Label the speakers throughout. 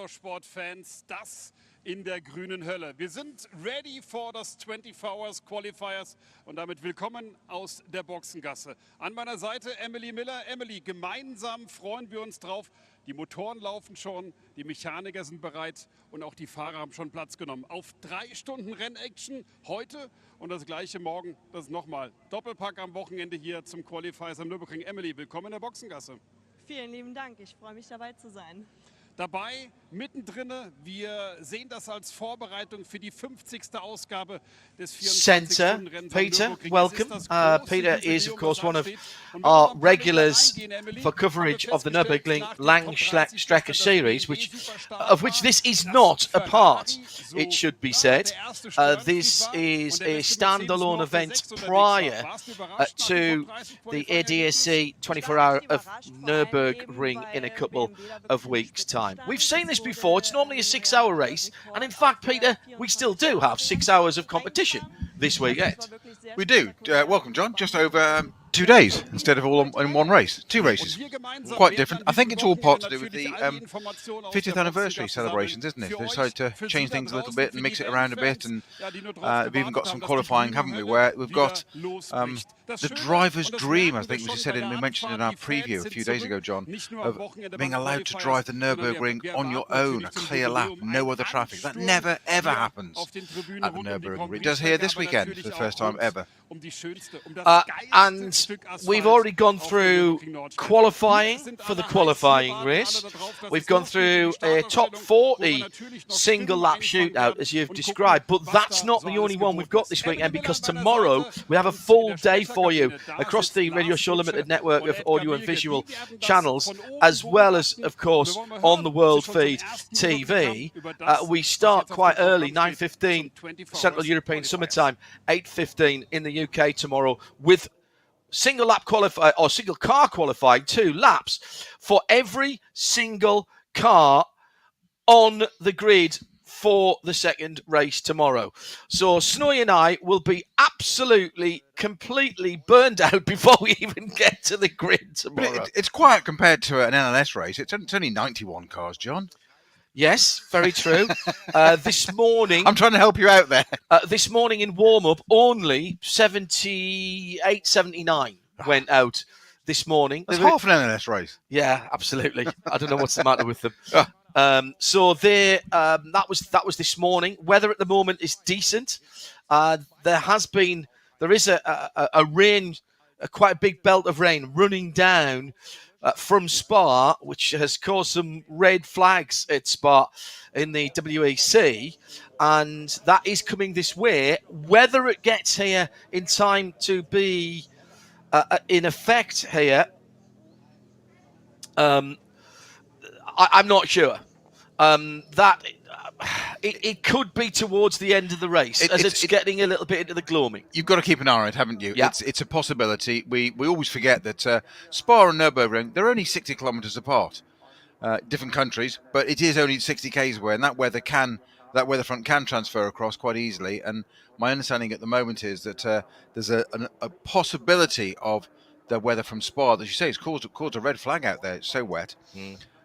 Speaker 1: Motorsportfans, das in der grünen Hölle. Wir sind ready for das 24 Hours Qualifiers und damit willkommen aus der Boxengasse. An meiner Seite Emily Miller. Emily, gemeinsam freuen wir uns drauf. Die Motoren laufen schon, die Mechaniker sind bereit und auch die Fahrer haben schon Platz genommen. Auf 3 Stunden Rennaction heute und das gleiche morgen, das nochmal. Doppelpack am Wochenende hier zum Qualifiers am Nürburgring. Emily, willkommen in der Boxengasse.
Speaker 2: Vielen lieben Dank, ich freue mich dabei zu sein.
Speaker 1: Dabei, mittendrin, wir sehen das als Vorbereitung für die 50. Ausgabe des 24-Stunden-Rennens.
Speaker 3: Peter, welcome. Peter is, of course, one of our regulars for coverage of the Nürburgring Langstrecke series, of which this is not a part, it should be said. This is a standalone event prior to the ADAC 24-hour of Nürburgring in a couple of weeks' time. We've seen this before. It's normally a 6-hour race, and in fact, Peter, we still do have 6 hours of competition this weekend.
Speaker 4: We do. Welcome, John. Just over 2 days instead of all in one race. 2 races. Quite different. I think it's all part to do with the 50th anniversary celebrations, isn't it? They decided to change things a little bit and mix it around a bit, and we've even got some qualifying, haven't we, where we've got the driver's dream, I think, which we mentioned in our preview a few days ago, John, of being allowed to drive the Nürburgring on your own, a clear lap, no other traffic. That never, ever happens at the Nürburgring. It does here this weekend for the first time ever.
Speaker 3: And we've already gone through qualifying for the qualifying race. We've gone through a top 40 single lap shootout, as you've described, but that's not the only one we've got this weekend, because tomorrow we have a full day for you across the Radio Show Limited network of audio and visual channels, as well as, of course, on the World Feed TV. We start quite early, 9:15 Central European Summertime, 8:15 in the UK tomorrow, with single lap qualify or single car qualifying, 2 laps for every single car on the grid for the second race tomorrow. So Snowy and I will be absolutely, completely burned out before we even get to the grid tomorrow.
Speaker 4: It's quiet compared to an NLS race. It's only 91 cars, John.
Speaker 3: Yes, very true. This morning...
Speaker 4: I'm trying to help you out there.
Speaker 3: This morning in warm-up, only 78, 79 went out this morning.
Speaker 4: That's half an NLS race.
Speaker 3: Yeah, absolutely. I don't know what's the matter with them. So that was this morning. Weather at the moment is decent. There is a rain, quite a big belt of rain running down from Spa, which has caused some red flags at Spa in the WEC, and that is coming this way. Whether it gets here in time to be in effect here, I'm not sure. It could be towards the end of the race, it's getting a little bit into the gloaming.
Speaker 4: You've got to keep an eye on it, haven't you?
Speaker 3: Yeah.
Speaker 4: It's a possibility. We always forget that Spa and Nürburgring, they're only 60 kilometres apart. Different countries, but it is only 60 k's away, and that weather front can transfer across quite easily. And my understanding at the moment is that there's a possibility of the weather from Spa, as you say, it's caused a red flag out there. It's so wet.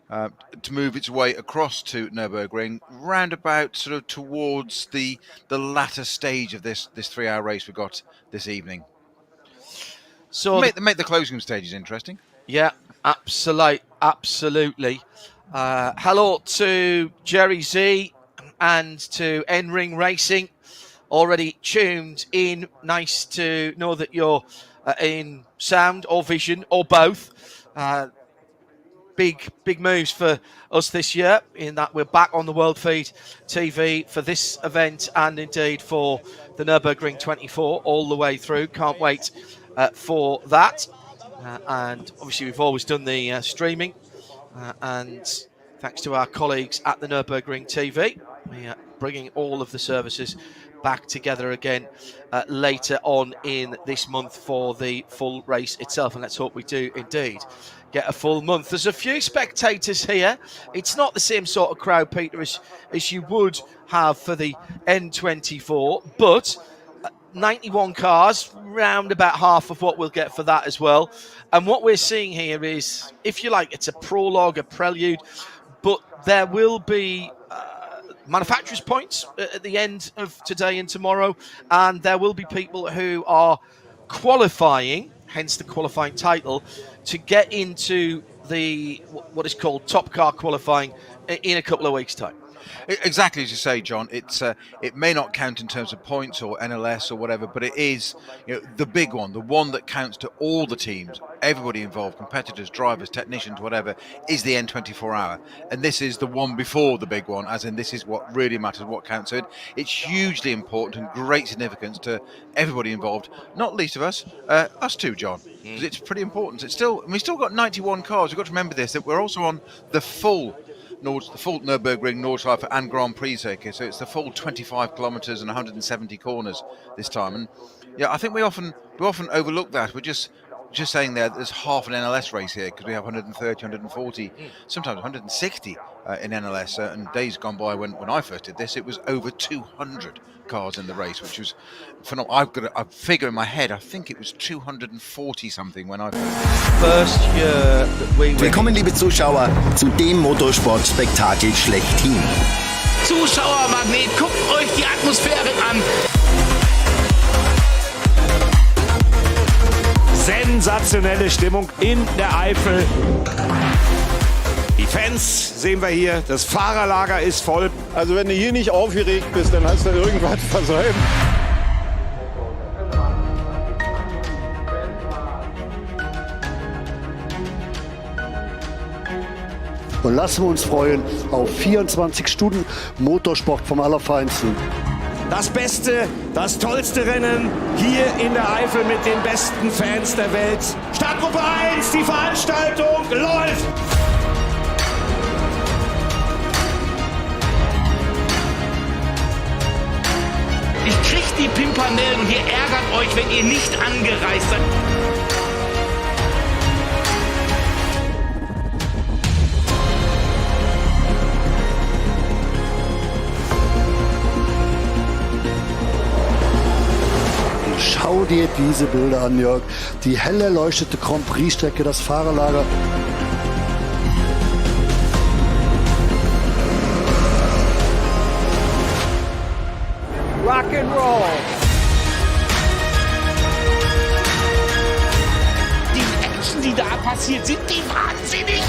Speaker 4: To move its way across to Nürburgring, roundabout sort of towards the latter stage of this 3-hour race we've got this evening. So make the closing stages interesting.
Speaker 3: Yeah, absolutely. Hello to Jerry Z and to N-Ring Racing, already tuned in. Nice to know that you're in sound or vision or both. Big moves for us this year, in that we're back on the World Feed TV for this event and indeed for the Nürburgring 24 all the way through. Can't wait for that. And obviously we've always done the streaming, and thanks to our colleagues at the Nürburgring TV, we are bringing all of the services back together again later on in this month for the full race itself, and let's hope we do indeed get a full month. There's a few spectators here. It's not the same sort of crowd, Peter, as you would have for the N24, but 91 cars, round about half of what we'll get for that as well. And what we're seeing here is, if you like, it's a prologue, a prelude, but there will be manufacturers' points at the end of today and tomorrow, and there will be people who are qualifying, hence the qualifying title, to get into the what is called top car qualifying in a couple of weeks' time.
Speaker 4: Exactly as you say, John. It may not count in terms of points or NLS or whatever, but it is, you know, the big one, the one that counts to all the teams, everybody involved, competitors, drivers, technicians, whatever, is the N24 hour. And this is the one before the big one, as in this is what really matters, what counts. So it's hugely important and great significance to everybody involved, not least of us too, John, because it's pretty important. We've still got 91 cars. We've got to remember this, that we're also on the full Nürburgring, Nordschleife and Grand Prix circuit, so it's the full 25 kilometres and 170 corners this time. And yeah, I think we often overlook that. We're just saying there's half an NLS race here because we have 130, 140, sometimes 160 in NLS. And days gone by when I first did this, it was over 200 cars in the race, which was phenomenal. I've got a figure in my head. I think it was 240 something when I
Speaker 3: first year that we were.
Speaker 5: Willkommen, liebe Zuschauer, zu dem Motorsport-Spektakel schlechthin.
Speaker 6: Zuschauermagnet, guckt euch die Atmosphäre an.
Speaker 7: Sensationelle Stimmung in der Eifel. Die Fans sehen wir hier, das Fahrerlager ist voll.
Speaker 8: Also wenn du hier nicht aufgeregt bist, dann hast du irgendwas versäumt. Und lassen wir uns freuen auf 24 Stunden Motorsport vom Allerfeinsten.
Speaker 7: Das beste, das tollste Rennen hier in der Eifel mit den besten Fans der Welt. Startgruppe 1, die Veranstaltung läuft!
Speaker 6: Ich krieg die Pimpernellen und ihr ärgert euch, wenn ihr nicht angereist seid.
Speaker 8: Schau dir diese Bilder an, Jörg. Die hell erleuchtete Grand Prix-Strecke, das Fahrerlager.
Speaker 7: Rock and Roll!
Speaker 6: Die Action, die da passiert, sind die wahnsinnig!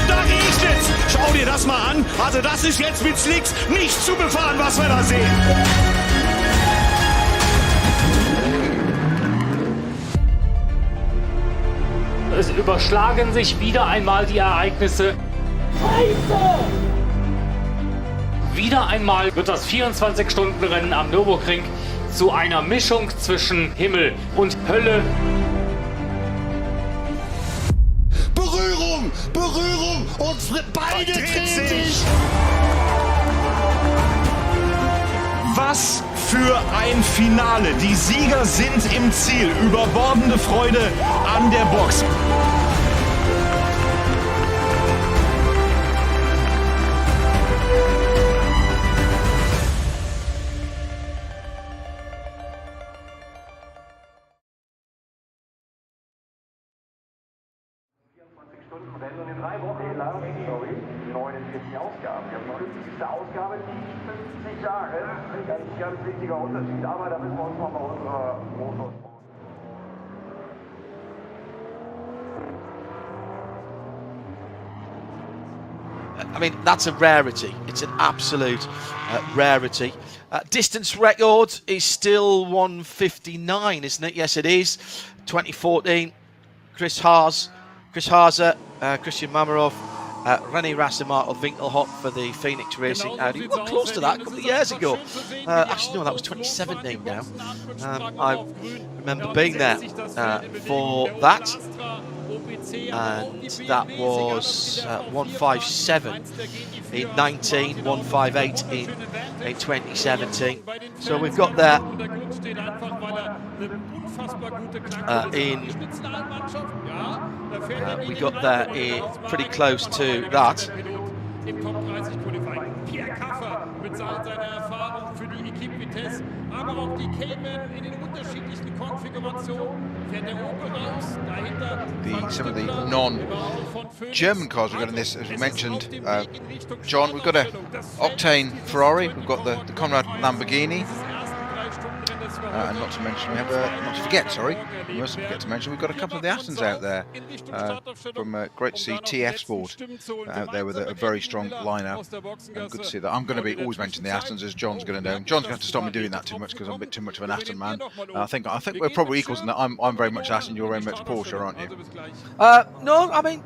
Speaker 7: Da riecht es! Schau dir das mal an. Also das ist jetzt mit Slicks nicht zu befahren, was wir da sehen.
Speaker 9: Es überschlagen sich wieder einmal die Ereignisse. Scheiße! Wieder einmal wird das 24-Stunden-Rennen am Nürburgring zu einer Mischung zwischen Himmel und Hölle.
Speaker 8: Berührung! Berührung! Und beide drehen sich!
Speaker 7: Was für ein Finale. Die Sieger sind im Ziel. Überbordende Freude an der Box.
Speaker 10: Rennen in 3 Wochen lang, 49 Ausgaben. Wir haben die 50. Ausgabe, 50 Jahre. Ganz wichtiger Unterschied, aber da müssen wir uns mal bei unserer Motorsport.
Speaker 3: I mean, that's a rarity. It's an absolute rarity. Distance record is still 1:59, isn't it? Yes, it is. 2014, Chris Haas, Christian Mamarov, René Rassemartel Winkelhock for the Phoenix Racing Audi. We got close to that a couple of years ago. Actually, no, that was 2017 now. I remember being there for that. And that was 157 in 19, 158 in 2017. So we've got there we got there pretty close to that.
Speaker 1: aber auch die Cayman in den unterschiedlichen Konfigurationen. Fährt der Opel raus, dahinter
Speaker 4: some of the non-German cars we've got in this, as we mentioned. John, we've got a Octane Ferrari, we've got the Conrad Lamborghini, and not to mention, we have not to forget, sorry, we mustn't forget to mention, we've got a couple of the Astons out there. From great to see TF Sport out there with a very strong lineup. Good to see that. I'm going to be always mentioning the Astons, as John's going to know. John's going to have to stop me doing that too much because I'm a bit too much of an Aston man. I think we're probably equals in that. I'm very much Aston, you're very much Porsche, aren't you?
Speaker 3: No, I mean,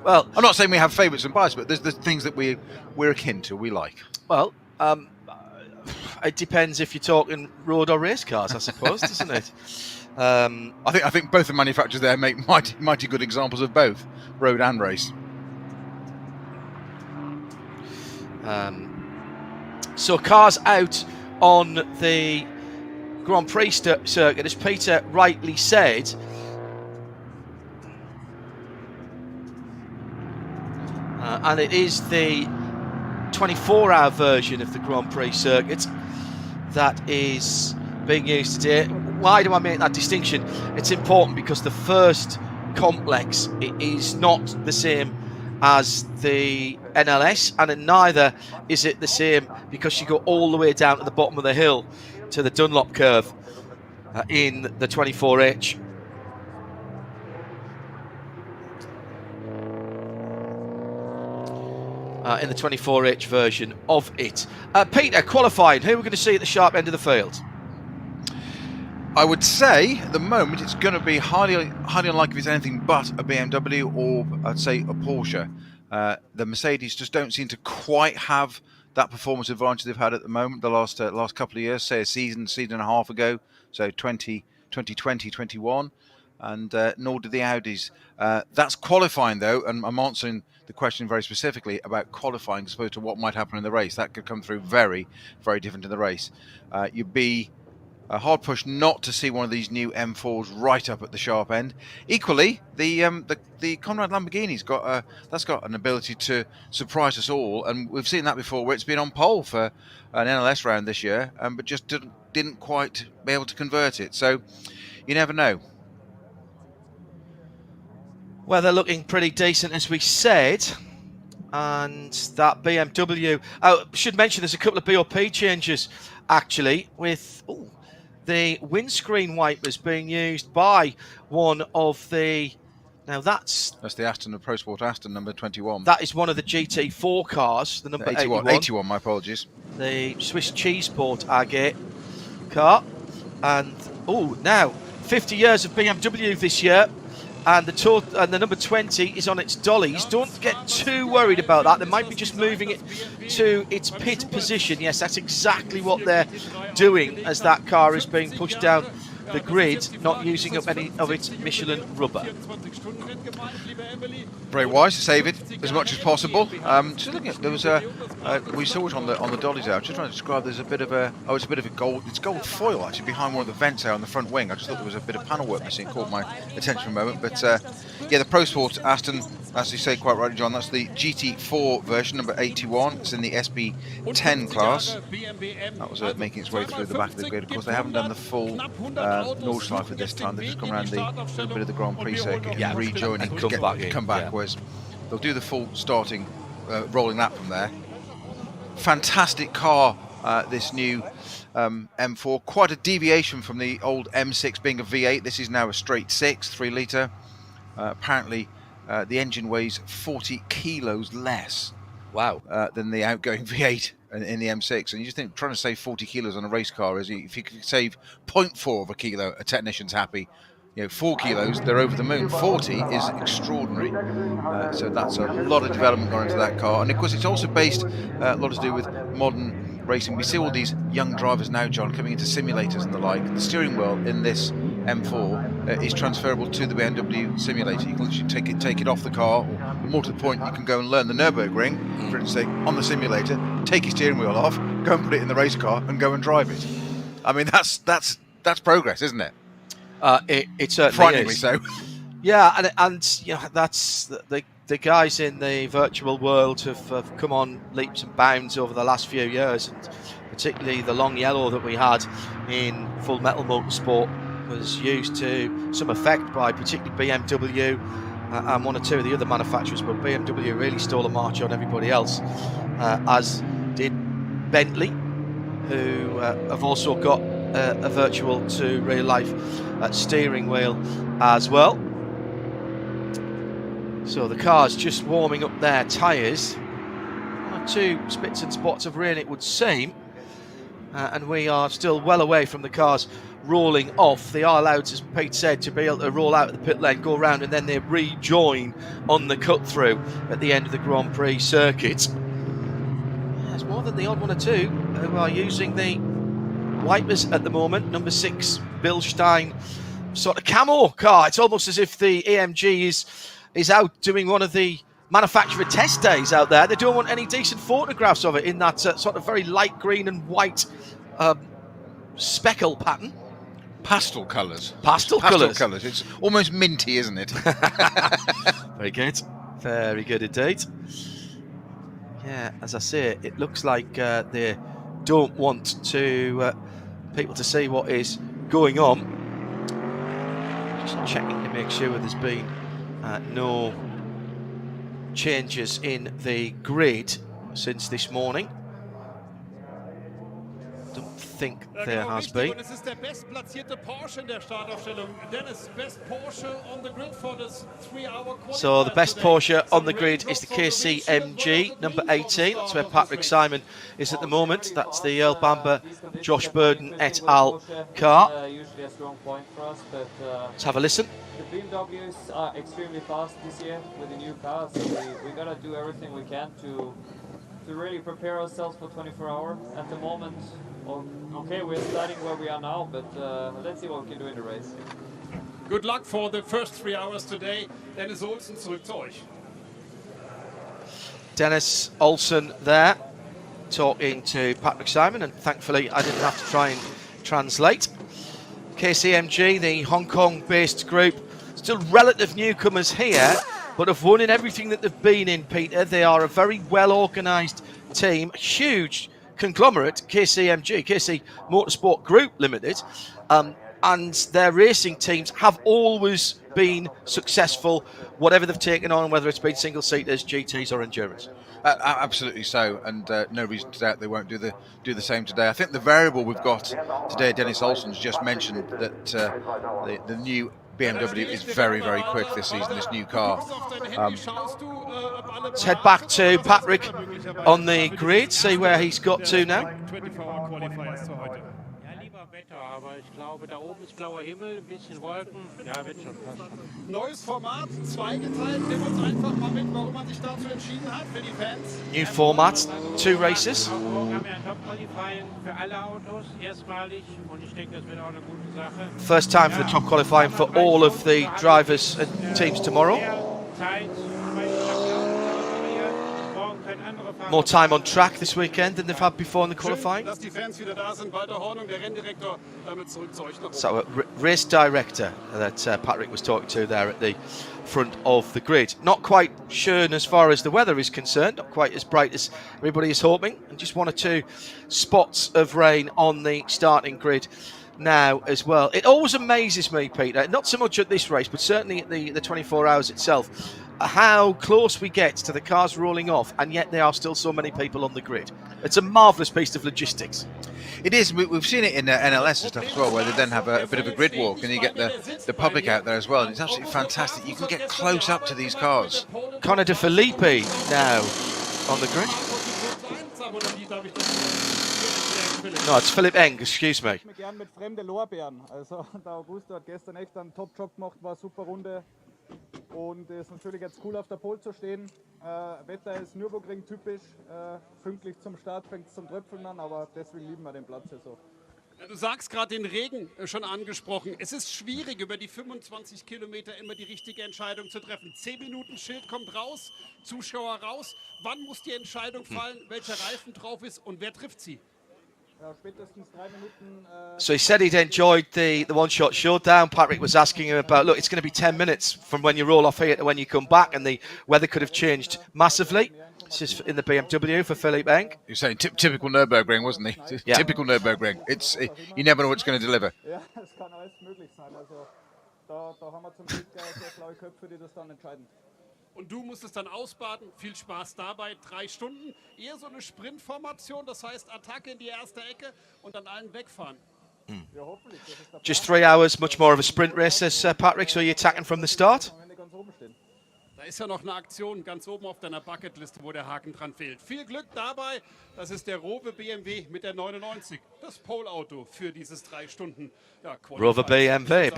Speaker 3: well,
Speaker 4: I'm not saying we have favourites and bias, but there's things that we're akin to, we like.
Speaker 3: Well, it depends if you're talking road or race cars, I suppose, doesn't it?
Speaker 4: I think both the manufacturers there make mighty good examples of both road and race.
Speaker 3: So cars out on the Grand Prix circuit, as Peter rightly said. And it is the 24-hour version of the Grand Prix circuit that is being used today. Why do I make that distinction? It's important because the first complex is not the same as the NLS, and neither is it the same because you go all the way down to the bottom of the hill to the Dunlop curve in the 24H. In the 24H version of it. Peter, qualifying, who are we going to see at the sharp end of the field?
Speaker 4: I would say at the moment it's going to be highly unlikely if it's anything but a BMW or I'd say a Porsche. The Mercedes just don't seem to quite have that performance advantage they've had at the moment the last couple of years, say a season and a half ago, so 2020, 21, and nor do the Audis. That's qualifying though, and I'm answering the question very specifically about qualifying as opposed to what might happen in the race. That could come through very, very different in the race. You'd be hard pushed not to see one of these new M4s right up at the sharp end. Equally, the Conrad Lamborghini's got an ability to surprise us all, and we've seen that before where it's been on pole for an NLS round this year, but just didn't quite be able to convert it. So you never know.
Speaker 3: Well, they're looking pretty decent, as we said. And that BMW... I should mention there's a couple of BOP changes, actually, with the windscreen wipers being used by one of the... Now, that's
Speaker 4: the Aston, the Pro Sport Aston, number 21.
Speaker 3: That is one of the GT4 cars, the number 81.
Speaker 4: 81, my apologies.
Speaker 3: The Swiss Cheeseport AG car. And, now, 50 years of BMW this year. And the number 20 is on its dollies. Don't get too worried about that. They might be just moving it to its pit position. Yes, that's exactly what they're doing as that car is being pushed down the grid, not using up any of its Michelin rubber.
Speaker 4: Very wise to save it as much as possible. Just looking at, there was we saw it on the dollies out. Just trying to describe. There's a bit of a gold. It's gold foil actually behind one of the vents out on the front wing. I just thought there was a bit of panel work missing. It caught my attention for a moment. But yeah, the Pro Sport Aston, as you say quite rightly, John, that's the GT4 version, number 81. It's in the SB10 class. That was making its way through the back of the grid. Of course, they haven't done the full Nordschleife this time. They've just come around the little bit of the Grand Prix circuit and rejoining to come back. Whereas they'll do the full starting, rolling that from there. Fantastic car, this new M4. Quite a deviation from the old M6 being a V8. This is now a straight 6, 3 litre. Apparently, the engine weighs 40 kilos less.
Speaker 3: Wow.
Speaker 4: Than the outgoing V8 in the M6. And you just think trying to save 40 kilos on a race car is, if you could save 0.4 of a kilo, a technician's happy. 4 kilos, they're over the moon. 40 is extraordinary. So that's a lot of development gone into that car. And of course, it's also based a lot to do with modern racing. We see all these young drivers now, John, coming into simulators and the like. The steering wheel in this M4 is transferable to the BMW simulator. You can literally take it off the car, or more to the point, you can go and learn the Nürburgring, for instance, on the simulator, take your steering wheel off, go and put it in the race car, and go and drive it. I mean, that's progress, isn't it?
Speaker 3: It certainly
Speaker 4: frighteningly
Speaker 3: is.
Speaker 4: so.
Speaker 3: Yeah, and that's the guys in the virtual world have come on leaps and bounds over the last few years, and particularly the long yellow that we had in Full Metal Motorsport was used to some effect by particularly BMW and one or two of the other manufacturers, but BMW really stole a march on everybody else, as did Bentley, who have also got a virtual to real life steering wheel as well. So the car's just warming up their tyres. 1 or 2 spits and spots of rain, it would seem, and we are still well away from the cars rolling off. They are allowed, as Pete said, to be able to roll out of the pit lane, go around, and then they rejoin on the cut through at the end of the Grand Prix circuit. There's more than the odd 1 or 2 who are using the wipers at the moment. Number 6 Bilstein sort of camo car. It's almost as if the AMG is out doing one of the manufacturer test days out there. They don't want any decent photographs of it in that sort of very light green and white speckle pattern.
Speaker 4: Pastel colours.
Speaker 3: Pastel colours.
Speaker 4: It's almost minty, isn't it?
Speaker 3: Very good. Very good indeed. Yeah, as I say, it looks like they don't want to people to see what is going on. Just checking to make sure there's been no changes in the grid since this morning. Don't think there has been.
Speaker 1: Und es ist der bestplatzierte Porsche in der Startaufstellung. Dennis, best Porsche on the grid for this 3-hour qualifier.
Speaker 3: So the best Porsche on the grid is the KCMG, number 18. That's where Patrick Simon is at the moment. That's the Earl Bamber, Josh Burden et al. Car.
Speaker 11: Usually a strong point for us, but
Speaker 3: let's have a listen.
Speaker 11: The BMWs are extremely fast this year with the new cars, so we gotta do everything we can to really prepare ourselves for 24-hour. At the moment, okay, we're starting where we are now, but let's see what we can do in the race.
Speaker 1: Good luck for the first 3 hours today. Dennis Olsen, zurück zu euch.
Speaker 3: Dennis Olsen there, talking to Patrick Simon, and thankfully I didn't have to try and translate. KCMG, the Hong Kong-based group, still relative newcomers here, but have won in everything that they've been in, Peter. They are a very well-organised team, huge conglomerate, KCMG, KC Motorsport Group Limited, and their racing teams have always been successful, whatever they've taken on, whether it's been single-seaters, GTs or Endurance.
Speaker 4: Absolutely so, and no reason to doubt they won't do the same today. I think the variable we've got today, Dennis Olsen's just mentioned that the new BMW is very, very quick this season, this new car.
Speaker 3: Let's head back to Patrick on the grid, see where he's got to now.
Speaker 12: Aber ich glaube, da oben ist blauer Himmel, ein bisschen Wolken. Ja, wird schon passen.
Speaker 1: Neues Format, zweigeteilt. Nimm uns einfach mal mit, warum man sich dazu entschieden hat für die Fans.
Speaker 3: New format, 2 races.
Speaker 12: Morgen haben wir ein Top-Qualifying für alle Autos, erstmalig. Und ich denke, das wird auch eine gute Sache.
Speaker 3: First time for the top qualifying for all of the drivers and teams tomorrow. More time on track this weekend than they've had before in the qualifying. So, race director that Patrick was talking to there at the front of the grid. Not quite sure as far as the weather is concerned, not quite as bright as everybody is hoping, and just 1 or 2 spots of rain on the starting grid now as well. It always amazes me, Peter, not so much at this race, but certainly at the 24 hours itself, how close we get to the cars rolling off, and yet there are still so many people on the grid. It's a marvellous piece of logistics.
Speaker 4: It is. We've seen it in NLS and stuff as well, where they then have a bit of a grid walk, and you get the public out there as well, and it's absolutely fantastic. You can get close up to these cars.
Speaker 3: Conor De Filippi now on the grid. No, it's Philipp Eng, excuse me.
Speaker 13: Ich gern mit fremde Lorbeeren. Also der Augusto hat gestern echt einen Top-Job gemacht, war eine super Runde. Und es ist natürlich jetzt cool auf der Pole zu stehen. Wetter ist Nürburgring typisch. Pünktlich zum Start fängt es zum Tröpfeln an, aber deswegen lieben wir den Platz hier so.
Speaker 1: Du sagst gerade den Regen schon angesprochen. Es ist schwierig, über die 25 Kilometer immer die richtige Entscheidung zu treffen. 10 Minuten Schild kommt raus, Zuschauer raus. Wann muss die Entscheidung fallen, welcher Reifen drauf ist und wer trifft sie?
Speaker 3: So he said he'd enjoyed the one-shot showdown. Patrick was asking him about, look, it's going to be 10 minutes from when you roll off here to when you come back, and the weather could have changed massively. This is in the BMW for Philipp Eng.
Speaker 4: You're saying typical Nürburgring, wasn't he?
Speaker 3: Yeah.
Speaker 4: Typical Nürburgring. You never know what it's going to deliver.
Speaker 13: Ja, es kann alles möglich sein. Also da haben wir zum Glück sehr schlaue Köpfe, die das dann entscheiden.
Speaker 1: Und du musstest dann ausbaden. Viel Spaß dabei. 3 Stunden. Eher so eine Sprintformation, das heißt Attacke in die erste Ecke und dann allen wegfahren.
Speaker 3: Just 3 hours, much more of a sprint race, says Patrick. So you're attacking from the start?
Speaker 1: Da ist ja noch eine Aktion ganz oben auf deiner Bucketliste, wo der Haken dran fehlt. Viel Glück dabei. Das ist der Rowe BMW mit der 99. Das Pole-Auto für dieses 3 Stunden. Ja,
Speaker 3: Rover BMW.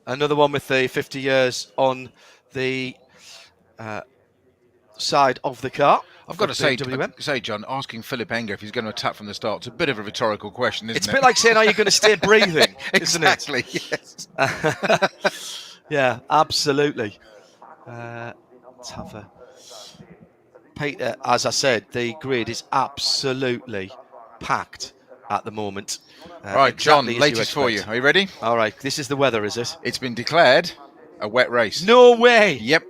Speaker 3: Another one with the 50 years on the side of the car.
Speaker 4: I've got to say, John, asking Philipp Eng if he's going to attack from the start, it's a bit of a rhetorical question, isn't it?
Speaker 3: It's a bit like saying, are you going to stay breathing, isn't it?
Speaker 4: Exactly, yes.
Speaker 3: Yeah, absolutely. Let's have a... Peter, as I said, the grid is absolutely packed at the moment.
Speaker 4: Right, John, latest for you. Are you ready?
Speaker 3: All right, this is the weather, is it?
Speaker 4: It's been declared a wet race.
Speaker 3: No way!
Speaker 4: Yep.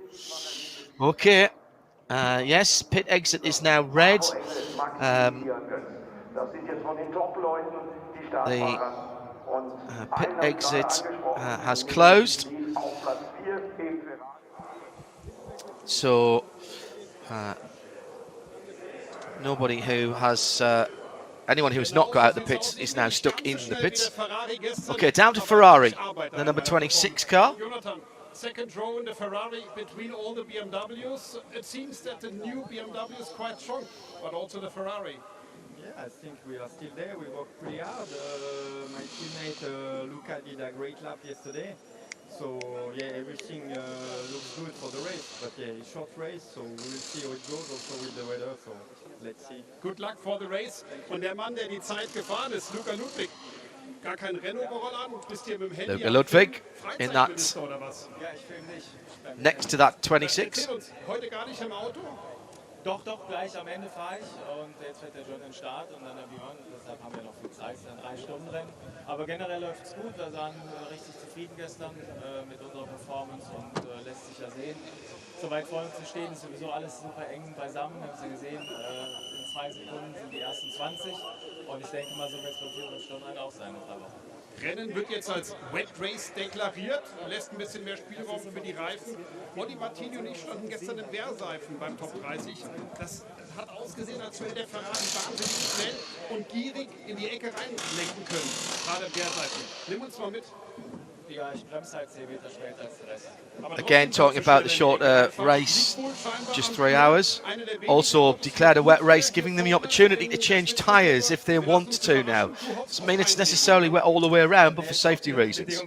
Speaker 3: Okay. Yes, pit exit is now red. The pit exit has closed. So, nobody who has... anyone who has not got out the pits is now stuck in the pits. Okay, down to Ferrari, the number 26 car.
Speaker 1: Second row in the Ferrari between all the BMWs. It seems that the new BMW is quite strong, but also the Ferrari.
Speaker 11: Yeah, I think we are still there. We worked pretty hard. My teammate Luca did a great lap yesterday. So yeah, everything looks good for the race. But yeah, it's short race, so we will see how it goes also with the weather. So let's see.
Speaker 1: Good luck for the race. Und der Mann, der die Zeit gefahren ist, Luca Ludwig. Gar kein Rennoverall an, bist hier mit dem Handy.
Speaker 3: Luca Ludwig in that next to that 26.
Speaker 1: Heute gar nicht im Auto?
Speaker 11: Doch, gleich am Ende fahre ich und jetzt fährt der John den Start und dann der Björn. Deshalb haben wir noch viel Zeit, ein 3-Stunden-Rennen. Aber generell läuft es gut, wir waren richtig zufrieden gestern mit unserer Performance und lässt sich ja sehen. So weit vor uns zu stehen ist sowieso alles super eng beisammen. Wir haben es ja gesehen, in 2 Sekunden sind die ersten 20 und ich denke mal, so wird es bei 400-Stunden-Rennen auch sein in 3 Wochen.
Speaker 1: Rennen wird jetzt als Wet Race deklariert, lässt ein bisschen mehr Spielraum für die Reifen. Molly Martini und ich standen gestern in Wehrseifen beim Top 30. Das hat ausgesehen, als würde der Ferrari wahnsinnig schnell und gierig in die Ecke reinlenken können. Gerade in Wehrseifen. Nimm uns mal mit.
Speaker 11: Ja, ich bremse halt 10 Meter später als der Rest.
Speaker 3: Again, talking about the short race, just 3 hours. Also declared a wet race, giving them the opportunity to change tyres if they want to now. Doesn't mean it's necessarily wet all the way around, but for safety reasons.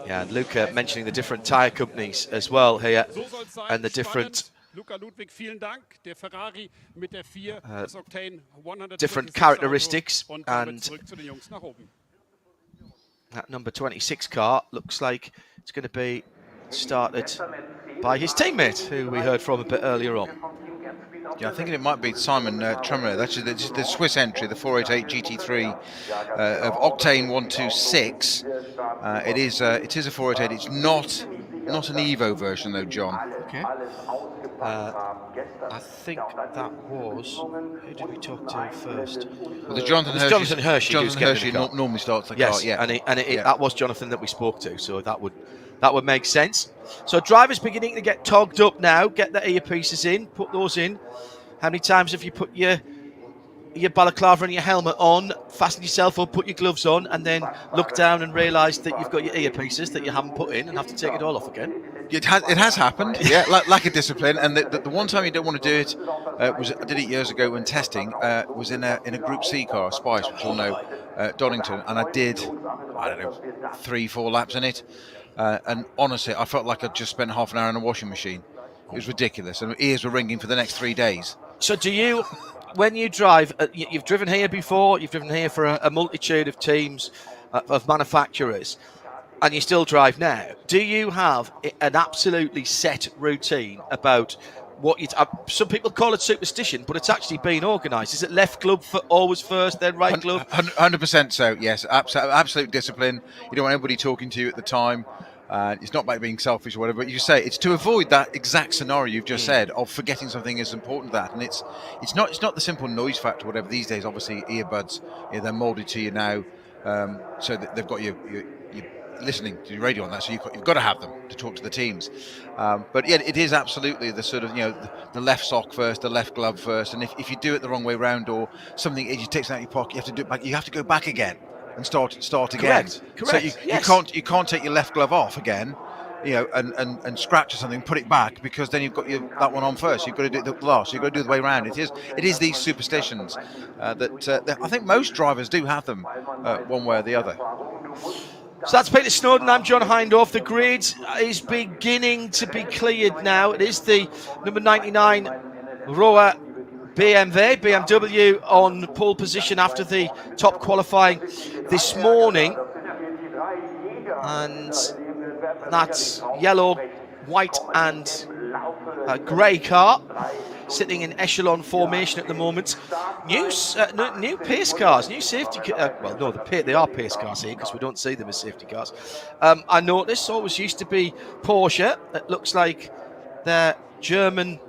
Speaker 3: Yeah, and Luca mentioning the different tyre companies as well here, and the different...
Speaker 1: Luca Ludwig, vielen Dank. Der Ferrari mit der 4, das Octane 100.
Speaker 3: Different characteristics, and that number 26 car looks like it's going to be started by his teammate, who we heard from a bit earlier on.
Speaker 4: Yeah, I think it might be Simon Tremere. That's the Swiss entry, the 488 GT3 of Octane 126. It is a 488. It's not an Evo version though, John.
Speaker 3: Okay. I think that was... Who did we talk to first?
Speaker 4: Well, the Jonathan Hershey normally starts the car. Yeah,
Speaker 3: and that was Jonathan that we spoke to, so that would make sense. So drivers beginning to get togged up now. Get the earpieces in, put those in. How many times have you put your balaclava and your helmet on, fasten yourself up, put your gloves on, and then look down and realise that you've got your earpieces that you haven't put in and have to take it all off again?
Speaker 4: It has happened, yeah, lack of discipline. And the one time you don't want to do it was, I did it years ago when testing, was in a Group C car, Spice, which you'll know, Donington, and I did, 3-4 laps in it. And honestly, I felt like I'd just spent half an hour in a washing machine. It was ridiculous, and my ears were ringing for the next 3 days.
Speaker 3: So do you... When you drive, you've driven here before, you've driven here for a multitude of teams, of manufacturers. and you still drive now, do you have an absolutely set routine about what you... some people call it superstition, but it's actually been organised. Is it left glove always first, then right glove?
Speaker 4: 100% so, yes. Absolute discipline. You don't want anybody talking to you at the time. It's not about being selfish or whatever, but you say it's to avoid that exact scenario you've just said of forgetting something as important as that. And it's not the simple noise factor, whatever. These days, obviously, earbuds, they're moulded to you now, so that they've got you listening to your radio on that, so you've got to have them to talk to the teams. But yeah, it is absolutely the sort of, the left sock first, the left glove first, and if you do it the wrong way around or something, you take something out of your pocket, you have to do it back. You have to go back again and start again.
Speaker 3: Correct.
Speaker 4: So you can't take your left glove off again, and scratch or something, put it back, because then you've got that one on first. You've got to do it the last. You've got to do it the way around. It is these superstitions that I think most drivers do have them one way or the other.
Speaker 3: So that's Peter Snowden. I'm John Hindhaugh. The grid is beginning to be cleared now. It is the number 99 Roa BMW on pole position after the top qualifying this morning. And that's yellow, white and grey car sitting in echelon formation at the moment. New pace cars, new safety cars. Well, no, they are pace cars here because we don't see them as safety cars. I noticed always used to be Porsche. It looks like their German,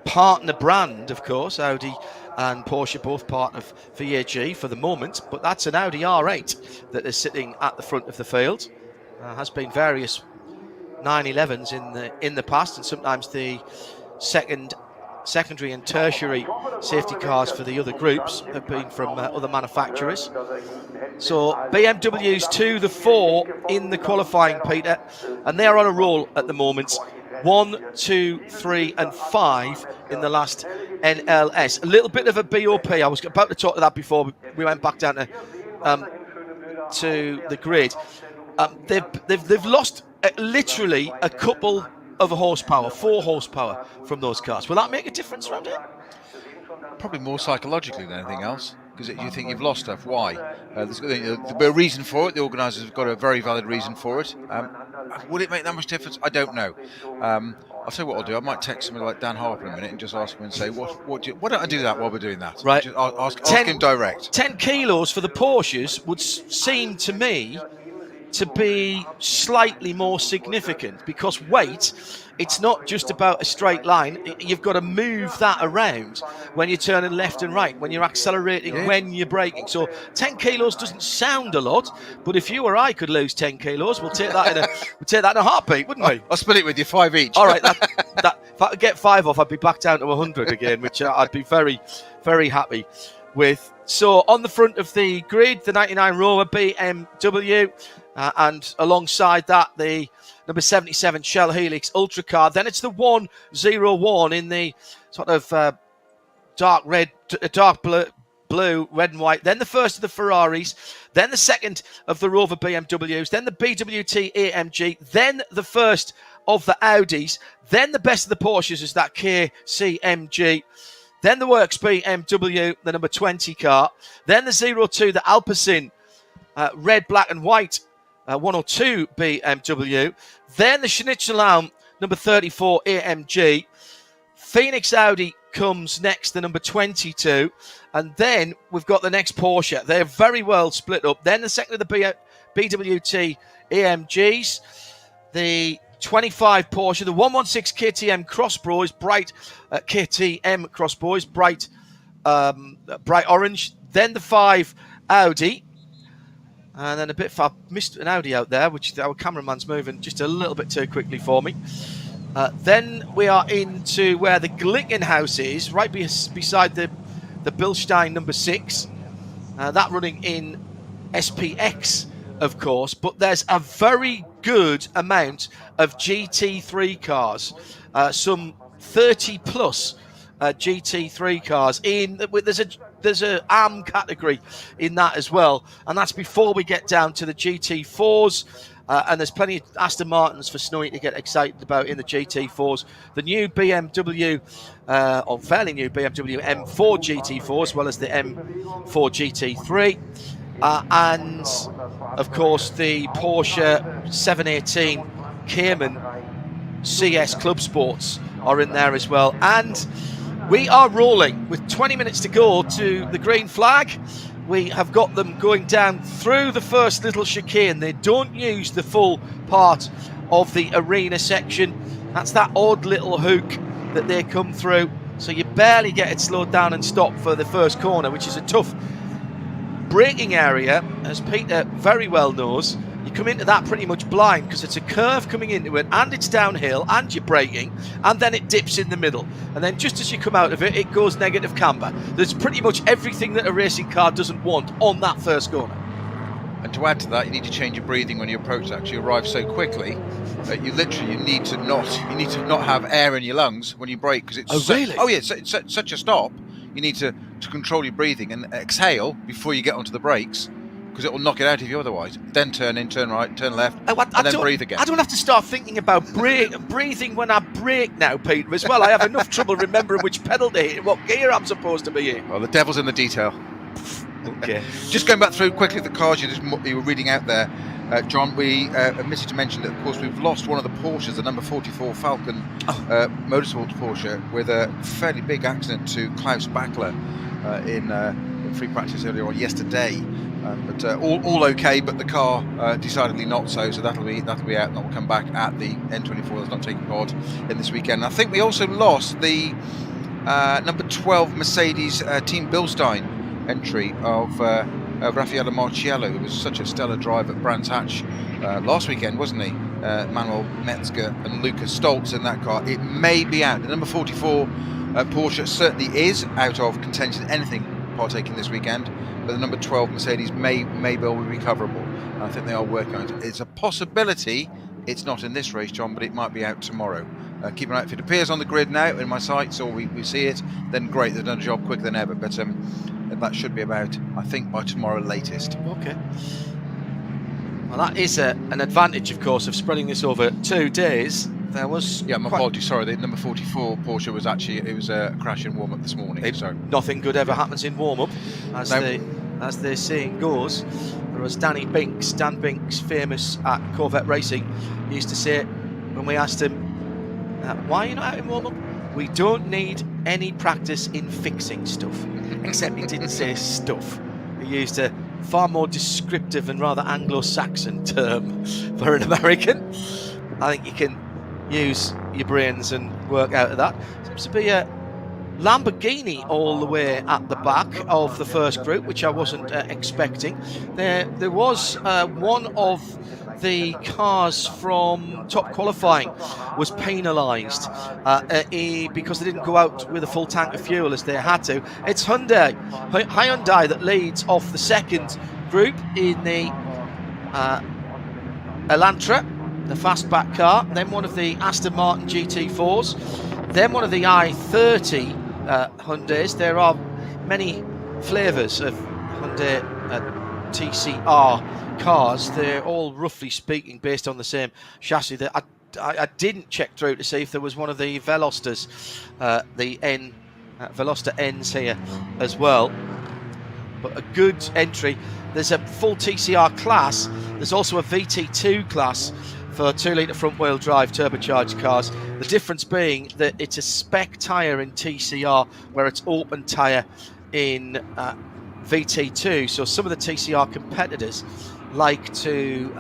Speaker 3: partner brand, of course. Audi and Porsche both part of VAG for the moment, but that's an Audi R8 that is sitting at the front of the field. Has been various 911s in the past, and sometimes the secondary and tertiary safety cars for the other groups have been from other manufacturers. So BMW's 2 the 4 in the qualifying, Peter, and they're on a roll at the moment. 1, 2, 3 and 5 in the last NLS. A little bit of a BOP. I was about to talk to that before we went back down to the grid. They've lost literally a couple of horsepower, 4 horsepower from those cars. Will that make a difference around here?
Speaker 4: Probably more psychologically than anything else, because you think you've lost stuff. Why? There's a reason for it. The organisers have got a very valid reason for it. Would it make that much difference? I don't know. I'll tell you what I'll do. I might text somebody like Dan Harper in a minute and just ask him and say, why don't I do that while we're doing that?
Speaker 3: Right.
Speaker 4: Just ask him direct.
Speaker 3: 10 kilos for the Porsches would seem to me to be slightly more significant, because weight, it's not just about a straight line. You've got to move that around when you're turning left and right, when you're accelerating, when you're braking. So 10 kilos doesn't sound a lot, but if you or I could lose 10 kilos, we'll take that in a heartbeat, wouldn't we?
Speaker 4: I'll split it with you, 5 each.
Speaker 3: All right, if I could get 5 off, I'd be back down to 100 again, which I'd be very, very happy with. So on the front of the grid, the 99 Rover BMW, and alongside that, the number 77 Shell Helix Ultra car. Then it's the 101 in the sort of dark blue, red and white. Then the first of the Ferraris. Then the second of the Rover BMWs. Then the BWT AMG. Then the first of the Audis. Then the best of the Porsches is that KCMG. Then the Works BMW, the number 20 car. Then the 02, the Alpecin, red, black and white, 102 BMW. Then the Schnitzellaum, number 34 AMG. Phoenix Audi comes next, the number 22. And then we've got the next Porsche. They're very well split up. Then the second of the BWT AMGs. The 25 Porsche, the 116 KTM Crossboys, bright KTM Crossboys, bright orange. Then the 5 Audi. And then I missed an Audi out there, which our cameraman's moving just a little bit too quickly for me. Then we are into where the Glickenhaus is, right beside the Bilstein number 6. That running in SPX, of course. But there's a very good amount of GT3 cars, some 30 plus GT3 cars in. There's a AM category in that as well, and that's before we get down to the GT4s. And there's plenty of Aston Martins for Snowy to get excited about in the GT4s. The new BMW, or fairly new BMW M4 GT4, as well as the M4 GT3. and of course the Porsche 718 Cayman CS Club Sports are in there as well. And we are rolling with 20 minutes to go to the green flag. We have got them going down through the first little chicane. They don't use the full part of the arena section. That's that odd little hook that they come through. So you barely get it slowed down and stopped for the first corner, which is a tough braking area, as Peter very well knows. You come into that pretty much blind because it's a curve coming into it, and it's downhill, and you're braking, and then it dips in the middle. And then just as you come out of it, it goes negative camber. There's pretty much everything that a racing car doesn't want on that first corner.
Speaker 4: And to add to that, you need to change your breathing when you approach that, because you arrive so quickly that you need to not have air in your lungs when you brake, because it's it's such a stop. You need to control your breathing and exhale before you get onto the brakes, because it will knock it out of you otherwise. Then turn in, turn right, turn left, and then breathe again.
Speaker 3: I don't have to start thinking about breathing when I brake now, Peter, as well. I have enough trouble remembering which pedal to hit and what gear I'm supposed to be in.
Speaker 4: Well, the devil's in the detail.
Speaker 3: Okay.
Speaker 4: Just going back through quickly the cars you were reading out there, John, we omitted to mention that, of course, we've lost one of the Porsches, the number 44 Falcon Motorsports Porsche, with a fairly big accident to Klaus Bachler in free practice earlier on yesterday. But all okay, but the car decidedly not so that'll be out, and that will come back at the N24 that's not taking part in this weekend. And I think we also lost the number 12 Mercedes Team Bilstein entry of Raffaele Marciello, who was such a stellar drive at Brands Hatch last weekend, wasn't he? Manuel Metzger and Lucas Stoltz in that car. It may be out. The number 44 Porsche certainly is out of contention, anything partaking this weekend, but the number 12 Mercedes may well be recoverable. And I think they are working on it. It's a possibility it's not in this race, John, but it might be out tomorrow. Keep an eye. If it appears on the grid now in my sights, or we see it, then great, they've done a job quicker than ever. But that should be about, I think, by tomorrow latest.
Speaker 3: Okay. Well, that is an advantage, of course, of spreading this over 2 days. There was
Speaker 4: my apologies. Sorry, the number 44 Porsche was actually a crash in warm-up this morning. So
Speaker 3: nothing good ever happens in warm-up, as the saying goes. Whereas Dan Binks, famous at Corvette Racing, used to say when we asked him, "Why are you not out in warm-up?" "We don't need any practice in fixing stuff." Except he didn't say stuff. He used a far more descriptive and rather Anglo-Saxon term for an American. I think you can use your brains and work out of that. Seems to be a Lamborghini all the way at the back of the first group, which I wasn't expecting. There was one of the cars from top qualifying was penalised because they didn't go out with a full tank of fuel as they had to. It's Hyundai that leads off the second group in the Elantra, the fastback car, then one of the Aston Martin GT4s, then one of the i30 Hyundais. There are many flavours of Hyundai TCR cars. They're all, roughly speaking, based on the same chassis. That I didn't check through to see if there was one of the Velostas, the Veloster N's here as well. But a good entry. There's a full TCR class. There's also a VT2 class for 2-litre front-wheel drive turbocharged cars. The difference being that it's a spec tyre in TCR, where it's open tyre in VT2. So some of the TCR competitors like to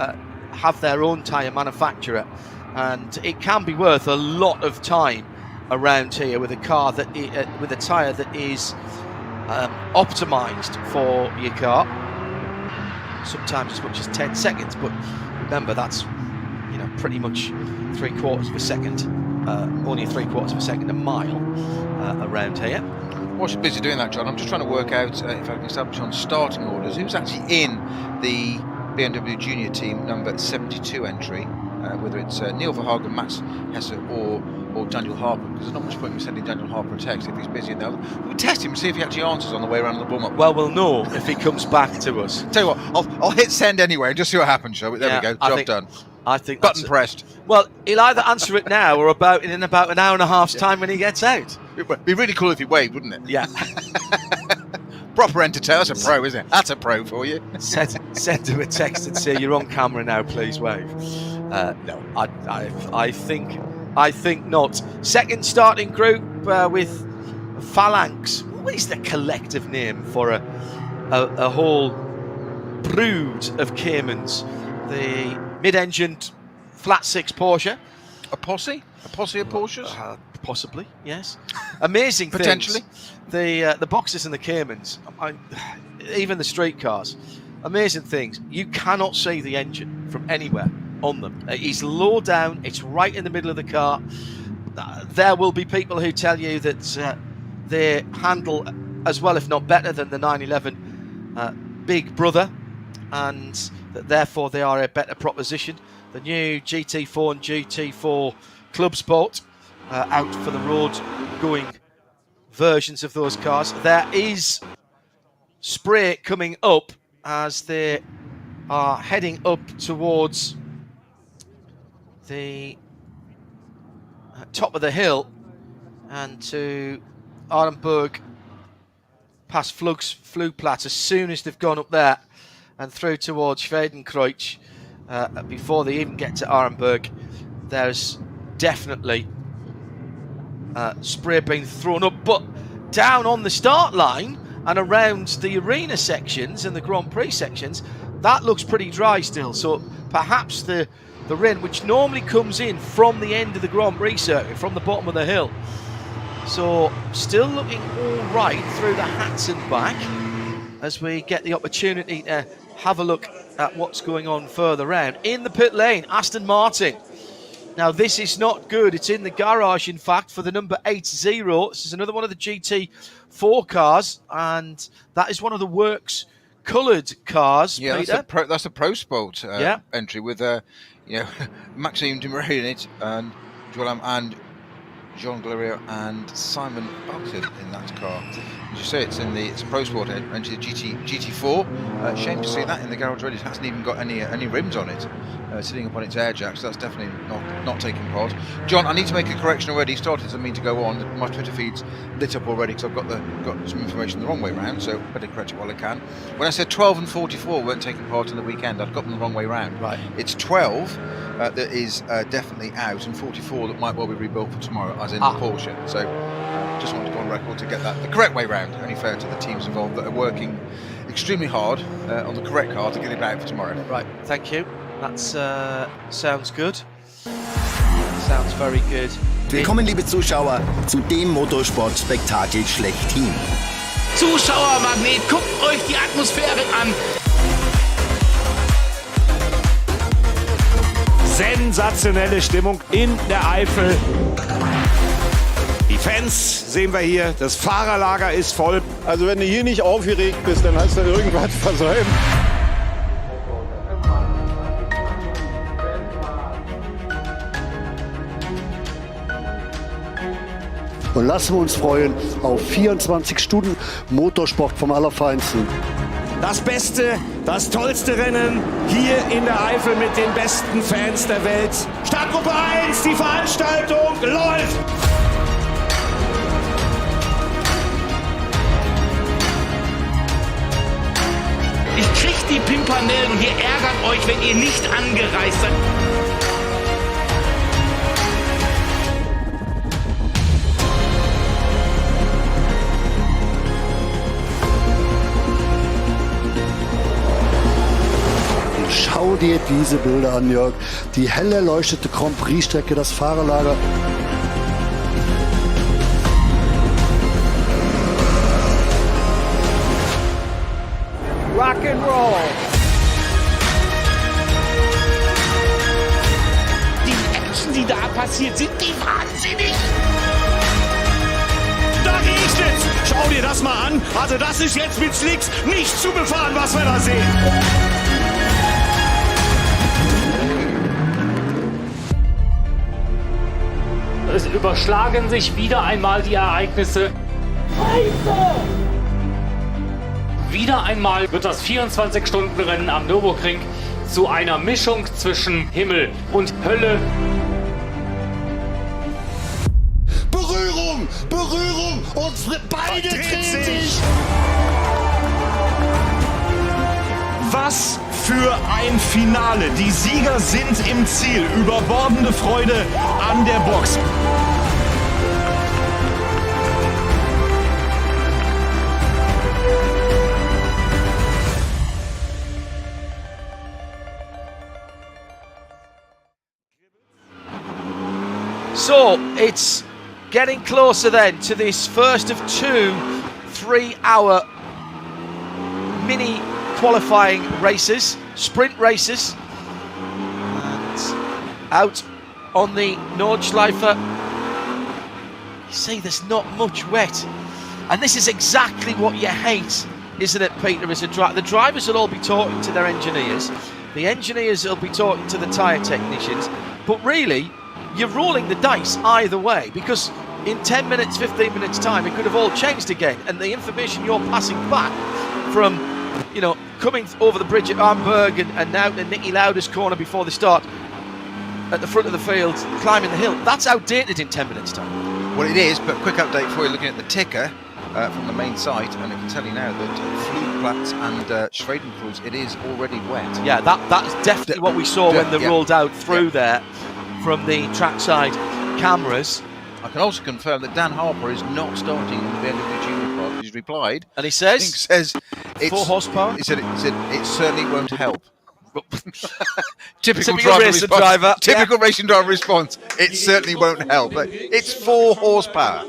Speaker 3: have their own tyre manufacturer, and it can be worth a lot of time around here with a car that with a tyre that is optimised for your car. Sometimes as much as 10 seconds, but remember that's pretty much 3/4 of a second, only 3/4 of a second a mile around here.
Speaker 4: Whilst you're busy doing that, John, I'm just trying to work out if I can establish on starting orders who's actually in the BMW Junior Team number 72 entry, whether it's Neil Verhagen, Max Hesse or Daniel Harper, because there's not much point in sending Daniel Harper a text if he's busy now. We'll test him and see if he actually answers on the way around the warm-up.
Speaker 3: Well, we'll know if he comes back to us.
Speaker 4: Tell you what, I'll hit send anyway and just see what happens, shall we? There we go, job done.
Speaker 3: I think
Speaker 4: button pressed.
Speaker 3: Well, he'll either answer it now or in about an hour and a half's time when he gets out.
Speaker 4: It'd be really cool if he waved, wouldn't it?
Speaker 3: Yeah.
Speaker 4: Proper entertainer. That's a pro, isn't it? That's a pro for you.
Speaker 3: Send him a text and say, you're on camera now, please wave. No, I think not. Second starting group with Phalanx. What is the collective name for a whole brood of Caymans? The mid-engined flat six Porsche.
Speaker 4: A posse? A posse of Porsches?
Speaker 3: Possibly, yes. Amazing
Speaker 4: Potentially.
Speaker 3: Things. The boxes and the Caymans, even the street cars, amazing things. You cannot see the engine from anywhere on them. It's low down, it's right in the middle of the car. There will be people who tell you that they handle as well, if not better, than the 911 Big Brother, and that therefore they are a better proposition. The new GT4 and GT4 Club Sport out for the road going versions of those cars. There is spray coming up as they are heading up towards the top of the hill and to Arenberg past Flugplatz. As soon as they've gone up there and through towards Schwedenkreuz, before they even get to Arenberg, there's definitely spray being thrown up. But down on the start line and around the arena sections and the Grand Prix sections, that looks pretty dry still. So perhaps the rain, which normally comes in from the end of the Grand Prix circuit, from the bottom of the hill. So still looking all right through the Hats and back as we get the opportunity to have a look at what's going on further round. In the pit lane, Aston Martin. Now this is not good. It's in the garage, in fact, for the number 80. This is another one of the GT4 cars, and that is one of the works coloured cars.
Speaker 4: Yeah,
Speaker 3: Peter.
Speaker 4: That's a Pro Sport entry with Maxime Dumouriez in it, and Joel and Jean Gloria and Simon Buxton in that car. As you say, it's a Pro Sport entry, the GT4. Shame to see that in the garage already. It hasn't even got any rims on it, sitting upon its air jacks. So that's definitely not taking part. John, I need to make a correction already. Started, doesn't mean to go on. My Twitter feed's lit up already because I've got some information the wrong way round. So better correct it while I can. When I said 12 and 44 weren't taking part in the weekend, I'd got them the wrong way round. Right. It's 12 that is definitely out, and 44 that might well be rebuilt for tomorrow, as in the Porsche. So just wanted to go on record to get that the correct way round. Only fair to the teams involved that are working extremely hard on the correct car to get it out for tomorrow. Right,
Speaker 3: thank you. That sounds good. Sounds very good.
Speaker 5: Willkommen, liebe Zuschauer, zu dem Motorsport-Spektakel schlechthin.
Speaker 6: Zuschauermagnet, guckt euch die Atmosphäre an.
Speaker 7: Sensationelle Stimmung in der Eifel. Die Fans sehen wir hier, das Fahrerlager ist voll.
Speaker 14: Also wenn du hier nicht aufgeregt bist, dann hast du irgendwas versäumt.
Speaker 8: Und lassen wir uns freuen auf 24 Stunden Motorsport vom Allerfeinsten.
Speaker 7: Das beste, das tollste Rennen hier in der Eifel mit den besten Fans der Welt. Startgruppe 1, die Veranstaltung läuft!
Speaker 6: Ich krieg die Pimpernellen und ihr ärgert euch, wenn ihr nicht angereist seid.
Speaker 8: Schau dir diese Bilder an, Jörg. Die hell erleuchtete Grand Prix-Strecke, das Fahrerlager.
Speaker 7: Rock and roll!
Speaker 6: Die Action, die da passiert, sind die wahnsinnig!
Speaker 7: Da regnet's! Schau dir das mal an. Also das ist jetzt mit Slicks nicht zu befahren, was wir da sehen.
Speaker 9: Es überschlagen sich wieder einmal die Ereignisse. Wieder einmal wird das 24-Stunden-Rennen am Nürburgring zu einer Mischung zwischen Himmel und Hölle.
Speaker 7: Berührung und beide drehen sich. Was für ein Finale. Die Sieger sind im Ziel. Überbordende Freude an der Box.
Speaker 3: So it's getting closer then to this first of 2 3-hour mini qualifying races, sprint races, and out on the Nordschleife. You see, there's not much wet, and this is exactly what you hate, isn't it, Peter? As the drivers will all be talking to their engineers, the engineers will be talking to the tyre technicians, but really, you're rolling the dice either way, because in 10 minutes, 15 minutes time, it could have all changed again, and the information you're passing back from, you know, coming over the bridge at Hamburg and now to Nicky Lauda's corner before the start at the front of the field, climbing the hill, that's outdated in 10 minutes time.
Speaker 4: Well, it is, but quick update for you, looking at the ticker from the main site, and I can tell you now that Flugplatz and Schwedenkreuz, it is already wet.
Speaker 3: Yeah, that's definitely what we saw when they rolled out through there from the trackside cameras.
Speaker 4: I can also confirm that Dan Harper is not starting in the BMW Junior Class. He's replied,
Speaker 3: and he says
Speaker 4: it's
Speaker 3: 4 horsepower.
Speaker 4: He said it certainly won't help.
Speaker 3: Typical driver.
Speaker 4: Typical racing driver response. It certainly won't help. But it's 4 horsepower.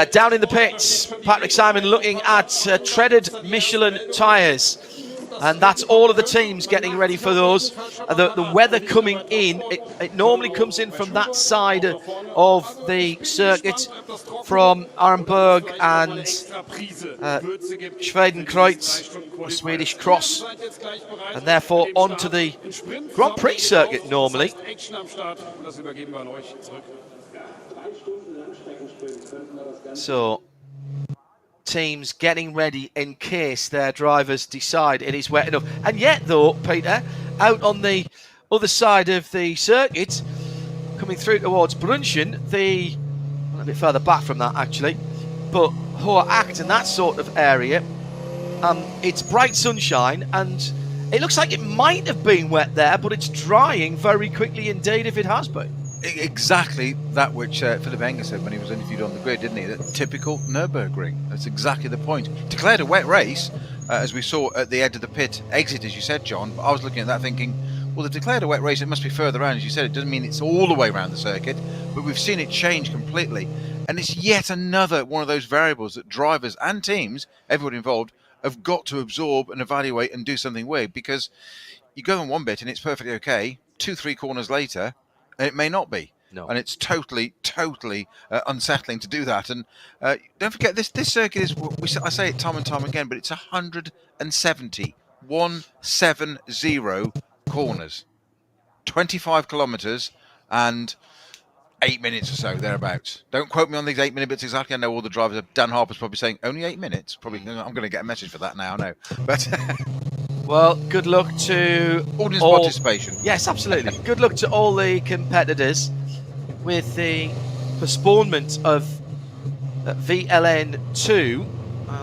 Speaker 3: Down in the pits, Patrick Simon looking at treaded Michelin tyres. And that's all of the teams getting ready for those. The weather coming in, it normally comes in from that side of the circuit, from Hamburg and Schwedenkreuz, the Swedish cross, and therefore onto the Grand Prix circuit normally. So, teams getting ready in case their drivers decide it is wet enough. And yet, though, Peter, out on the other side of the circuit, coming through towards Brunchen, a bit further back from that actually, but Hohe Acht and that sort of area, it's bright sunshine, and it looks like it might have been wet there, but it's drying very quickly indeed if it has been.
Speaker 4: Exactly that which Philip Enger said when he was interviewed on the grid, didn't he? That typical Nürburgring. That's exactly the point. Declared a wet race, as we saw at the edge of the pit exit, as you said, John. But I was looking at that thinking, well, they've declared a wet race, it must be further around. As you said, it doesn't mean it's all the way around the circuit, but we've seen it change completely. And it's yet another one of those variables that drivers and teams, everyone involved, have got to absorb and evaluate and do something with, because you go on one bit and it's perfectly okay, 2-3 corners later, it may not be.
Speaker 3: No.
Speaker 4: And it's totally unsettling to do that. And don't forget, this circuit is, I say it time and time again, but it's 170 corners, 25 kilometres and 8 minutes or so, thereabouts. Don't quote me on these 8 minutes exactly. I know all the drivers, Dan Harper's probably saying, only 8 minutes? Probably, I'm going to get a message for that now, I know. But
Speaker 3: well, good luck to
Speaker 4: audience participation.
Speaker 3: Yes, absolutely. Good luck to all the competitors with the postponement of VLN2.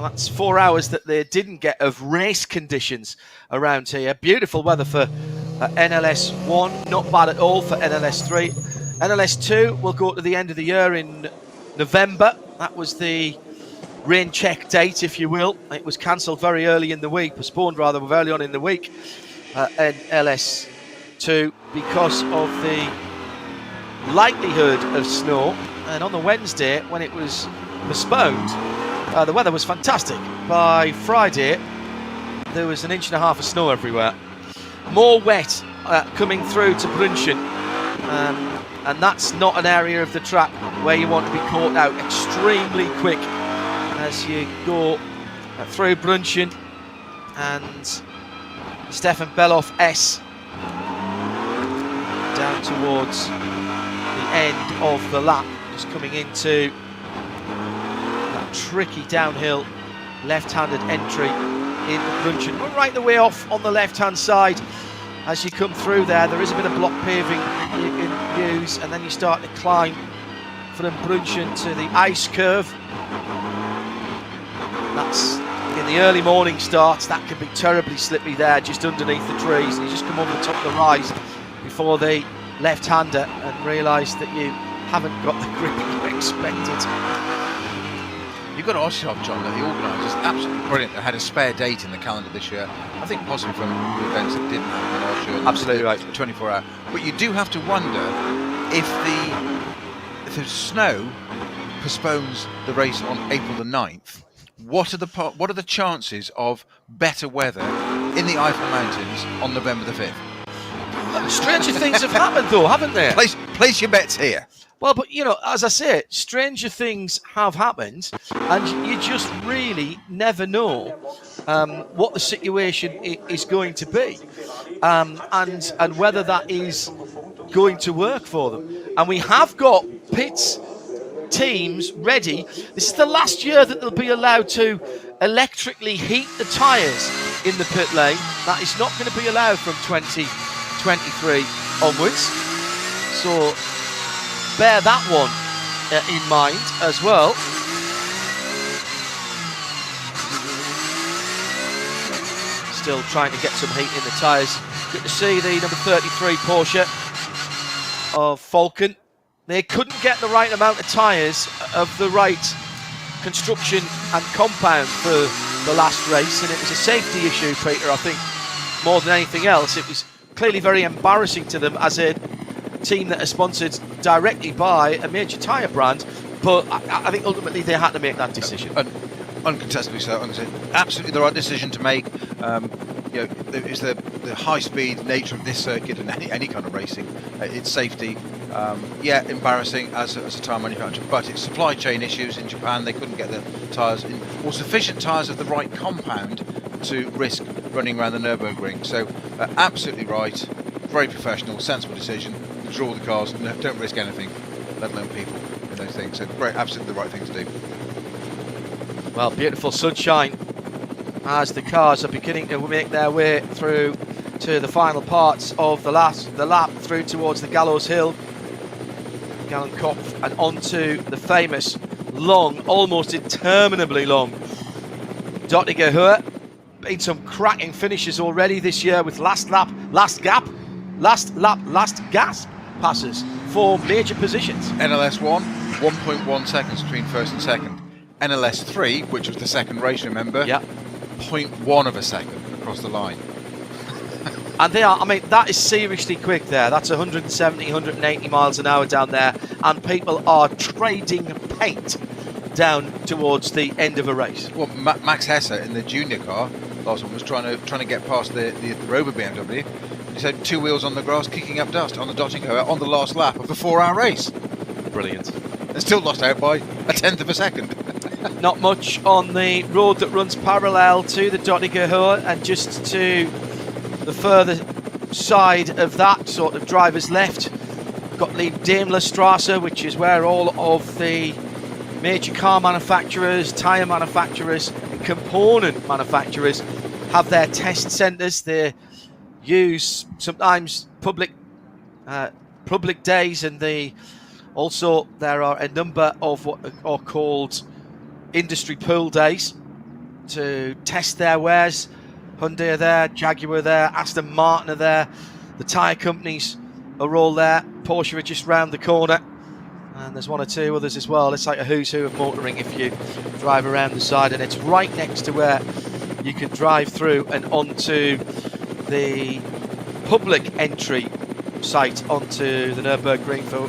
Speaker 3: That's 4 hours that they didn't get of race conditions around here. Beautiful weather for NLS1, not bad at all for NLS3. NLS2 will go to the end of the year in November. That was the rain check date, if you will. It was cancelled very early in the week, postponed rather early on in the week, NLS2, because of the likelihood of snow. And on the Wednesday, when it was postponed, the weather was fantastic. By Friday, there was 1.5 inches of snow everywhere. More wet coming through to Brunchen, and that's not an area of the track where you want to be caught out extremely quick as you go through Brunchen. And Stefan Beloff S down towards the end of the lap, just coming into that tricky downhill left-handed entry in Brunchen. We're right the way off on the left-hand side. As you come through there is a bit of block paving you can use, and then you start to climb from Brunchen to the ice curve. That's in the early morning starts, that can be terribly slippy there, just underneath the trees. You just come over the top of the rise before the left-hander and realise that you haven't got the grip you expected.
Speaker 4: You've got to ask yourself, John, that the organisers absolutely brilliant. They had a spare date in the calendar this year. I think possibly from the events that didn't happen last year.
Speaker 3: Absolutely right.
Speaker 4: 24 hour. But you do have to wonder if the snow postpones the race on April the 9th. What are the chances of better weather in the Eifel Mountains on November the 5th?
Speaker 3: Stranger things have happened, though, haven't they?
Speaker 4: Place your bets here.
Speaker 3: Well, but, you know, as I say, stranger things have happened, and you just really never know what the situation is going to be, and whether that is going to work for them. And we have got pits teams ready. This is the last year that they'll be allowed to electrically heat the tyres in the pit lane. That is not going to be allowed from 2023 onwards. So bear that one in mind as well. Still trying to get some heat in the tyres. Good to see the number 33 Porsche of Falcon. They couldn't get the right amount of tyres of the right construction and compound for the last race, and it was a safety issue, Peter, I think, more than anything else. It was clearly very embarrassing to them as a team that is sponsored directly by a major tyre brand, but I think ultimately they had to make that decision.
Speaker 4: Uncontestably so. Absolutely the right decision to make. You know, it's the high-speed nature of this circuit and any kind of racing. It's safety. Yeah, embarrassing as a tyre manufacturer, but it's supply chain issues in Japan. They couldn't get the tyres in, or sufficient tyres of the right compound to risk running around the Nürburgring. So absolutely right, very professional, sensible decision. Draw the cars, don't risk anything, let alone people in those things. So great, absolutely the right thing to do.
Speaker 3: Well, beautiful sunshine as the cars are beginning to make their way through to the final parts of the lap through towards the Gallows Hill, Gallenkopf, and onto the famous long, almost interminably long Dottinger Höhe. Been some cracking finishes already this year with last lap, last gasp passes for major positions.
Speaker 4: NLS 1, 1.1 seconds between first and second. NLS 3, which was the second race, remember?
Speaker 3: Yeah.
Speaker 4: 0.1 of a second across the line.
Speaker 3: And they are, I mean, that is seriously quick there. That's 170, 180 miles an hour down there, and people are trading paint down towards the end of a race.
Speaker 4: Well, Max Hesse in the junior car, last one, was trying to get past the Rover BMW. He said 2 wheels on the grass, kicking up dust on the Dottinger on the last lap of a 4-hour race.
Speaker 3: Brilliant.
Speaker 4: And still lost out by 1/10 of a second.
Speaker 3: Not much on the road that runs parallel to the Dottinger Höhe, and just to the further side of that, sort of driver's left, Gottlieb Daimler Strasse, which is where all of the major car manufacturers, tyre manufacturers, and component manufacturers have their test centres. They use sometimes public days, and also there are a number of what are called industry pool days to test their wares. Hyundai are there, Jaguar are there, Aston Martin are there, the tyre companies are all there. Porsche are just round the corner, and there's 1 or 2 others as well. It's like a who's who of motoring if you drive around the side, and it's right next to where you can drive through and onto the public entry site onto the Nürburgring for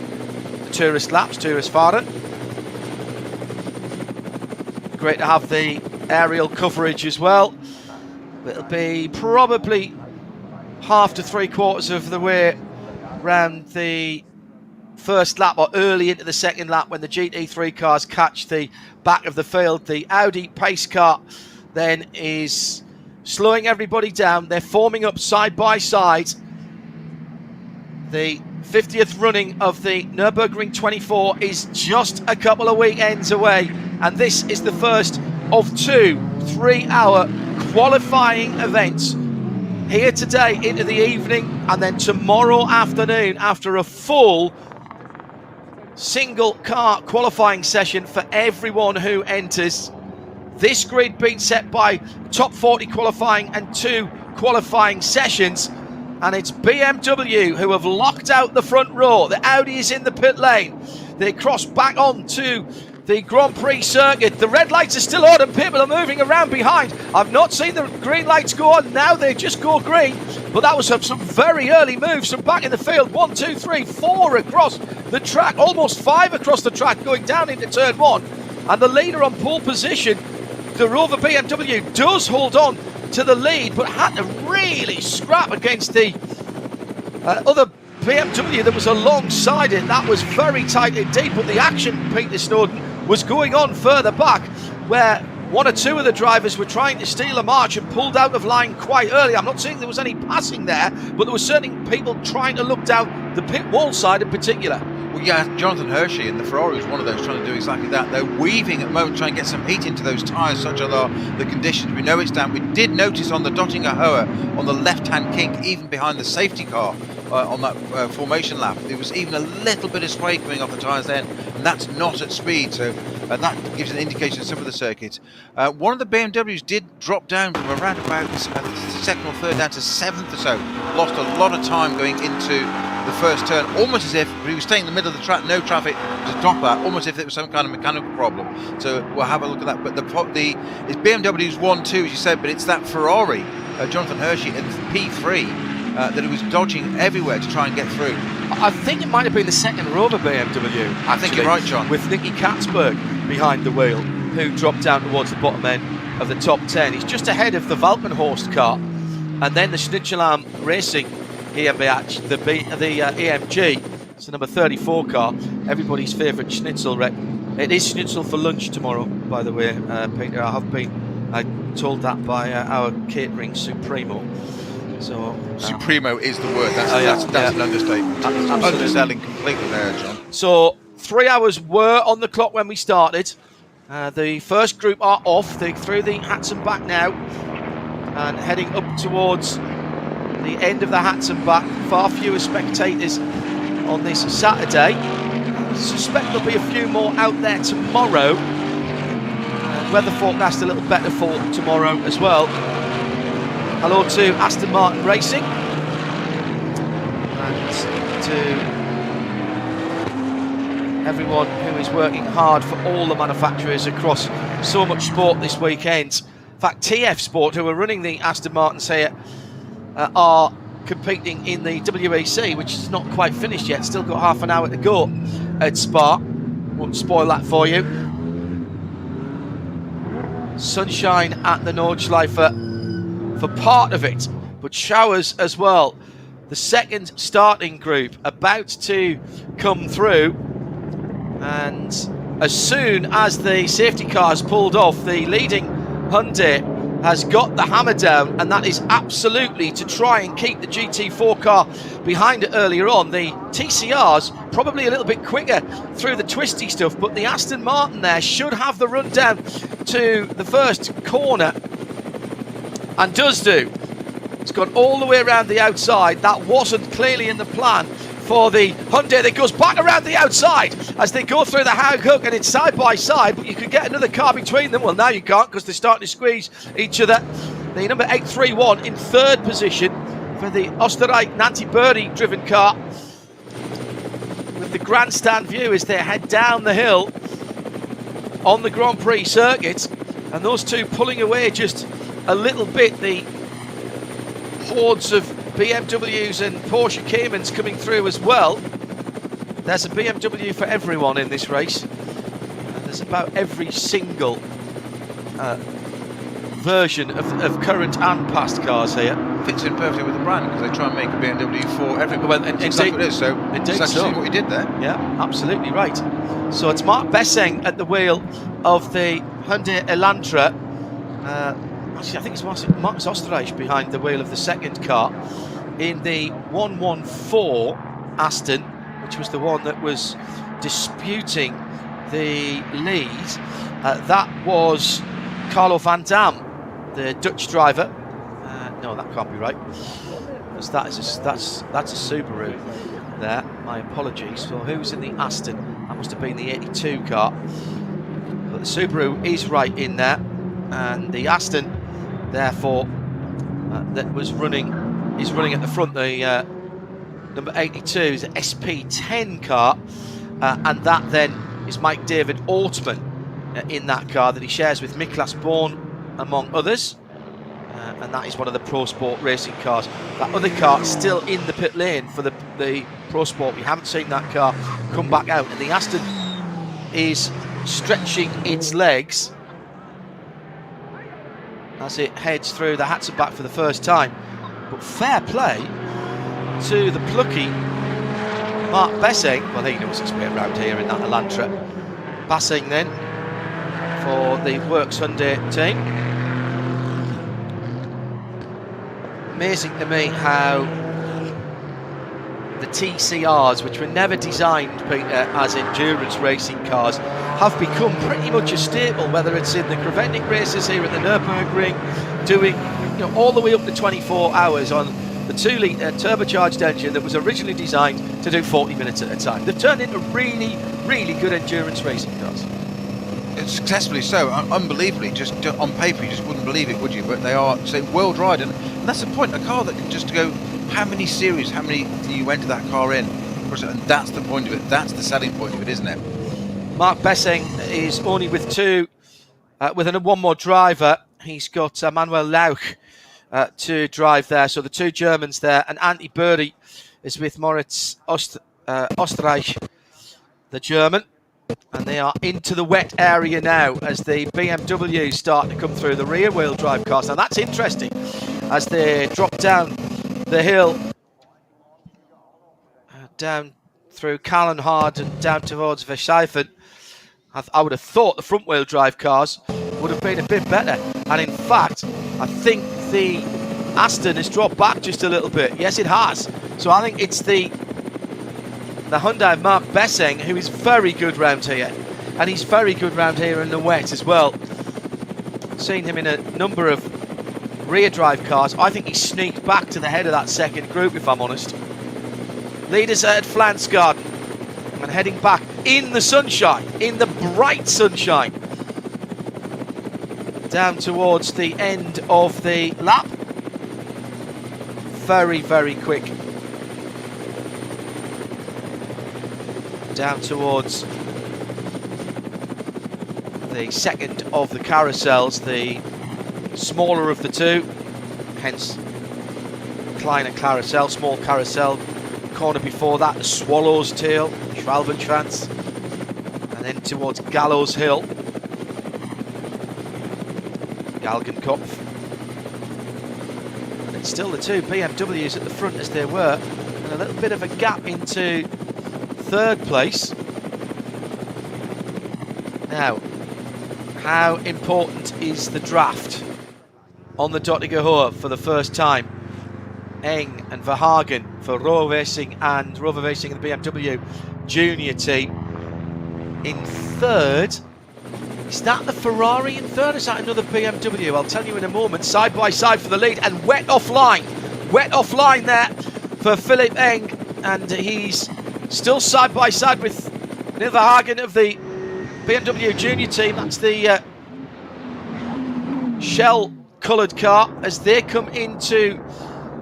Speaker 3: the tourist laps, tourist Fahrer. Great to have the aerial coverage as well. It'll be probably half to 3/4 of the way round the first lap, or early into the second lap, when the GT3 cars catch the back of the field. The Audi pace car then is slowing everybody down. They're forming up side by side. The 50th running of the Nürburgring 24 is just a couple of weekends away, and this is the first of 2 3-hour qualifying events here today into the evening, and then tomorrow afternoon, after a full single car qualifying session for everyone who enters, this grid being set by top 40 qualifying and 2 qualifying sessions. And it's BMW who have locked out the front row. The Audi is in the pit lane. They cross back onto the Grand Prix circuit. The red lights are still on and people are moving around behind. I've not seen the green lights go on. Now they just go green. But that was some very early moves from back in the field. 1, 2, 3, 4 across the track. Almost 5 across the track going down into turn 1. And the leader on pole position, the Rover BMW, does hold on to the lead, but had to really scrap against the other BMW that was alongside it. That was very tight and deep, but the action, Peter Snowden, was going on further back, where 1 or 2 of the drivers were trying to steal a march and pulled out of line quite early. I'm not saying there was any passing there, but there were certainly people trying to look down the pit wall side in particular.
Speaker 4: Well, yeah, Jonathan Hershey in the Ferrari was one of those trying to do exactly that. They're weaving at the moment, trying to get some heat into those tyres, such are the conditions. We know it's down. We did notice on the Dottinger Hoa, on the left-hand kink, even behind the safety car, on that formation lap, there was even a little bit of spray coming off the tyres then, and that's not at speed, so that gives an indication of some of the circuits. One of the BMWs did drop down from around about second or third down to 7th or so. Lost a lot of time going into the first turn, almost as if he was staying in the middle of the track, no traffic to stop that, almost as if it was some kind of mechanical problem. So we'll have a look at that. But it's BMW's 1-2, as you said, but it's that Ferrari, Jonathan Hershey in P3, that he was dodging everywhere to try and get through.
Speaker 3: I think it might have been the second Rover BMW.
Speaker 4: I think you're right, John.
Speaker 3: With Nicky Katzberg behind the wheel, who dropped down towards the bottom end of the top 10. He's just ahead of the Valkenhorst car, and then the Schnitzelarm Racing GmbH, the AMG. It's the number 34 car, everybody's favourite schnitzel wreck. It is schnitzel for lunch tomorrow, by the way, Peter. I have been told that by our catering Supremo. So
Speaker 4: Supremo is the word. That's an understatement. Underselling completely there, John.
Speaker 3: So 3 hours were on the clock when we started. The first group are off. They're through the Hatton back now and heading up towards the end of the Hatton back. Far fewer spectators on this Saturday. I suspect there'll be a few more out there tomorrow. Weather forecast a little better for tomorrow as well. Hello to Aston Martin Racing and to everyone who is working hard for all the manufacturers across so much sport this weekend. In fact, TF Sport, who are running the Aston Martins here, are competing in the WEC, which is not quite finished yet. Still got half an hour to go at Spa. Won't spoil that for you. Sunshine at the Nordschleife for part of it, but showers as well. The second starting group about to come through, and as soon as the safety cars pulled off, the leading Hyundai has got the hammer down, and that is absolutely to try and keep the GT4 car behind it earlier on. The TCR's probably a little bit quicker through the twisty stuff, but the Aston Martin there should have the run down to the first corner, and does do. It's gone all the way around the outside. That wasn't clearly in the plan for the Hyundai that goes back around the outside as they go through the Haug hook, and it's side by side, but you could get another car between them. Well, now you can't, because they're starting to squeeze each other. The number 831 in third position for the Österreich Nanti Birdie driven car, with the grandstand view as they head down the hill on the Grand Prix circuit, and those two pulling away just a little bit. The hordes of BMWs and Porsche Caymans coming through as well. There's a BMW for everyone in this race, and there's about every single version of current and past cars here.
Speaker 4: Fits in perfectly with the brand, because they try and make a BMW for everyone.
Speaker 3: Well,
Speaker 4: exactly what it is. So
Speaker 3: indeed,
Speaker 4: that's what you did there.
Speaker 3: Yeah, absolutely right. So it's Mark Bessing at the wheel of the Hyundai Elantra. Actually, I think it's Marcus Osterreich behind the wheel of the second car in the 114 Aston, which was the one that was disputing the lead. That was Carlo van Dam, the Dutch driver. No, that can't be right, because that's a Subaru there. My apologies. So who's in the Aston? That must have been the 82 car. But the Subaru is right in there. and the Aston, therefore, that is running at the front. The number 82 is an SP10 car, and that then is Mike David Ortman in that car that he shares with Miklas Born, among others. And that is one of the Pro Sport racing cars. That other car still in the pit lane for the Pro Sport. We haven't seen that car come back out. And the Aston is stretching its legs as it heads through the Hatson back for the first time. But fair play to the plucky Mark Bessing. Well, he knows his way around here in that Elantra. Passing then for the Works Hyundai team. Amazing to me how the TCRs, which were never designed, Peter, as endurance racing cars, have become pretty much a staple, whether it's in the Creventic races here at the Nürburgring, doing all the way up to 24 hours on the 2-litre turbocharged engine that was originally designed to do 40 minutes at a time. They've turned into really, really good endurance racing cars.
Speaker 4: Successfully so, unbelievably. Just on paper, you just wouldn't believe it, would you? But they are, say, world riding, and that's the point. A car that can just go, how many series, how many do you enter that car in? And that's the point of it. That's the selling point of it, isn't it?
Speaker 3: Mark Bessing is only with one more driver. He's got Manuel Lauch to drive there. So the two Germans there, and Antti Birdie is with Moritz Österreich, the German. And they are into the wet area now as the BMWs start to come through, the rear-wheel drive cars. Now that's interesting as they drop down the hill, down through Kallenhard and down towards Verscheifen. I would have thought the front-wheel drive cars would have been a bit better. And in fact, I think the Aston has dropped back just a little bit. Yes, it has. So I think it's the Hyundai of Mark Bessing, who is very good round here, and he's very good round here in the wet as well. Seen him in a number of rear drive cars. I think he sneaked back to the head of that second group, if I'm honest. Leaders at Flansgarden and heading back in the sunshine, in the bright sunshine, down towards the end of the lap. Very, very quick. Down towards the second of the carousels, the smaller of the two, hence kleiner carousel, small carousel. Corner before that, the Swallow's Tail, Schwalbenschwanz, and then towards Gallows Hill, Galgenkopf. And it's still the two BMWs at the front as they were, and a little bit of a gap into third place. Now, how important is the draft on the Dottinger Hohe for the first time? Eng and Verhagen for Rover Racing and the BMW Junior team. In third, is that the Ferrari in third? Is that another BMW? I'll tell you in a moment. Side by side for the lead, and wet offline there for Philipp Eng, and he's still side by side with Neil Verhagen of the BMW Junior team. That's the shell-coloured car as they come into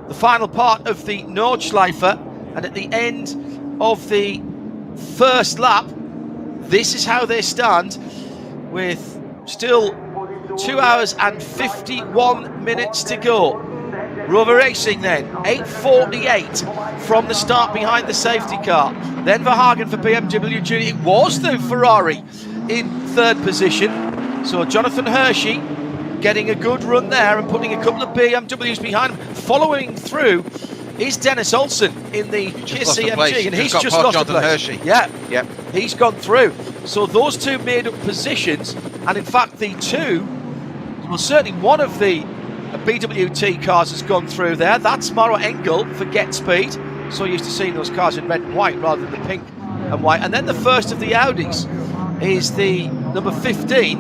Speaker 3: the final part of the Nordschleife, and at the end of the first lap, this is how they stand, with still 2 hours and 51 minutes to go. Rover Racing then, 8:48 from the start behind the safety car. Then Verhagen for BMW Junior. It was the Ferrari in third position. So Jonathan Hershey getting a good run there and putting a couple of BMWs behind him. Following through is Dennis Olsen in the KCMG, and he's just lost a place.
Speaker 4: Hershey.
Speaker 3: Yeah, he's gone through. So those two made up positions, and in fact the two, well certainly one of the BWT cars has gone through there. That's Maro Engel for Get Speed. So used to seeing those cars in red and white rather than the pink and white. And then the first of the Audis is the number 15,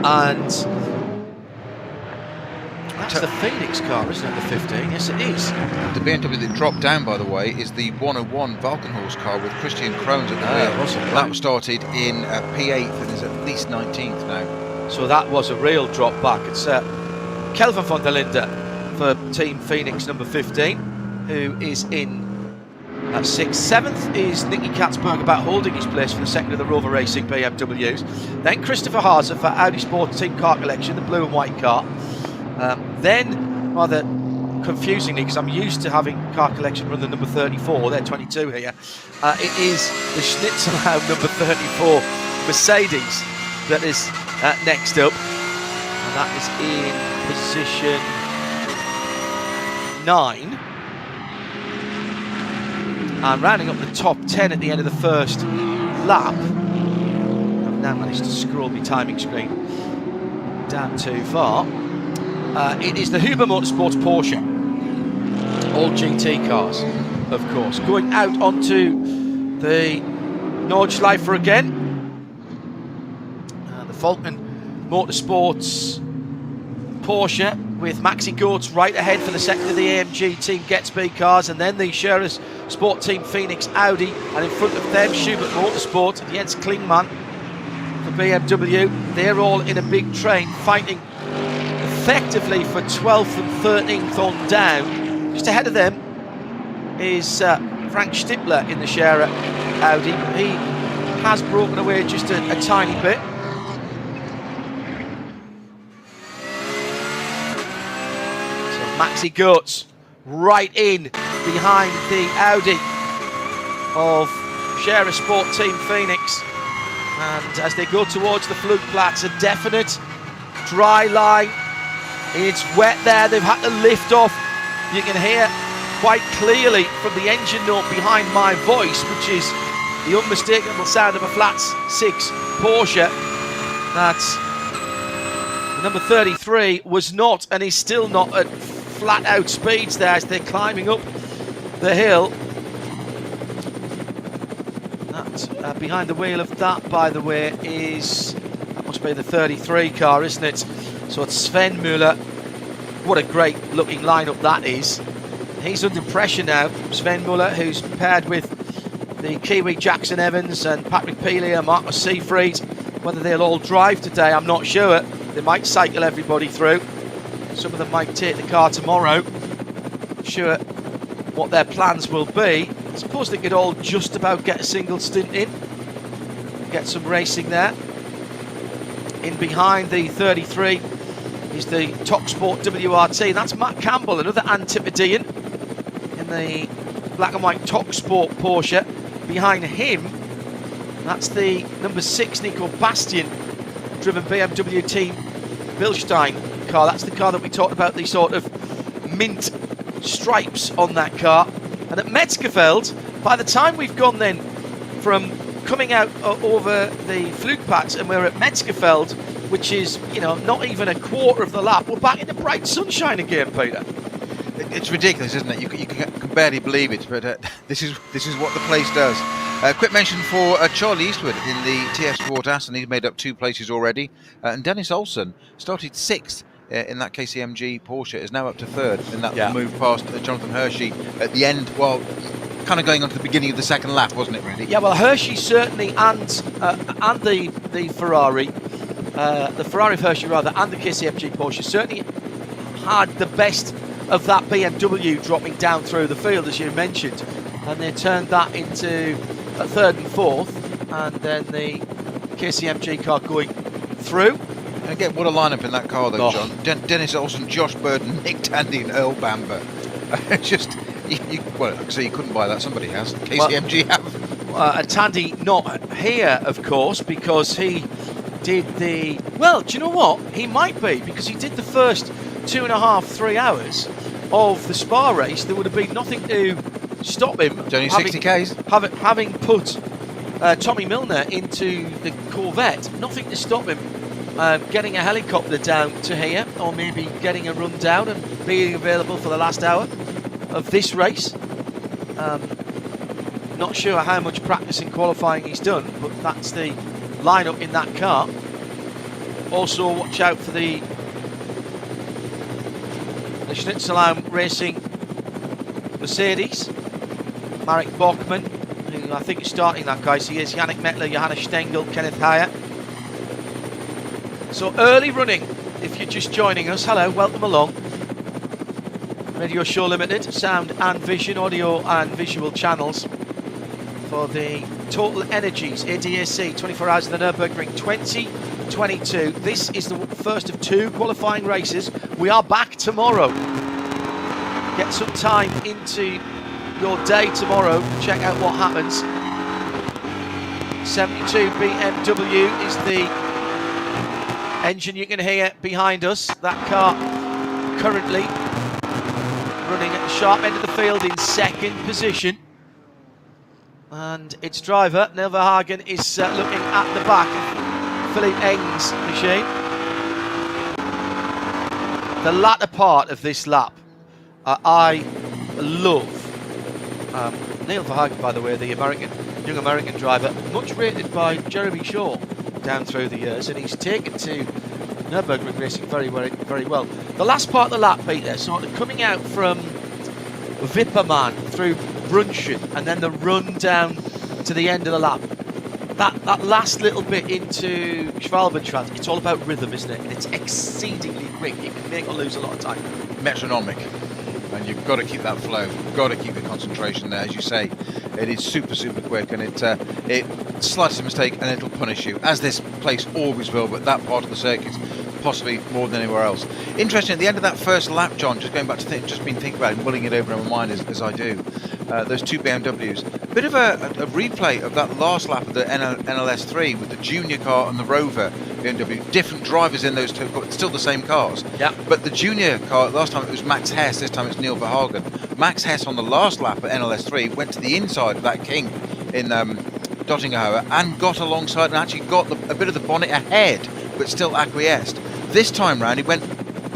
Speaker 3: and that's the Phoenix car, isn't it, the 15? Yes, it is.
Speaker 4: The BMW that dropped down, by the way, is the 101 Valkenhorst car with Christian Krones at the rear. That was started in P8 and is at least 19th now.
Speaker 3: So that was a real drop back. It's Kelvin van der Linde for Team Phoenix number 15, who is in 6th. 7th is Nicky Katzberg, about holding his place for the second of the Rover Racing BMWs. Then Christopher Haase for Audi Sport Team Car Collection, the blue and white car. Then, rather confusingly, because I'm used to having Car Collection run the number 34, they're 22 here, it is the Schnitzelau number 34 Mercedes that is next up, and that is in position 9. And rounding up the top 10 at the end of the first lap, I've now managed to scroll my timing screen down too far. It is the Huber Motorsports Porsche, all GT cars, of course, going out onto the Nordschleife again. The Falcon Motorsports Porsche with Maxi Gortz right ahead for the second of the AMG Team Gatsby cars, and then the Scherer Sport Team Phoenix Audi, and in front of them Schubert Motorsport, Jens Klingmann for BMW. They're all in a big train fighting effectively for 12th and 13th on down. Just ahead of them is Frank Stippler in the Scherer Audi. He has broken away just a tiny bit. Maxi Gortz right in behind the Audi of Scherer Sport Team Phoenix, and as they go towards the Flugplatz, a definite dry line. It's wet there, they've had to lift off. You can hear quite clearly from the engine note behind my voice, which is the unmistakable sound of a flat 6 Porsche, that number 33 was not and is still not at flat out speeds there as they're climbing up the hill. That behind the wheel of that, by the way, that must be the 33 car, isn't it? So it's Sven Müller. What a great looking lineup that is. He's under pressure now, Sven Müller, who's paired with the Kiwi Jackson Evans and Patrick Pelia, Marcus Seefried. Whether they'll all drive today, I'm not sure. They might cycle everybody through. Some of them might take the car tomorrow. Not sure what their plans will be. I suppose they could all just about get a single stint in, get some racing there. In behind the 33 is the Top Sport WRT. That's Matt Campbell, another Antipodean in the black and white Top Sport Porsche. Behind him, that's the number 6 Nico Bastian driven BMW Team Bilstein car. That's the car that we talked about, the sort of mint stripes on that car. And at Metzgerfeld, by the time we've gone then from coming out over the Flugplatz and we're at Metzgerfeld, which is, you know, not even a quarter of the lap, we're back in the bright sunshine again, Peter.
Speaker 4: It's ridiculous, isn't it? You can barely believe it, but this is what the place does. Quick mention for Charlie Eastwood in the TF Sport Aston. He's made up 2 places already. And Dennis Olsen started 6th in that KCMG Porsche, is now up to 3rd in that move past Jonathan Hershey at the end. Well, kind of going on to the beginning of the second lap, wasn't it, really?
Speaker 3: Yeah, well, Hershey certainly, and the Ferrari, the Ferrari of Hershey rather, and the KCMG Porsche certainly had the best of that BMW dropping down through the field, as you mentioned, and they turned that into a 3rd and 4th, and then the KCMG car going through.
Speaker 4: And again, what a lineup in that car, though, John. Dennis Olsen, Josh Burden, Nick Tandy, and Earl Bamber. Just, well, so you couldn't buy that. Somebody has. KCMG have.
Speaker 3: Tandy not here, of course, because he did the. Well, do you know what? He might be, because he did the first 2.5, 3 hours of the Spa race. There would have been nothing to stop him.
Speaker 4: It's only 60 Ks.
Speaker 3: Having put Tommy Milner into the Corvette, nothing to stop him getting a helicopter down to here, or maybe getting a run down and being available for the last hour of this race. Not sure how much practice in qualifying he's done, but that's the lineup in that car. Also, watch out for the Schnitzelbaum Racing Mercedes. Marek Bachmann, who I think is starting that car. He is Yannick Mettler, Johannes Stengel, Kenneth Heyer. So early running, if you're just joining us, hello, welcome along. Radio Show Limited, sound and vision, audio and visual channels for the Total Energies ADAC 24 Hours of the Nürburgring 2022. This is the first of 2 qualifying races. We are back tomorrow. Get some time into your day tomorrow, check out what happens. 72 BMW is the engine you can hear behind us. That car currently running at the sharp end of the field in 2nd position. And its driver, Nürburgring, is looking at the back of Philippe Eng's machine. The latter part of this lap, I love. Nürburgring, by the way, the young American driver, much rated by Jeremy Shaw down through the years, and he's taken to Nürburgring racing very, very well. The last part of the lap, Peter, sort of coming out from Wipperman through Brunchen, and then the run down to the end of the lap. That last little bit into Schwalbenstraat, it's all about rhythm, isn't it? And it's exceedingly quick. It can make or lose a lot of time.
Speaker 4: Metronomic. And you've got to keep that flow, got to keep the concentration there. As you say, it is super quick, and it slightest mistake and it'll punish you, as this place always will, but that part of the circuit possibly more than anywhere else. Interesting, at the end of that first lap, John, just going back to just been thinking about it, mulling it over in my mind as I do, those 2 BMWs, a bit of a replay of that last lap of the NLS3 with the junior car and the Rover BMW, different drivers in those 2, but still the same cars.
Speaker 3: Yeah.
Speaker 4: But the junior car, last time it was Max Hess, this time it's Neil Verhagen. Max Hess on the last lap at NLS3 went to the inside of that King in Dottingerhoe and got alongside and actually got a bit of the bonnet ahead, but still acquiesced. This time round, he went,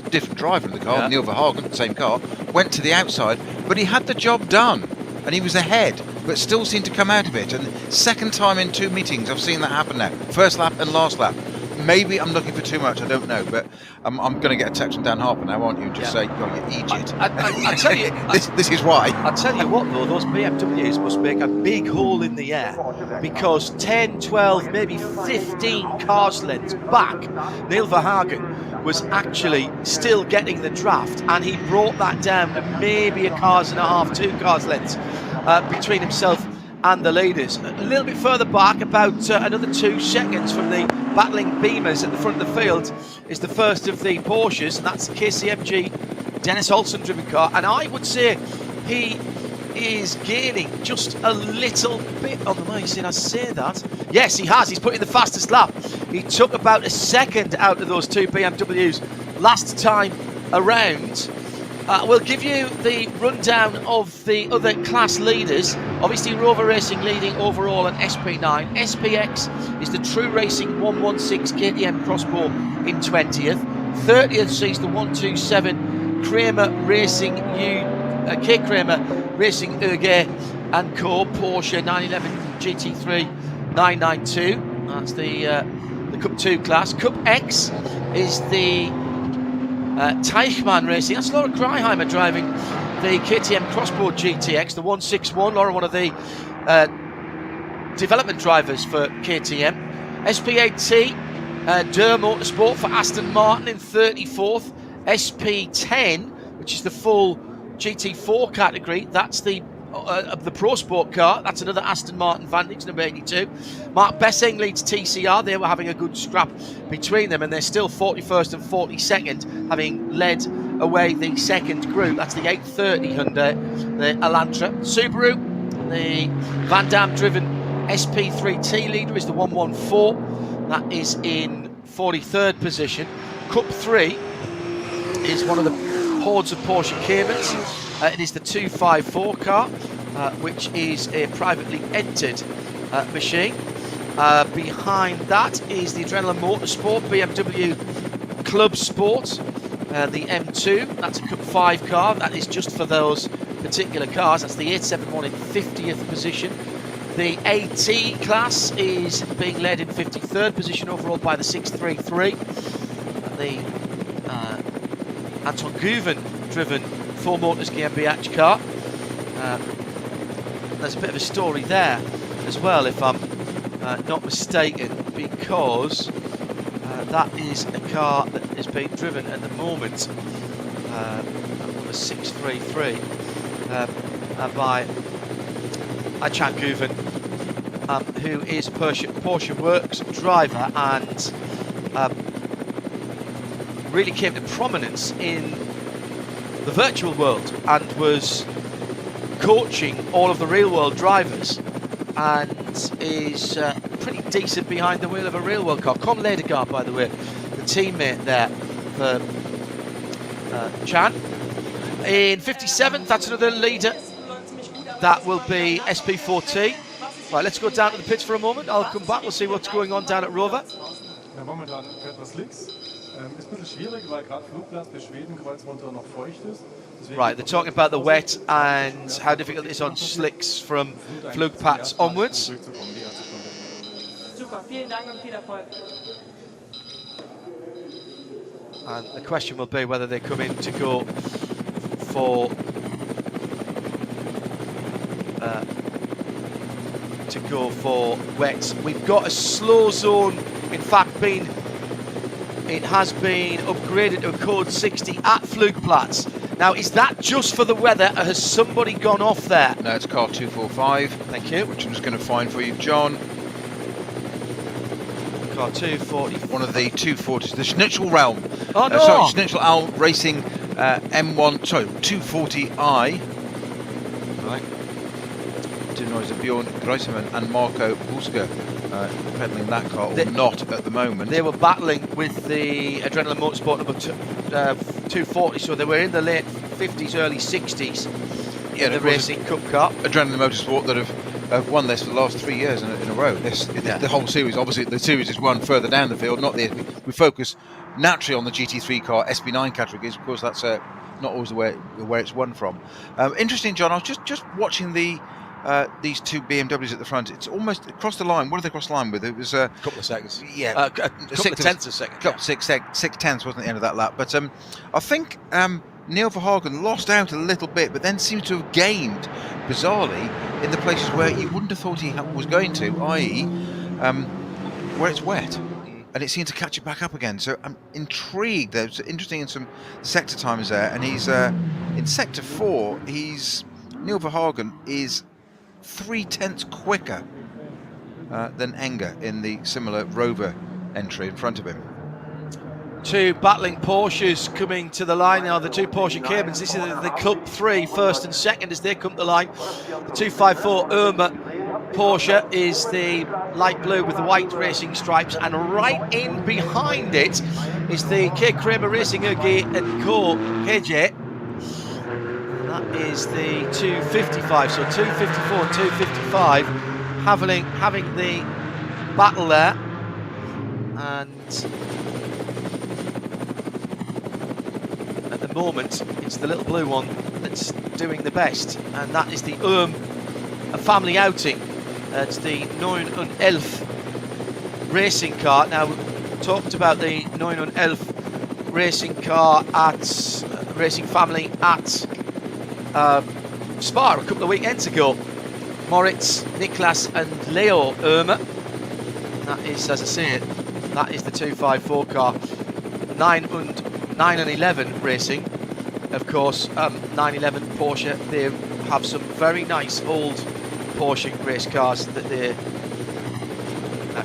Speaker 4: different driver in the car, Neil Verhagen, same car, went to the outside, but he had the job done, and he was ahead, but still seemed to come out of it. And second time in 2 meetings, I've seen that happen now. First lap and last lap. Maybe I'm looking for too much, I don't know, but I'm going to get a text from Dan Harper now, aren't you, and just say, oh, you idiot.
Speaker 3: I tell you,
Speaker 4: this is why.
Speaker 3: I tell you what, though, those BMWs must make a big hole in the air, because 10, 12, maybe 15 cars lengths back, Neil Verhagen was actually still getting the draft, and he brought that down to maybe a car's and a half, 2 cars lengths between himself and the leaders. A little bit further back, about another 2 seconds from the battling Beamers at the front of the field, is the first of the Porsches, and that's the KCMG Dennis Olsen driven car. And I would say he is gaining just a little bit on the mic. I say that. Yes, he has. He's put in the fastest lap. He took about a second out of those 2 BMWs last time around. We'll give you the rundown of the other class leaders. Obviously, Rover Racing leading overall at SP9. SPX is the True Racing 116 KTM Crossbow in 20th. 30th sees the 127 Kramer Racing K Kramer Racing UG and Co. Porsche 911 GT3 992. That's the Cup 2 class. Cup X is the Teichmann Racing. That's Laura Kreiheimer driving the KTM Crossbow GTX, the 161. Laura, one of the development drivers for KTM. SP8T, Durr Motorsport for Aston Martin in 34th. SP10, which is the full GT4 category, that's the Pro Sport car. That's another Aston Martin Vantage, number 82. Mark Bessing leads TCR. They were having a good scrap between them, and they're still 41st and 42nd, having led away the second group. That's the 830 Hyundai, the Elantra. Subaru, the Van Damme driven SP3T leader is the 114. That is in 43rd position. Cup 3 is one of the hordes of Porsche Caymans. It is the 254 car, which is a privately entered machine. Behind that is the Adrenaline Motorsport BMW Club Sport, the M2. That's a Cup 5 car. That is just for those particular cars. That's the 871 in 50th position. The AT class is being led in 53rd position overall by the 633. The Anton Guven driven 4 Motors GmbH car. There's a bit of a story there as well, if I'm not mistaken, because that is a car that is being driven at the moment, number 633, by Achan Guven, who is Porsche Works driver and really came to prominence in the virtual world and was coaching all of the real world drivers and is pretty decent behind the wheel of a real world car. Con Ledergaard, by the way, the teammate there for Chan. In 57th, that's another leader. That will be SP4T. Right, let's go down to the pits for a moment. I'll come back. We'll see what's going on down at Rover.
Speaker 15: Ja, momentan etwas links. Ist ein bisschen schwierig, weil gerade Flugplatz bis Schwedenkreuz runter noch feucht ist.
Speaker 3: Right, they're talking about the wet and how difficult it is on slicks from Flugplatz onwards.
Speaker 2: Super, vielen Dank und viel Erfolg.
Speaker 3: And the question will be whether they come in to go for wet. We've got a slow zone. In fact, it has been upgraded to a code 60 at Flugplatz. Now, is that just for the weather, or has somebody gone off there?
Speaker 4: No, it's car 245.
Speaker 3: Thank you.
Speaker 4: Which I'm just going to find for you, John.
Speaker 3: Car 240.
Speaker 4: One of the 240s, the Schnitzel Realm.
Speaker 3: Oh no!
Speaker 4: Sorry, Schnitzel Realm Racing M1, sorry, 240i.
Speaker 3: Right.
Speaker 4: Two noise of Bjorn Greisemann and Marco Buska pedaling that car, or not at the moment.
Speaker 3: They were battling with the Adrenaline Motorsport number 240, so they were in the late 50s, early 60s. Yeah, the Racing Cup car.
Speaker 4: Adrenaline Motorsport that have won this for the last 3 years in a row. The whole series, obviously the series is won further down the field, not the we focus naturally on the GT3 car SB9 categories. Of course, that's not always where it's won from. Interesting, John. I was just watching these two BMWs at the front. It's almost across the line. What did they cross the line with? It was a couple of seconds. Yeah,
Speaker 3: a couple of tenths of a second.
Speaker 4: Six tenths wasn't the end of that lap. But I think Neil Verhagen lost out a little bit, but then seemed to have gained, bizarrely, in the places where you wouldn't have thought he was going to, i.e. where it's wet. And it seemed to catch it back up again. So I'm intrigued. There's interesting in some sector times there. And he's in sector 4, Neil Verhagen is 0.3 quicker than Enger in the similar Rover entry in front of him.
Speaker 3: Two battling Porsches coming to the line now, the two Porsche Caymans. This is the Club 3, first and second as they come to the line. The 254 Irma Porsche is the light blue with the white racing stripes, and right in behind it is the K. Kramer Racing AG and Co. KJ. That is the 255, so 254 and 255 having the battle there. And at the moment, it's the little blue one that's doing the best, and that is the a family outing. It's the 911 racing car. Now, we talked about the 911 racing car at racing family at Spa a couple of weekends ago. Moritz, Niklas and Leo Irma. That is, as I say, that is the 254 car. 9 and 11 racing. Of course, 911 Porsche, they have some very nice old Porsche race cars that they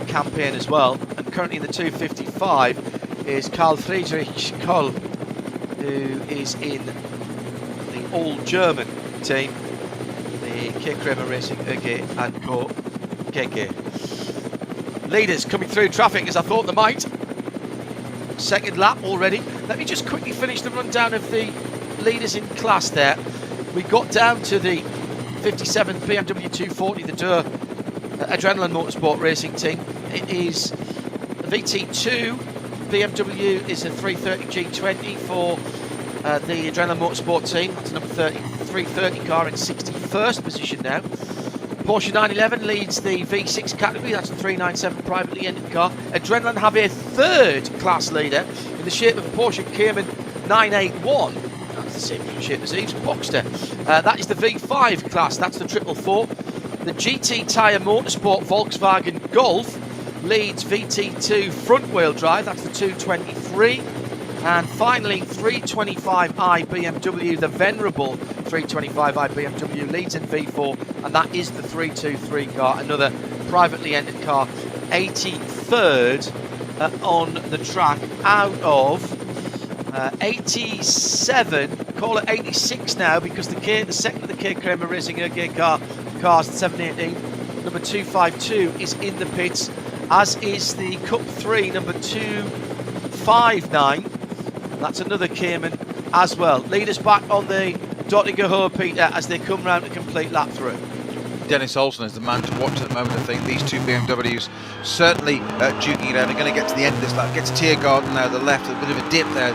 Speaker 3: campaign as well. And currently in the 255 is Karl Friedrich Koll, who is in the old German team, the K. Kramer Racing AG and Co. KK. Leaders coming through traffic as I thought they might. Second lap already. Let me just quickly finish the rundown of the leaders in class there. We got down to the 57 BMW 240, the Dur Adrenaline Motorsport Racing team. It is the VT2. BMW is a 330 G20 for the Adrenaline Motorsport team. That's a number 330 car in 61st position now. Porsche 911 leads the V6 category. That's a 397 privately ended car. Adrenaline have a third class leader in the shape of a Porsche Cayman 981. That's the same shape as Eve's Boxster. That is the V5 class. That's the 444. The GT Tyre Motorsport Volkswagen Golf leads VT2 front-wheel drive, that's the 223. And finally, 325i BMW, the venerable 325i BMW leads in V4, and that is the 323 car, another privately entered car, 83rd on the track out of 87, call it 86 now, because the second of the K Kramer Racing Ergay cars, the 718, number 252 is in the pits, as is the Cup 3, number 259. That's another Cayman as well. Lead us back on the Dottinger Peter, as they come round to complete lap through.
Speaker 4: Dennis Olsen is the man to watch at the moment, I think. These two BMWs certainly duking it out. They're going to get to the end of this lap. Gets Tiergarten now, the left, a bit of a dip there.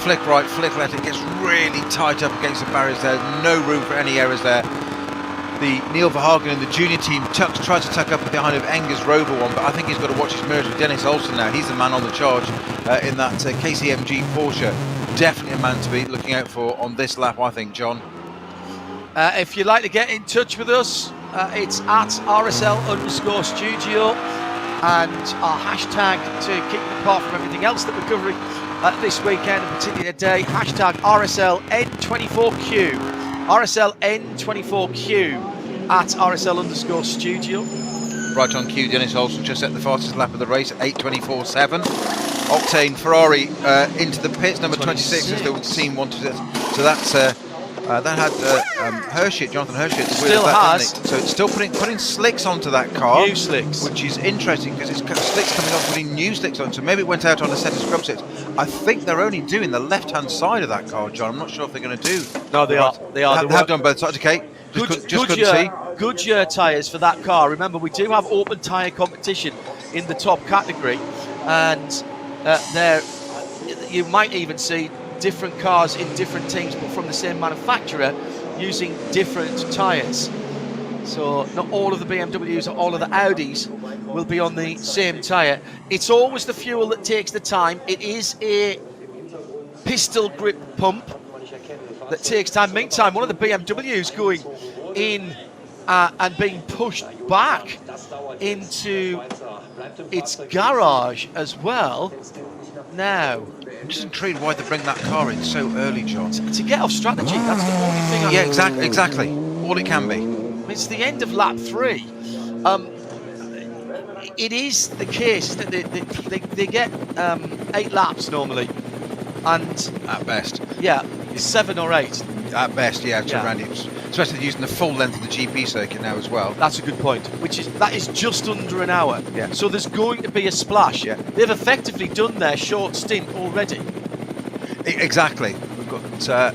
Speaker 4: Flick right, flick left. It gets really tight up against the barriers there. No room for any errors there. The Neil Verhagen and the junior team tries to tuck up behind of Enger's Rover one, but I think he's got to watch his mirrors with Dennis Olsen now. He's the man on the charge in that KCMG Porsche. Definitely a man to be looking out for on this lap, I think, John.
Speaker 3: If you'd like to get in touch with us, it's at RSL_studio, and our hashtag to keep it apart from everything else that we're covering this weekend, and particularly today, hashtag RSLN24Q. RSLN24Q at RSL_studio.
Speaker 4: Right on cue, Dennis Olsen just set the fastest lap of the race at 8:24.7. Octane Ferrari into the pits, number 26 as the team wanted it. So that's that had Hershey, Jonathan Hershey at the wheel.
Speaker 3: Still has.
Speaker 4: So it's still putting slicks onto that car.
Speaker 3: New slicks.
Speaker 4: Which is interesting because it's slicks coming off, putting new slicks on. So maybe it went out on a set of scrub slicks. I think they're only doing the left-hand side of that car, John. I'm not sure if they're going to do.
Speaker 3: No, they are. They are.
Speaker 4: They have done both sides. Okay. Just couldn't see.
Speaker 3: Goodyear tyres for that car. Remember, we do have open tyre competition in the top category, and there you might even see different cars in different teams, but from the same manufacturer, using different tyres. So not all of the BMWs or all of the Audis will be on the same tyre. It's always the fuel that takes the time. It is a pistol grip pump that takes time. Meantime, one of the BMWs going in and being pushed back into its garage as well. Now,
Speaker 4: I'm just intrigued why they bring that car in so early, John.
Speaker 3: To get off strategy, that's the only thing.
Speaker 4: Yeah, exactly. All it can be.
Speaker 3: It's the end of lap 3. It is the case that they get 8 laps normally, and
Speaker 4: at best,
Speaker 3: yeah, 7 or 8
Speaker 4: at best. Yeah, to Randy, especially using the full length of the GP circuit now as well.
Speaker 3: That's a good point. That is just under an hour.
Speaker 4: Yeah.
Speaker 3: So there's going to be a splash.
Speaker 4: Yeah.
Speaker 3: They've effectively done their short stint already.
Speaker 4: Exactly. We've got so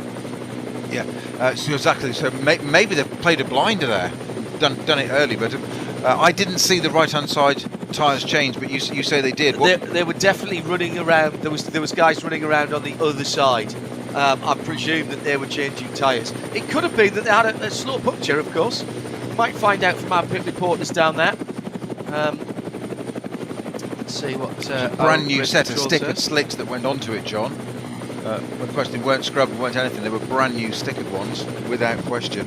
Speaker 4: exactly. So maybe they've played a blinder there, done it early, but I didn't see the right-hand side tyres change. But you say they did.
Speaker 3: They were definitely running around. There was guys running around on the other side. I presume that they were changing tyres. It could have been that they had a slow puncture, of course. Might find out from our pit reporters down there. Let's see what...
Speaker 4: a brand new set of stickered slicks that went onto it, John. The question, weren't scrubbed, weren't anything. They were brand new stickered ones, without question.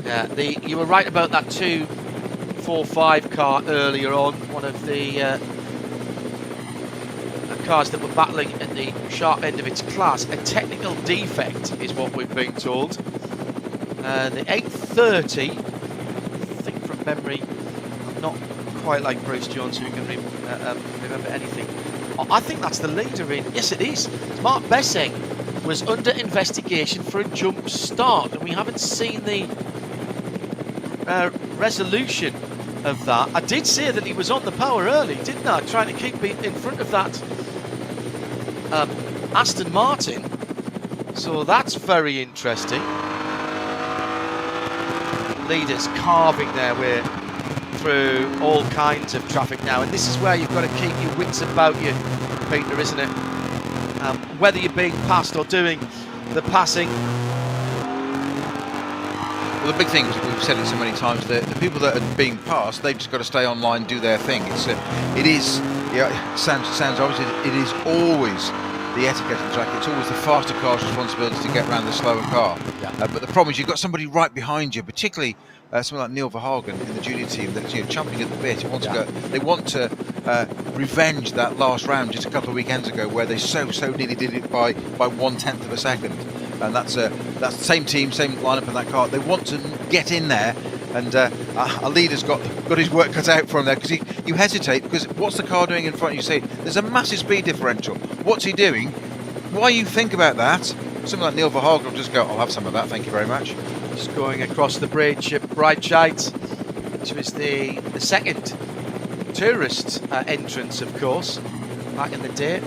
Speaker 3: Yeah, you were right about that 245 car earlier on. One of the cars that were battling at the sharp end of its class. A technical defect is what we've been told. The 830, I think from memory, I'm not quite like Bruce Jones who can remember anything. I think that's the leader in. Yes, it is. Mark Bessing was under investigation for a jump start, and we haven't seen the resolution of that. I did say that he was on the power early, didn't I? Trying to keep in front of that Aston Martin. So that's very interesting. Leaders carving their way through all kinds of traffic now, and this is where you've got to keep your wits about you, Peter, isn't it? Whether you're being passed or doing the passing.
Speaker 4: Well, the big thing is, we've said it so many times, that the people that are being passed, they've just got to stay online, do their thing. It is, yeah, sounds obvious. It is always the etiquette of the track. It's always the faster car's responsibility to get around the slower car. But the problem is you've got somebody right behind you, particularly someone like Neil Verhagen in the junior team that's chomping at the bit. They want to revenge that last round just a couple of weekends ago, where they so nearly did it by 1/10 of a second. And that's the same team, same lineup in that car. They want to get in there, and our leader's got his work cut out for him there, because you hesitate, because what's the car doing in front? You say there's a massive speed differential. What's he doing? Why you think about that? Someone like Neil Verhagen will just go, I'll have some of that, thank you very much.
Speaker 3: Just going across the bridge at Breitscheid, which was the second tourist entrance, of course, back in the day,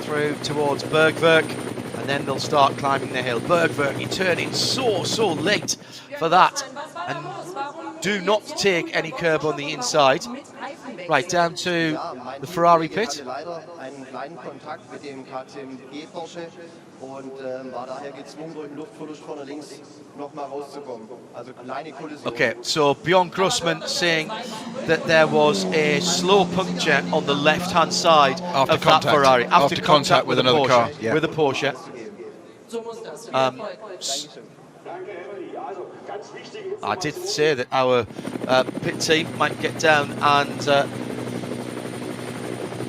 Speaker 3: through towards Bergwerk, and then they'll start climbing the hill. Bergwerk, you turn in so late for that, and do not take any curb on the inside. Right, down to the Ferrari pit. Okay, so Bjorn Grossman saying that there was a slow puncture on the left-hand side of that Ferrari after contact with another car, with a Porsche. I did say that our pit team might get down and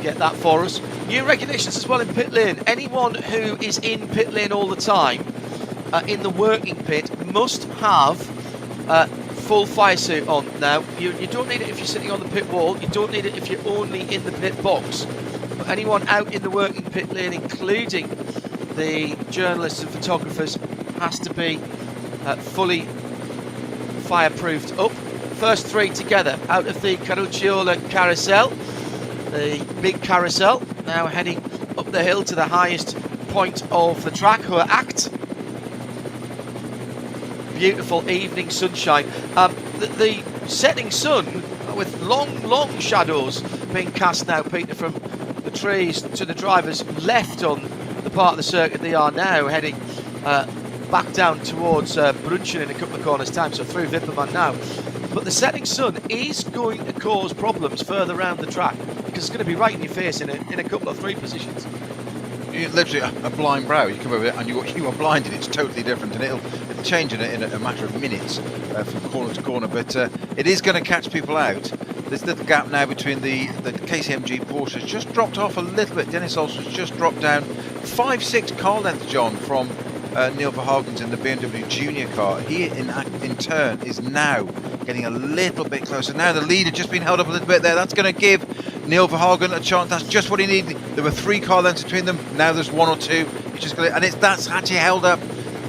Speaker 3: get that for us. New regulations as well in pit lane. Anyone who is in pit lane all the time in the working pit must have full fire suit on. Now, you don't need it if you're sitting on the pit wall. You don't need it if you're only in the pit box. But anyone out in the working pit lane, including the journalists and photographers, has to be fully fireproofed up. First three together out of the Carucciola carousel, the big carousel, now heading up the hill to the highest point of the track, Act. Beautiful evening sunshine. The setting sun with long shadows being cast now, Peter, from the trees to the drivers left on the part of the circuit. They are now heading back down towards Brunchen in a couple of corners' time, so through Wippermann now. But the setting sun is going to cause problems further around the track, because it's going to be right in your face in a couple of three positions.
Speaker 4: Literally a blind brow. You come over it and you are blinded. It's totally different, and it'll change in a matter of minutes from corner to corner. But it is going to catch people out. This little gap now between the KCMG Porsche has just dropped off a little bit. Dennis Olsen's just dropped down 5-6 car lengths, John, from Neil Verhagen's in the BMW Junior car. He, in turn, is now getting a little bit closer. Now the lead had just been held up a little bit there. That's going to give Neil Verhagen a chance. That's just what he needed. There were 3 car lengths between them. Now there's 1 or 2. He's just going to, and that's actually held up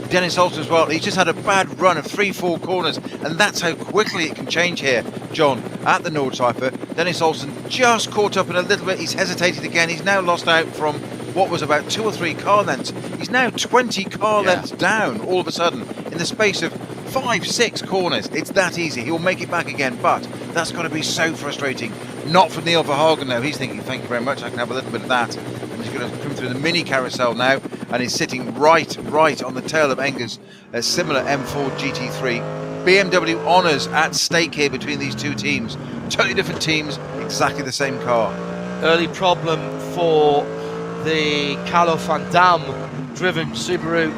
Speaker 4: Dennis Olsen as well. He's just had a bad run of 3-4 corners, and that's how quickly it can change here, John, at the Nordschleife. Dennis Olsen just caught up in a little bit. He's hesitated again. He's now lost out from what was about 2 or 3 car lengths. He's now 20 car lengths down all of a sudden in the space of 5-6 corners. It's that easy. He'll make it back again, but that's got to be so frustrating. Not for Neil Verhagen now. He's thinking, thank you very much, I can have a little bit of that. And he's going to come through the mini carousel now, and he's sitting right on the tail of Enger's similar M4 GT3. BMW honours at stake here between these two teams. Totally different teams, exactly the same car.
Speaker 3: Early problem for the Carlo van Dam driven Subaru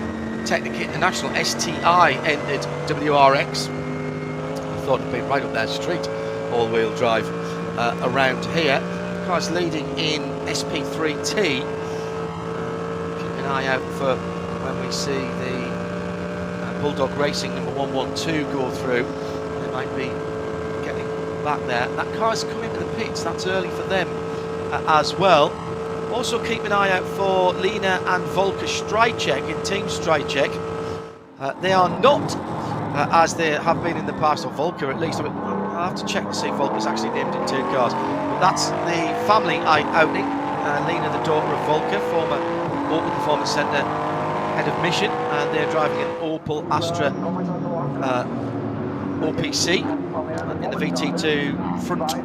Speaker 3: Technica International STI entered WRX. I thought it'd be right up their street, all-wheel drive around here. Car's leading in SP3T. Keep an eye out for when we see the Bulldog Racing number 112 go through. They might be getting back there. That car's coming to the pits. That's early for them as well. Also keep an eye out for Lena and Volker Strycek in Team Strycek. They are not, as they have been in the past, or Volker at least. I'll have to check to see if Volker's actually named in 2 cars. But that's the family outing. Lena, the daughter of Volker, former Opel Performance Centre head of mission, and they're driving an Opel Astra OPC in the VT2 front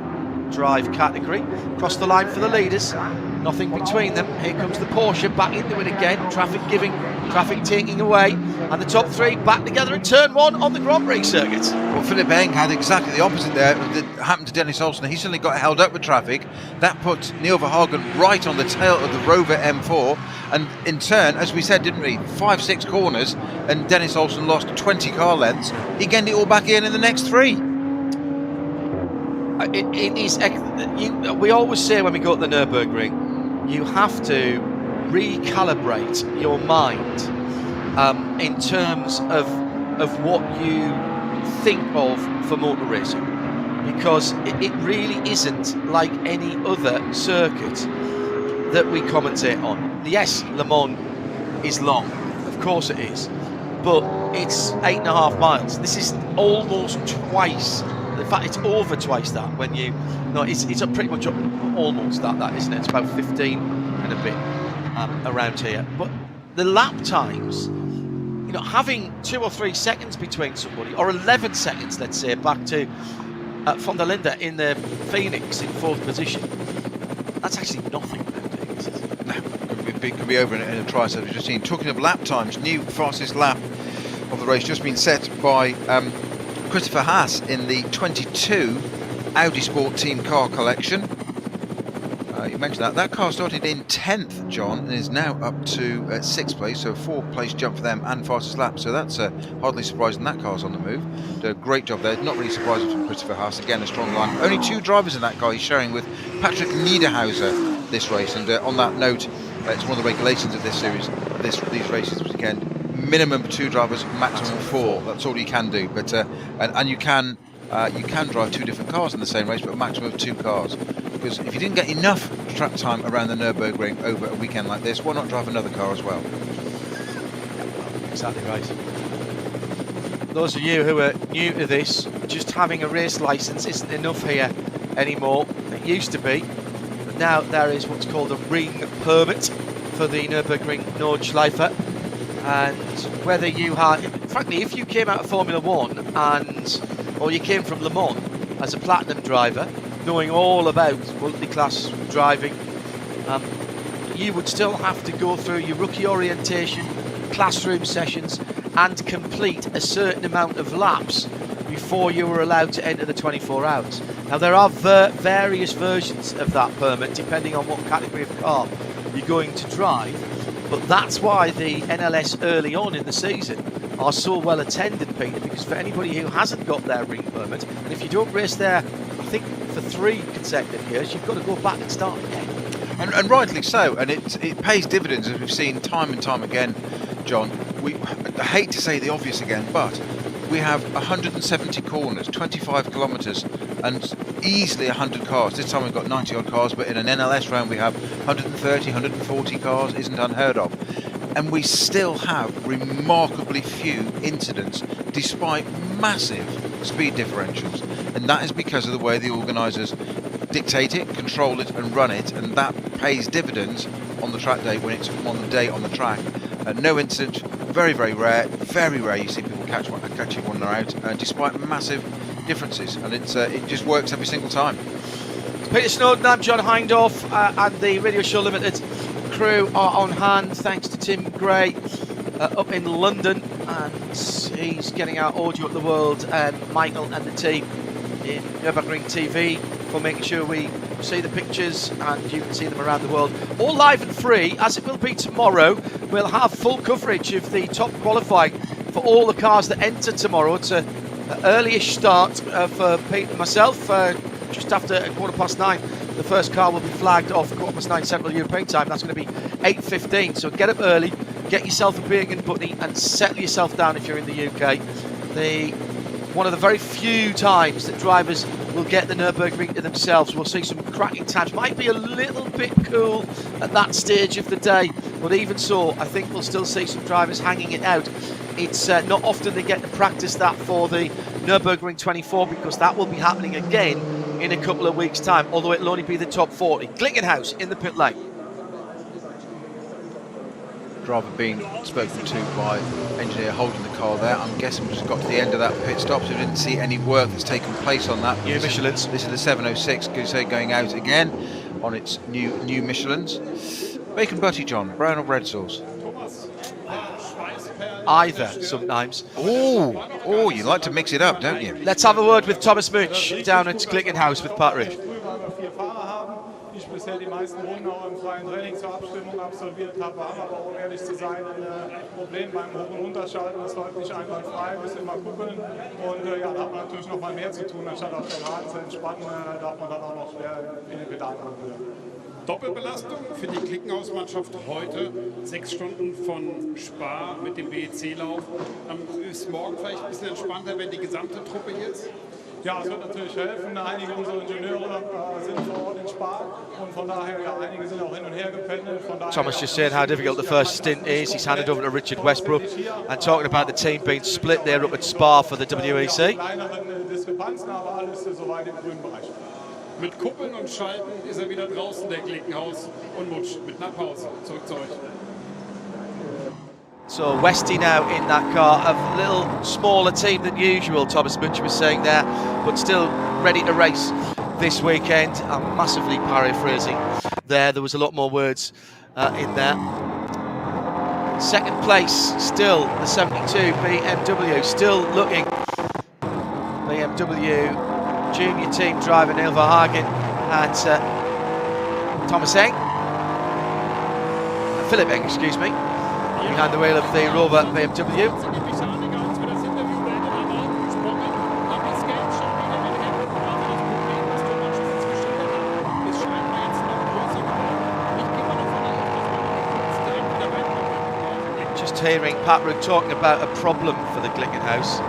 Speaker 3: drive category. Across the line for the leaders. Nothing between them. Here comes the Porsche back into it again. Traffic giving, traffic taking away. And the top three back together in turn one on the Grand Prix circuit.
Speaker 4: Well, Philip Eng had exactly the opposite there that happened to Dennis Olsen. He suddenly got held up with traffic. That put Neil Verhagen right on the tail of the Rover M4. And in turn, as we said, didn't we, 5-6 corners, and Dennis Olsen lost 20 car lengths. He gained it all back in the next 3.
Speaker 3: It is. We always say when we go to the Nürburgring, you have to recalibrate your mind in terms of what you think of for motor racing, because it really isn't like any other circuit that we commentate on. Yes, Le Mans is long, of course it is, but it's 8.5 miles. This is almost twice. In fact, it's over twice that. When you, no, it's pretty much almost that, isn't it? It's about 15 and a bit around here. But the lap times, you know, having 2 or 3 seconds between somebody, or 11 seconds, let's say, back to von der Linde in the Phoenix in 4th position, that's actually nothing.
Speaker 4: No, could be over in a tri-set we've just seen. Talking of lap times, new fastest lap of the race just been set by Christopher Haas in the 22 Audi Sport Team car collection. You mentioned that car started in 10th, John, and is now up to 6th place, so a 4-place jump for them and fastest lap. So that's hardly surprising that car's on the move. Did a great job there. Not really surprising from Christopher Haas. Again, a strong line. Only 2 drivers in that car. He's sharing with Patrick Niederhauser this race. And on that note, it's one of the regulations of this series, these races this weekend. Minimum 2 drivers, maximum 4. That's all you can do. But and you can drive 2 different cars in the same race, but a maximum of 2 cars. Because if you didn't get enough track time around the Nürburgring over a weekend like this, why not drive another car as well?
Speaker 3: Exactly right. Those of you who are new to this, just having a race licence isn't enough here anymore. It used to be, but now there is what's called a ring permit for the Nürburgring Nordschleife. And whether you had, frankly, if you came out of Formula 1 or you came from Le Mans as a platinum driver, knowing all about multi-class driving, you would still have to go through your rookie orientation, classroom sessions, and complete a certain amount of laps before you were allowed to enter the 24 hours. Now, there are various versions of that permit depending on what category of car you're going to drive, but that's why the NLS early on in the season are so well attended, Peter, because for anybody who hasn't got their ring permit, and if you don't race there, I think for 3 consecutive years, you've got to go back and start again.
Speaker 4: And rightly so, and it pays dividends, as we've seen time and time again, John. I hate to say the obvious again, but we have 170 corners, 25 kilometres, and easily 100 cars. This time we've got 90 odd cars, but in an NLS round we have 130, 140 cars, isn't unheard of. And we still have remarkably few incidents despite massive speed differentials, and that is because of the way the organisers dictate it, control it and run it, and that pays dividends on the track day when it's on the day on the track. No incident, very rare you see people catching one another out, despite massive differences, and it just works every single time.
Speaker 3: Peter Snowden, I'm John Hindorf, and the Radio Show Limited crew are on hand, thanks to Tim Gray up in London, and he's getting our audio at the world, and Michael and the team in Nürburgring TV for making sure we see the pictures and you can see them around the world. All live and free, as it will be tomorrow. We'll have full coverage of the top qualifying for all the cars that enter tomorrow. It's an early-ish start for Pete and myself, just after 9:15. The first car will be flagged off 9:15 Central European time. That's going to be 8:15. So get up early, get yourself a beer and bunny, and settle yourself down if you're in the UK. One of the very few times that drivers will get the Nürburgring to themselves. We'll see some cracking times. Might be a little bit cool at that stage of the day, but even so, I think we'll still see some drivers hanging it out. It's not often they get to practice that for the Nürburgring 24, because that will be happening again in a couple of weeks' time, although it'll only be the top 40. Glickenhaus in the pit lane.
Speaker 4: Driver being spoken to by engineer holding the car there. I'm guessing we just got to the end of that pit stop, so we didn't see any work that's taken place on that.
Speaker 3: New Michelins.
Speaker 4: This is the 706 going out again. on its new Michelins. Bacon butty, John, brown or red sauce?
Speaker 3: Either, sometimes.
Speaker 4: Oh, you like to mix it up, don't you?
Speaker 3: Let's have a word with Thomas Mütsch down at Glickenhaus with Pat Ridge.
Speaker 15: Ich bisher die meisten Runden auch im freien Training zur Abstimmung absolviert habe, haben aber, um ehrlich zu sein, ein Problem beim Hoch- und Runterschalten. Das läuft nicht einwandfrei, müssen immer gucken. Und ja, da hat man natürlich noch mal mehr zu tun, anstatt auf den Rad zu entspannen, darf man dann auch noch in den Pedal machen.
Speaker 1: Doppelbelastung für die Glickenhaus-Mannschaft heute. 6 Stunden von Spa mit dem BEC-Lauf. Ist morgen vielleicht ein bisschen entspannter, wenn die gesamte Truppe hier ist?
Speaker 15: Ja, es wird natürlich helfen. Einige unserer Ingenieure sind vor Ort in Spa und von daher, ja, einige sind auch hin und her gependelt.
Speaker 3: Thomas just saying how difficult the first stint is. He's handed over to Richard Westbrook and talking about the team being split there up at Spa for the WEC.
Speaker 15: Kleineren Diskrepanzen, aber alles soweit im grünen Bereich.
Speaker 1: Mit Kuppeln und Schalten ist er wieder draußen, der Glickenhaus, und Mutsch mit einer Pause. Zurück zu euch.
Speaker 3: So Westy now in that car, a little smaller team than usual, Thomas Mütsch was saying there, but still ready to race this weekend. I'm massively paraphrasing there was a lot more words in there. Second place, still the 72 BMW, still looking. BMW junior team driver Neil Verhagen at Thomas Eng, Philip Eng, excuse me, behind the wheel of the Rover BMW. Just hearing Pat Rook talking about a problem for the Glickenhaus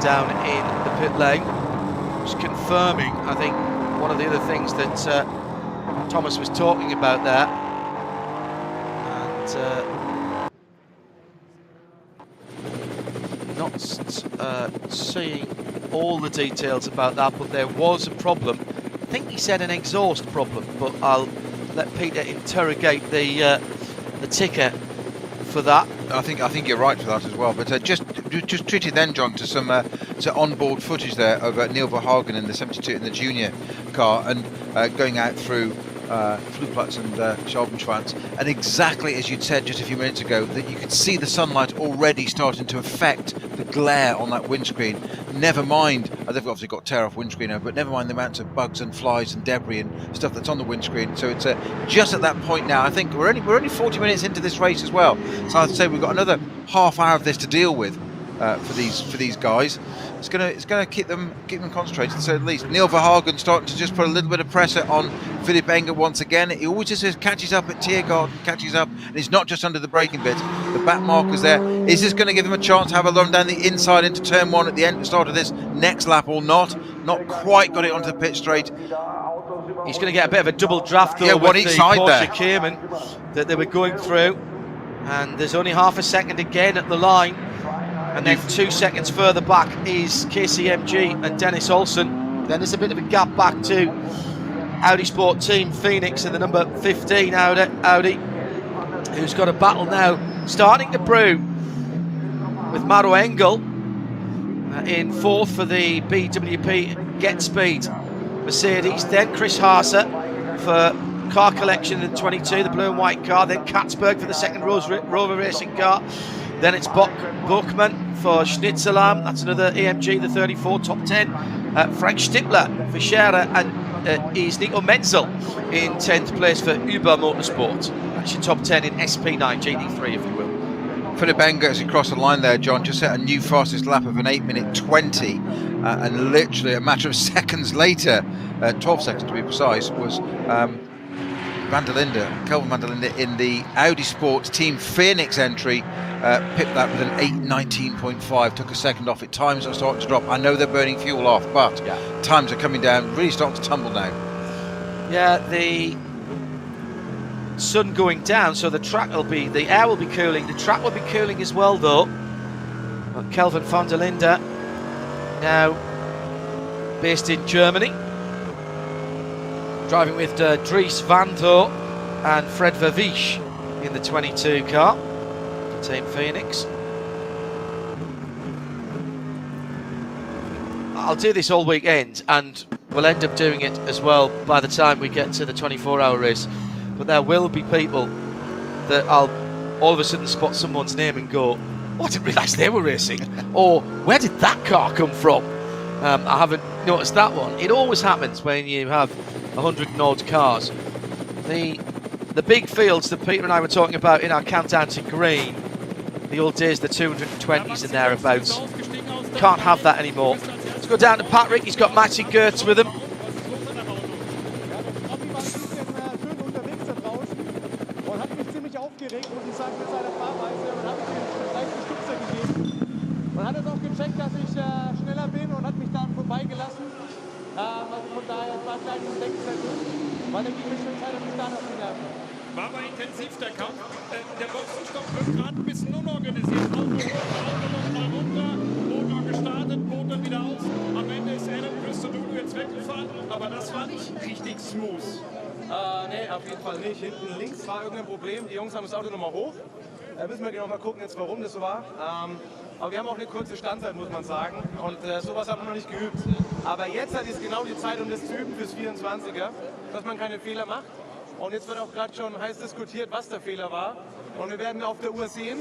Speaker 3: down in the pit lane. Just confirming, I think, one of the other things that Thomas was talking about there. And not seeing all the details about that, but there was a problem. I think he said an exhaust problem, but I'll let Peter interrogate the ticker for that.
Speaker 4: I think you're right for that as well. But just treated then, John, to some onboard footage there of Neil Verhagen in the 72 in the junior car and going out through Flugplatz and Schaubenschwanz, and exactly as you'd said just a few minutes ago, that you could see the sunlight already starting to affect the glare on that windscreen. Never mind, they've obviously got tear-off windscreen now, but never mind the amounts of bugs and flies and debris and stuff that's on the windscreen. So it's just at that point now. I think we're only 40 minutes into this race as well. So I'd say we've got another half hour of this to deal with for these guys. It's gonna keep them concentrated, to say the least. Neil Verhagen starting to just put a little bit of pressure on Philip Enger once again. He always just catches up at Tiergarten, catches up, and it's not just under the braking bit. The back markers there. Is this going to give him a chance to have a run down the inside into turn 1 at the start of this next lap or not? Not quite got it onto the pit straight.
Speaker 3: He's going to get a bit of a double draft though with the Porsche Cayman that they were going through, and there's only half a second again at the line. And then 2 seconds further back is KCMG and Dennis Olsen. Then there's a bit of a gap back to Audi Sport Team Phoenix and the number 15 Audi, who's got a battle now starting to brew with Maro Engel in 4th for the BWP Get Speed Mercedes. Then Chris Haase for Car Collection in 22, the blue and white car. Then Katzberg for the second Rover Racing car. Then it's Buchmann for Schnitzerlam, that's another AMG, the 34, top 10. Frank Stippler for Scherer, and is Nico Menzel in 10th place for Uber Motorsport. That's your top 10 in SP9 GT3, if you will.
Speaker 4: Philip Enger as he crossed the line there, John, just set a new fastest lap of an 8:20, and literally a matter of seconds later, 12 seconds to be precise, was Kelvin van der Linde in the Audi Sport Team Phoenix entry. Pipped that with an 8:19.5, took a second off it. Times are starting to drop. I know they're burning fuel off, but times are coming down, really starting to tumble now.
Speaker 3: Yeah, the sun going down, so the air will be cooling. The track will be cooling as well, though. But Kelvin van der Linde, now based in Germany, driving with Dries Van Tho and Fred Vervisch in the 22 car. Team Phoenix. I'll do this all weekend, and will end up doing it as well by the time we get to the 24-hour race. But there will be people that I'll all of a sudden spot someone's name and go, oh, I didn't realise they were racing. Or, where did that car come from? I haven't noticed that one. It always happens when you have 100 and odd cars. The big fields that Peter and I were talking about in our countdown to green, the old days, the 220s and thereabouts, can't have that anymore. Let's go down to Patrick. He's got Matty Gertz with him.
Speaker 13: Man hat es auch gecheckt, dass ich schneller bin und hat mich dann vorbeigelassen. Also von daher war es gleich ein Denkzettel, weil er ging mir schon Zeit auf die Start auf die Nerven.
Speaker 1: War aber intensiv der Kampf. Der Boxenstopp wird gerade ein bisschen unorganisiert. Auto nochmal runter, Motor gestartet, Motor wieder aus. Am Ende ist Adam Christodoulou jetzt weggefahren, aber das war nicht richtig smooth.
Speaker 13: Nee, auf jeden Fall nicht. Hinten links war irgendein Problem. Die Jungs haben das Auto nochmal hoch. Müssen wir genau mal gucken, jetzt, warum das so war. Aber wir haben auch eine kurze Standzeit, muss man sagen. Und sowas haben wir noch nicht geübt. Aber jetzt hat es genau die Zeit, um das zu üben fürs 24er, dass man keine Fehler macht. Und jetzt wird auch gerade schon heiß diskutiert, was der Fehler war. Und wir werden auf der Uhr sehen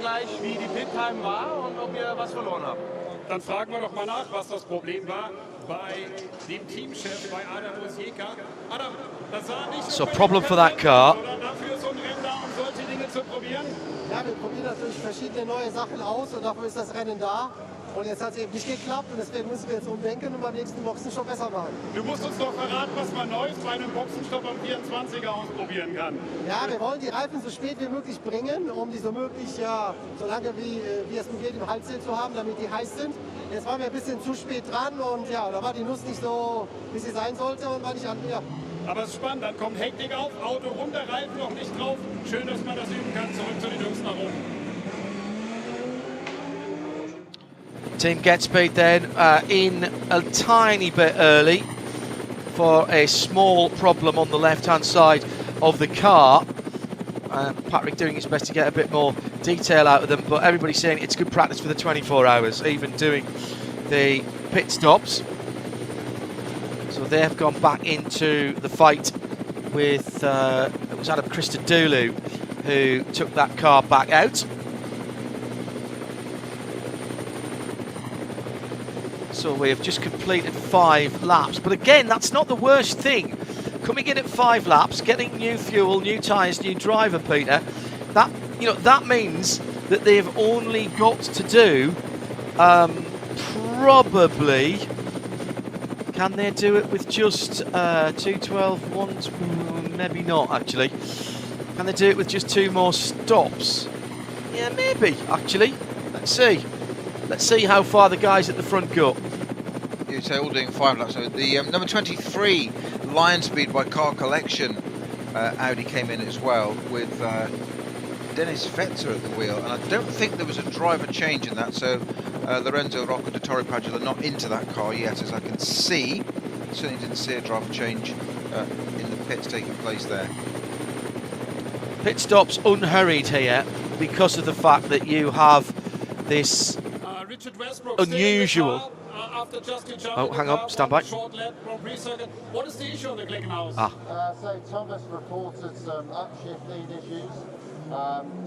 Speaker 13: gleich, wie die Pit-Time war und ob wir was verloren haben.
Speaker 1: Dann fragen wir doch mal nach, was das Problem war bei dem Teamchef, bei Adam Osjeka. Adam, das sah nicht
Speaker 3: so problem for that car.
Speaker 1: Dafür so ein Rennen da, um solche Dinge zu probieren.
Speaker 16: Ja, wir probieren natürlich verschiedene neue Sachen aus und dafür ist das Rennen da. Und jetzt hat es eben nicht geklappt und deswegen müssen wir jetzt umdenken und beim nächsten Boxenstopp besser machen.
Speaker 1: Du musst uns doch verraten, was man Neues bei einem Boxenstopp am 24er ausprobieren kann.
Speaker 16: Ja, wir wollen die Reifen so spät wie möglich bringen, um die so möglich, ja, so lange wie es nur geht im Halsziel zu haben, damit die heiß sind. Jetzt waren wir ein bisschen zu spät dran und ja, da war die Nuss nicht so, wie sie sein sollte und war nicht an mir.
Speaker 1: Aber es ist spannend, dann kommt Hektik auf, Auto runter, Reifen noch nicht drauf. Schön, dass man das üben kann. Zurück zu den Jungs nach oben.
Speaker 3: Team get speed then in a tiny bit early for a small problem on the left-hand side of the car. Patrick doing his best to get a bit more detail out of them, but everybody's saying it's good practice for the 24 hours, even doing the pit stops. So they have gone back into the fight with, it was Adam Christodoulou who took that car back out. So we have just completed 5 laps. But again, that's not the worst thing. Coming in at 5 laps, getting new fuel, new tyres, new driver, Peter, that, you know, that means that they've only got to do probably, can they do it with just 2:12, maybe not actually. Can they do it with just 2 more stops? Yeah, maybe actually. Let's see. Let's see how far the guys at the front go.
Speaker 4: You say all doing 5 laps. So the number 23 Lion Speed by Car Collection Audi came in as well with Dennis Fetzer at the wheel, and I don't think there was a driver change in that. So Lorenzo Rocco de Torre Padula not into that car yet, as I can see. Certainly didn't see a driver change in the pits taking place there.
Speaker 3: Pit stops unhurried here because of the fact that you have this unusual. Oh, hang on, stand by.
Speaker 1: What is the issue on the Glickenhaus?
Speaker 16: So Thomas reported some upshift lead issues.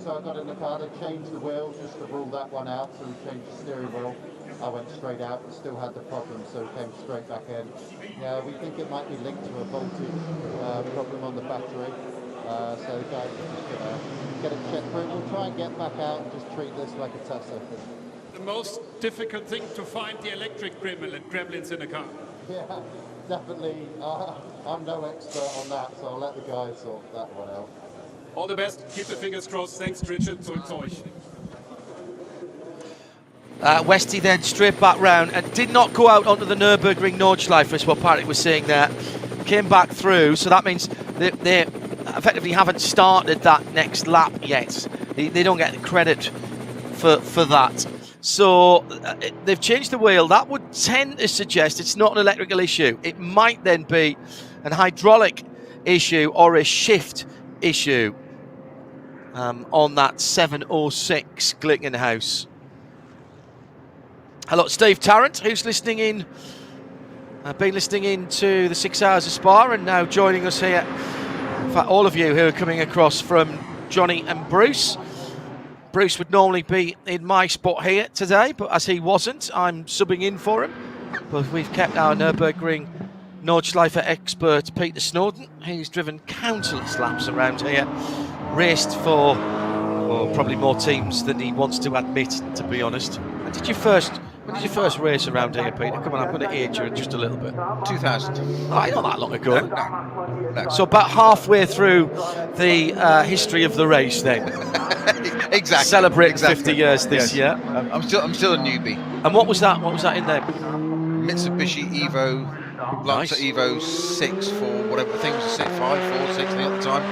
Speaker 16: So I got in the car to change the wheel just to rule that one out. So we changed the steering wheel. I went straight out, but still had the problem, so we came straight back in. Yeah, we think it might be linked to a voltage problem on the battery. So the guys are just going to get it checked through. We'll try and get back out and just treat this like a test session.
Speaker 1: The most difficult thing to find the electric gremlins in a car.
Speaker 16: Yeah, definitely. I'm no expert on that, so I'll let the guys sort that one out.
Speaker 1: All the best. Keep the fingers crossed. Thanks, Richard. Zurück zu euch.
Speaker 3: Westy then straight back round and did not go out onto the Nürburgring Nordschleife, is what Patrick was saying there. Came back through, so that means they effectively haven't started that next lap yet. They don't get the credit for that. So they've changed the wheel. That would tend to suggest it's not an electrical issue. It might then be an hydraulic issue or a shift issue on that 706 Glickenhaus. Hello, Steve Tarrant, who's listening in I've been listening into the 6 hours of Spa, and now joining us here, in fact all of you who are coming across from Johnny and Bruce. Bruce would normally be in my spot here today, but as he wasn't, I'm subbing in for him. But we've kept our Nürburgring Nordschleife expert Peter Snowden. He's driven countless laps around here, raced for probably more teams than he wants to admit, to be honest. When did you first race around here, Peter? Come on, I'm going to age you just a little bit.
Speaker 4: 2000.
Speaker 3: Oh, not that long ago.
Speaker 4: No.
Speaker 3: So about halfway through the history of the race, then.
Speaker 4: Exactly.
Speaker 3: Celebrating 50 years this year.
Speaker 4: I'm still a newbie.
Speaker 3: And what was that? What was that in there?
Speaker 4: Mitsubishi Evo, Lancer Evo 6 for whatever. I think it was a 6, 5, 4, 6 thing at the time.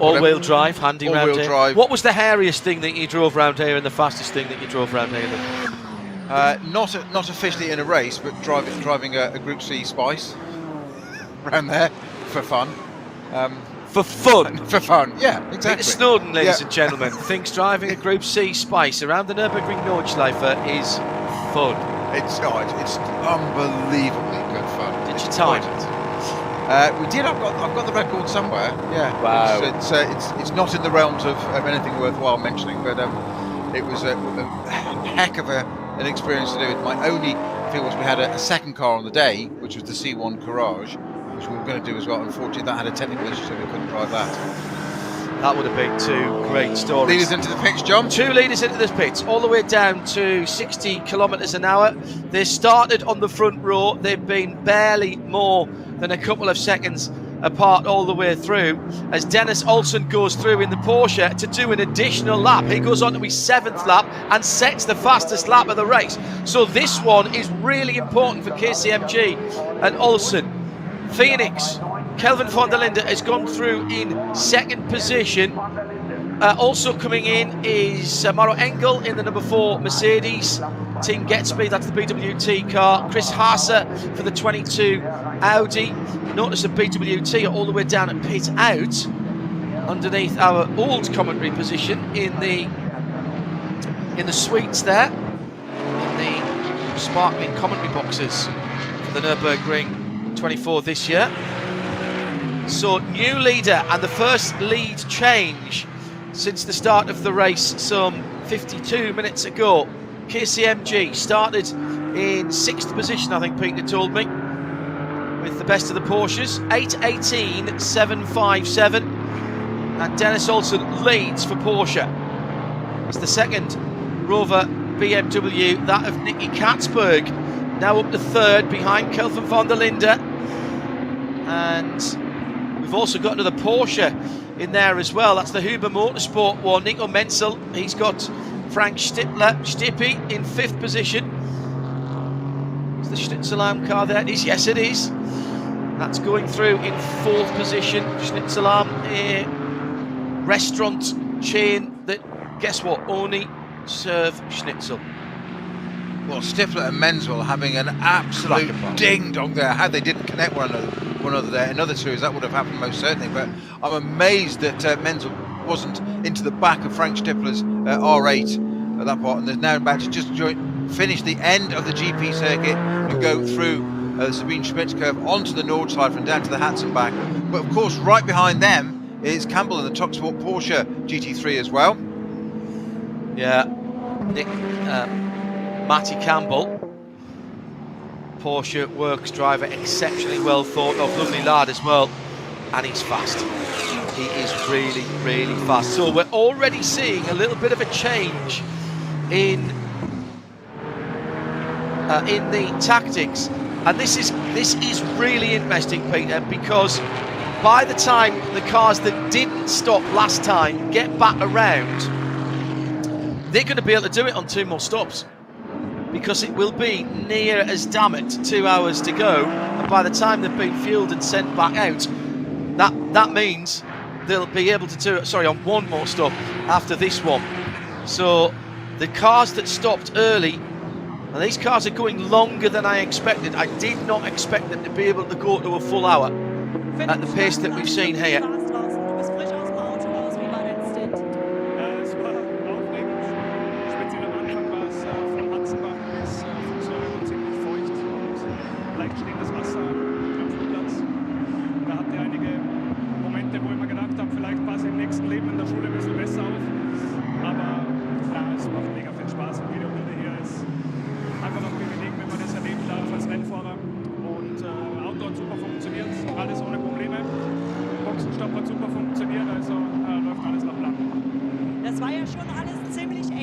Speaker 3: All-wheel drive, handy round here.
Speaker 4: All-wheel drive.
Speaker 3: What was the hairiest thing that you drove round here and the fastest thing that you drove round here?
Speaker 4: Not officially in a race, but driving a Group C Spice around there for fun.
Speaker 3: For fun?
Speaker 4: For fun, yeah, exactly.
Speaker 3: Peter Snowden, ladies and gentlemen, thinks driving a Group C Spice around the Nürburgring Nordschleife is fun.
Speaker 4: It's unbelievably good fun.
Speaker 3: Did you time it?
Speaker 4: We did. I've got the record somewhere. Yeah.
Speaker 3: Wow.
Speaker 4: It's not in the realms of anything worthwhile mentioning, but it was a heck of an experience to do. My only feel was we had a second car on the day, which was the C1 Courage, which we were going to do as well. Unfortunately, that had a technical issue, so we couldn't drive that.
Speaker 3: That would have been two great stories.
Speaker 4: Leaders into the pits, John.
Speaker 3: 2 leaders into the pits, all the way down to 60 kilometres an hour. They started on the front row. They've been barely more than a couple of seconds apart all the way through, as Dennis Olsen goes through in the Porsche to do an additional lap. He goes on to his 7th lap and sets the fastest lap of the race. So this one is really important for KCMG and Olsen. Phoenix, Kelvin van der Linde has gone through in 2nd position. Also coming in is Maro Engel in the number 4 Mercedes. Team Getsby, that's the BWT car. Chris Haase for the 22 Audi. Notice the BWT are all the way down at pit out, underneath our old commentary position in the suites there, in the sparkling commentary boxes for the Nürburgring 24 this year. So new leader and the first lead change since the start of the race some 52 minutes ago. KCMG started in 6th position, I think Peter told me, with the best of the Porsches, 8:18.757, and Dennis Olsen leads for Porsche. It's the 2nd Rover BMW, that of Nicky Katzberg, now up to 3rd behind Kelvin van der Linde, and we've also got another Porsche in there as well. That's the Huber Motorsport one. Nico Menzel, he's got Frank Stippy in 5th position. Is the Schnitzelarm car there? It is, yes it is. That's going through in 4th position. Schnitzelarm, a restaurant chain that, guess what, only serve schnitzel.
Speaker 4: Well, Stifler and Menzel having an absolute ding-dong there. How they didn't connect one another there. In other series, that would have happened most certainly. But I'm amazed that Menzel wasn't into the back of Frank Stifler's R8 at that part. And they're now about to just finish the end of the GP circuit and go through the Sabine Schmitz curve onto the Nordschleife and down to the Hatzenbach. But of course, right behind them is Campbell in the Talksport Porsche GT3 as well.
Speaker 3: Yeah, Matty Campbell, Porsche Works driver, exceptionally well thought of, lovely lad as well, and he's fast. He is really, really fast. So we're already seeing a little bit of a change in the tactics, and this is really interesting, Peter, because by the time the cars that didn't stop last time get back around, they're going to be able to do it on 2 more stops, because it will be near as damn it 2 hours to go, and by the time they've been fueled and sent back out, that means they'll be able to do it, sorry, on 1 more stop after this one. So the cars that stopped early, and these cars are going longer than I expected. I did not expect them to be able to go to a full hour at the pace that we've seen here.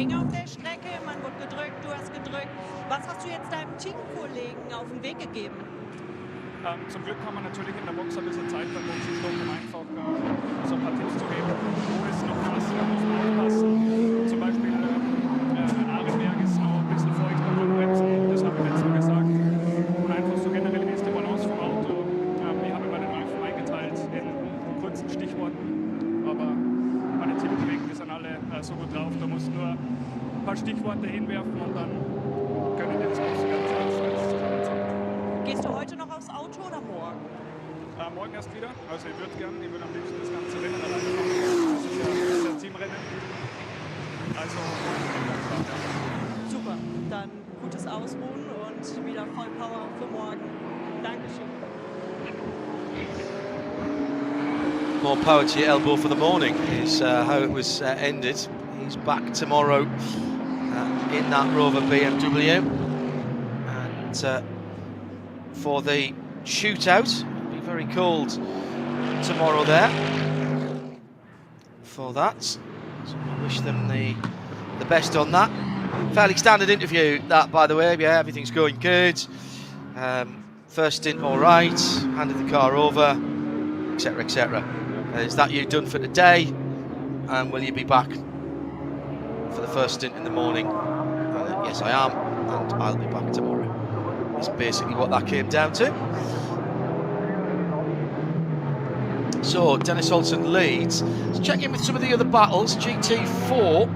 Speaker 2: Menge auf der Strecke, man wird gedrückt, du hast gedrückt. Was hast du jetzt deinem Teamkollegen auf den Weg gegeben?
Speaker 13: Zum Glück haben wir natürlich in der Box ein bisschen Zeit beim Boxenstopp, um einfach so ein paar Tipps zu geben. Wo ist noch was, da muss man aufpassen. Zum Beispiel ein Arenberg ist noch ein bisschen feucht beim Bremsen, das habe ich letztes Mal gesagt. Und einfach so generell, wie ist die Balance vom Auto. Ich habe bei den Reifen eingeteilt in kurzen Stichworten, aber meine Teamkollegen, die sind alle so gut drauf, da muss nur ein paar Stichworte hinwerfen und dann können die das Ganze ganz zusammenziehen.
Speaker 2: Gehst du heute noch aufs Auto oder morgen?
Speaker 13: Morgen erst wieder. Also ich würde am liebsten das ganze Rennen alleine machen. Das ist ja ein Teamrennen. Also ja.
Speaker 2: Super, dann gutes Ausruhen und wieder voll Power für morgen. Dankeschön.
Speaker 3: More power to your elbow for the morning is how it was ended. He's back tomorrow in that Rover BMW. And for the shootout, it'll be very cold tomorrow there for that. So we wish them the best on that. Fairly standard interview that, by the way. Yeah, everything's going good. First stint all right, handed the car over, etc, etc. Is that you done for today? And will you be back for the first stint in the morning? Yes, I am, and I'll be back tomorrow. That's basically what that came down to. So, Dennis Olsen leads. Let's check in with some of the other battles. GT4,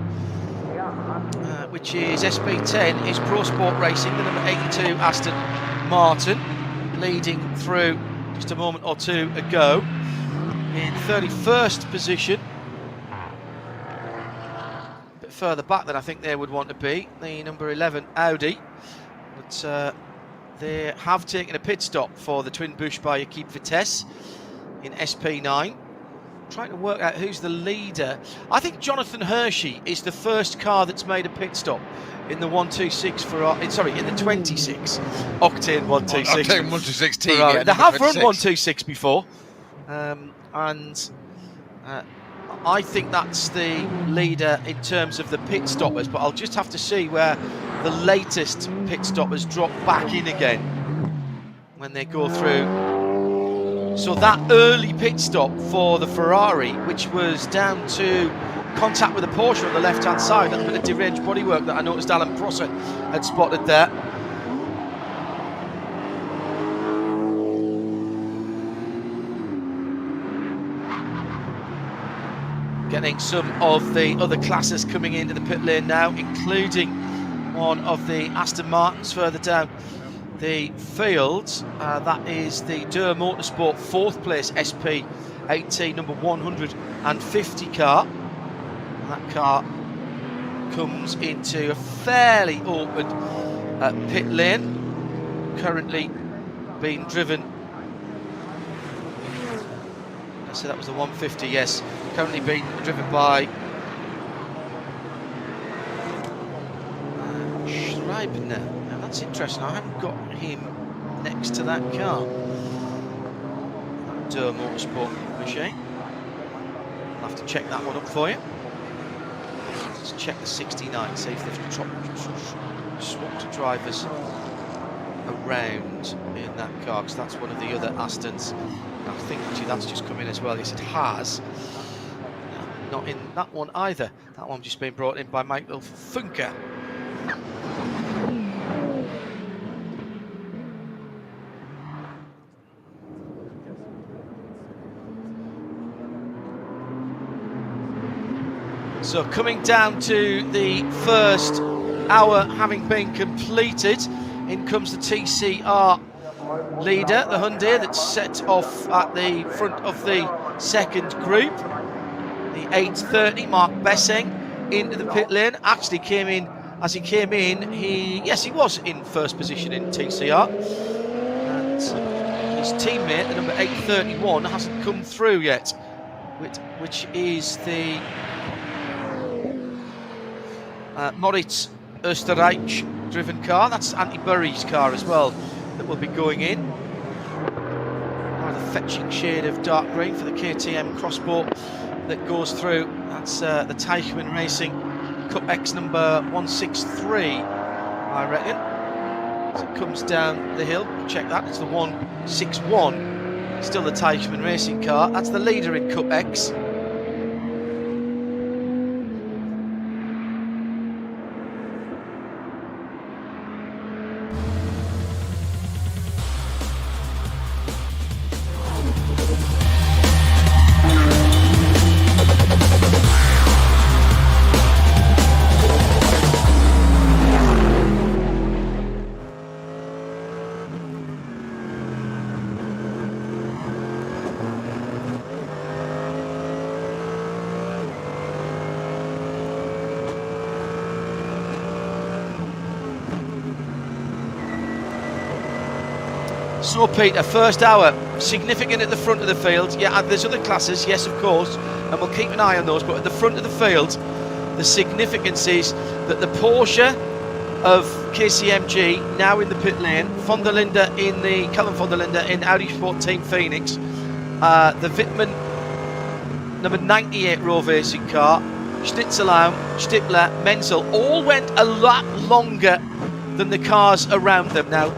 Speaker 3: which is SP10, is Pro Sport Racing, the number 82 Aston Martin, leading through just a moment or two ago. In 31st position, a bit further back than I think they would want to be, the number 11 Audi. But they have taken a pit stop for the twin Busch by Equipe Vitesse in SP9. Trying to work out who's the leader. I think Jonathan Hershey is the first car that's made a pit stop in the 126 Ferrari. Sorry, in the 26 octane 126.
Speaker 4: Octane 126 T.
Speaker 3: Yeah, they have run 126 before, and I think that's the leader in terms of the pit stoppers. But I'll just have to see where the latest pit stoppers drop back in again when they go through. So that early pit stop for the Ferrari, which was down to contact with a Porsche on the left-hand side, a little bit of deranged bodywork that I noticed Alan Prosser had spotted there. Getting some of the other classes coming into the pit lane now, including one of the Aston Martins further down the field. That is the Durr Motorsport 4th place SP18 number 150 car. That car comes into a fairly open pit lane, currently being driven. So that was the 150, yes. Currently being driven by Schreibner. Now that's interesting, I haven't got him next to that car. Durr Motorsport machine. I'll have to check that one up for you. Let's check the 69, see if they've swapped drivers around in that car, because that's one of the other Astons. I think actually that's just come in as well. Yes, it has. Not in that one either. That one just been brought in by Michael Funke. So coming down to the first hour having been completed, in comes the TCR leader, the Hyundai that's set off at the front of the second group. The 8:30, Mark Bessing into the pit lane. Actually came in, as he came in, he was in first position in TCR. And his teammate, the number 831, hasn't come through yet, which is the Moritz Österreich driven car. That's Andy Burry's car as well that will be going in. Rather fetching shade of dark green for the KTM Crossbow that goes through. That's the Teichmann Racing Cup X number 163, I reckon. So it comes down the hill. Check that. It's the 161. Still the Teichmann racing car. That's the leader in Cup X. So Peter, first hour, significant at the front of the field. Yeah, there's other classes, yes of course, and we'll keep an eye on those, but at the front of the field, the significance is that the Porsche of KCMG now in the pit lane, Callum von der Linde in Audi Sport Team Phoenix, the Wittmann number 98 Row Racing car, Stitzelau, Stippler, Menzel, all went a lot longer than the cars around them. Now,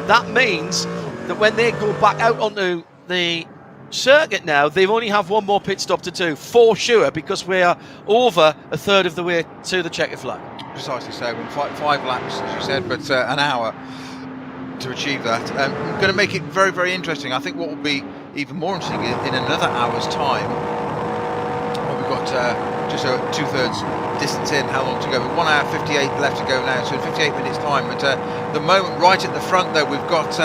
Speaker 3: that means that when they go back out onto the circuit now, they only have one more pit stop to do, for sure, because we are over a third of the way to the checkered flag.
Speaker 4: Precisely so, in 5 laps, as you said, but an hour to achieve that. I'm going to make it very, very interesting. I think what will be even more interesting in another hour's time, well, we've got just over 2/3 distance in, how long to go? 1 hour 58 left to go now, so in 58 minutes time. But the moment right at the front though, we've got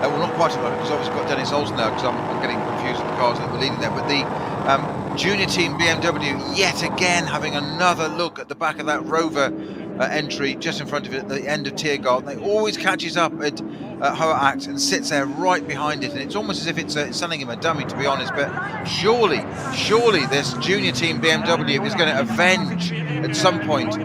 Speaker 4: well, not quite a lot, because obviously we've got Dennis Olsen now, because I'm getting confused with the cars that were leading there, but the junior team BMW yet again having another look at the back of that Rover entry just in front of it at the end of Tiergarten. They always catches up at Hoa Act and sits there right behind it, and it's almost as if it's selling him a dummy, to be honest. But surely this junior team BMW is going to avenge at some point.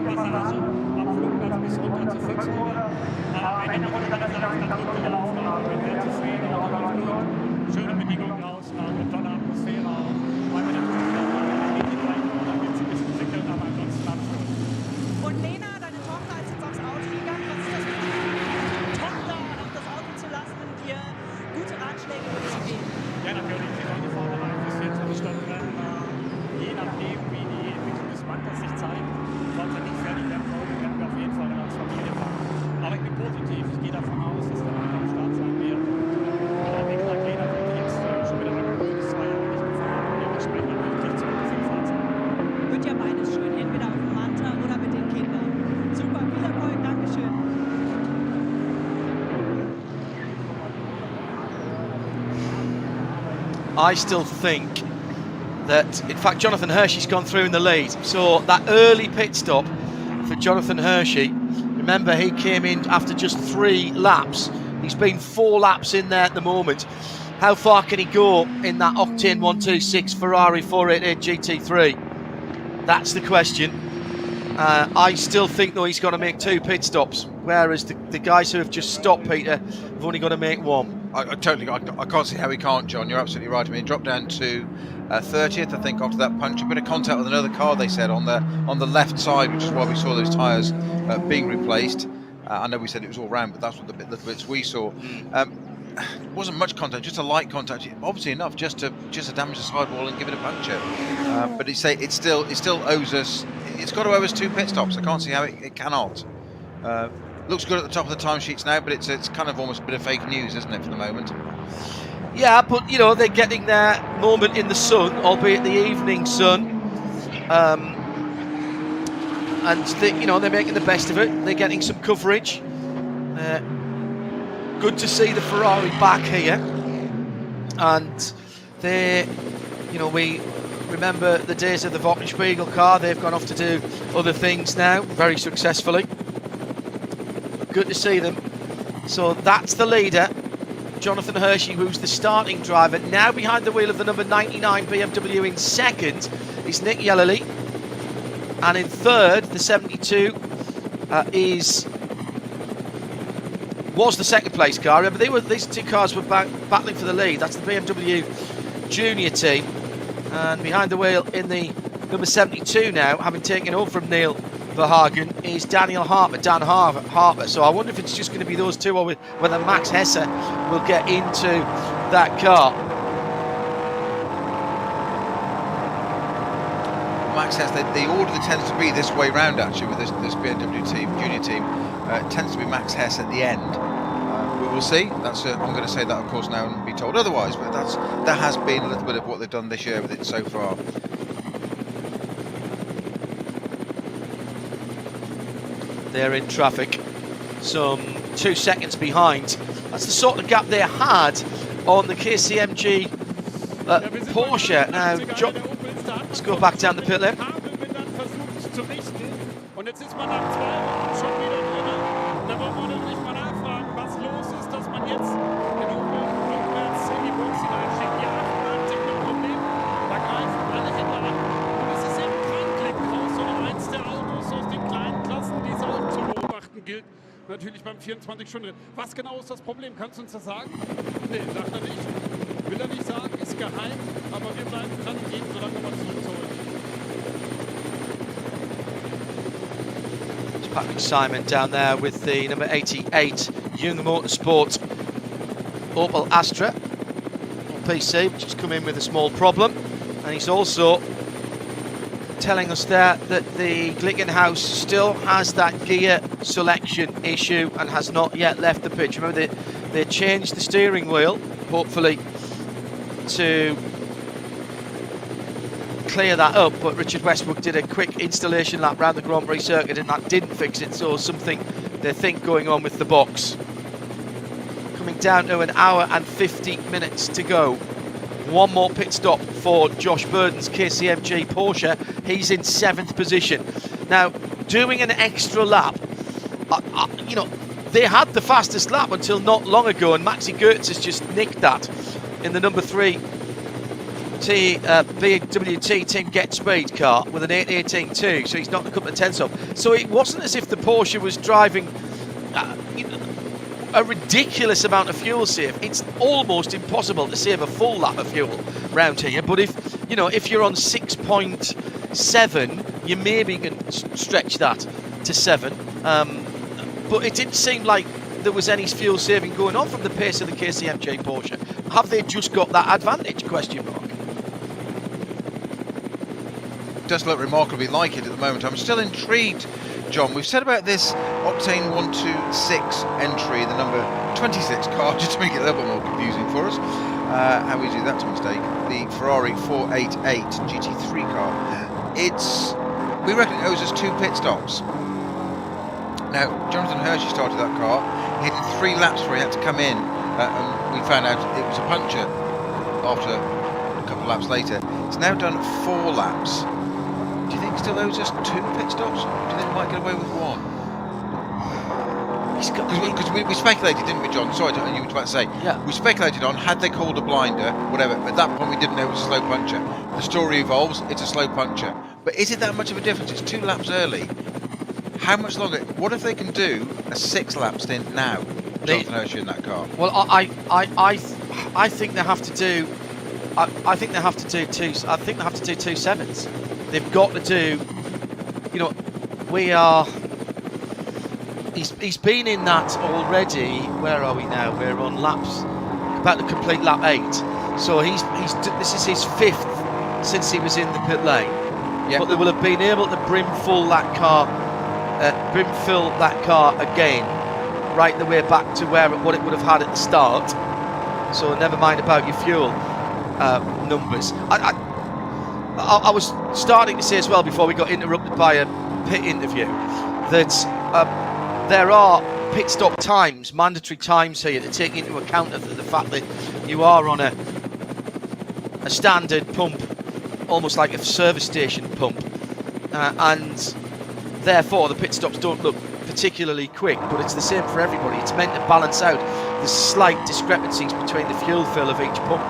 Speaker 3: I still think that, in fact, Jonathan Hershey's gone through in the lead. So that early pit stop for Jonathan Hershey, remember he came in after just 3 laps. He's been 4 laps in there at the moment. How far can he go in that Octane 126 Ferrari 488 GT3? That's the question. I still think, though, he's got to make 2 pit stops, whereas the guys who have just stopped, Peter, have only got to make 1.
Speaker 4: I can't see how he can't, John. You're absolutely right. I mean, he dropped down to 30th, I think, after that punch. A bit of contact with another car, they said, on the left side, which is why we saw those tyres being replaced. I know we said it was all round, but that's what the little bits we saw. It wasn't much contact, just a light contact, obviously enough just to damage the sidewall and give it a puncture. But it still owes us. It's got to owe us 2 pit stops. I can't see how it cannot. Looks good at the top of the timesheets now, but it's kind of almost a bit of fake news, isn't it, for the moment?
Speaker 3: Yeah, but you know, they're getting their moment in the sun, albeit the evening sun, and they're making the best of it. They're getting some coverage. Good to see the Ferrari back here, and we remember the days of the Wochenspiegel car. They've gone off to do other things now, very successfully. Good to see them. So that's the leader, Jonathan Hershey, who's the starting driver. Now behind the wheel of the number 99 BMW in second is Nick Yellowly. And in third, the 72 was the second place car. Remember, these 2 cars were battling for the lead. That's the BMW junior team. And behind the wheel in the number 72 now, having taken over from Neil Verhagen is Dan Harper. So I wonder if it's just going to be those two, or whether Max Hesse will get into that car.
Speaker 4: Max Hesse, the order that tends to be this way round actually with this BMW team, junior team, tends to be Max Hesse at the end. We will see. That's I'm going to say that, of course, now and be told otherwise, but that has been a little bit of what they've done this year with it so far.
Speaker 3: They're in traffic, some 2 seconds behind. That's the sort of gap they had on the KCMG Porsche. Now, let's go back down the pit lane.
Speaker 1: Natürlich beim 24-Stunden-Rennen. Was genau ist das Problem? Kannst du uns das sagen? Nee, sagt er nicht. Will er nicht sagen, ist geheim, aber wir bleiben dran und gehen so lange mal zurück zu euch.
Speaker 3: It's Patrick Simon down there with the number 88 Young Motorsport Opel Astra PC, which has come in with a small problem. And he's also telling us there that the Glickenhaus still has that gear selection issue and has not yet left the pitch. Remember, they changed the steering wheel, hopefully, to clear that up, but Richard Westbrook did a quick installation lap around the Grand Prix circuit and that didn't fix it, so something they think going on with the box. Coming down to an hour and 50 minutes to go. One more pit stop for Josh Burden's KCMG Porsche. He's in 7th position. Now, doing an extra lap, you know, they had the fastest lap until not long ago, and Maxi Goetz has just nicked that in the number 3 BWT Team Get Speed car with an 8.18.2, so he's knocked a couple of tenths off. So it wasn't as if the Porsche was driving a ridiculous amount of fuel save. It's almost impossible to save a full lap of fuel round here, but if you're on 6.7, you maybe can stretch that to 7. But it didn't seem like there was any fuel saving going on from the pace of the KCMG Porsche. Have they just got that advantage? Question mark.
Speaker 4: Does look remarkably like it at the moment. I'm still intrigued, John. We've said about this Octane 126 entry, the number 26 car, just to make it a little bit more confusing for us. How easy that's a mistake. The Ferrari 488 GT3 car. We reckon it owes us 2 pit stops. Now, Jonathan Hershey started that car. He did 3 laps before he had to come in, and we found out it was a puncture after a couple of laps later. It's now done 4 laps. Do you think he still owes us 2 pit stops? Do you think he might get away with 1? Because we speculated, didn't we, John? Sorry, you were about to say.
Speaker 3: Yeah.
Speaker 4: We speculated on, had they called a blinder, whatever. At that point, we didn't know it was a slow puncture. The story evolves, it's a slow puncture. But is it that much of a difference? It's 2 laps early. How much longer? What if they can do a 6-lap stint now, Jonathan Hershey in that car? Well,
Speaker 3: I think they have to do. I think they have to do 2 7s. They've got to do. You know, we are. He's been in that already. Where are we now? We're on laps, about to complete lap 8. So this is his 5th since he was in the pit lane. Yep. But they will have been able to brim fill that car again, right the way back to what it would have had at the start. So never mind about your fuel numbers. I was starting to say as well before we got interrupted by a pit interview that there are pit stop times, mandatory times here to take into account of the fact that you are on a standard pump, almost like a service station pump, and therefore the pit stops don't look particularly quick, but it's the same for everybody. It's meant to balance out the slight discrepancies between the fuel fill of each pump,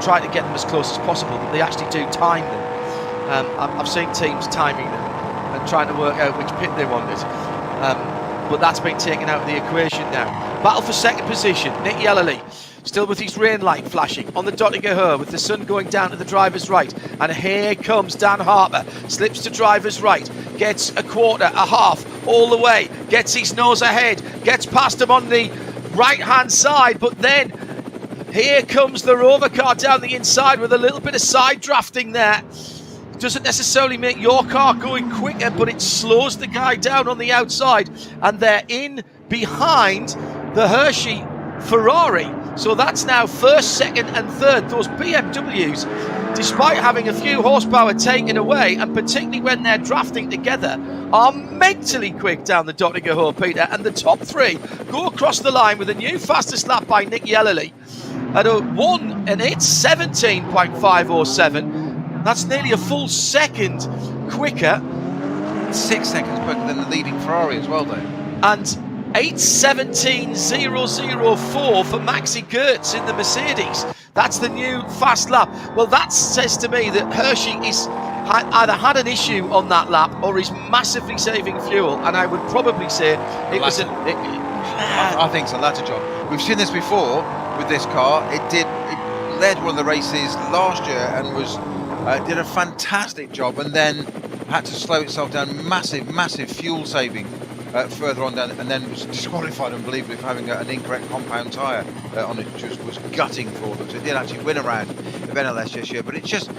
Speaker 3: try to get them as close as possible, but they actually do time them. I've seen teams timing them and trying to work out which pit they wanted, but that's been taken out of the equation now. Battle for 2nd position, Nick Yellerly still with his rain light flashing on the Dottinger Her, with the sun going down to the driver's right. And here comes Dan Harper, slips to driver's right, gets a quarter, a half, all the way, gets his nose ahead, gets past him on the right-hand side, but then here comes the Rover car down the inside with a little bit of side drafting there. Doesn't necessarily make your car going quicker, but it slows the guy down on the outside, and they're in behind the Hershey Ferrari. So that's now first, second and third. Those BMWs, despite having a few horsepower taken away, and particularly when they're drafting together, are mentally quick down the Dottinger Her, Peter. And the top three go across the line with a new fastest lap by Nick Yellerly at a 1:17.507. That's nearly a full second quicker.
Speaker 4: 6 seconds quicker than the leading Ferrari as well, though.
Speaker 3: And 8:17.004 for Maxi Goetz in the Mercedes. That's the new fast lap. Well, that says to me that Hershey is either had an issue on that lap or is massively saving fuel. And I would probably say it was an...
Speaker 4: I think it's the latter, John. We've seen this before with this car. It led one of the races last year and was... did a fantastic job, and then had to slow itself down. Massive fuel saving further on down, and then was disqualified, unbelievably, for having an incorrect compound tyre on it, which was gutting for them. So it did actually win around the NLS this year, but it just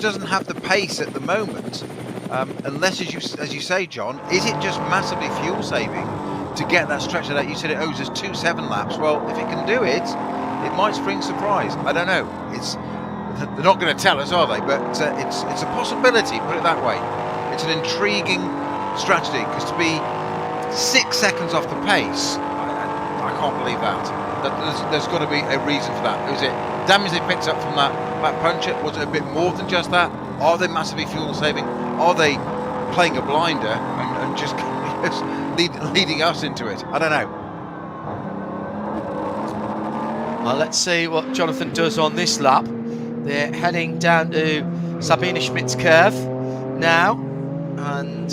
Speaker 4: doesn't have the pace at the moment. Unless, as you say, John, is it just massively fuel saving to get that stretch of that? You said it owes us 2 7 laps. Well, if it can do it, it might spring surprise. I don't know. They're not going to tell us, are they? But it's a possibility, put it that way. It's an intriguing strategy, because to be 6 seconds off the pace, I can't believe that. There's got to be a reason for that. Was it damage they picked up from that puncture? Was it a bit more than just that? Are they massively fuel saving? Are they playing a blinder and just leading us into it? I don't know.
Speaker 3: Well, let's see what Jonathan does on this lap. They're heading down to Sabine Schmidt's curve now, and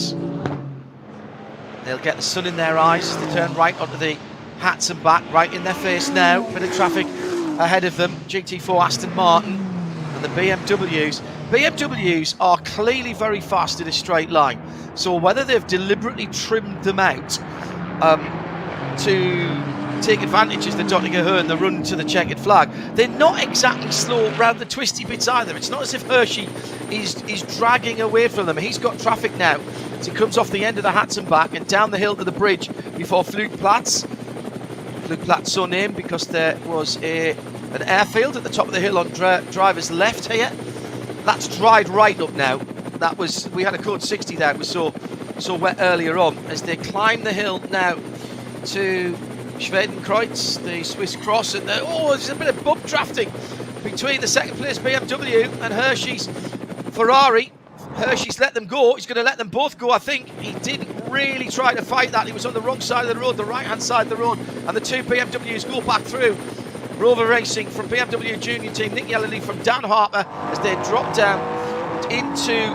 Speaker 3: they'll get the sun in their eyes as they turn right onto the hats and back, right in their face now. Bit of traffic ahead of them. GT4 Aston Martin and the BMWs. BMWs are clearly very fast in a straight line, so whether they've deliberately trimmed them out to take advantage as the Dottinger Her and the run to the checkered flag, they're not exactly slow around the twisty bits either. It's not as if Hershey is dragging away from them. He's got traffic now as he comes off the end of the hats and back and down the hill to the bridge before Flugplatz. Flugplatz so named because there was an airfield at the top of the hill on driver's left here. That's dried right up now. We had a code 60 there. It was so wet earlier on as they climb the hill now to Schwedenkreuz, the Swiss cross, and there's a bit of bump drafting between the second place BMW and Hershey's Ferrari. Hershey's let them go. He's going to let them both go, I think. He didn't really try to fight that. He was on the wrong side of the road, the right-hand side of the road, and the two BMWs go back through. Rover Racing from BMW Junior Team, Nick Yellerly from Dan Harper as they drop down into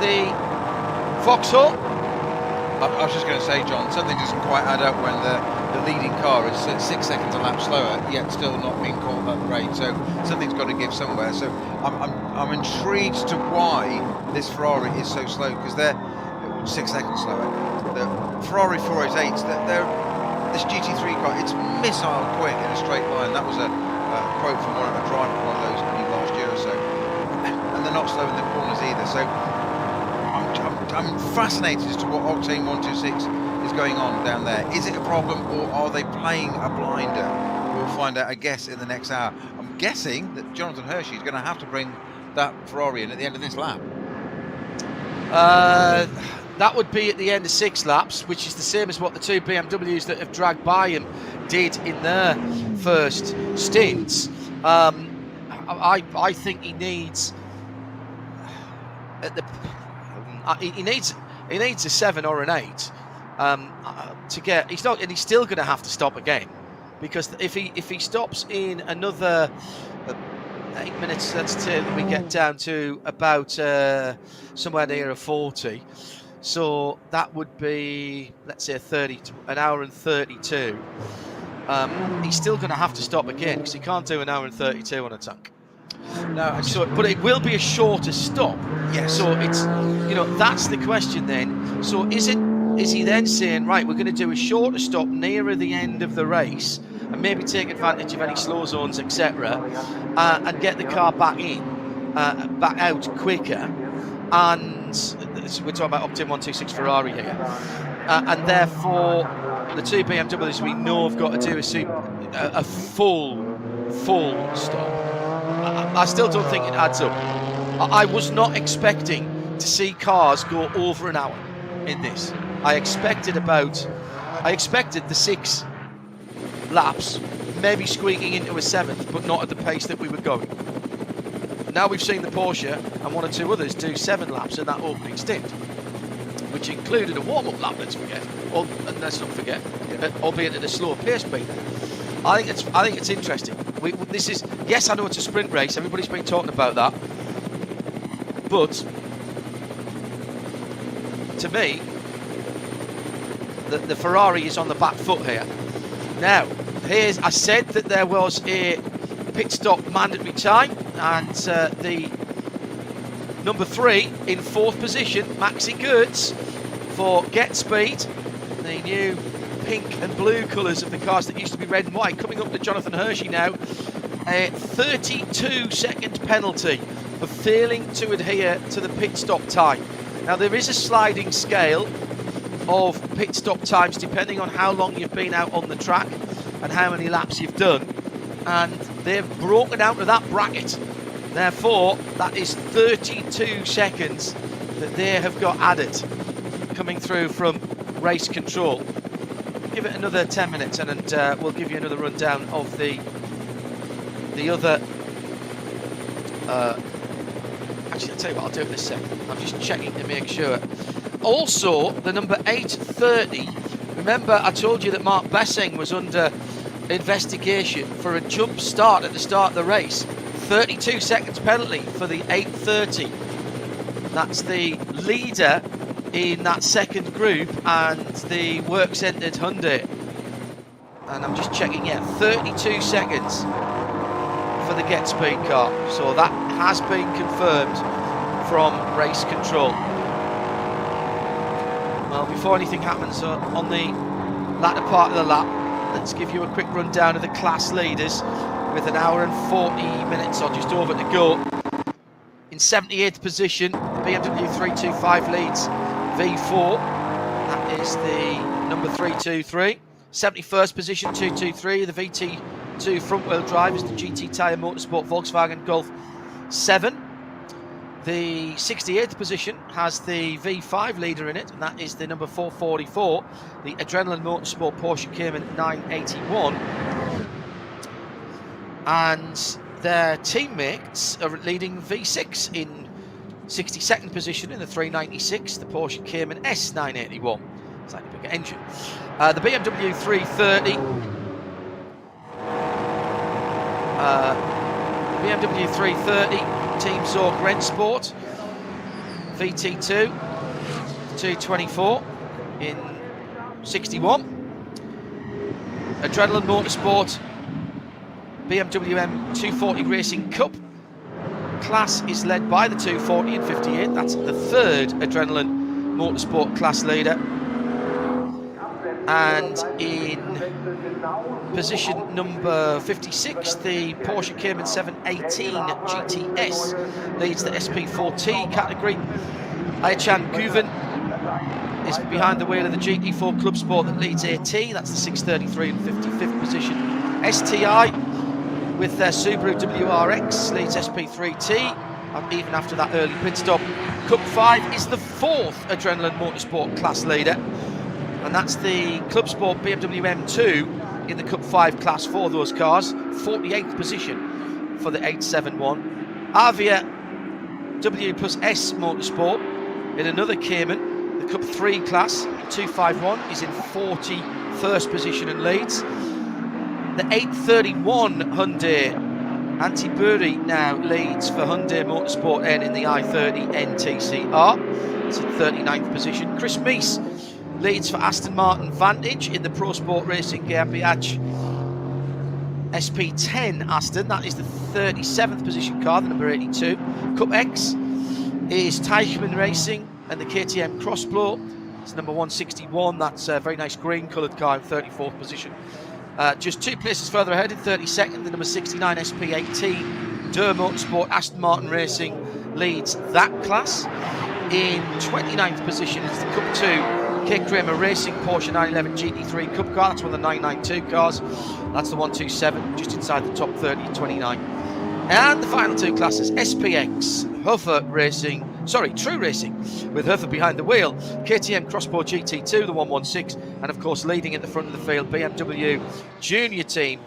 Speaker 3: the Vauxhall.
Speaker 4: I was just going to say, John, something doesn't quite add up when the leading car is 6 seconds a lap slower, yet still not being caught that grade. So something's got to give somewhere. So I'm intrigued to why this Ferrari is so slow, because they're 6 seconds slower. The Ferrari 488s, this GT3 car, it's missile quick in a straight line. That was a quote from a driver from one of those last year or so. And they're not slow in the corners either. So I'm fascinated as to what Octane 126 is going on down there. Is it a problem, or are they playing a blinder? We'll find out, I guess, in the next hour. I'm guessing that Jonathan Hershey is going to have to bring that Ferrari in at the end of this lap.
Speaker 3: That would be at the end of 6 laps, which is the same as what the two BMWs that have dragged by him did in their first stints. I think he needs he needs a 7 or an 8 to get. He's still going to have to stop again, because if he stops in another 8 minutes, let's say we get down to about somewhere near a 40. So that would be, let's say, an hour and 32. he's still going to have to stop again because he can't do an hour and 32 on a tank. No, so, but it will be a shorter stop.
Speaker 4: Yes.
Speaker 3: So it's, that's the question then. So is he then saying, right, we're going to do a shorter stop nearer the end of the race and maybe take advantage of any slow zones, etc., and get the car back back out quicker? And we're talking about Octane 126 Ferrari here. And therefore, the two BMWs we know have got to do a full stop. I still don't think it adds up. I was not expecting to see cars go over an hour in this. I expected the 6 laps, maybe squeaking into a 7th, but not at the pace that we were going. Now we've seen the Porsche and one or two others do 7 laps in that opening stint, which included a warm-up lap, let's not forget, albeit at a slower pace speed. I think it's interesting. Yes, I know it's a sprint race. Everybody's been talking about that, but to me, the Ferrari is on the back foot here. Now, I said that there was a pit stop mandatory time, and the number 3 in 4th position, Maxi Goetz, for Get Speed, the new pink and blue colours of the cars that used to be red and white, coming up to Jonathan Hershey now. A 32-second penalty for failing to adhere to the pit stop time. Now, there is a sliding scale of pit stop times depending on how long you've been out on the track and how many laps you've done, and they've broken out of that bracket. Therefore, that is 32 seconds that they have got added coming through from race control. Give it another 10 minutes and we'll give you another rundown of the other. Actually, I'll tell you what, I'll do it in a second. I'm just checking to make sure. Also, the number 830. Remember, I told you that Mark Bessing was under investigation for a jump start at the start of the race. 32 seconds penalty for the 830. That's the leader in that second group and the works-entered Hyundai. And I'm just checking, 32 seconds for the Get Speed car. So that has been confirmed from race control. Well, before anything happens on the latter part of the lap, let's give you a quick rundown of the class leaders with an hour and 40 minutes or just over to go. In 78th position, the BMW 325 leads V4. That is the number 323. 71st position, 223. The VT2 front-wheel drive is the GT Tyre Motorsport Volkswagen Golf 7. The 68th position has the V5 leader in it, and that is the number 444, the Adrenaline Motorsport Porsche Cayman 981. And their teammates are leading V6 in 62nd position in the 396, the Porsche Cayman S981. Slightly bigger engine. The BMW 330. BMW 330, Team Zork Rennsport, VT2, 224 in 61. Adrenaline Motorsport, BMW M240 Racing Cup. Class is led by the 240 in 58. That's the 3rd Adrenaline Motorsport class leader. And in position number 56, the Porsche Cayman 718 GTS leads the SP4T category. Aychan Guven is behind the wheel of the GT4 Club Sport that leads AT. That's the 633 and 55th position. STI with their Subaru WRX leads SP3T, and even after that early pit stop. Cup 5 is the 4th Adrenaline Motorsport class leader, and that's the Club Sport BMW M2 in the Cup 5 class for those cars. 48th position for the 871. Avia W plus S Motorsport in another Cayman, the Cup 3 class. 251 is in 41st position and leads. The 831 Hyundai Antiburi now leads for Hyundai Motorsport N in the i30 NTCR. It's in 39th position. Chris Meese leads for Aston Martin Vantage in the Pro Sport Racing GmbH SP10 Aston, that is the 37th position car, the number 82. Cup X is Teichmann Racing and the KTM Crossblow. It's number 161, that's a very nice green coloured car in 34th position. Just 2 places further ahead in 32nd, the number 69 SP18 Durr Motorsport Aston Martin Racing leads that class. In 29th position is the Cup 2 Kate Kramer Racing Porsche 911 GT3 Cup car. That's one of the 992 cars. That's the 127, just inside the top 30 at 29. And the final 2 classes, SPX True Racing with Huffer behind the wheel, KTM Crossbow GT2, the 116, and of course leading at the front of the field, BMW Junior Team,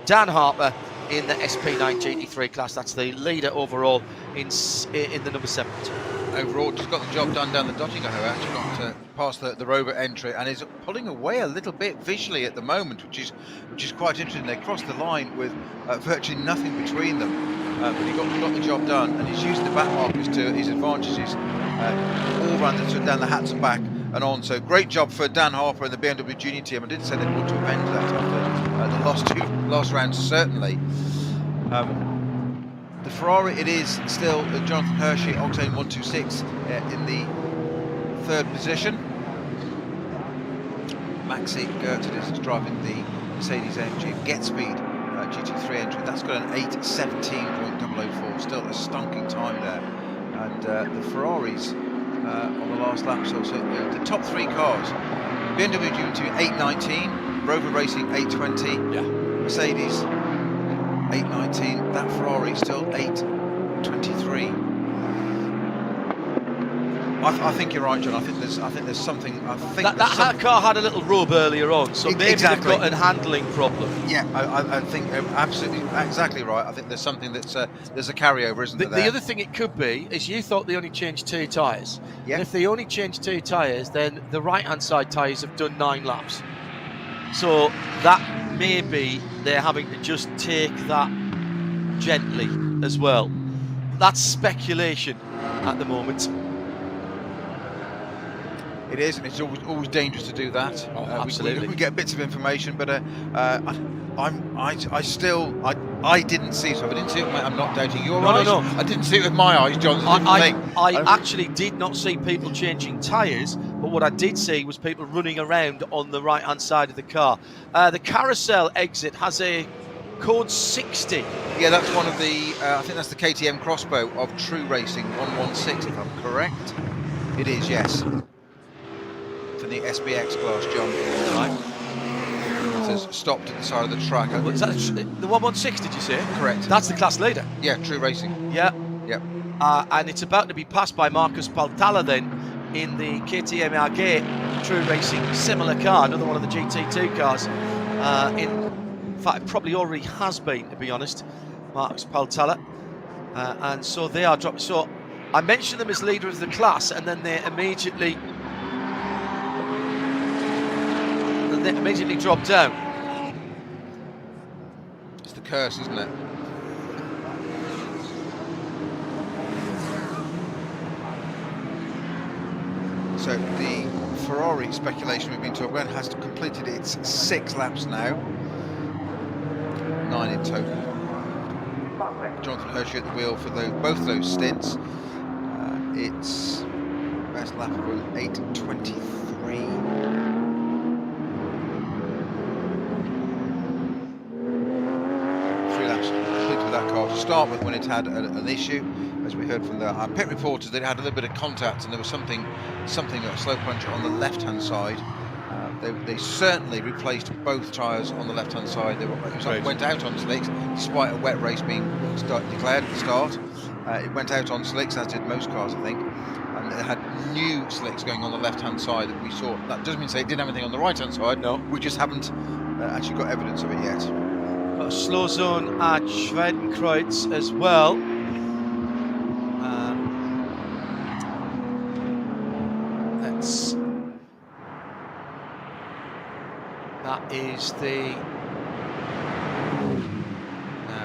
Speaker 3: Dan Harper in the SP9 GT3 class. That's the leader overall in the number 72.
Speaker 4: Overall, just got the job done down the Dottinger, actually got past the Rover entry and is pulling away a little bit visually at the moment, which is quite interesting. They crossed the line with virtually nothing between them, but he got the job done, and he's using the back markers to his advantages all round down the hats and back and on. So great job for Dan Harper and the BMW Junior Team. I did say they want to avenge that after the last rounds, certainly. The Ferrari, it is still Jonathan Hershey, Octane 126 in the 3rd position. Maxi Gertid is driving the Mercedes-AMG GetSpeed GT3 entry. That's got an 8:17.004, still a stonking time there. And the Ferraris on the last lap, so the top 3 cars, BMW GT 8:19, Rover Racing 8:20, Mercedes 8:19, that Ferrari still 8:23. I think you're right, John. I think there's something.
Speaker 3: That car had a little rub earlier on, so maybe they've got a handling problem.
Speaker 4: Yeah, I think absolutely exactly right. I think there's something there's a carryover, isn't there?
Speaker 3: The other thing it could be is you thought they only changed 2 tyres. Yeah. And if they only changed 2 tyres, then the right-hand side tyres have done 9 laps. So that maybe they're having to just take that gently as well. That's speculation at the moment.
Speaker 4: It is, and it's always dangerous to do that.
Speaker 3: Absolutely.
Speaker 4: We get bits of information, but I didn't see it. So I didn't see it. I'm not doubting your eyes. No. I didn't see it with my eyes, John.
Speaker 3: I actually did not see people changing tyres, but what I did see was people running around on the right-hand side of the car. The carousel exit has a code 60.
Speaker 4: Yeah, that's one of the. I think that's the KTM Crossbow of True Racing 116, if I'm correct. It is, yes. For the SBX class, John.
Speaker 3: Right.
Speaker 4: It says stopped at the side of the track.
Speaker 3: Is that the 116, did you say?
Speaker 4: Correct.
Speaker 3: That's the class leader.
Speaker 4: Yeah, True Racing.
Speaker 3: Yeah.
Speaker 4: Yep.
Speaker 3: And it's about to be passed by Marcus Paltala then in the KTM AG True Racing similar car, another one of the GT2 cars. In fact, it probably already has been, to be honest, Marcus Paltala. And so they are dropping. So I mentioned them as leader of the class, and then they immediately drop down.
Speaker 4: It's the curse, isn't it? So the Ferrari speculation we've been talking about has completed its 6 laps now, 9 in total. Jonathan Hershey at the wheel for both those stints. It's best lap of 8:23. That car to start with when it had an issue, as we heard from the pit reporters, that it had a little bit of contact and there was something a slow puncture on the left hand side. They certainly replaced both tyres on the left hand side. It went out on slicks despite a wet race being declared at the start. It went out on slicks, as did most cars, I think, and it had new slicks going on the left hand side that we saw. That doesn't mean to say it didn't have anything on the right hand side. No, we just haven't actually got evidence of it yet.
Speaker 3: Got a slow zone at Schwedenkreuz as well.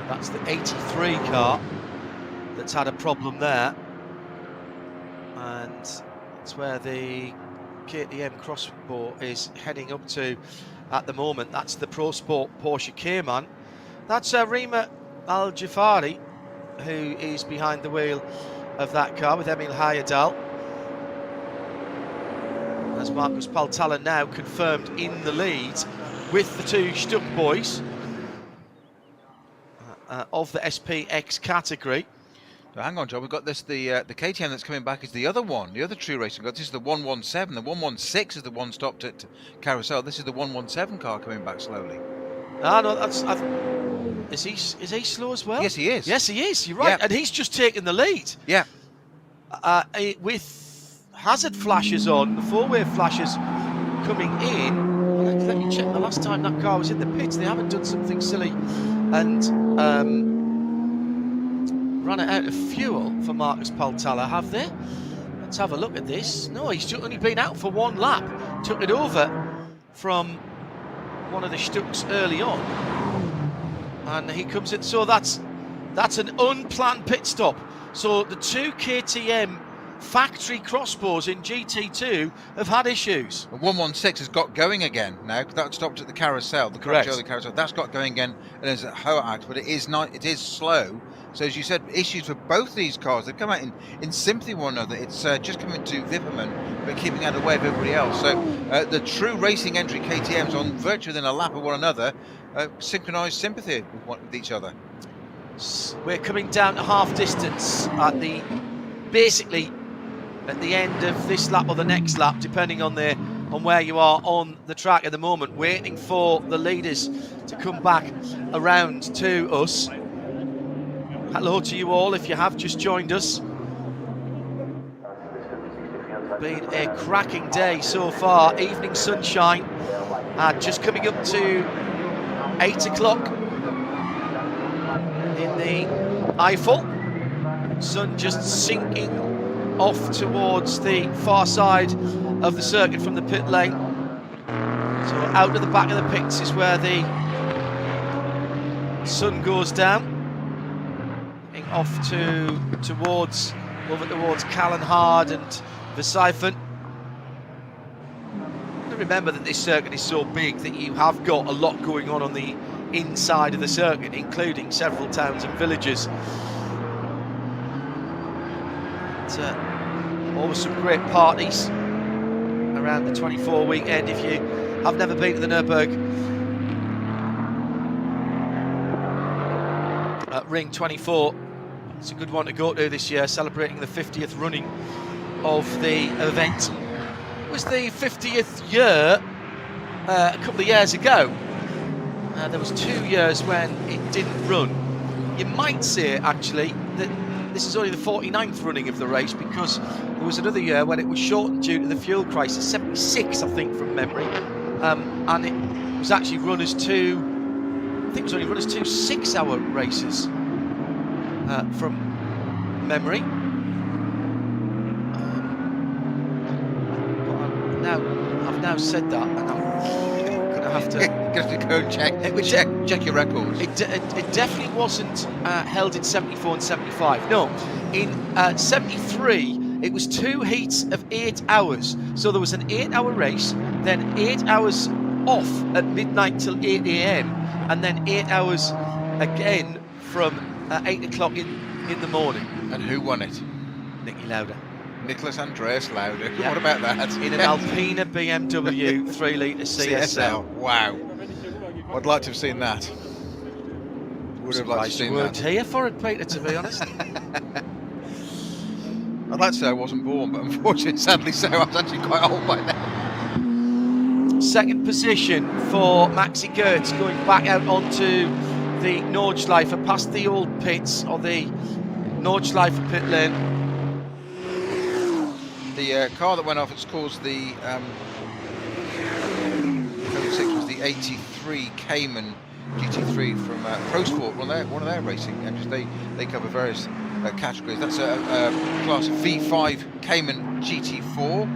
Speaker 3: That's the 83 car that's had a problem there, and it's where the KTM Crossbow is heading up to at the moment. That's the Pro Sport Porsche Cayman. That's Rima Al-Jafari, who is behind the wheel of that car with Emil Hayadal. As Marcus Paltala now confirmed in the lead with the two Stuck boys of the SPX category.
Speaker 4: So hang on, John. We've got this. The KTM that's coming back is the other one, the other true racing car. This is the 117. The 116 is the one stopped at Carousel. This is the 117 car coming back slowly.
Speaker 3: Ah, no, that's. Is he slow as well?
Speaker 4: Yes, he is.
Speaker 3: Yes, he is. You're right,
Speaker 4: yeah.
Speaker 3: And he's just taken the lead.
Speaker 4: Yeah.
Speaker 3: With hazard flashes on, the four-way flashes coming in. Let me check. The last time that car was in the pits, they haven't done something silly and ran it out of fuel for Marcus Paltala, have they? Let's have a look at this. No, he's only been out for one lap. Took it over from one of the Stucks early on, and he comes in. So that's an unplanned pit stop. So the two KTM factory crossbows in GT2 have had issues.
Speaker 4: The 116 has got going again now. That stopped at the Carousel. The Carousel. That's got going again, and it's at Hoax, but it is not. It is slow. So as you said, issues for both these cars. They've come out in sympathy with one another. It's just coming to Wipperman, but keeping out of the way of everybody else. So the true racing entry KTMs on virtually within a lap of one another, synchronised sympathy with each other.
Speaker 3: We're coming down to half distance at basically at the end of this lap or the next lap, depending on where you are on the track at the moment, waiting for the leaders to come back around to us. Hello to you all if you have just joined us. Been a cracking day so far, evening sunshine, and just coming up to 8 o'clock in the Eifel. Sun just sinking off towards the far side of the circuit from the pit lane. So out of the back of the pits is where the sun goes down. Off towards Callenhard and Versiphen. Remember that this circuit is so big that you have got a lot going on the inside of the circuit, including several towns and villages. Always some great parties around the 24 weekend. If you have never been to the Nürburgring 24, it's a good one to go to this year, celebrating the 50th running of the event. It was the 50th year a couple of years ago. There was 2 years when it didn't run. You might say, actually, that this is only the 49th running of the race, because there was another year when it was shortened due to the fuel crisis, 76, I think, from memory. And it was actually run as two 6-hour races. From memory. I've now said that, and I'm going to have to
Speaker 4: go and check your records.
Speaker 3: It definitely wasn't held in 74 and 75. No, in 73 it was 2 heats of 8 hours. So there was an 8-hour race, then 8 hours off at midnight till 8 a.m, and then 8 hours again from 8 o'clock in the morning.
Speaker 4: And who won it?
Speaker 3: Nicky Lauda.
Speaker 4: Nicholas Andreas Lauda.
Speaker 3: Yeah.
Speaker 4: What about that?
Speaker 3: In an Alpina BMW 3-litre CSL.
Speaker 4: Wow. I'd like to have seen that. Would have liked to have seen that.
Speaker 3: Here for it, Peter, to be honest.
Speaker 4: I'd like to say I wasn't born, but unfortunately, sadly so, I was actually quite old by now.
Speaker 3: Second position for Maxi Goertz, going back out onto the Nordschleife, past the old pits, or the Nordschleife pit lane.
Speaker 4: The car that went off, it's caused the 06 was the 83 Cayman GT3 from Pro Sport, one of their racing engines. They cover various categories. That's a class V5 Cayman GT4,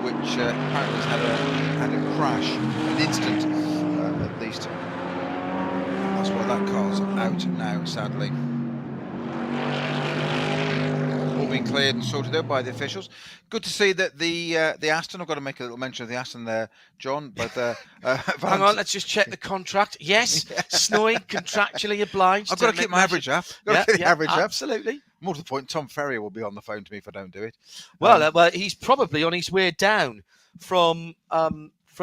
Speaker 4: which apparently has had a crash, an incident at least. That's why that car's out now, sadly. all been cleared and sorted out by the officials. Good to see that the Aston, I've got to make a little mention of the Aston there, John, but
Speaker 3: hang on, let's just check the contract. Yes, snowing, contractually obliged.
Speaker 4: I've got to keep my average up.
Speaker 3: Absolutely.
Speaker 4: More to the point, Tom Ferrier will be on the phone to me if I don't do it.
Speaker 3: Well, he's probably on his way down from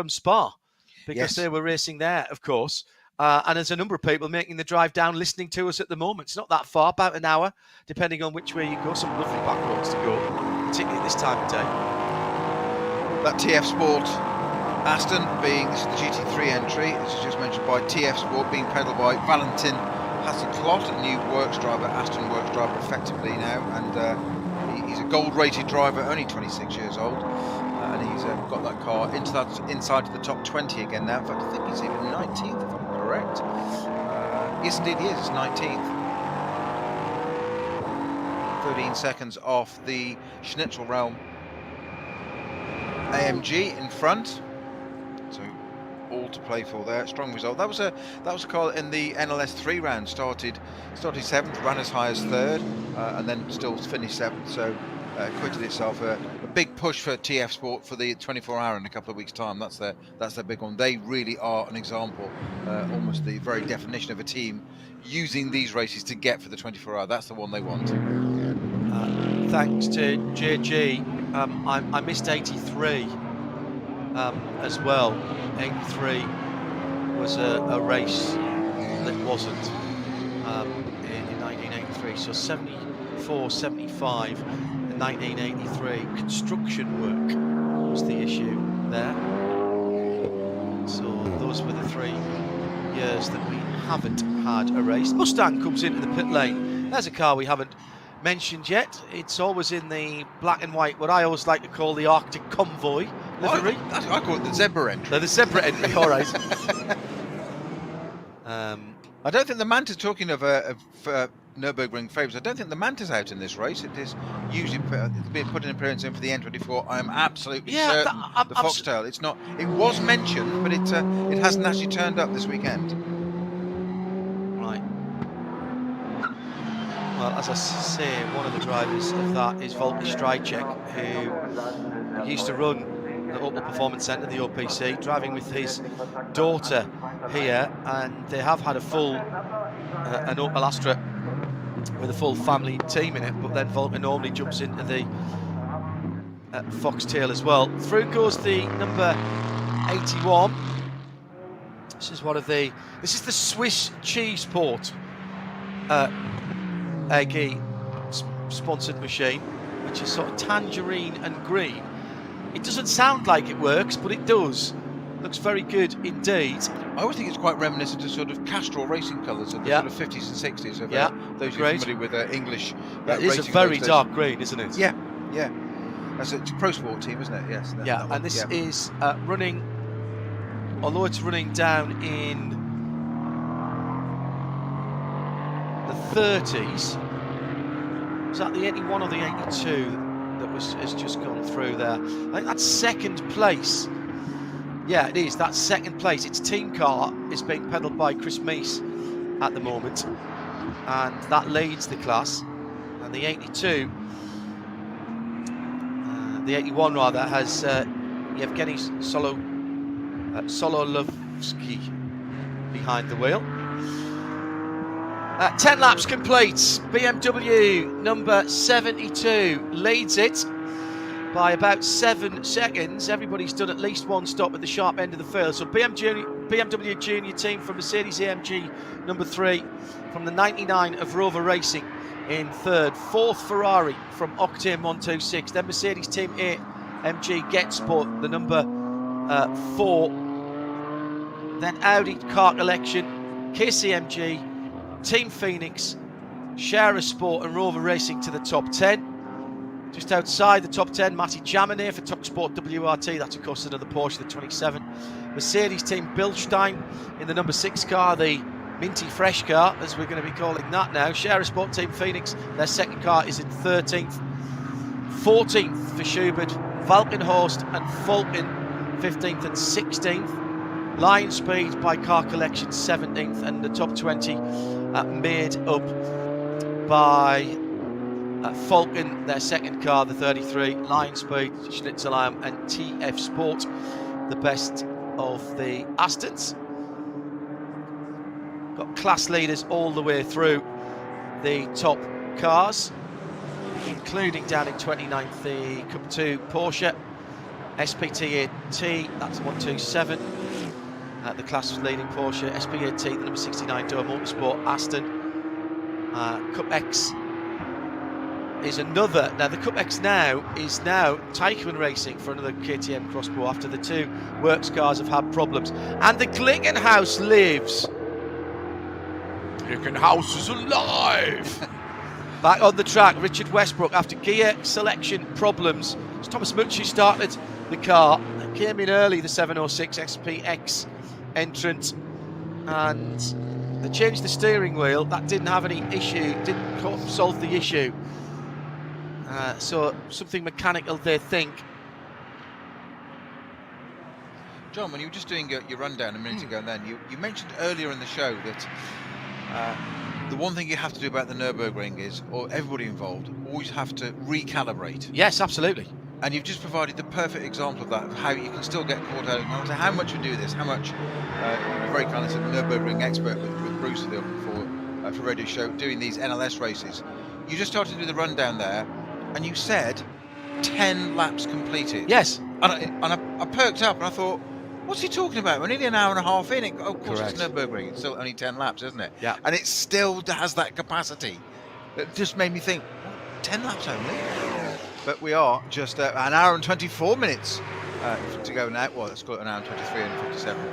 Speaker 3: Spa, because they were racing there, of course. And there's a number of people making the drive down, listening to us at the moment. It's not that far, about an hour, depending on which way you go. Some lovely back roads to go, particularly at this time of day.
Speaker 4: That TF Sport Aston being, this is the GT3 entry, this is just mentioned by TF Sport, being pedalled by Valentin Hasselklot, a new works driver, Aston works driver effectively now, and he's a gold-rated driver, only 26 years old. And he's got that car inside the top 20 again now. In fact, I think he's even 19th, if I'm correct. Yes, indeed he is. It's 19th. 13 seconds off the Schnitzel Realm AMG in front. So all to play for there. Strong result. That was a car in the NLS 3 round. Started 7th, ran as high as 3rd, and then still finished 7th. So. Acquitted itself. A big push for TF Sport for the 24-hour in a couple of weeks' time. That's their big one. They really are an example, almost the very definition of a team using these races to get for the 24-hour. That's the one they want.
Speaker 3: Thanks to JG. I missed 83 as well. 83 was a race that wasn't in 1983. So 74, 75. 1983 construction work was the issue there. So those were the 3 years that we haven't had a race. Mustang comes into the pit lane. There's a car we haven't mentioned yet. It's always in the black and white, what I always like to call the Arctic Convoy livery.
Speaker 4: I call it the zebra entry.
Speaker 3: The zebra entry, all right.
Speaker 4: I don't think the Manta's, talking of Nürburgring favourites, I don't think the Manta's out in this race. It is usually it's been put an appearance in for the N24. I am absolutely certain the Foxtail. It's not. It was mentioned, but it hasn't actually turned up this weekend.
Speaker 3: Right. Well, as I say, one of the drivers of that is Volker Strijcek, who used to run the Opel Performance Centre, the OPC, driving with his daughter here, and they have had a full an Opel Astra with a full family team in it, but then Volker normally jumps into the Foxtail as well. Through goes the number 81. This is the Swiss cheese port AG sponsored machine, which is sort of tangerine and green. It doesn't sound like it works, but it does. Looks very good indeed.
Speaker 4: I always think it's quite reminiscent of sort of Castrol racing colours of the sort of 50s and 60s. Of, those who are familiar with English
Speaker 3: it is a very dark green, isn't it?
Speaker 4: Yeah. It's a pro sport team, isn't it? Yes.
Speaker 3: And this is running, although it's running down in the 30s. Was that the 81 or the 82 that has just gone through there? I think that's second place. Yeah, it is. That's second place. Its team car is being pedalled by Chris Meese at the moment, and that leads the class. And the 82, the 81 rather, has Yevgeny Sololovsky behind the wheel. 10 laps complete. BMW number 72 leads it by about 7 seconds. Everybody's done at least one stop at the sharp end of the field. So BMW Junior team from Mercedes AMG number 3 from the 99 of Rover Racing in 3rd. 4th Ferrari from Octane 126. Then Mercedes Team AMG Getsport, the number 4. Then Audi Car Collection, KCMG, Team Phoenix, Shara Sport and Rover Racing to the top 10. Just outside the top 10, Matty Jaminet for Top Sport WRT. That's, of course, another Porsche, the 27. Mercedes Team Bilstein in the number 6 car, the minty fresh car, as we're going to be calling that now. Shara Sport Team Phoenix, their second car is in 13th. 14th for Schubert, Valkenhorst and Falken, 15th and 16th. Lion Speed by Car Collection, 17th. And the top 20 made up by Falcon, their second car, the 33, Lion Speed, Schnitzelheim and TF Sport, the best of the Astons. Got class leaders all the way through the top cars, including down in 29th the Cup 2 Porsche SPT8T, that's 127. The class leading Porsche SP8T, the number 69 Doha Motorsport Aston. Cup X is another. Now the Cup X is now Teichmann Racing for another KTM Crossbow after the two works cars have had problems. And the Glickenhaus lives. Glickenhaus is alive. Back on the track, Richard Westbrook after gear selection problems. So Thomas Mucci started the car. Came in early, the 706 SPX entrant, and they changed the steering wheel. That didn't have any issue, didn't solve the issue. So something mechanical, they think.
Speaker 4: John, when you were just doing your rundown a minute ago, and then you mentioned earlier in the show that the one thing you have to do about the Nürburgring is, or everybody involved, always have to recalibrate.
Speaker 3: Yes, absolutely.
Speaker 4: And you've just provided the perfect example of that, of how you can still get caught out. No matter how much you do this, how much you're very kind of Nürburgring expert with Bruce for Radio Show doing these NLS races. You just started to do the rundown there, and you said 10 laps completed.
Speaker 3: Yes.
Speaker 4: And I perked up and I thought, what's he talking about? We're nearly an hour and a half in. Of course, it's Nürburgring. It's still only 10 laps, isn't it?
Speaker 3: Yeah.
Speaker 4: And it still has that capacity. It just made me think, 10 laps only? But we are just an hour and 24 minutes to go now. Well, let's call it an hour and 23 and 57,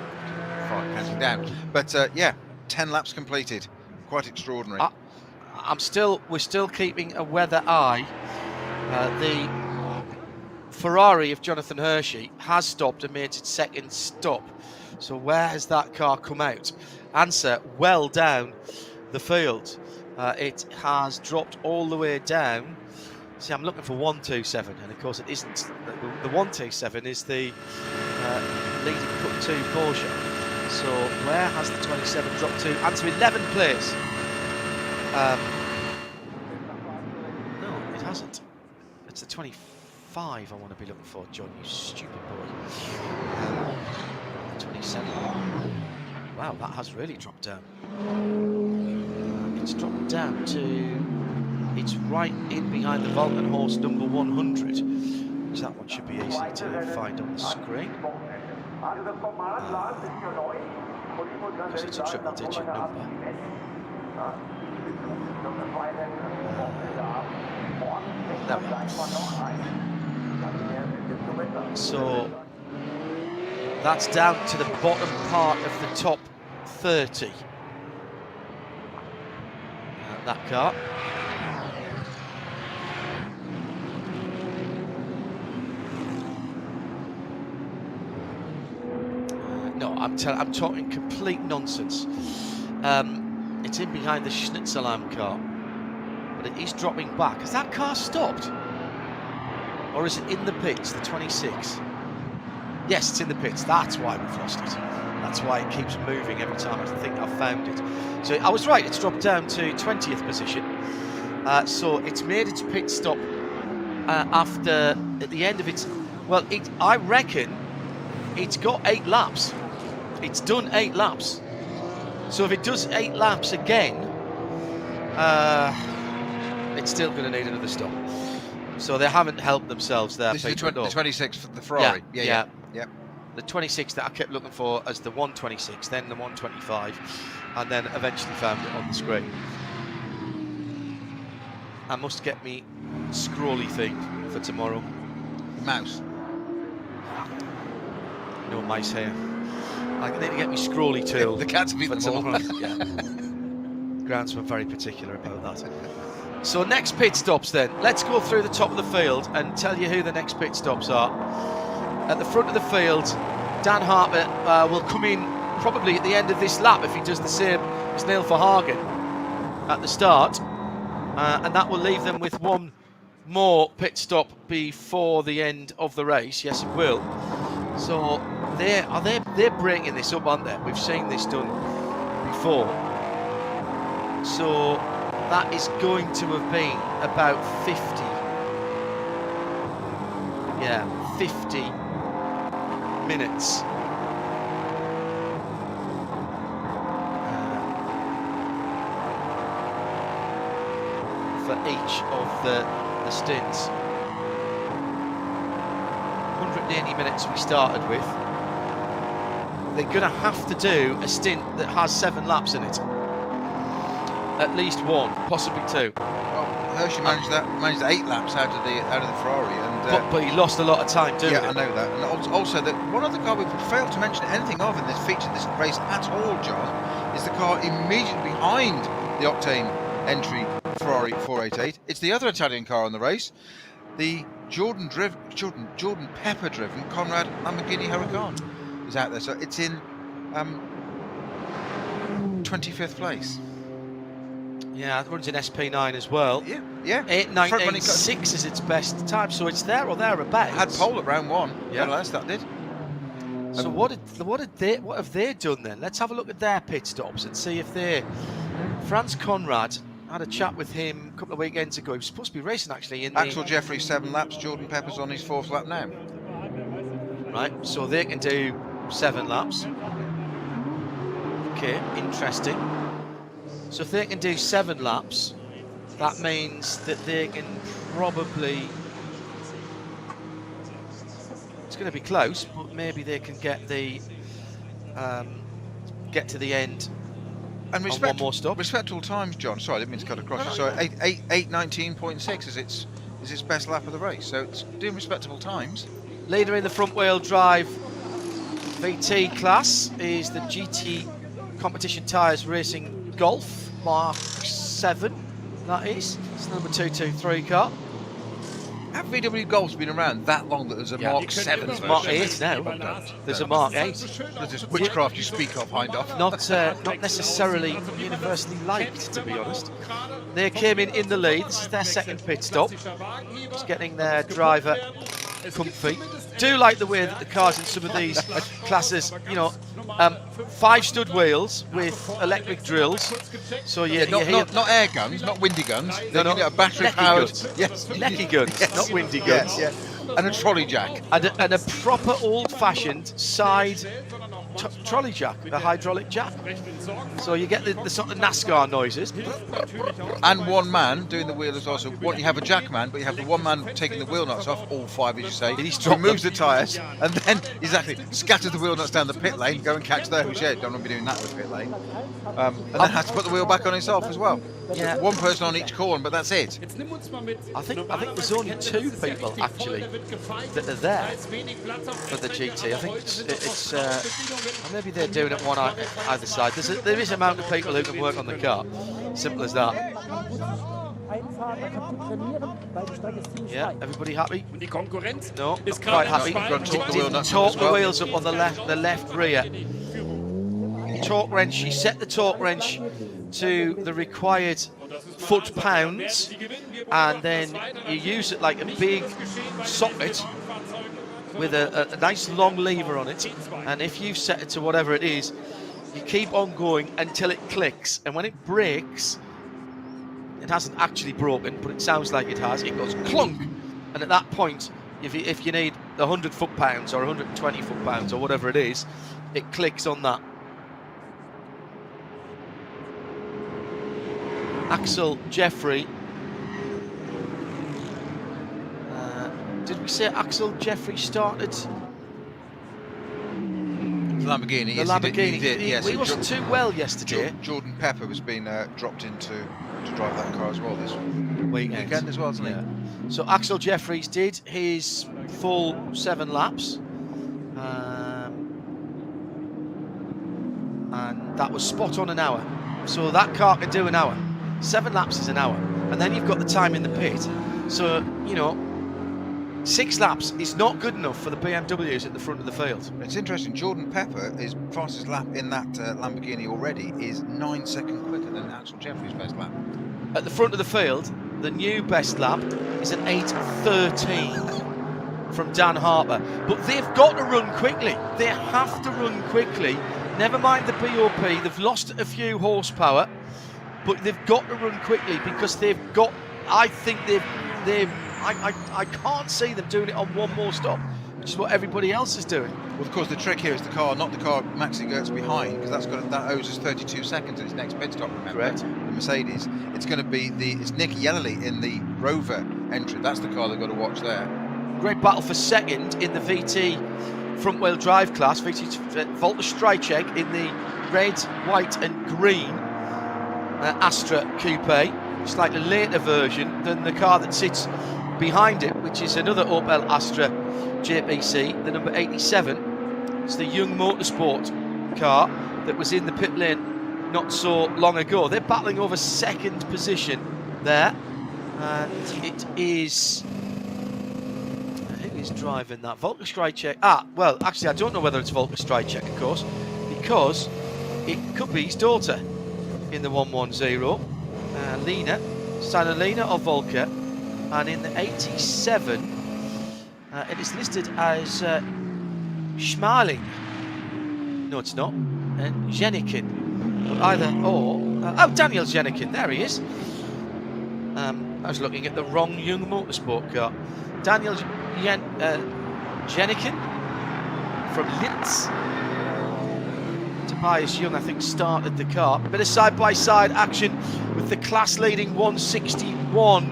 Speaker 4: counting down. But yeah, 10 laps completed. Quite extraordinary.
Speaker 3: We're still keeping a weather eye. The Ferrari of Jonathan Hershey has stopped and made its second stop. So where has that car come out? Answer, well down the field. It has dropped all the way down. See, I'm looking for 127, and of course it isn't. The 127 is the leading Cup 2 Porsche. So where has the 27 dropped to? Answer, 11th place. No, it hasn't. It's the 25 I want to be looking for, John, you stupid boy. 27. Wow, that has really dropped down. It's dropped down to... It's right in behind the Vulcan horse number 100. So that one should be easy to find on the screen. Because it's a triple-digit number. So that's down to the bottom part of the top 30. That car. No, I'm talking complete nonsense. It's in behind the Schnitzelheim car, but it is dropping back. Has that car stopped? Or is it in the pits, the 26? Yes, it's in the pits. That's why we've lost it. That's why it keeps moving every time I think I've found it. So I was right, it's dropped down to 20th position. So it's made its pit stop after, at the end of its, well, I reckon it's got 8 laps. It's done 8 laps. So if it does 8 laps again, it's still going to need another stop. So they haven't helped themselves there.
Speaker 4: This is the 26 for the Ferrari. Yeah.
Speaker 3: The 26 that I kept looking for as the 126, then the 125, and then eventually found it on the screen. I must get me scrawly thing for tomorrow.
Speaker 4: Mouse.
Speaker 3: No mice here. I need to get me scrawly tool.
Speaker 4: The cats beat
Speaker 3: for
Speaker 4: them all.
Speaker 3: tomorrow. Yeah. Groundsman very particular about that. So next pit stops then. Let's go through the top of the field and tell you who the next pit stops are. At the front of the field, Dan Harper will come in probably at the end of this lap if he does the same as Neil Verhagen at the start. And that will leave them with one more pit stop before the end of the race. Yes, it will. So they're breaking this up, aren't they? We've seen this done before. So that is going to have been about 50. Yeah, 50 minutes. For each of the stints. 180 minutes we started with. They're going to have to do a stint that has 7 laps in it. At least one, possibly 2.
Speaker 4: Well, Hershey managed 8 laps out of the Ferrari, and
Speaker 3: but he lost a lot of time doing it.
Speaker 4: Yeah, I know that. And also, that one other car we've failed to mention anything of in this feature, this race at all, John, is the car immediately behind the Octane entry Ferrari 488. It's the other Italian car on the race, the Jordan Pepper driven Conrad Lamborghini Huracan is out there. So it's in 25th place.
Speaker 3: Yeah, it runs in SP9 as well.
Speaker 4: Yeah.
Speaker 3: 8.986 is its best time, so it's there or thereabouts.
Speaker 4: Had pole at round 1. Yeah, that did.
Speaker 3: So what have they done then? Let's have a look at their pit stops and see if they. Franz Conrad, had a chat with him a couple of weekends ago. He was supposed to be racing actually in
Speaker 4: Axel Jeffrey 7 laps. Jordan Pepper's on his 4th lap now.
Speaker 3: Right, so they can do 7 laps. Okay, interesting. So if they can do 7 laps, that means that they can probably... It's going to be close, but maybe they can get the get to the end
Speaker 4: and
Speaker 3: on one more stop.
Speaker 4: Respectable times, John. Sorry, I didn't mean to cut across you. So 8:19.6 is its best lap of the race. So it's doing respectable times.
Speaker 3: Leader in the front-wheel drive VT class is the GT Competition Tyres Racing Golf Mark 7. That is. It's the number 223 car.
Speaker 4: Have VW Golfs been around that long that there's a Mark 7?
Speaker 3: There's Mark 8 now. There's a Mark 8.
Speaker 4: There's witchcraft you speak of, Hindhoff.
Speaker 3: Not necessarily universally liked, to be honest. They came in the lead. This is their second pit stop. Just getting their driver comfy. Do like the way that the cars in some of these classes, 5 stud wheels with electric drills. So
Speaker 4: not air guns, not windy guns.
Speaker 3: No,
Speaker 4: battery powered.
Speaker 3: Yes, lecky guns, not windy guns.
Speaker 4: Yeah. And a trolley jack.
Speaker 3: And a proper old-fashioned side trolley jack, the hydraulic jack. So you get the sort of NASCAR noises.
Speaker 4: And one man doing the wheel as well. So you have a jack man, but you have the one man taking the wheel nuts off, all 5 as you say. He removes the tyres and then scatters the wheel nuts down the pit lane, go and catch those. Yeah, don't want to be doing that in the pit lane. And then has to put the wheel back on himself as well.
Speaker 3: Yeah.
Speaker 4: One person on each corner, but that's it.
Speaker 3: I think there's only 2 people actually that are there for the GT. I think it's maybe they're doing it one either side. There is an amount of people who can work on the car. Simple as that. Yeah, everybody happy? No, not quite happy. Torque the wheels up on the left rear. Torque wrench. He set the torque wrench to the required foot-pounds, and then you use it like a big socket with a nice long lever on it, and if you set it to whatever it is, you keep on going until it clicks, and when it breaks, it hasn't actually broken, but it sounds like it has, it goes clunk, and at that point, if you need 100 foot-pounds or 120 foot-pounds or whatever it is, it clicks on that. Axel Jeffrey. Did we say Axel Jeffrey started?
Speaker 4: The Lamborghini.
Speaker 3: The Lamborghini.
Speaker 4: He did, yes.
Speaker 3: He wasn't too well yesterday.
Speaker 4: Jordan Pepper has been dropped in to drive that car as well this weekend as well, isn't he?
Speaker 3: So Axel Jeffries did his full 7 laps. And that was spot on an hour. So that car can do an hour. 7 laps is an hour, and then you've got the time in the pit. So 6 laps is not good enough for the BMWs at the front of the field.
Speaker 4: It's interesting. Jordan Pepper, his fastest lap in that Lamborghini already is 9 seconds quicker than Axel Jeffrey's best lap.
Speaker 3: At the front of the field, the new best lap is an 8:13 from Dan Harper. But they've got to run quickly. They have to run quickly. Never mind the BOP. They've lost a few horsepower. but they've got to run quickly because they've got. I think I can't see them doing it on one more stop, which is what everybody else is doing.
Speaker 4: Well, of course, the trick here is the car, not the car Maxi Gertz behind, because that owes us 32 seconds in its next pit stop. Remember,
Speaker 3: correct?
Speaker 4: The Mercedes. It's going to be it's Nick Yellerly in the Rover entry. That's the car they've got to watch there.
Speaker 3: Great battle for second in the VT front-wheel drive class. VT Walter Streichek in the red, white, and green Astra Coupe. Slightly later version than the car that sits behind it, which is another Opel Astra JPC, the number 87. It's the Young Motorsport car that was in the pit lane not so long ago. They're battling over second position there, and it is who is driving that? Volker Streichek. Well, actually, I don't know whether it's Volker Streichek, of course, because it could be his daughter in the 110. Sana Lena or Volker, and in the 87 it is listed as Schmaling. No, it's not. And Zenikin, but either or. Daniel Zenikin, there he is. I was looking at the wrong Young Motorsport car. Daniel Zenikin from Linz. Tobias Young, I think, started the car. A bit of side-by-side action with the class-leading 161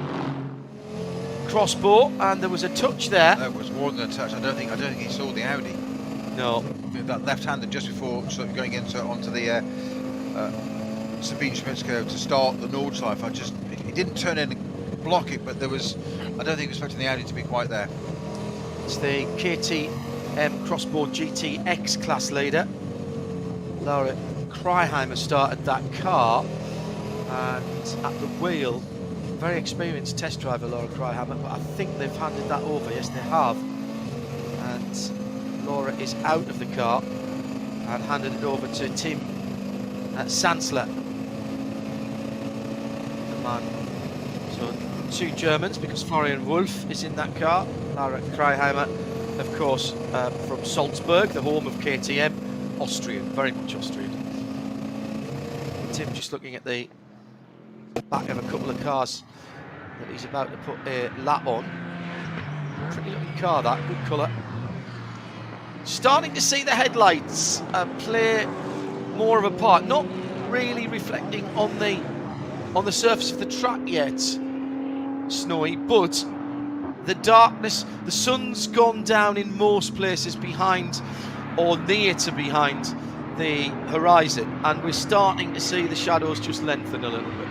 Speaker 3: crossbow, and there was a touch there.
Speaker 4: There was more than a touch. I don't think he saw the Audi.
Speaker 3: No.
Speaker 4: That left-hander just before sort of going onto the Sabine Schmitz curve to start the Nordschleife. He didn't turn in and block it, but I don't think he was expecting the Audi to be quite there.
Speaker 3: It's the KTM Crossbow GTX class leader. Laura Kreiheimer started that car, and at the wheel, very experienced test driver Laura Kreiheimer, but I think they've handed that over. Yes, they have. And Laura is out of the car and handed it over to Tim Sansler, the man. So 2 Germans, because Florian Wolf is in that car. Laura Kreiheimer, of course, from Salzburg, the home of KTM. Austrian, very much Austrian. Tim just looking at the back of a couple of cars that he's about to put a lap on. Pretty looking car, that, good colour. Starting to see the headlights play more of a part, not really reflecting on the surface of the track yet, Snowy, but the darkness, the sun's gone down in most places behind or near to behind the horizon, and we're starting to see the shadows just lengthen a little bit.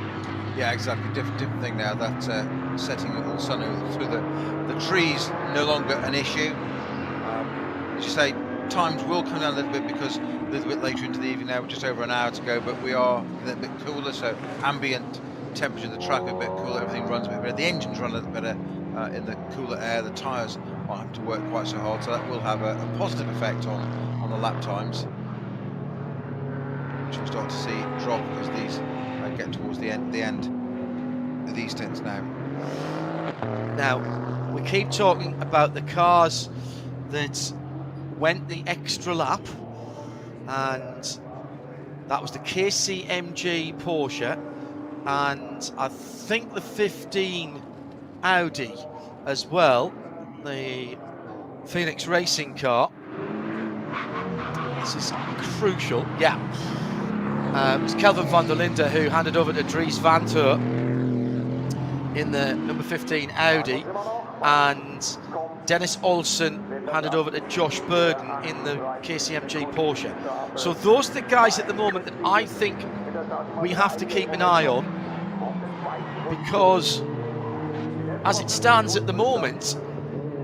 Speaker 4: Yeah, exactly. Different thing now. That setting of the sun through the trees no longer an issue. As you say, times will come down a little bit because a little bit later into the evening now, we're just over an hour to go, but we are a little bit cooler, so ambient temperature of the track a bit cooler. Everything runs a bit better. The engines run a little better in the cooler air. The tyres won't have to work quite so hard, so that will have a positive effect on the lap times, which we'll start to see drop as these get towards the end of these stints now.
Speaker 3: Now, we keep talking about the cars that went the extra lap, and that was the KCMG Porsche, and I think the 15 Audi as well, the Phoenix Racing car. This is crucial, yeah. It was Kelvin van der Linde who handed over to Dries Van Teur in the number 15 Audi, and Dennis Olsen handed over to Josh Burden in the KCMG Porsche. So those are the guys at the moment that I think we have to keep an eye on, because as it stands at the moment,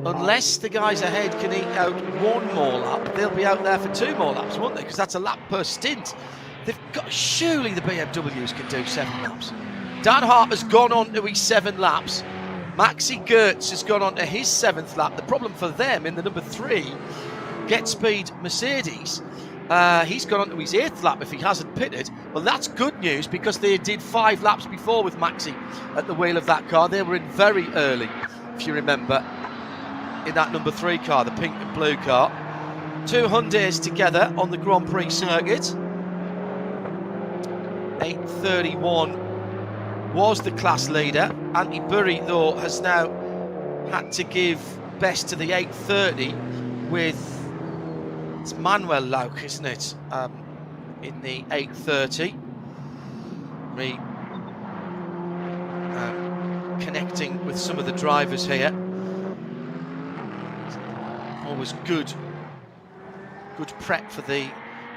Speaker 3: unless the guys ahead can eke out one more lap, they'll be out there for 2 more laps, won't they? Because that's a lap per stint. They've got, surely the BMWs can do 7 laps. Dan Harper's gone on to his 7 laps. Maxi Gertz has gone on to his 7th lap. The problem for them in the number 3 Get Speed Mercedes, he's gone on to his 8th lap if he hasn't pitted. Well, that's good news, because they did 5 laps before with Maxi at the wheel of that car. They were in very early, if you remember, in that number 3 car, the pink and blue car. 2 Hyundais together on the Grand Prix circuit. 8:31 was the class leader. Andy Burry, though, has now had to give best to the 8:30 with, it's Manuel Lauch, isn't it, in the 8:30. Connecting with some of the drivers here. Always good prep for the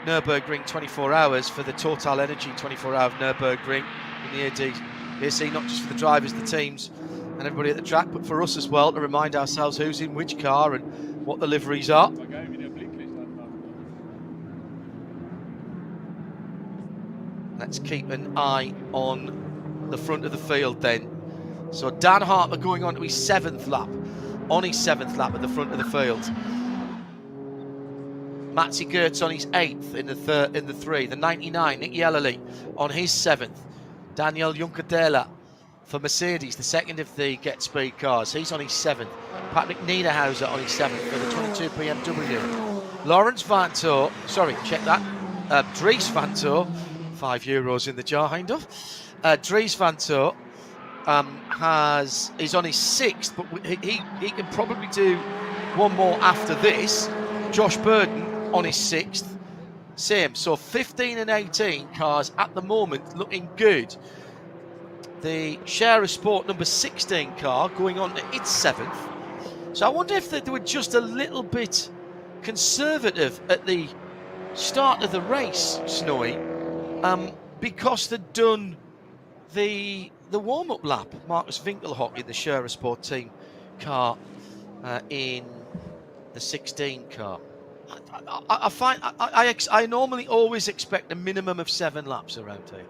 Speaker 3: Nürburgring 24 hours, for the Total Energy 24-hour Nürburgring in the ADAC, not just for the drivers, the teams and everybody at the track, but for us as well, to remind ourselves who's in which car and what the liveries are. Let's keep an eye on the front of the field then. So Dan Harper going on to his 7th lap, at the front of the field. Matty Gertz on his 8th in the 3. The 99, Nick Yellowly on his 7th. Daniel Juncadella for Mercedes, the 2nd of the Get Speed cars. He's on his 7th. Patrick Niederhauser on his 7th for the 22 BMW. Lawrence Vanto, check that. Dries Vanto, €5 in the jar, Hindhoff. Dries Vanto is on his 6th, but he can probably do one more after this. Josh Burden on his 6th, same. So 15 and 18 cars at the moment looking good. The Share of Sport number 16 car going on to its 7th. So I wonder if they were just a little bit conservative at the start of the race, Snowy, because they'd done the warm-up lap. Marcus Winkelhock in the Share of Sport team car in the 16 car. I normally always expect a minimum of 7 laps around here.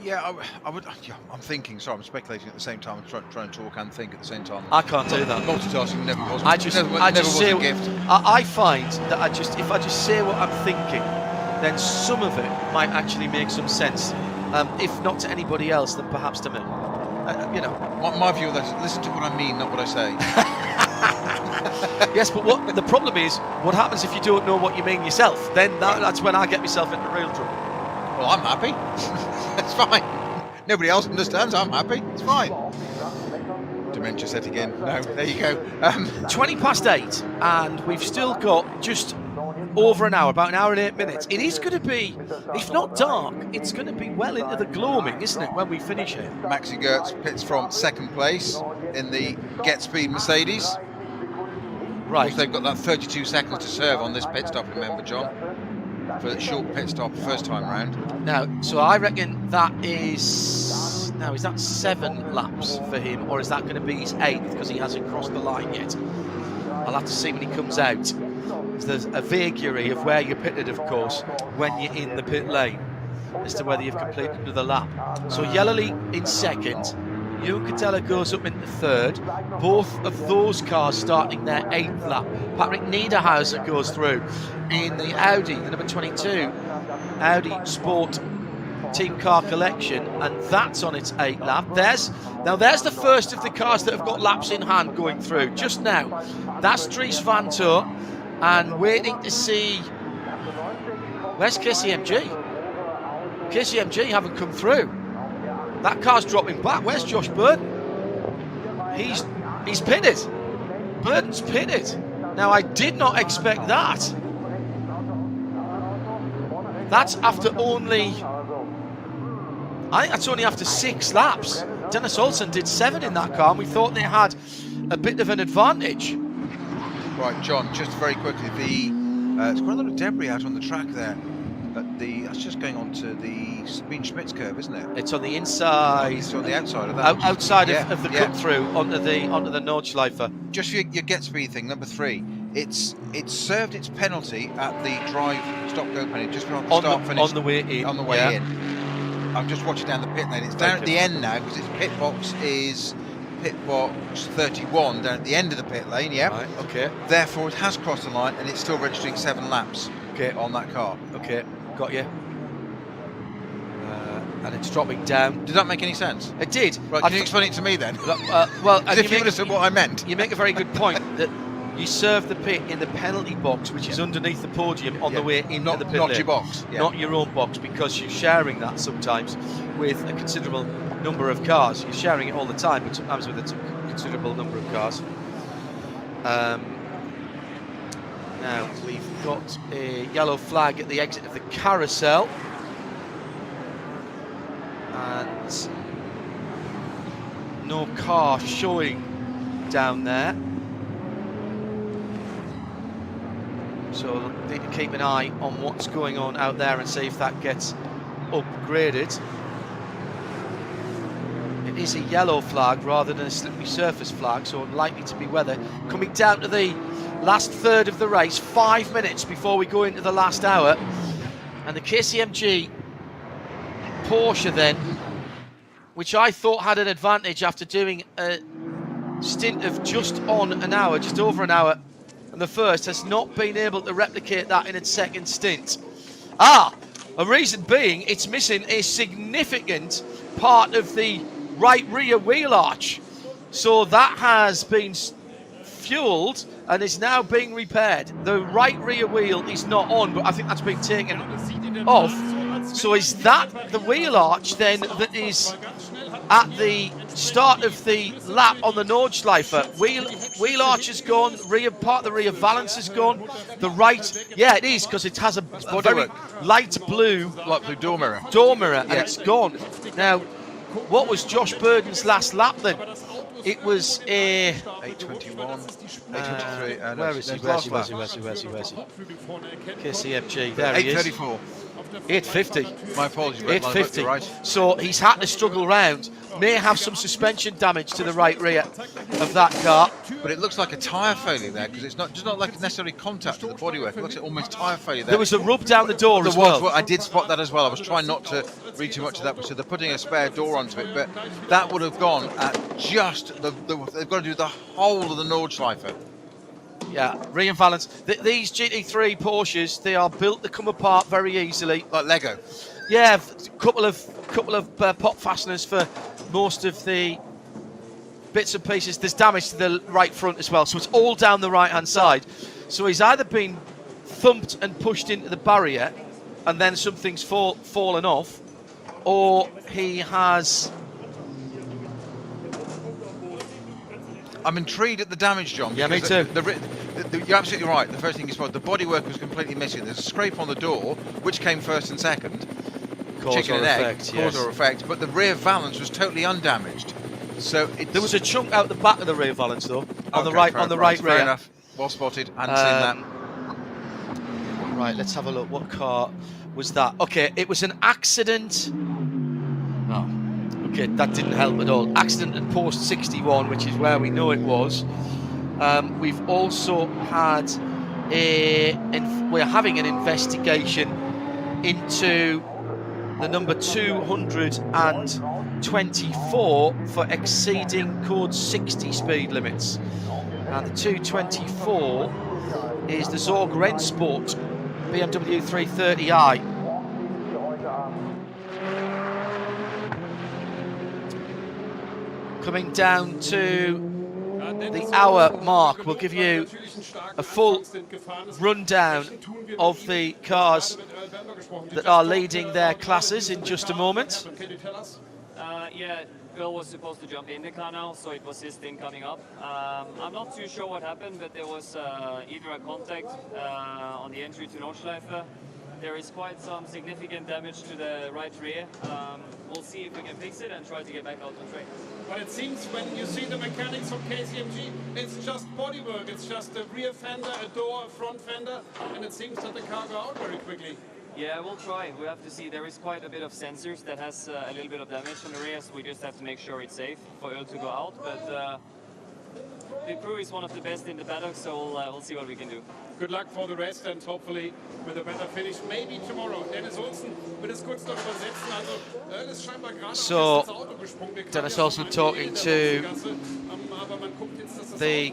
Speaker 4: Yeah, I would. Yeah, I'm thinking. Sorry, I'm speculating at the same time. I'm trying to talk and think at the same time.
Speaker 3: I can't do that.
Speaker 4: Multitasking never was.
Speaker 3: Never
Speaker 4: was a gift.
Speaker 3: I find that if I just say what I'm thinking, then some of it might actually make some sense. If not to anybody else, then perhaps to me.
Speaker 4: My view of that is listen to what I mean, not what I say.
Speaker 3: Yes, but what the problem is, what happens if you don't know what you mean yourself? Then that's when I get myself into real trouble.
Speaker 4: Well, I'm happy. It's fine. Nobody else understands. I'm happy. It's fine. Dementia set again. No, there you go.
Speaker 3: 20 past 8, and we've still got just over an hour, about an hour and 8 minutes. It is going to be, if not dark, it's going to be well into the gloaming, isn't it, when we finish here?
Speaker 4: Maxi Gertz pits from 2nd place in the Get Speed Mercedes.
Speaker 3: Right.
Speaker 4: Of course, they've got that 32 seconds to serve on this pit stop, remember, John? For the short pit stop first time round.
Speaker 3: Now, so I reckon that is... Now, is that 7 laps for him, or is that going to be his 8th, because he hasn't crossed the line yet? I'll have to see when he comes out. There's a vagary of where you're pitted, of course, when you're in the pit lane, as to whether you've completed another lap. So Yellowly in 2nd, Juncadella goes up into 3rd. Both of those cars starting their 8th lap. Patrick Niederhauser goes through in the Audi, the number 22 Audi Sport Team Car Collection, and that's on its 8th lap. There's the first of the cars that have got laps in hand going through just now. That's Dries Vanto, and waiting to see, where's KCMG? KCMG haven't come through. That car's dropping back. Where's Josh Burden? He's pitted. Burden's pitted. Now, I did not expect that. That's after only... I think that's only after 6 laps. Dennis Olsen did 7 in that car, and we thought they had a bit of an advantage.
Speaker 4: Right, John, just very quickly, there's quite a lot of debris out on the track there. That's just going on to the Sabine Schmitz curve, isn't it?
Speaker 3: It's on the inside.
Speaker 4: It's on the outside of that.
Speaker 3: Outside of the cut through onto the Nordschleife.
Speaker 4: Just for your Get Speed thing, number 3. It's served its penalty at the drive stop go penalty just before the start finish.
Speaker 3: On the way in.
Speaker 4: On the way in. I'm just watching down the pit lane. It's down at the end now because its pit box is pit box 31 down at the end of the pit lane. Yeah.
Speaker 3: Right, okay.
Speaker 4: Therefore, it has crossed the line and it's still registering 7 laps.
Speaker 3: Okay.
Speaker 4: On that car.
Speaker 3: Okay. Got you. And it's dropping down.
Speaker 4: Did that make any sense?
Speaker 3: It did.
Speaker 4: Right, can you explain it to me then?
Speaker 3: Well,
Speaker 4: as if you understood what I meant.
Speaker 3: You make a very good point that you serve the pit in the penalty box, which is underneath the podium on the way into the pit
Speaker 4: not
Speaker 3: lane.
Speaker 4: your box. Yeah.
Speaker 3: Not your own box, because you're sharing that sometimes with a considerable number of cars. You're sharing it all the time, but sometimes with a considerable number of cars. Now we've got a yellow flag at the exit of the carousel, and no car showing down there. So need to keep an eye on what's going on out there and see if that gets upgraded. It is a yellow flag rather than a slippery surface flag, so unlikely to be weather. Coming down to the last third of the race, 5 minutes before we go into the last hour. And the KCMG Porsche then, which I thought had an advantage after doing a stint of just on an hour, just over an hour, and the first, has not been able to replicate that in its second stint. A reason being, it's missing a significant part of the right rear wheel arch. So that has been fueled and is now being repaired. The right rear wheel is not on, but I think that's been taken off. So is that the wheel arch then that is at the start of the lap on the Nordschleife? Wheel arch is gone, part of the rear valance is gone. The right, yeah, it is, because it has a very light blue
Speaker 4: door mirror.
Speaker 3: And it's gone. Now, what was Josh Burden's last lap then? It was a
Speaker 4: 8:21, 8:23.
Speaker 3: Where is he? KCMG. There he is.
Speaker 4: 8:34.
Speaker 3: 8:50.
Speaker 4: My apologies.
Speaker 3: 8:50.
Speaker 4: Right.
Speaker 3: So he's had to struggle round. May have some suspension damage to the right rear of that car.
Speaker 4: But it looks like a tyre failure there, because it's not like necessarily contact to the bodywork. It looks like almost tyre failure there.
Speaker 3: There was a rub down the door as well.
Speaker 4: I did spot that as well. I was trying not to read too much of that, so they're putting a spare door onto it. But that would have gone at just they've got to do the whole of the Nordschleife.
Speaker 3: Yeah, rear valance. These GT3 Porsches, they are built to come apart very easily,
Speaker 4: like Lego.
Speaker 3: Yeah, couple of pop fasteners for most of the bits and pieces. There's damage to the right front as well, so it's all down the right hand side. So he's either been thumped and pushed into the barrier, and then something's fallen off, or he has.
Speaker 4: I'm intrigued at the damage, John.
Speaker 3: Yeah, me too.
Speaker 4: You're absolutely right. The first thing you spotted, the bodywork was completely missing. There's a scrape on the door, which came first and second.
Speaker 3: Cause or effect,
Speaker 4: cause or effect. But the rear valance was totally undamaged. So
Speaker 3: there was a chunk out the back of the rear valance, though, on the right rear.
Speaker 4: Fair enough. Well spotted. Hadn't seen that.
Speaker 3: Right, let's have a look. What car was that? Okay, it was an accident. Oh. Okay, that didn't help at all. Accident at post 61, which is where we know it was. We've also had we're having an investigation into the number 224 for exceeding code 60 speed limits. And the 224 is the Zorg Rennsport BMW 330i. Coming down to the hour mark, we'll give you a full rundown of the cars that are leading their classes in just a moment.
Speaker 11: Yeah, Bill was supposed to jump in the car now, so it was his thing coming up. I'm not too sure what happened, but there was either a contact on the entry to Nordschleife. There is quite some significant damage to the right rear. We'll see if we can fix it and try to get back out on track.
Speaker 1: But it seems when you see the mechanics of KCMG, it's just bodywork. It's just a rear fender, a door, a front fender, and it seems that the car go out very quickly.
Speaker 11: Yeah, we'll try. We have to see. There is quite a bit of sensors that has a little bit of damage on the rear, so we just have to make sure it's safe for oil to go out. But the crew is one of the best in the paddock, so we'll see what we can do.
Speaker 1: Good luck for the rest, and hopefully with a better finish, maybe tomorrow. Dennis Olsen will es kurz noch übersetzen. Also, ist scheinbar gerade ins Auto gesprungen.
Speaker 3: Dennis Olsen talking to the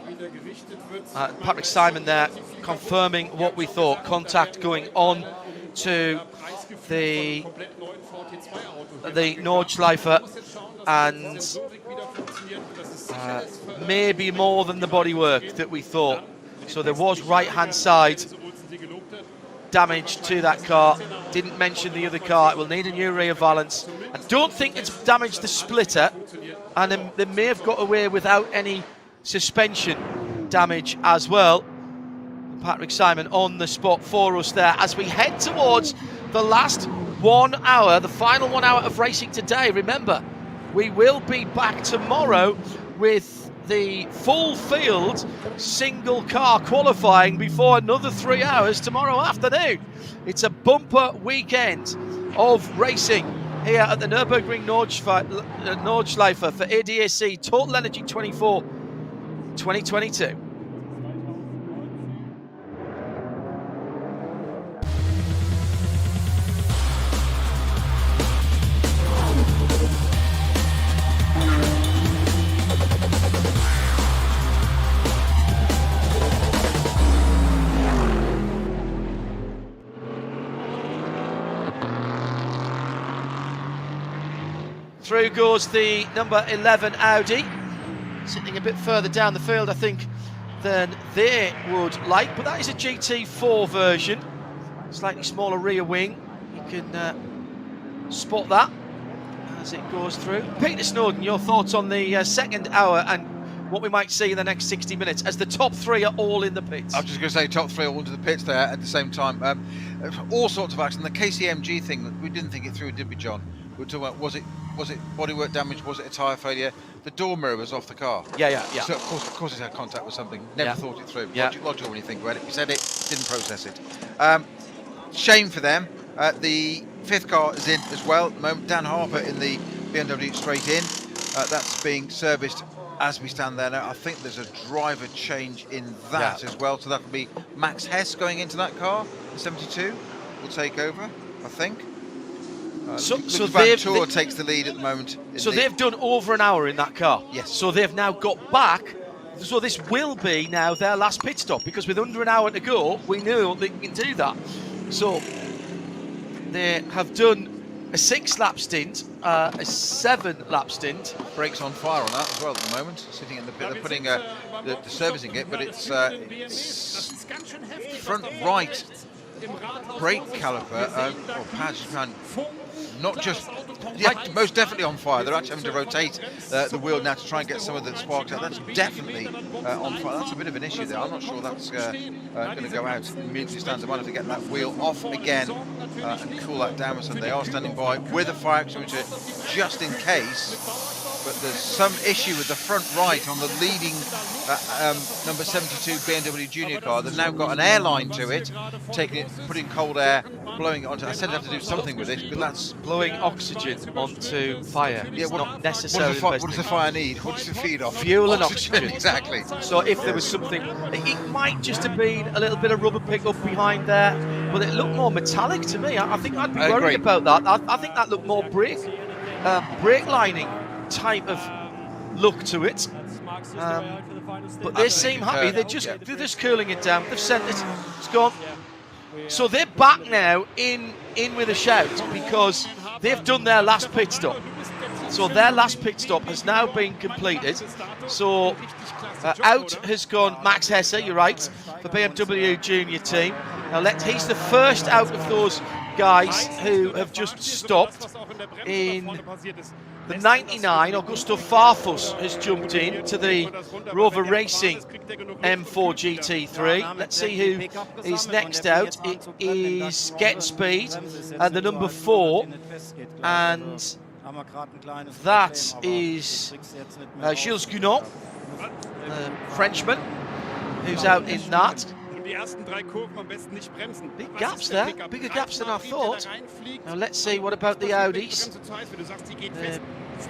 Speaker 3: Patrick Simon there, confirming what we thought. Contact going on to the Nordschleife, and maybe more than the bodywork that we thought. So there was right-hand side damage to that car. Didn't mention the other car. It will need a new rear valance. I don't think it's damaged the splitter, and they may have got away without any suspension damage as well. Patrick Simon on the spot for us there as we head towards the last 1 hour, the final 1 hour of racing today. Remember, we will be back tomorrow with the full field single car qualifying before another 3 hours tomorrow afternoon. It's a bumper weekend of racing here at the Nürburgring Nordschleife for ADAC Total Energy 24 2022. Through goes the number 11 Audi, sitting a bit further down the field, I think, than they would like, but that is a GT4 version, slightly smaller rear wing. You can spot that as it goes through. Peter Snowden, your thoughts on the second hour and what we might see in the next 60 minutes as the top three are all in the pits?
Speaker 4: I was just going to say top three all into the pits there at the same time. All sorts of action. The KCMG thing, we didn't think it through, did we, John? We were talking about, was it bodywork damage? Was it a tyre failure? The door mirror was off the car.
Speaker 3: Yeah.
Speaker 4: So of course it had contact with something. Never thought it through. Logical when you think about it. We said it, didn't process it. Shame for them. The fifth car is in as well at the moment. Dan Harper in the BMW straight in. That's being serviced as we stand there now. I think there's a driver change in that as well. So that will be Max Hess going into that car. The 72 will take over, I think.
Speaker 3: So
Speaker 4: Van Tour takes the lead at the moment.
Speaker 3: So they've done over an hour in that car.
Speaker 4: Yes.
Speaker 3: So they've now got back. So this will be now their last pit stop, because with under an hour to go, we knew they can do that. So they have done a 6-lap stint, a 7-lap stint.
Speaker 4: Brakes on fire on that as well at the moment. Sitting in the pit, they're putting the servicing it, but it's front right brake caliper or pads not just most definitely on fire. They're actually having to rotate the wheel now to try and get some of the sparks out. That's definitely on fire. That's a bit of an issue there. I'm not sure that's going to go out immediately. Stands. They might have to get that wheel off again and cool that down. So they are standing by with a fire extinguisher just in case. But there's some issue with the front right on the leading number 72 BMW Junior car. They've now got an airline to it, putting cold air, blowing it onto. I said they have to do something with it, but that's
Speaker 3: blowing oxygen onto fire. Yeah, not necessarily.
Speaker 4: What does the fire need? What does it feed off?
Speaker 3: Fuel and oxygen.
Speaker 4: Exactly.
Speaker 3: So if there was something, it might just have been a little bit of rubber pickup behind there, but it looked more metallic to me. I think I'd be worried about that. I think that looked more brake lining type of look to it, but they seem happy. They're just cooling it down. They've sent it. It's gone. So they're back now in with a shout, because they've done their last pit stop. So their last pit stop has now been completed. So out has gone Max Hesse, you're right, for BMW Junior team. Now he's the first out of those guys who have just stopped. In the 99, Augusto Farfus has jumped in to the Rover Racing M4 GT3. Let's see who is next out. It is Get Speed and the number 4, and that is Gilles Gounod, Frenchman, who's out in that. Big gaps there, bigger gaps than I thought. Now let's see, what about the Audis?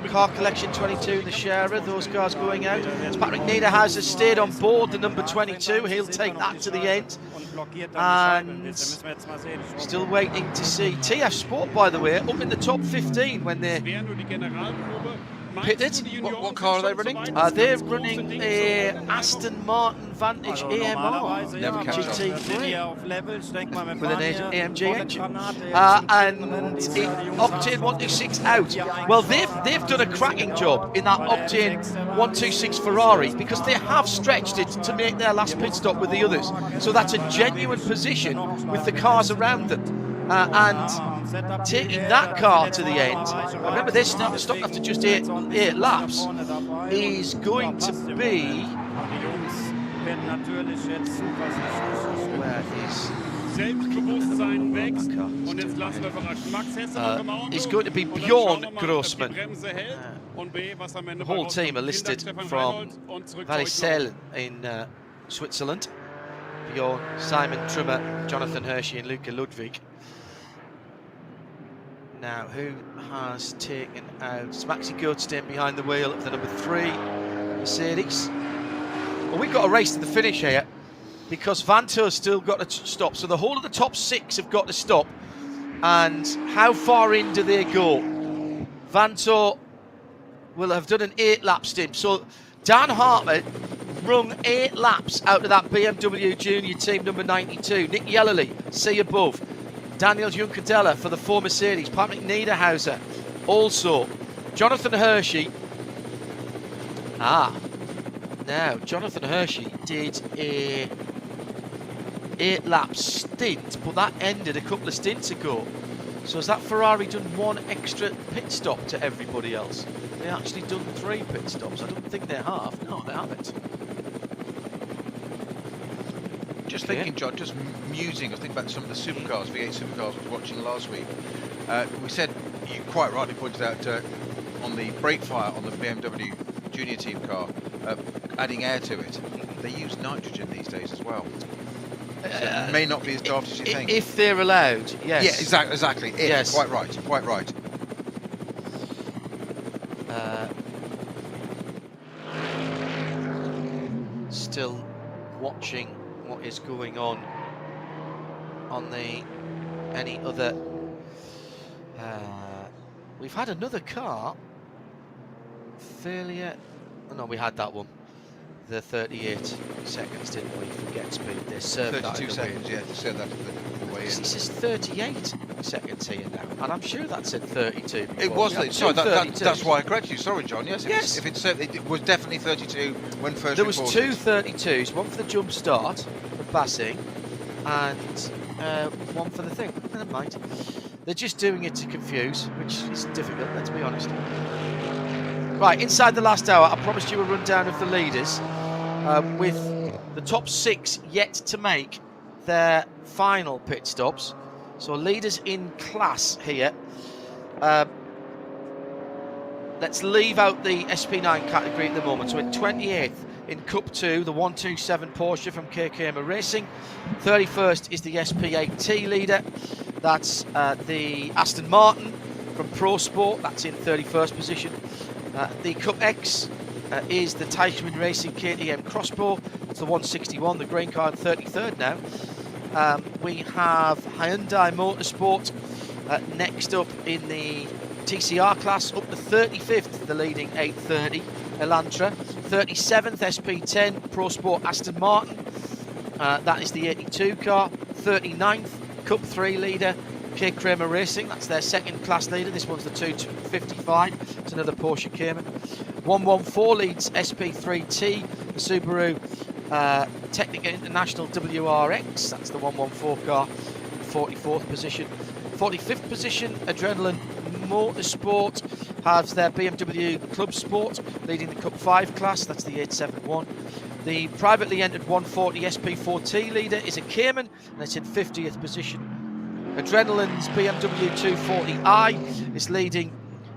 Speaker 3: Car Collection 22, the Sharer, those cars going out. Patrick Niederhauser has stayed on board the number 22, he'll take that to the end. And still waiting to see TF Sport, by the way, up in the top 15 when they pitted.
Speaker 4: What car are they running?
Speaker 3: They're running a Aston Martin Vantage AMR
Speaker 4: Never catch
Speaker 3: GT3 with an AMG engine, and Octane 126 out. Well, they've done a cracking job in that Octane 126 Ferrari, because they have stretched it to make their last pit stop with the others. So that's a genuine position with the cars around them, and taking that car to the end. Remember, they're stopped after just eight laps. Is going to be. Where is? Is going to be Bjorn Grossman. The whole team are listed from Vallicelle in Switzerland. Bjorn, Simon Trummer, Jonathan Hershey and Luca Ludwig. Now, who has taken out? It's Maxi Goldstein behind the wheel of the number 3 Mercedes. Well, we've got a race to the finish here, because Vanto's still got to stop. So the whole of the top 6 have got to stop. And how far in do they go? Vanto will have done an 8-lap stint. So Dan Hartman rung 8 laps out of that BMW Junior team number 92. Nick Yellerly, see above. Daniel Juncadella for the 4 Mercedes. Patrick Niederhauser also. Jonathan Hershey. Now, Jonathan Hershey did a 8-lap stint, but that ended a couple of stints ago. So has that Ferrari done 1 extra pit stop to everybody else? They actually done 3 pit stops. I don't think they have. No, they haven't.
Speaker 4: Just thinking, John, just musing. I was thinking about some of the supercars, V8 supercars I was watching last week. We said, you quite rightly pointed out on the brake fire on the BMW Junior team car, adding air to it. They use nitrogen these days as well. So it may not be as daft as you think.
Speaker 3: If they're allowed, yes.
Speaker 4: Yeah, exactly. Yes. Quite right.
Speaker 3: Still watching what is going on the any other. We've had another car failure. Oh, no, we had that one. The 38 seconds, didn't we? Forget speed. They served
Speaker 4: 32
Speaker 3: that
Speaker 4: seconds,
Speaker 3: way.
Speaker 4: yeah, they served that the way in.
Speaker 3: It says 38 seconds here now, and I'm sure that said 32 before.
Speaker 4: It was. Sorry, that's why I corrected you. Sorry, John. Yes, if it said, it was definitely 32 when first
Speaker 3: there was
Speaker 4: reported.
Speaker 3: 2 32s, one for the jump start, for passing, and one for the thing. Never mind. They're just doing it to confuse, which is difficult, let's be honest. Right, inside the last hour, I promised you a rundown of the leaders, with the top 6 yet to make their final pit stops. So leaders in class here. Let's leave out the SP9 category at the moment. So in 28th in Cup 2, the 127 Porsche from KKM Racing. 31st is the SP8T leader. That's the Aston Martin from Pro Sport. That's in 31st position. The Cup X is the Teichmann Racing KTM Crossbow. It's the 161, the green car, 33rd now. We have Hyundai Motorsport next up in the TCR class, up to 35th, the leading 830 Elantra. 37th SP10 Pro Sport Aston Martin. That is the 82 car. 39th Cup 3 leader K Kramer Racing. That's their second class leader. This one's the 255. It's another Porsche Cayman. 114 leads SP3T, the Subaru Technica International WRX. That's the 114 car. 44th position. 45th position, Adrenaline Motorsport has their BMW Club Sport leading the Cup 5 class. That's the 871. The privately entered 140 SP4T leader is a Cayman, and it's in 50th position. Adrenaline's BMW 240i is leading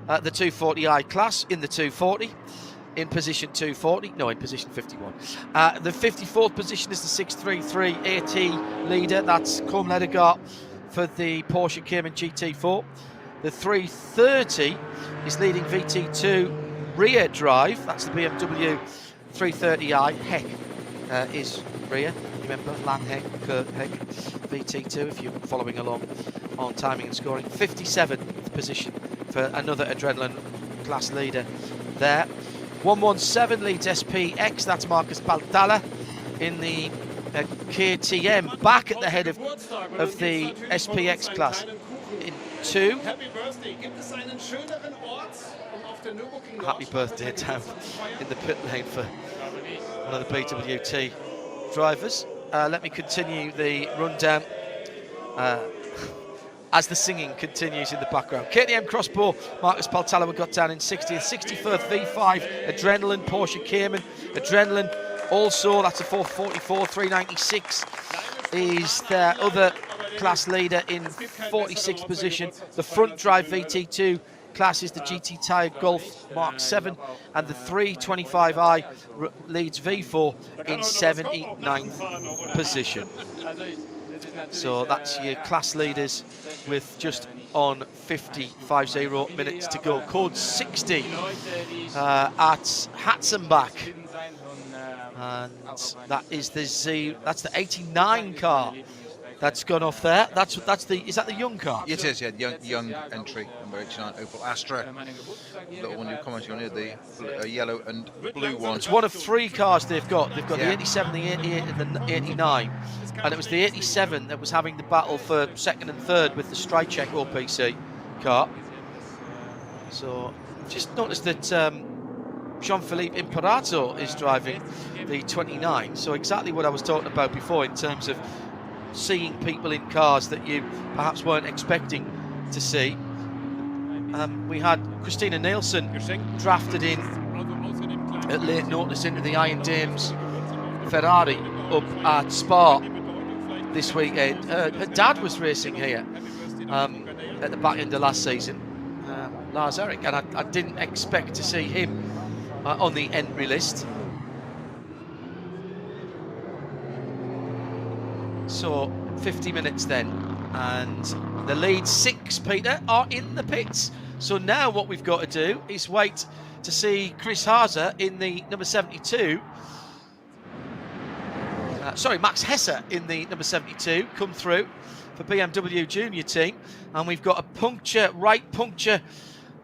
Speaker 3: the 240i class in the 240. In position 240, no, in position 51. The 54th position is the 633 AT leader. That's Colm Ledegaard for the Porsche Cayman GT4. The 330 is leading VT2 rear drive. That's the BMW 330i. Heck is rear. Remember, Lan Heck, Kurt Heck, VT2, if you're following along on timing and scoring. 57th position for another Adrenaline class leader there. 117 leads SPX, that's Marcus Baltala in the KTM, back at the head of the SPX class in 2. Happy birthday down in the pit lane for one of the BWT drivers. Let me continue the rundown as the singing continues in the background. KTM Crossbow, Marcus Baltala got down in 60th. 61st V5 Adrenaline, Porsche Cayman. Adrenaline also, that's a 444. 396 is their other class leader in 46th position. The front drive VT2 class is the GT Tire Golf Mark 7, and the 325i leads V4 in 79th position. So that's your class leaders with just on 50 minutes to go. Code 60 at Hatzenbach, and that is that's the 89 car that's gone off there. Is that the young car?
Speaker 4: It is, yeah, young entry, number 89 Opel Astra. The one you're commenting on here, the yellow and blue one.
Speaker 3: It's one of 3 cars they've got. They've got the 87, the 88, and the 89. And it was the 87 that was having the battle for second and third with the Strycheck OPC car. So just noticed that Jean-Philippe Imperato is driving the 29. So exactly what I was talking about before in terms of seeing people in cars that you perhaps weren't expecting to see. We had Christina Nielsen drafted in at late notice into the Iron Dames Ferrari up at Spa this weekend. Her dad was racing here at the back end of last season, Lars Erik, and I didn't expect to see him on the entry list. So 50 minutes then, and the lead 6, Peter, are in the pits. So now what we've got to do is wait to see Chris Haase in the number 72. Max Hesse in the number 72 come through for BMW Junior team, and we've got a right puncture,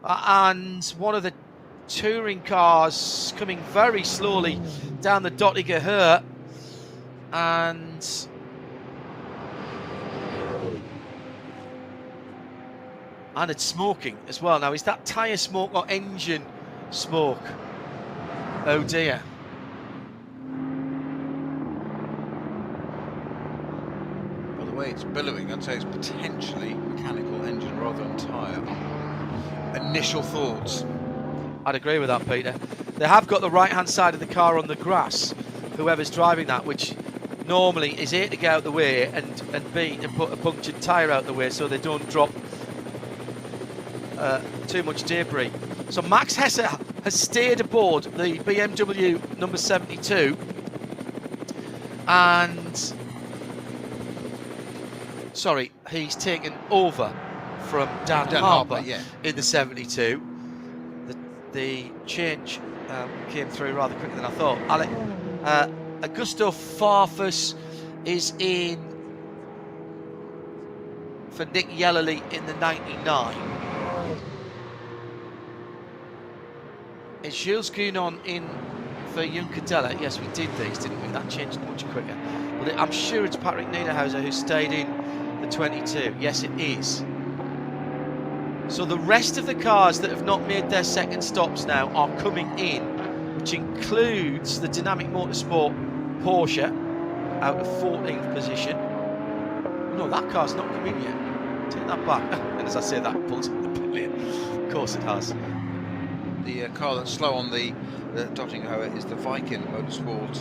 Speaker 3: and one of the touring cars coming very slowly down the Dottinger Höhe, and it's smoking as well. Now, is that tyre smoke or engine smoke? Oh dear.
Speaker 4: By the way it's billowing, I'd say it's potentially mechanical engine rather than tyre. Initial thoughts?
Speaker 3: I'd agree with that, Peter. They have got the right-hand side of the car on the grass, whoever's driving that, which normally is A, to get out the way, and B, to put a punctured tyre out the way so they don't drop too much debris. So Max Hesse has stayed aboard the BMW number 72, and he's taken over from Dan Harper in the 72. The change came through rather quicker than I thought. Augusto Farfus is in for Nick Yellerly in the 99. Is Jules Gounon in for Juncadella? Yes, we did these, didn't we? That changed much quicker. But I'm sure it's Patrick Niederhauser who stayed in the 22. Yes, it is. So the rest of the cars that have not made their second stops now are coming in, which includes the Dynamic Motorsport Porsche out of 14th position. No, that car's not come in yet. Take that back. And as I say that, pulls in the pit lane. Of course it has.
Speaker 4: The car that's slow on the Dottinger Höhe is the Viking Motorsport.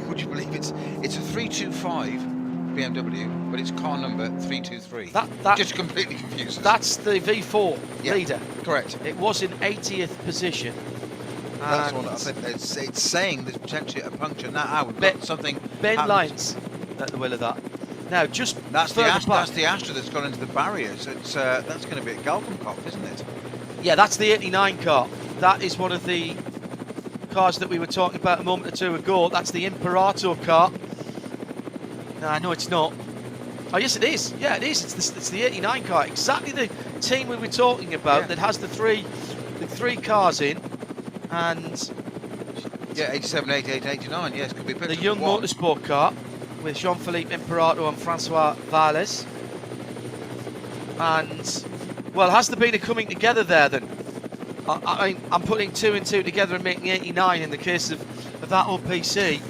Speaker 4: Would you believe it's a 325 BMW, but it's car number 323. That just completely confuses.
Speaker 3: That's the V4 leader.
Speaker 4: Correct.
Speaker 3: It was in 80th position.
Speaker 4: That's what I said. It's saying there's potentially a puncture. Now we've got something.
Speaker 3: Ben Lyons at the wheel of that. Now, just
Speaker 4: that's the Astra that's gone into the barriers. It's that's going to be at Galgenkopf, isn't it?
Speaker 3: Yeah, that's the 89 car. That is one of the cars that we were talking about a moment or two ago. That's the Imperato car. No, it's not. Oh, yes, it is. Yeah, it is. It's the 89 car. Exactly the team we were talking about that has the 3 with 3 cars in, and
Speaker 4: yeah, 87, 88, 89. Yes, could be a
Speaker 3: the young motorsport car with Jean-Philippe Imperato and Francois Valles. And well, has there been a coming together there then? I mean, I'm putting 2 and 2 together and making 89 in the case of that OPC.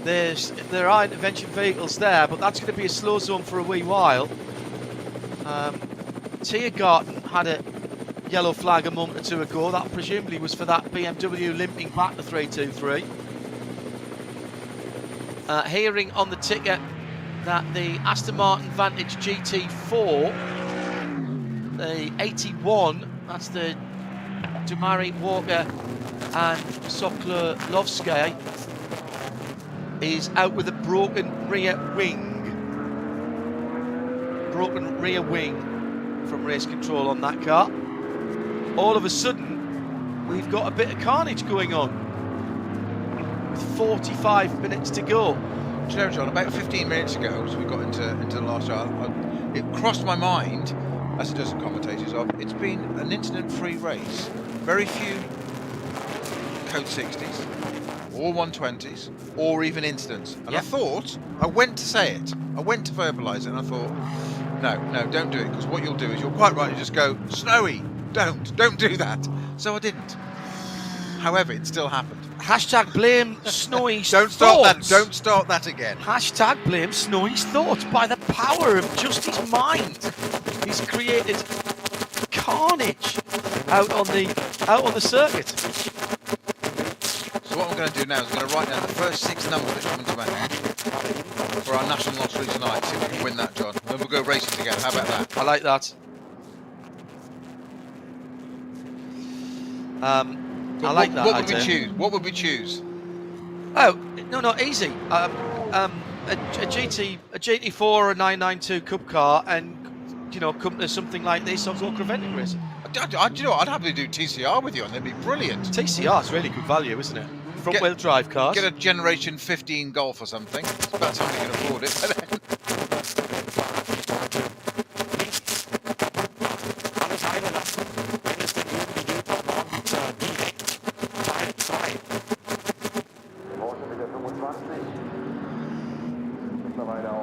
Speaker 3: There are intervention vehicles there, but that's going to be a slow zone for a wee while. Tiergarten had a yellow flag a moment or 2 ago. That presumably was for that BMW limping back to 323. Hearing on the ticker that the Aston Martin Vantage GT4, the 81, that's the Dumari Walker and Sokolovsky, is out with a broken rear wing. Broken rear wing from race control on that car. All of a sudden, we've got a bit of carnage going on. With 45 minutes to go.
Speaker 4: Do you know, John, about 15 minutes ago, as we got into the last hour, it crossed my mind, as it does the commentators, it's been an incident-free race. Very few code 60s, or 120s, or even incidents. And I thought, I went to say it, I went to verbalise it, and I thought, no, don't do it, because what you'll do is you'll quite rightly just go, Snowy, don't do that. So I didn't. However, it still happened.
Speaker 3: Hashtag blame Snowy's
Speaker 4: Don't start that again.
Speaker 3: Hashtag blame Snowy's thoughts. By the power of just his mind, he's created carnage out on the circuit.
Speaker 4: So what I'm going to do now is I'm going to write down the first 6 numbers that come into my head for our national lottery tonight. See if we can win that, John. Then we'll go racing together. How about that?
Speaker 3: I like that. I like that.
Speaker 4: What would we choose? What would we choose?
Speaker 3: Oh no, easy. A GT4 or a 992 Cup car, and come to something like this or go Creventic racing.
Speaker 4: Do you know what? I'd happily do TCR with you, and that'd be brilliant.
Speaker 3: TCR is really good value, isn't it? Front-wheel drive cars.
Speaker 4: Get a Generation 15 Golf or something. That's somebody can afford it.
Speaker 10: Mittlerweile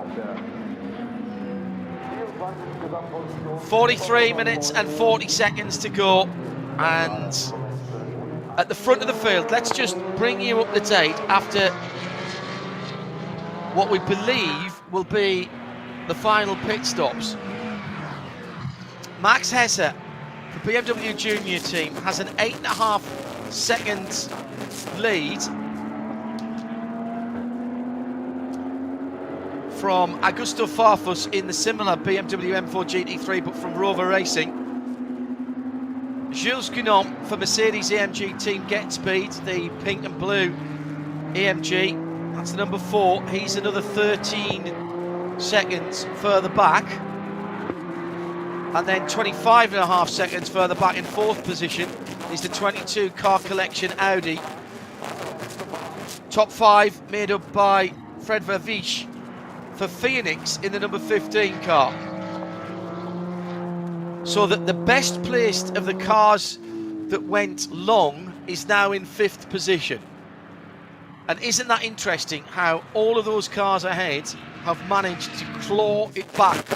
Speaker 3: 43 minutes and 40 seconds to go, and at the front of the field, let's just bring you up to date after what we believe will be the final pit stops. Max Hesse, the BMW Junior team, has an 8.5 seconds lead from Augusto Farfus in the similar BMW M4 GT3, but from Rover Racing. Jules Guinon for Mercedes AMG team Get Speed, the pink and blue AMG. That's the number 4. He's another 13 seconds further back. And then 25.5 seconds further back in 4th position is the 22 car collection Audi. Top 5 made up by Fred Vervisch for Phoenix in the number 15 car. So that the best placed of the cars that went long is now in 5th position. And isn't that interesting how all of those cars ahead have managed to claw it back?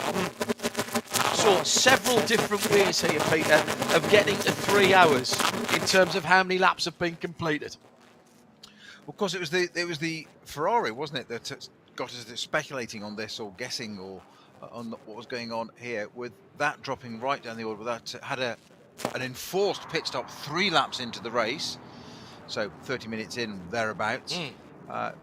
Speaker 3: So several different ways here, Peter, of getting to 3 hours in terms of how many laps have been completed.
Speaker 4: Well, of course, it was the Ferrari, wasn't it, that got us speculating on this or guessing or on what was going on here, with that dropping right down the order. That had an enforced pit stop 3 laps into the race, so 30 minutes in thereabouts,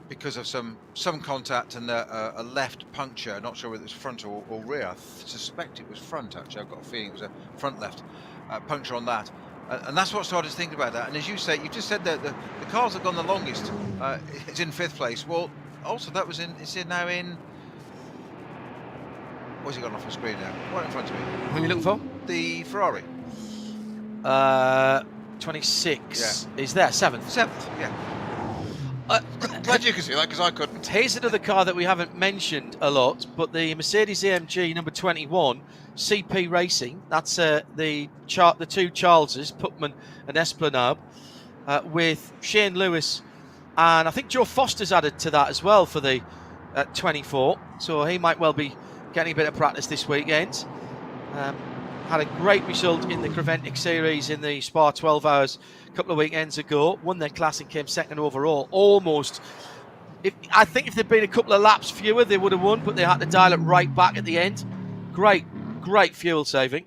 Speaker 4: because of some contact and a left puncture. Not sure whether it was front or rear. I suspect it was front, actually. I've got a feeling it was a front left puncture on that. And that's what started to think about that. And as you say, you just said that the cars that have gone the longest is in 5th place. Well, also that was now in. What's he got off the screen now? Right in front of me.
Speaker 3: Who are you looking for?
Speaker 4: The Ferrari.
Speaker 3: 26 is there, 7th.
Speaker 4: 7th, yeah. glad you can see that, because I couldn't.
Speaker 3: Here's another car that we haven't mentioned a lot, but the Mercedes-AMG number 21, CP Racing. That's the two Charleses, Putman and Esplanade, with Shane Lewis, and I think Joe Foster's added to that as well for the 24. So he might well be getting a bit of practice this weekend. Had a great result in the Creventic Series in the Spa 12 Hours a couple of weekends ago. Won their class and came second overall. Almost. I think if there'd been a couple of laps fewer, they would have won, but they had to dial it right back at the end. Great fuel saving.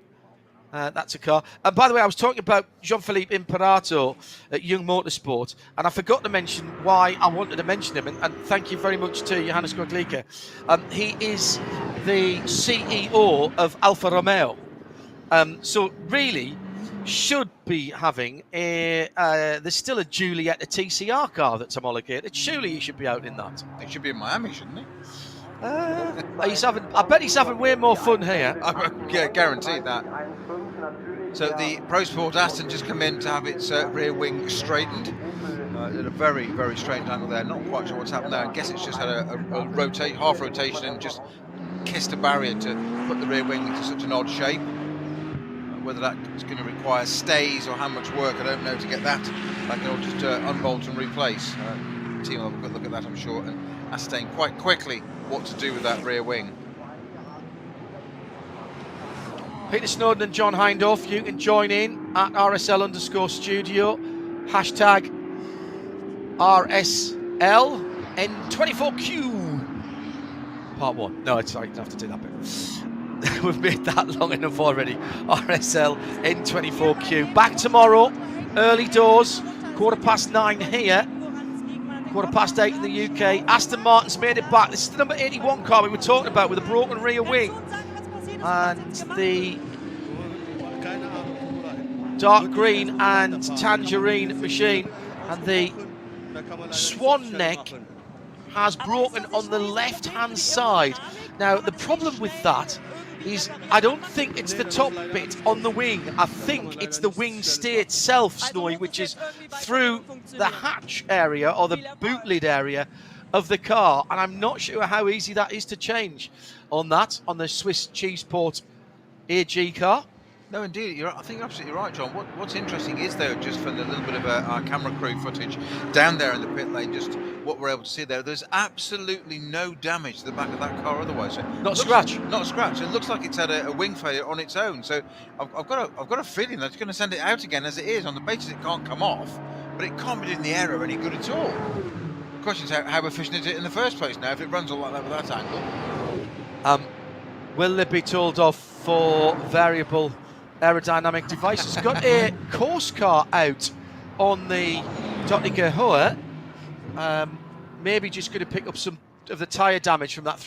Speaker 3: That's a car. And by the way, I was talking about Jean-Philippe Imperato at Young Motorsport, and I forgot to mention why I wanted to mention him, and thank you very much to Johannes Groglika. He is the CEO of Alfa Romeo. So really should be having there's still a Giulietta TCR car that's homologated. Surely he should be out in that.
Speaker 4: He should be in Miami, shouldn't he?
Speaker 3: I bet he's having way more fun here.
Speaker 4: Yeah, guaranteed that. So the Pro Sport Aston just come in to have its rear wing straightened. At a very, very strange angle there. Not quite sure what's happened there. I guess it's just had a half rotation and just kissed a barrier to put the rear wing into such an odd shape. Whether that's going to require stays or how much work, I don't know, to get that. They can all just unbolt and replace. The team will have a good look at that, I'm sure, and ascertain quite quickly what to do with that rear wing.
Speaker 3: Peter Snowden and John Hindorf, you can join in at RSL_studio, hashtag RSL N24Q part 1. No, sorry, you don't have to do that bit. We've made that long enough already. RSL N24Q. Back tomorrow, early doors, 9:15 here, 8:15 in the UK. Aston Martin's made it back. This is the number 81 car we were talking about with a broken rear wing. And the dark green and tangerine machine, and the swan neck has broken on the left hand side. Now the problem with that is I don't think it's the top bit on the wing. I think it's the wing stay itself, Snowy, which is through the hatch area or the boot lid area of the car, and I'm not sure how easy that is to change on the Swiss Cheeseport AG car.
Speaker 4: No, indeed, I think you're absolutely right, John. What's interesting is, though, just from the little bit of our camera crew footage down there in the pit lane, just what we're able to see there's absolutely no damage to the back of that car otherwise. So
Speaker 3: Not a scratch.
Speaker 4: Not a scratch. It looks like it's had a wing failure on its own. So I've got a feeling that it's going to send it out again as it is, on the basis it can't come off, but it can't be doing the aero any good at all. The question is how efficient is it in the first place now if it runs all like that with that angle?
Speaker 3: Will they be told off for variable aerodynamic devices? Got a course car out on the Dottniker Hohe. Maybe just going to pick up some of the tyre damage from that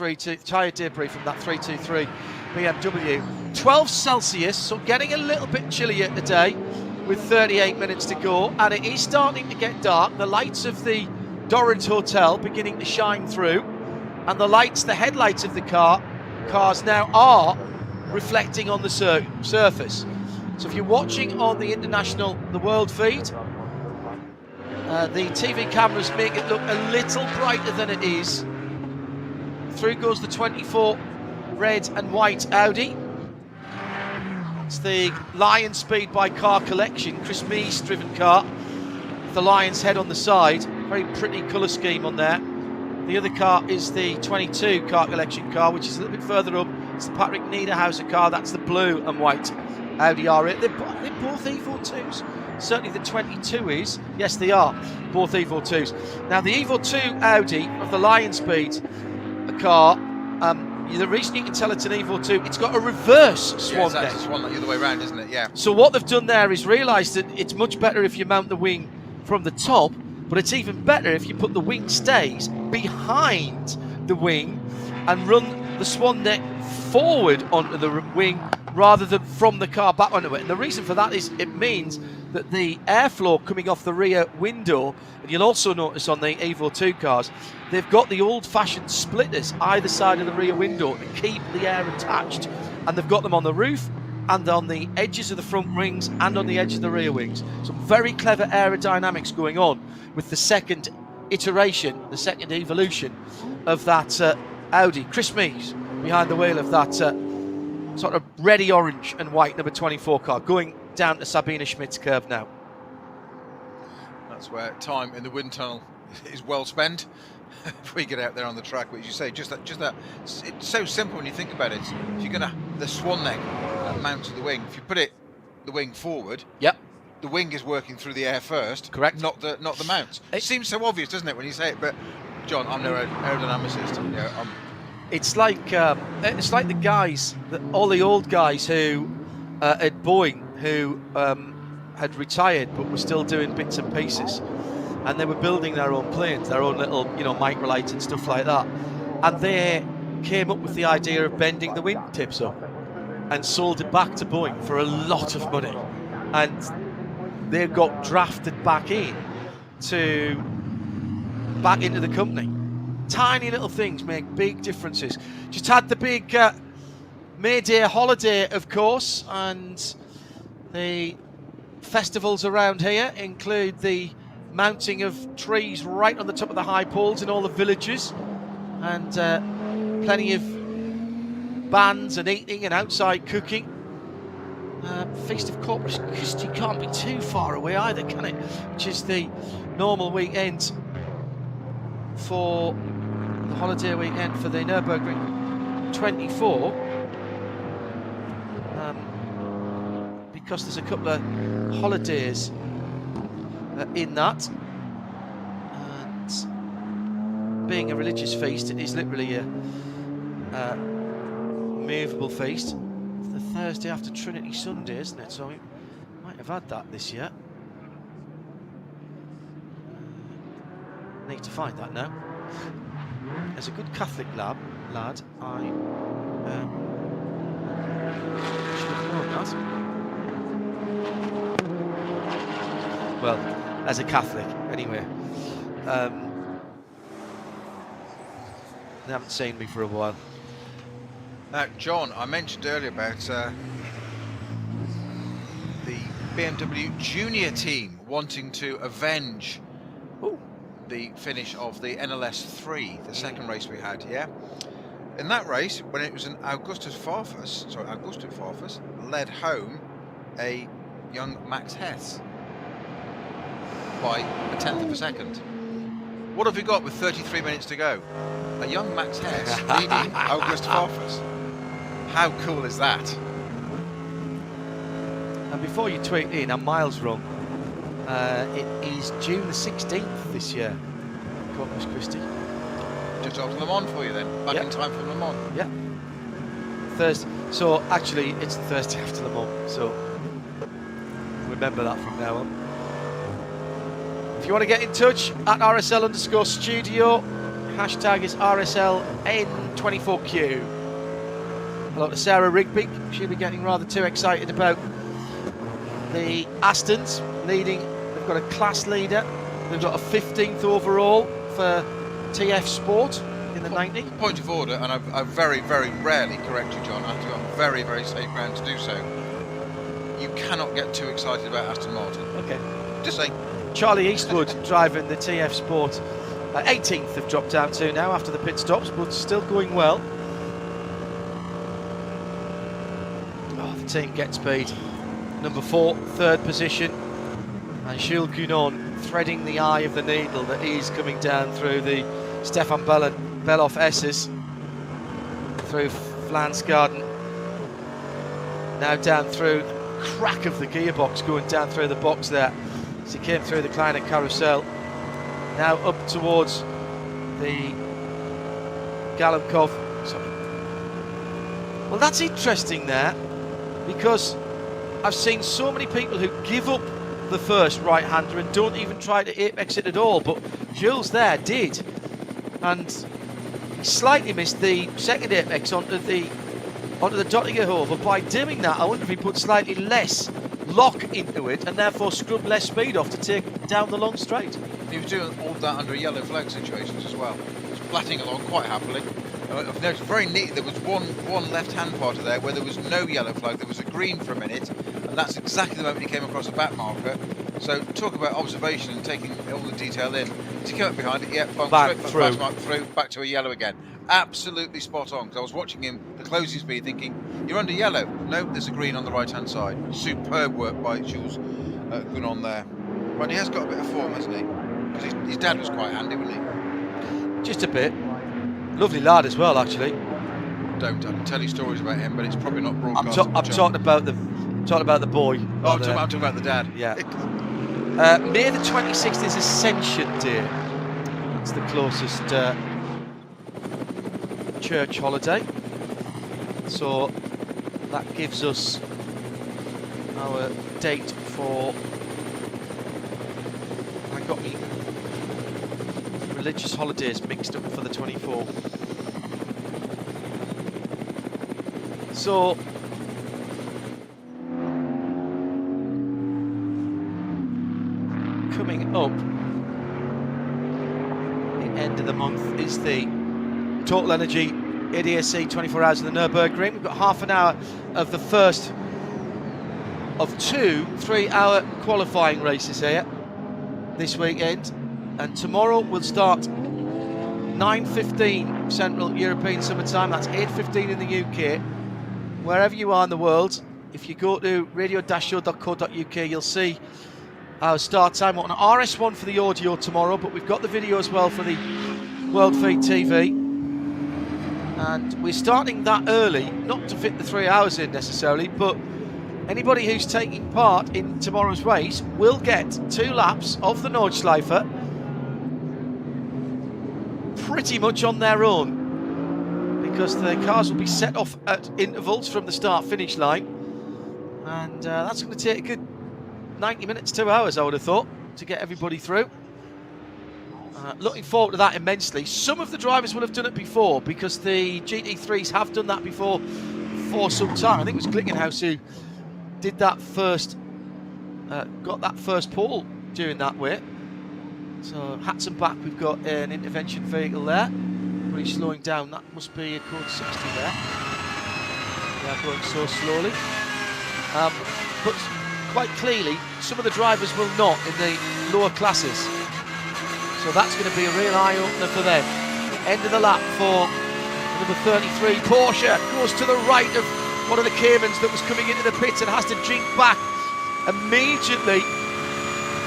Speaker 3: tyre debris from that 323 BMW. 12 Celsius, so getting a little bit chillier today with 38 minutes to go, and it is starting to get dark. The lights of the Dorrance Hotel beginning to shine through, and the headlights of the cars now are reflecting on the surface. So if you're watching on the world feed, the TV cameras make it look a little brighter than it is. Through goes the 24 red and white Audi. It's the Lion Speed by Car Collection, Chris Mees driven car. The lion's head on the side, very pretty colour scheme on there. The other car is the 22 Car Collection car, which is a little bit further up. It's the Patrick Niederhauser car. That's the blue and white Audi R8. They're both Evo 2s. Certainly the 22 is. Yes, they are. Both Evo 2s. Now, the Evo 2 Audi of the Lion Speed car, the reason you can tell it's an Evo 2, it's got a reverse swan deck.
Speaker 4: It's a swan the other way around, isn't it? Yeah.
Speaker 3: So what they've done there is realised that it's much better if you mount the wing from the top, but it's even better if you put the wing stays behind the wing and run the swan deck forward onto the wing rather than from the car back onto it. And the reason for that is it means that the airflow coming off the rear window, and you'll also notice on the Evo 2 cars, they've got the old-fashioned splitters either side of the rear window to keep the air attached, and they've got them on the roof and on the edges of the front wings and on the edge of the rear wings. Some very clever aerodynamics going on with the second iteration, the second evolution of that Audi. Chris Mees behind the wheel of that sort of reddy orange and white number 24 car, going down to Sabine Schmidt's curve now.
Speaker 4: That's where time in the wind tunnel is well spent. If we get out there on the track, but as you say, just that, it's so simple when you think about it. If you're gonna the swan neck mount to the wing, if you put the wing forward,
Speaker 3: yep,
Speaker 4: the wing is working through the air first,
Speaker 3: correct?
Speaker 4: Not the mounts. It seems so obvious, doesn't it, when you say it? But John, I'm no aerodynamicist. You know,
Speaker 3: it's like the guys, all the old guys who at Boeing who had retired but were still doing bits and pieces. And they were building their own planes, their own little, microlights and stuff like that. And they came up with the idea of bending the wingtips up and sold it back to Boeing for a lot of money. And they got drafted back into the company. Tiny little things make big differences. Just had the big May Day holiday, of course, and the festivals around here include the mounting of trees right on the top of the high poles in all the villages, and plenty of bands and eating and outside cooking. Feast of Corpus Christi can't be too far away either, can it? Which is the normal weekend for the holiday weekend for the Nürburgring 24. Because there's a couple of holidays in that, and being a religious feast, it is literally a movable feast. It's the Thursday after Trinity Sunday, isn't it? So we might have had that this year. Need to find that now. As a good Catholic lad, I should have known that. Well, as a Catholic, anyway. They haven't seen me for a while.
Speaker 4: Now, John, I mentioned earlier about the BMW Junior team wanting to avenge the finish of the NLS 3, the second race we had, yeah? In that race, when it was an Augustus Farfus led home a young Max Hess by a tenth of a second. What have we got with 33 minutes to go? A young Max Hess leading August Farfus. How cool is that?
Speaker 3: And before you tweet in, I'm miles wrong. It is June the 16th this year, Corpus Christi.
Speaker 4: Just after Le Mans for you then, back in time for Le Mans.
Speaker 3: Yeah. Thursday. So actually, it's the Thursday after Le Mans. So remember that from now on. If you want to get in touch, at RSL_studio, hashtag is RSLN24Q. Hello to Sarah Rigby. She'll be getting rather too excited about the Astons leading. They've got a class leader. They've got a 15th overall for TF Sport in the 90.
Speaker 4: Point of order, and I very, very rarely correct you, John. I have to go on very, very safe ground to do so. You cannot get too excited about Aston Martin.
Speaker 3: Okay.
Speaker 4: Just say.
Speaker 3: Charlie Eastwood driving the TF Sport. 18th have dropped down to now after the pit stops, but still going well. Oh, the team gets speed. Number 4, third position. And Jules Cunon threading the eye of the needle that is coming down through the Stefan Beloff S's. Through Flansgarden. Now down through the crack of the gearbox, going down through the box there. As he came through the Kleiner Carousel. Now up towards the Galenkov. Well, that's interesting there, because I've seen so many people who give up the first right-hander and don't even try to apex it at all, but Jules there did, and he slightly missed the second apex onto the Dottinger hole, but by doing that, I wonder if he put slightly less lock into it and therefore scrubbed less speed off to take down the long straight.
Speaker 4: He was doing all that under yellow flag situations as well. He was blatting along quite happily. I've noticed very neat, there was one left-hand part of there where there was no yellow flag, there was a green for a minute, and that's exactly the moment he came across the back marker. So talk about observation and taking all the detail in. As he came up behind it, yeah,
Speaker 3: back
Speaker 4: through, back to a yellow again. Absolutely spot on. Because I was watching him, the closing speed, thinking, you're under yellow. No, there's a green on the right-hand side. Superb work by Jules Gunon there. But he has got a bit of form, hasn't he? Because his dad was quite handy, wasn't he?
Speaker 3: Just a bit. Lovely lad as well, actually.
Speaker 4: I can tell you stories about him, but it's probably not broadcast.
Speaker 3: I'm talking about the boy.
Speaker 4: Oh, I'm talking about the dad.
Speaker 3: Yeah. May the 26th is Ascension Day. That's the closest church holiday. So that gives us our date for. I got me religious holidays mixed up for the 24th. So coming up, the end of the month is the Total Energy ADAC 24 hours in the Nürburgring. We've got half an hour of the first of 2 3-hour qualifying races here this weekend, and tomorrow we'll start 9:15 Central European Summer Time. That's 8:15 in the UK. Wherever you are in the world, if you go to radio-show.co.uk, you'll see our start time. We're on RS1 for the audio tomorrow, but we've got the video as well for the World Feed TV. And we're starting that early, not to fit the 3 hours in necessarily, but anybody who's taking part in tomorrow's race will get 2 laps of the Nordschleife pretty much on their own, because the cars will be set off at intervals from the start-finish line, and that's going to take a good 90 minutes, 2 hours, I would have thought, to get everybody through. Looking forward to that immensely. Some of the drivers will have done it before, because the GT3s have done that before for some time. I think it was Glickenhaus who did that first, got that first pole doing that way. So hats and back, we've got an intervention vehicle there. Pretty slowing down, that must be a code 60 there. They are going so slowly. But quite clearly, some of the drivers will not in the lower classes. So that's going to be a real eye-opener for them. End of the lap for number 33. Porsche goes to the right of one of the Caymans that was coming into the pits and has to jink back immediately.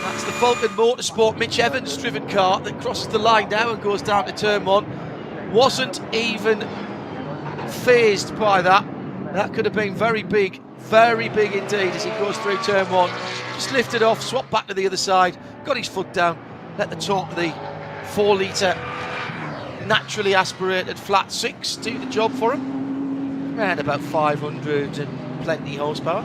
Speaker 3: That's the Falcon Motorsport Mitch Evans driven car that crosses the line now and goes down to turn 1. Wasn't even phased by that. That could have been very big indeed as he goes through turn 1. Just lifted off, swapped back to the other side, got his foot down, let the torque of the 4-litre naturally aspirated flat 6 do the job for him. Around about 500 and plenty horsepower.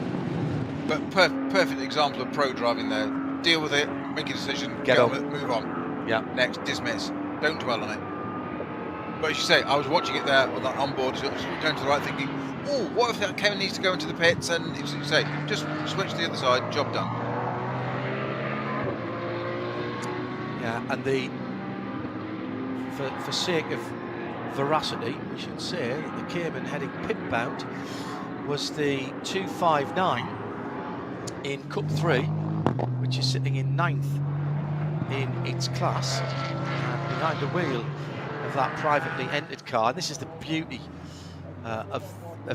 Speaker 4: But perfect example of pro driving there. Deal with it, make a decision, get on with it, move on.
Speaker 3: Yeah.
Speaker 4: Next, dismiss. Don't dwell on it. But as you say, I was watching it there on that onboard, so going to the right, thinking, oh, what if that Kevin needs to go into the pits? And as you say, just switch to the other side, job done.
Speaker 3: Yeah, and for sake of veracity, we should say that the Cayman heading pit bound was the 259 in Cup 3, which is sitting in 9th in its class, and behind the wheel of that privately entered car. And this is the beauty of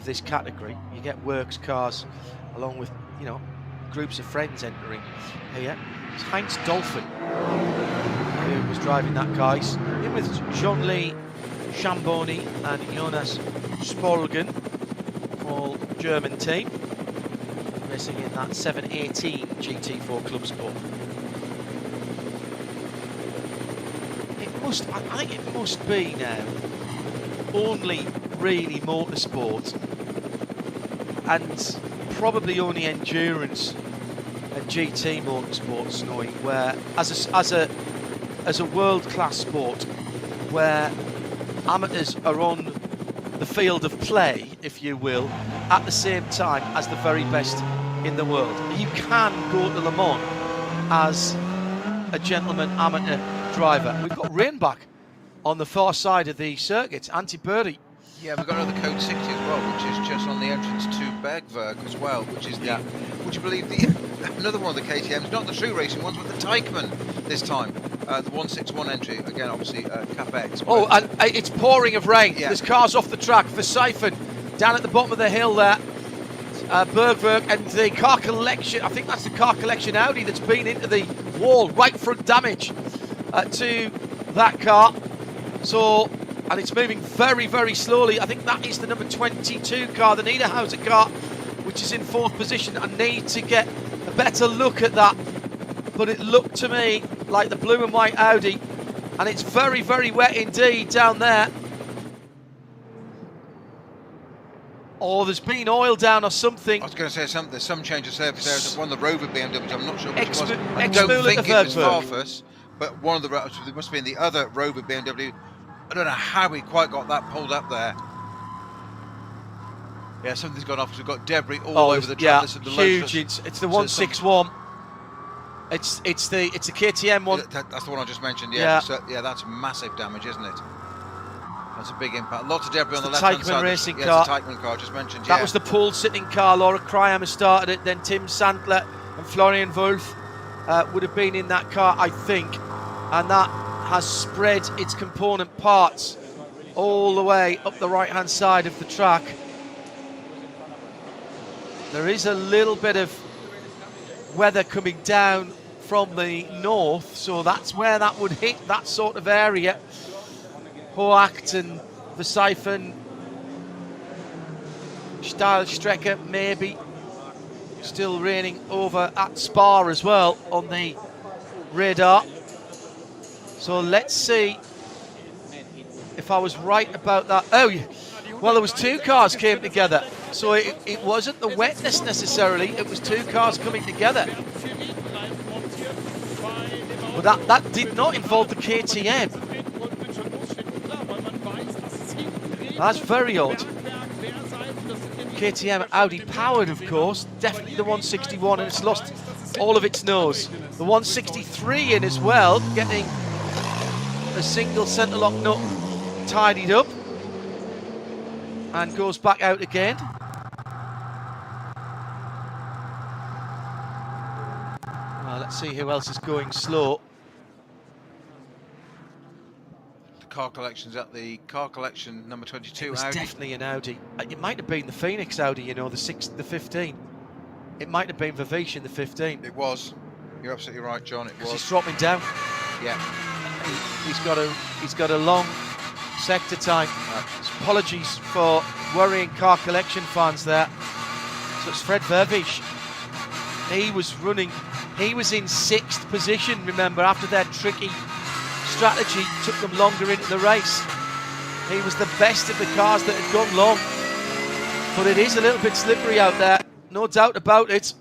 Speaker 3: this category. You get works cars along with, you know, groups of friends entering here. It's Heinz Dolphin who was driving that car. He's in with Jean-Lee Chamboni and Jonas Spolgen, all German team, racing in that 718 GT4 Club Sport. I think it must be now only really motorsport and probably only endurance and GT motorsports, knowing where as a world-class sport where amateurs are on the field of play, if you will, at the same time as the very best in the world. You can go to Le Mans as a gentleman amateur driver. We've got rain back on the far side of the circuit, anti-birdie.
Speaker 4: Yeah, we've got another code 60 as well, which is just on the entrance to Bergwerk as well, which is the, would you believe, another one of the KTMs, not the true racing ones, but the Teichmann this time. The 161 entry, again, obviously CapEx.
Speaker 3: Oh, and it's pouring of rain.
Speaker 4: Yeah.
Speaker 3: There's cars off the track. Verstappen down at the bottom of the hill there. Bergwerk and the car collection, I think that's the car collection Audi that's been into the wall, right front damage to that car. So, and it's moving very, very slowly. I think that is the number 22 car, the Niederhauser car, which is in 4th position. I need to get a better look at that, but it looked to me like the blue and white Audi, and it's very, very wet indeed down there. Or there's been oil down or something.
Speaker 4: I was going to say there's some change of service there. There's one of the Rover BMWs, I'm not sure which
Speaker 3: Ex-
Speaker 4: was. I don't
Speaker 3: Ex-Müller
Speaker 4: think
Speaker 3: at the
Speaker 4: it was
Speaker 3: Werkberg.
Speaker 4: Farfus, but one of the, it must have been the other Rover BMW. I don't know how he quite got that pulled up there. Yeah, something's gone off because we've got debris all over the track.
Speaker 3: Yeah,
Speaker 4: This is the
Speaker 3: huge.
Speaker 4: Lotus.
Speaker 3: It's the 161. It's the KTM one.
Speaker 4: That's the one I just mentioned. Yeah,
Speaker 3: Yeah.
Speaker 4: So, yeah, that's massive damage, isn't it? That's a big impact. Lots of debris on the
Speaker 3: It's
Speaker 4: left-hand
Speaker 3: the
Speaker 4: side.
Speaker 3: Teichmann racing
Speaker 4: Yeah,
Speaker 3: car.
Speaker 4: it's the Teichmann car, just mentioned.
Speaker 3: That
Speaker 4: yeah.
Speaker 3: was the pole sitting car. Laura Kryhammer started it. Then Tim Sandler and Florian Wolf would have been in that car, I think. And that has spread its component parts all the way up the right-hand side of the track. There is a little bit of weather coming down from the north, so that's where that would hit, that sort of area. Hoacht and Verstappen, Stahlstrecke maybe, still raining over at Spa as well on the radar. So let's see if I was right about that. Oh, well, there was two cars came together, so it wasn't the wetness necessarily, it was two cars coming together. But that did not involve the KTM. That's very odd. KTM Audi powered, of course, definitely the 161, and it's lost all of its nose. The 163 in as well, getting a single centre lock nut tidied up, and goes back out again. Well, let's see who else is going slow.
Speaker 4: Car collections at the car collection number 22
Speaker 3: It was
Speaker 4: Audi.
Speaker 3: definitely an Audi. It might have been the Phoenix Audi, you know, the 15. It might have been Vivish in the 15.
Speaker 4: It was. You're absolutely right, John. It was.
Speaker 3: He's dropping down.
Speaker 4: Yeah.
Speaker 3: He's got a long sector time. Apologies for worrying car collection fans there. So it's Fred Vervish. He was running. He was in 6th position. Remember, after their tricky strategy took them longer into the race. He was the best of the cars that had gone long, but it is a little bit slippery out there, no doubt about it.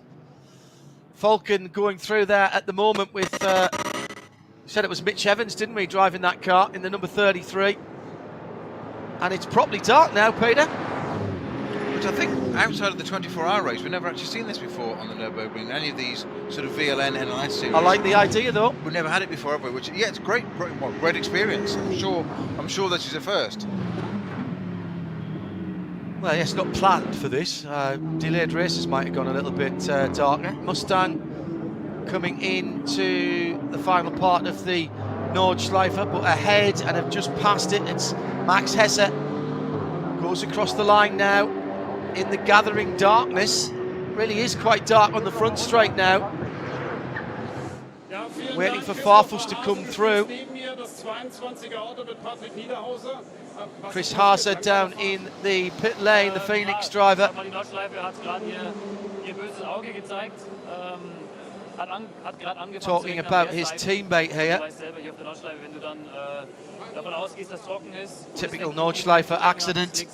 Speaker 3: Falcon going through there at the moment with said it was Mitch Evans, didn't we, driving that car in the number 33, and it's properly dark now, Peter.
Speaker 4: Which I think outside of the 24-hour race, we've never actually seen this before on the Nürburgring. Any of these sort of VLN, NLS series.
Speaker 3: I like the idea though.
Speaker 4: We've never had it before, have we? Which, yeah, it's great experience. I'm sure this is a first.
Speaker 3: Well, yes, not planned for this. Delayed races might have gone a little bit darker. Mustang coming into the final part of the Nordschleife, but ahead and have just passed it. It's Max Hesse. Goes across the line now in the gathering darkness. Really is quite dark on the front straight now. Waiting for Farfus to come through. Chris Haase down in the pit lane, the Phoenix driver. Talking about his teammate here. Typical Nordschleife accident.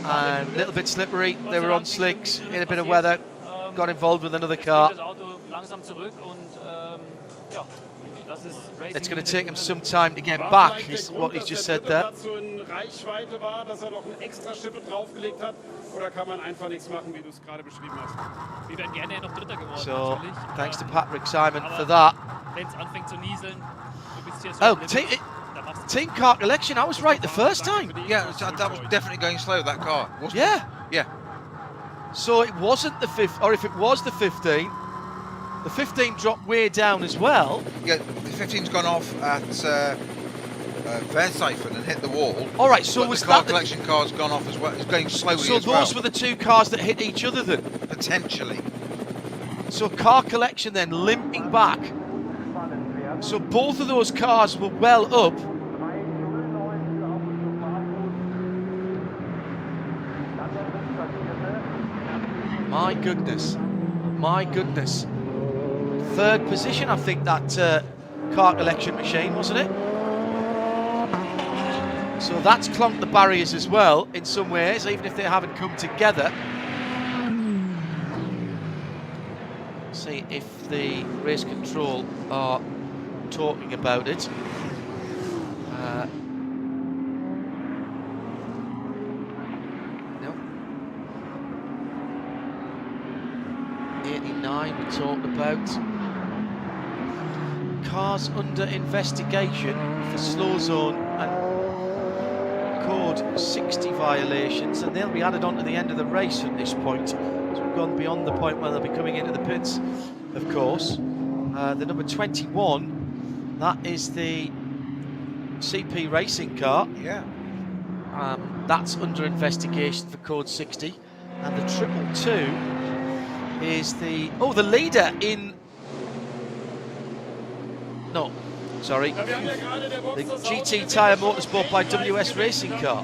Speaker 3: And a little bit slippery. They were on slicks in a bit of weather. Got involved with another car. It's going to take him some time to get back, is what he's just said there. So, thanks to Patrick Simon for that. Oh, team car collection, I was right the first time.
Speaker 4: Yeah, that was definitely going slow, that car, wasn't
Speaker 3: it?
Speaker 4: Yeah.
Speaker 3: So it wasn't the 5th, or if it was the 15, the 15 dropped way down as well.
Speaker 4: Yeah, the 15's gone off at Versteifen and hit the wall.
Speaker 3: All right, so was
Speaker 4: the car
Speaker 3: that
Speaker 4: collection car's gone off as well? It's going slowly
Speaker 3: so
Speaker 4: as well.
Speaker 3: those were the 2 cars that hit each other then?
Speaker 4: Potentially.
Speaker 3: So car collection then limping back. So both of those cars were well up. My goodness. My goodness. 3rd position, I think, that car collection machine, wasn't it? So that's clunked the barriers as well in some ways, even if they haven't come together. See if the race control are talking about it. No. 89 we talked about. Cars under investigation for slow zone and code 60 violations, and they'll be added on to the end of the race at this point. So we've gone beyond the point where they'll be coming into the pits, of course. The number 21, that is the CP racing car.
Speaker 4: Yeah.
Speaker 3: That's under investigation for code 60. And the 222 is the leader in... No, sorry. The GT Tyre Motorsport by WS Racing Car.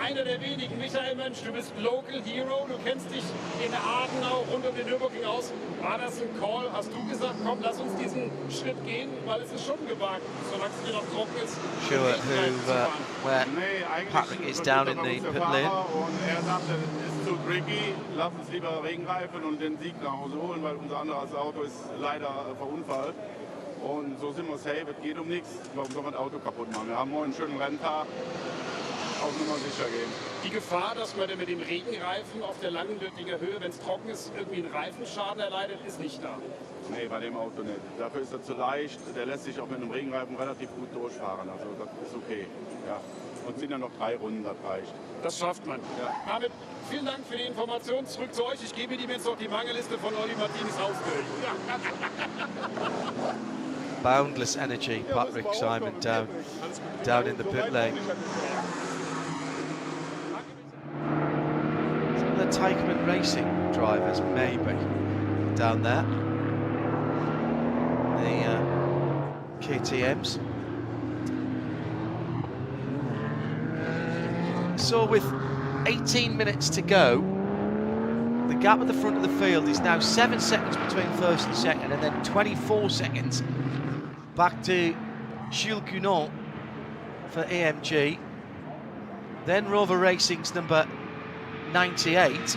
Speaker 1: Einer der wenigen. Michael Mönch, du bist Local Hero, du kennst dich in Adenau rund um den Nürburgring aus. War das ein Call? Hast du gesagt, komm, lass uns diesen Schritt gehen, weil es ist schon gewagt, solange es dir noch trocken ist.
Speaker 3: Sure, where Patrick is down in the pit lane.
Speaker 17: Und sagte, es ist zu tricky, lass uns lieber Regenreifen und den Sieg nach Hause holen, weil unser anderes Auto ist leider verunfallt. Und so sind wir safe, es geht um nichts. Warum soll man das Auto kaputt machen? Wir haben morgen einen schönen Renntag. Auf Nummer sicher gehen.
Speaker 1: Die Gefahr, dass man mit dem Regenreifen auf der langen Lüttinger Höhe, wenn es trocken ist, irgendwie einen Reifenschaden erleidet, ist nicht da.
Speaker 17: Nee, bei dem Auto nicht. Dafür ist er zu leicht. Der lässt sich auch mit einem Regenreifen relativ gut durchfahren. Also das ist okay. Ja. Und sind ja noch 3 Runden, das reicht.
Speaker 1: Das schafft man. Ja. Damit vielen Dank für die Information. Zurück zu euch. Ich gebe Ihnen jetzt noch die Mangelliste von Olli Martins ausgehört.
Speaker 3: Boundless energy, Patrick Simon down in the pit lane. Some of the Teichmann Racing drivers maybe down there. The KTMs. So with 18 minutes to go, the gap at the front of the field is now 7 seconds between first and second, and then 24 seconds back to Jules Gunon for AMG. Then Rover Racing's number 98. It's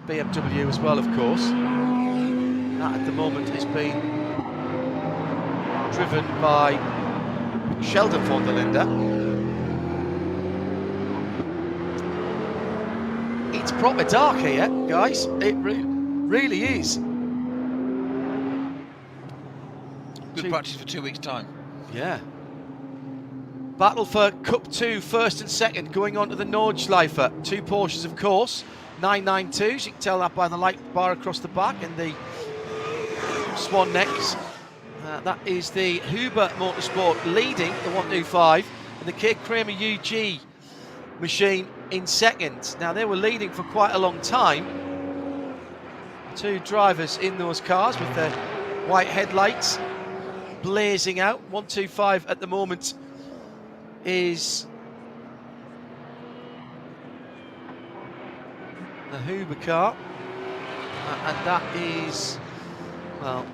Speaker 3: BMW as well, of course. That at the moment is being driven by Sheldon von der Linde. It's proper dark here, guys. It really is.
Speaker 4: Good practice for 2 weeks' time.
Speaker 3: Yeah. Battle for Cup 2, first and second, going on to the Nordschleife. 2 Porsches, of course. 992s. You can tell that by the light bar across the back and the swan necks. That is the Huber Motorsport leading the 125, and the Kid Kramer UG machine in second. Now, they were leading for quite a long time. 2 drivers in those cars with their white headlights blazing out. 125 at the moment is the Huber car, and that is, well,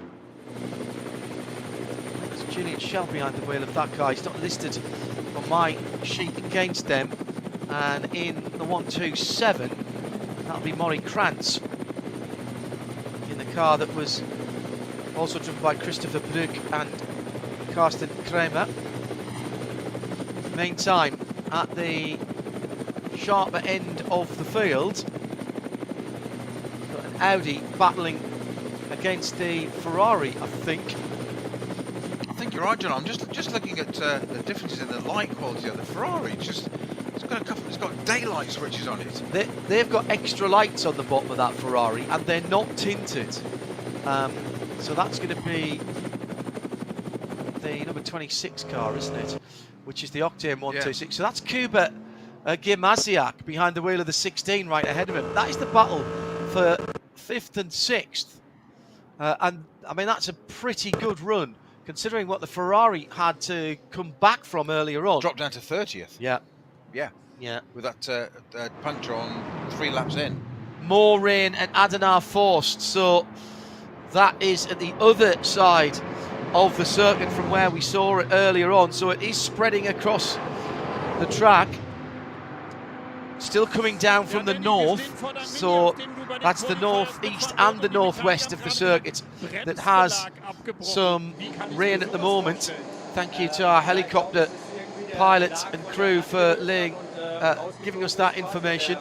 Speaker 3: there's Julian Schell behind the wheel of that car. He's not listed on my sheet against them. And in the 127, that'll be Maury Krantz in the car that was also driven by Christopher Bruck and Carsten Kramer. Meantime, at the sharper end of the field, got an Audi battling against the Ferrari, I think.
Speaker 4: I think you're right, John. I'm just looking at the differences in the light quality of the Ferrari. It's It's got daylight switches on it.
Speaker 3: They've got extra lights on the bottom of that Ferrari, and they're not tinted. So that's going to be the number 26 car, isn't it? Which is the Octane 126. So that's Kuba Gimasiak behind the wheel of the 16 right ahead of him. That is the battle for 5th and 6th. And I mean, that's a pretty good run, considering what the Ferrari had to come back from earlier on.
Speaker 4: Dropped down to 30th.
Speaker 3: Yeah.
Speaker 4: Yeah. With that puncture on 3 laps in.
Speaker 3: More rain and Adana forced, so that is at the other side of the circuit from where we saw it earlier on. So it is spreading across the track. Still coming down from the north, so that's the northeast and the northwest of the circuit that has some rain at the moment. Thank you to our helicopter pilots and crew for giving us that information.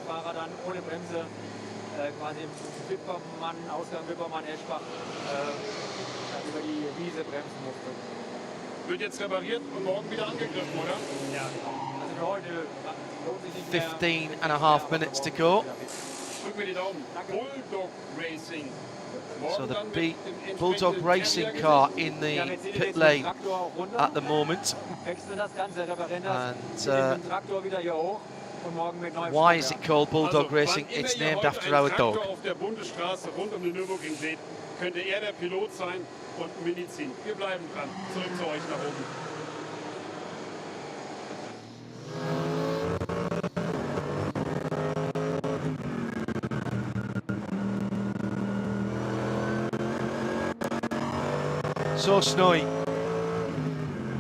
Speaker 1: Wird jetzt repariert und morgen wieder angegriffen, oder? Ja.
Speaker 3: 15.5 minutes to go.
Speaker 1: Drück mir die Daumen. Bulldog Racing.
Speaker 3: So the Bulldog Racing car in the pit lane at the moment. And why is it called Bulldog Racing? It's named after our dog.
Speaker 1: Auf der Bundesstraße rund um den Nürburgring seht, könnte er der Pilot sein und Mini ziehen. Wir bleiben dran. Zurück zu euch nach oben.
Speaker 3: So snowy.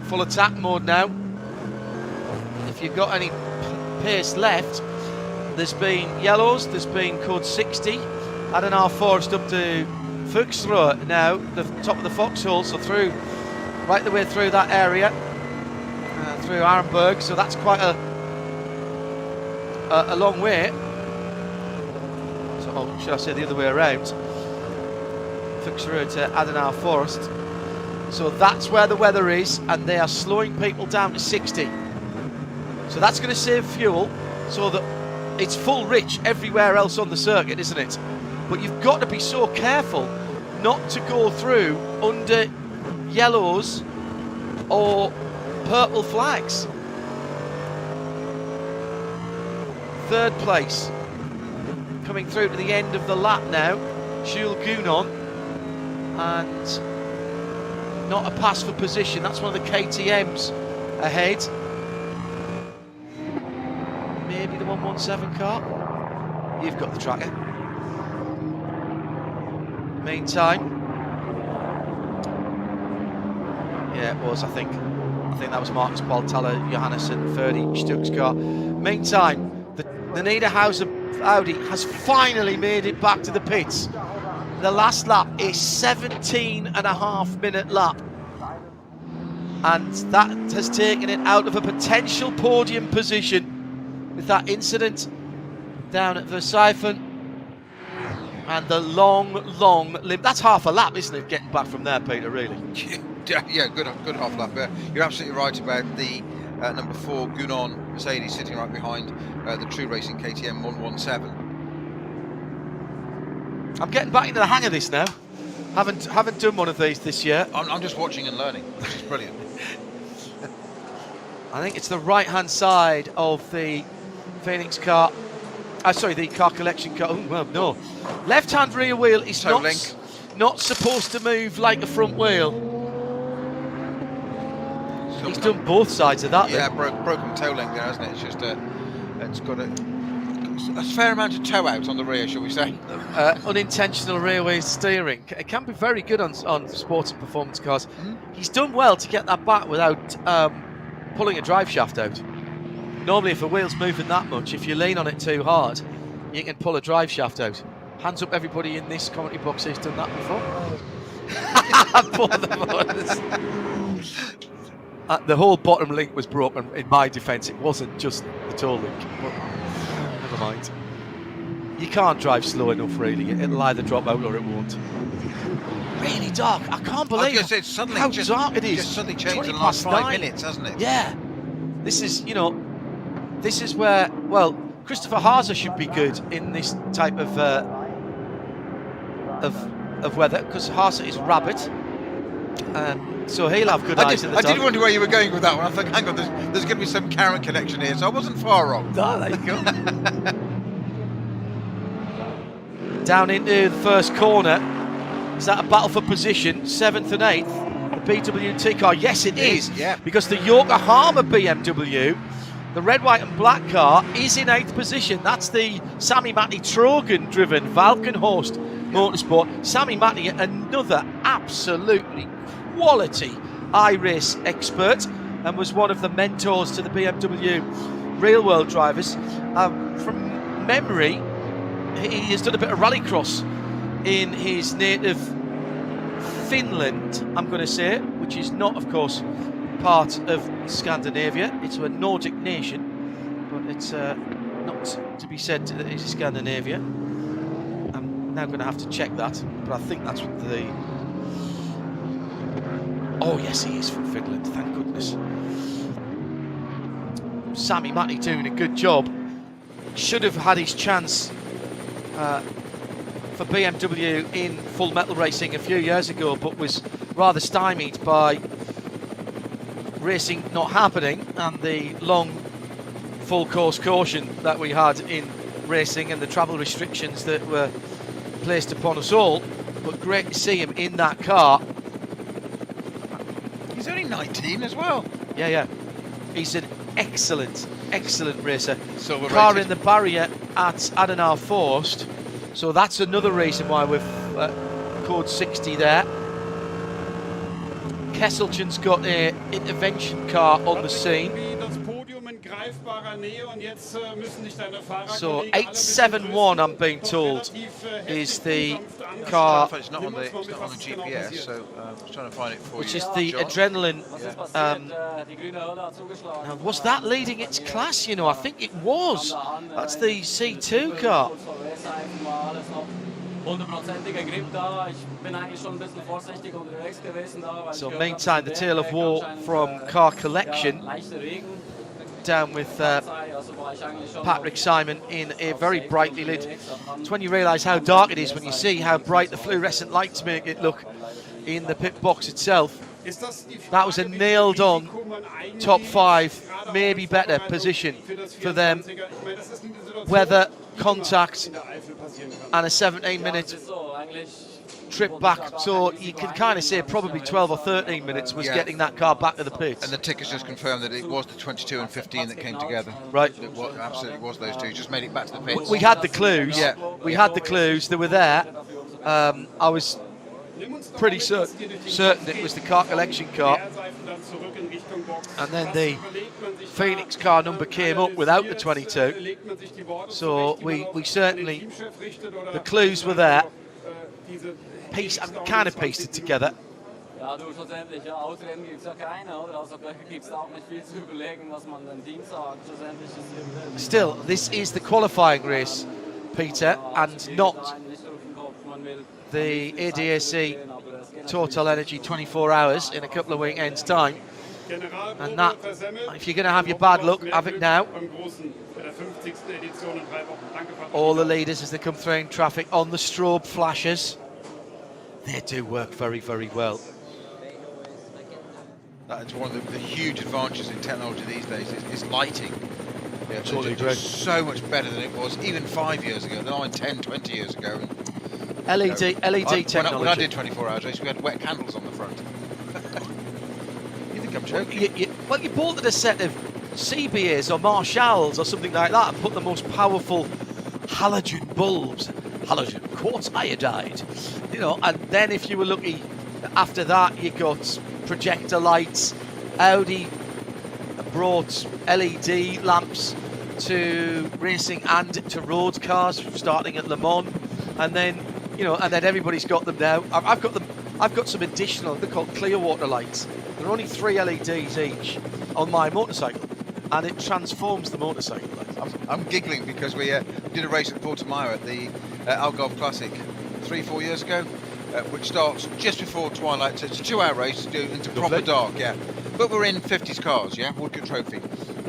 Speaker 3: Full attack mode now. If you've got any pace left, there's been yellows, there's been code 60. Adana Forest up to Fuchsrohr now, the top of the foxhole, so right the way through that area, through Arenberg, so that's quite a long way. So, or should I say the other way around? Fuchsrohr to Adana Forest. So that's where the weather is, and they are slowing people down to 60. So that's going to save fuel, so that it's full rich everywhere else on the circuit, isn't it? But you've got to be so careful not to go through under yellows or purple flags. 3rd place. Coming through to the end of the lap now, Jules Gounon. And not a pass for position. That's one of the KTMs ahead. Maybe the 117 car. You've got the tracker. Meantime, yeah, it was. I think that was Marcus Baltala, Johannesson, Ferdy Stuck's car. Meantime, the Niederhauser Audi has finally made it back to the pits. The last lap is 17.5 minute lap, and that has taken it out of a potential podium position with that incident down at Versailles. And the long limp. That's half a lap, isn't it, getting back from there, Peter, really?
Speaker 4: Yeah, good half lap there. You're absolutely right about the number 4 Gounon Mercedes sitting right behind the True Racing KTM 117.
Speaker 3: I'm getting back into the hang of this now. Haven't done one of these this year.
Speaker 4: I'm just watching and learning, which is brilliant.
Speaker 3: I think it's the right-hand side of the Phoenix car. Sorry, the car collection car. Oh, well, no. Left-hand rear wheel is not supposed to move like a front wheel. He's done both sides of that.
Speaker 4: Yeah, broken toe link there, hasn't it? It's just it's got a fair amount of toe out on the rear, shall we say?
Speaker 3: Unintentional rearway steering. It can be very good on sports and performance cars. He's done well to get that back without pulling a drive shaft out. Normally, if a wheel's moving that much, if you lean on it too hard, you can pull a drive shaft out. Hands up, everybody in this commentary box who's done that before. The whole bottom link was broken. In my defence, it wasn't just the toe link. But never mind. You can't drive slow enough, really. It'll either drop out or it won't. Really dark. I can't believe how dark it is.
Speaker 4: Just suddenly changed in the last 5 minutes, hasn't it?
Speaker 3: Yeah. This is, this is where, well, Christopher Haase should be good in this type of weather, because Haase is rabbit, so he'll have good eyes.
Speaker 4: I did wonder where you were going with that one. I thought, hang on, there's going to be some Karen connection here, so I wasn't far wrong.
Speaker 3: Oh, there you go. Down into the first corner. Is that a battle for position? 7th and 8th. The BWT car. Yes, it is.
Speaker 4: Yeah.
Speaker 3: Because the Yokohama BMW, the red, white and black car, is in 8th position. That's the Sami Matti Trogan-driven Valkenhorst Motorsport. Sami Matti, another absolutely quality iRace expert, and was one of the mentors to the BMW real world drivers. From memory, he has done a bit of rallycross in his native Finland, I'm going to say, which is not, of course, part of Scandinavia. It's a Nordic nation, but it's not to be said that it is Scandinavia. I'm now going to have to check that, but I think that's what the... Oh yes, he is from Finland, thank goodness. Sami Matti doing a good job. Should have had his chance for BMW in full metal racing a few years ago, but was rather stymied by racing not happening and the long full course caution that we had in racing and the travel restrictions that were placed upon us all. But great to see him in that car.
Speaker 4: He's only 19 as well.
Speaker 3: Yeah. He's an excellent racer.
Speaker 4: Silver
Speaker 3: car
Speaker 4: rated.
Speaker 3: in the barrier at Adenauer Forst. So that's another reason why we've code 60 there. Kesselchen's got an intervention car on the scene. So 871, I'm being told, is the car.
Speaker 4: It's not on the GPS, so I was trying to find it for
Speaker 3: which
Speaker 4: you.
Speaker 3: is the
Speaker 4: John.
Speaker 3: adrenaline. Now, was that leading its class? You know, I think it was. That's the C2 car. So meantime, the tale of war from Car Collection, down with Patrick Simon in a very brightly lit. It's when you realise how dark it is when you see how bright the fluorescent lights make it look in the pit box itself. That was a nailed on top 5, maybe better position for them. Weather, contact and a 17-minute trip back, so you can kind of say probably 12 or 13 minutes was getting that car back to the pits.
Speaker 4: And the tickets just confirmed that it was the 22 and 15 that came together.
Speaker 3: Right.
Speaker 4: It was, absolutely was those two, just made it back to the pits.
Speaker 3: We had the clues.
Speaker 4: Yeah.
Speaker 3: We had the clues, they were there. I was pretty certain it was the Car Collection car. And then the Phoenix car number came up without the 22. So we certainly, the clues were there. Kind of pieced it together. Still, this is the qualifying race, Peter, and not the ADAC Total Energy 24 hours in a couple of weekends' time. And that, if you're going to have your bad luck, have it now. All the leaders as they come through in traffic on the strobe flashes. They do work very, very well.
Speaker 4: That's one of the huge advantages in technology these days is lighting. Yeah,
Speaker 3: Totally
Speaker 4: it's
Speaker 3: agree.
Speaker 4: so much better than it was even 5 years ago, 9, 10, 20 years ago.
Speaker 3: LED technology.
Speaker 4: When I did 24 hours race, we had wet candles on the front. You think I'm joking?
Speaker 3: Well, you bolted a set of CBAs or Marshalls or something like that and put the most powerful halogen bulbs, halogen quartz iodide, you know, and then if you were lucky after that you got projector lights. Audi brought LED lamps to racing and to road cars starting at Le Mans, and then everybody's got them now. I've got some additional, they're called Clearwater lights. They're only 3 LEDs each on my motorcycle, and it transforms the motorcycle.
Speaker 4: I'm giggling because we did a race at Portimao at the Algarve Classic 3-4 years ago, which starts just before twilight. So it's a 2-hour race into proper dark, But we're in 50s cars, yeah? Woodcote Trophy.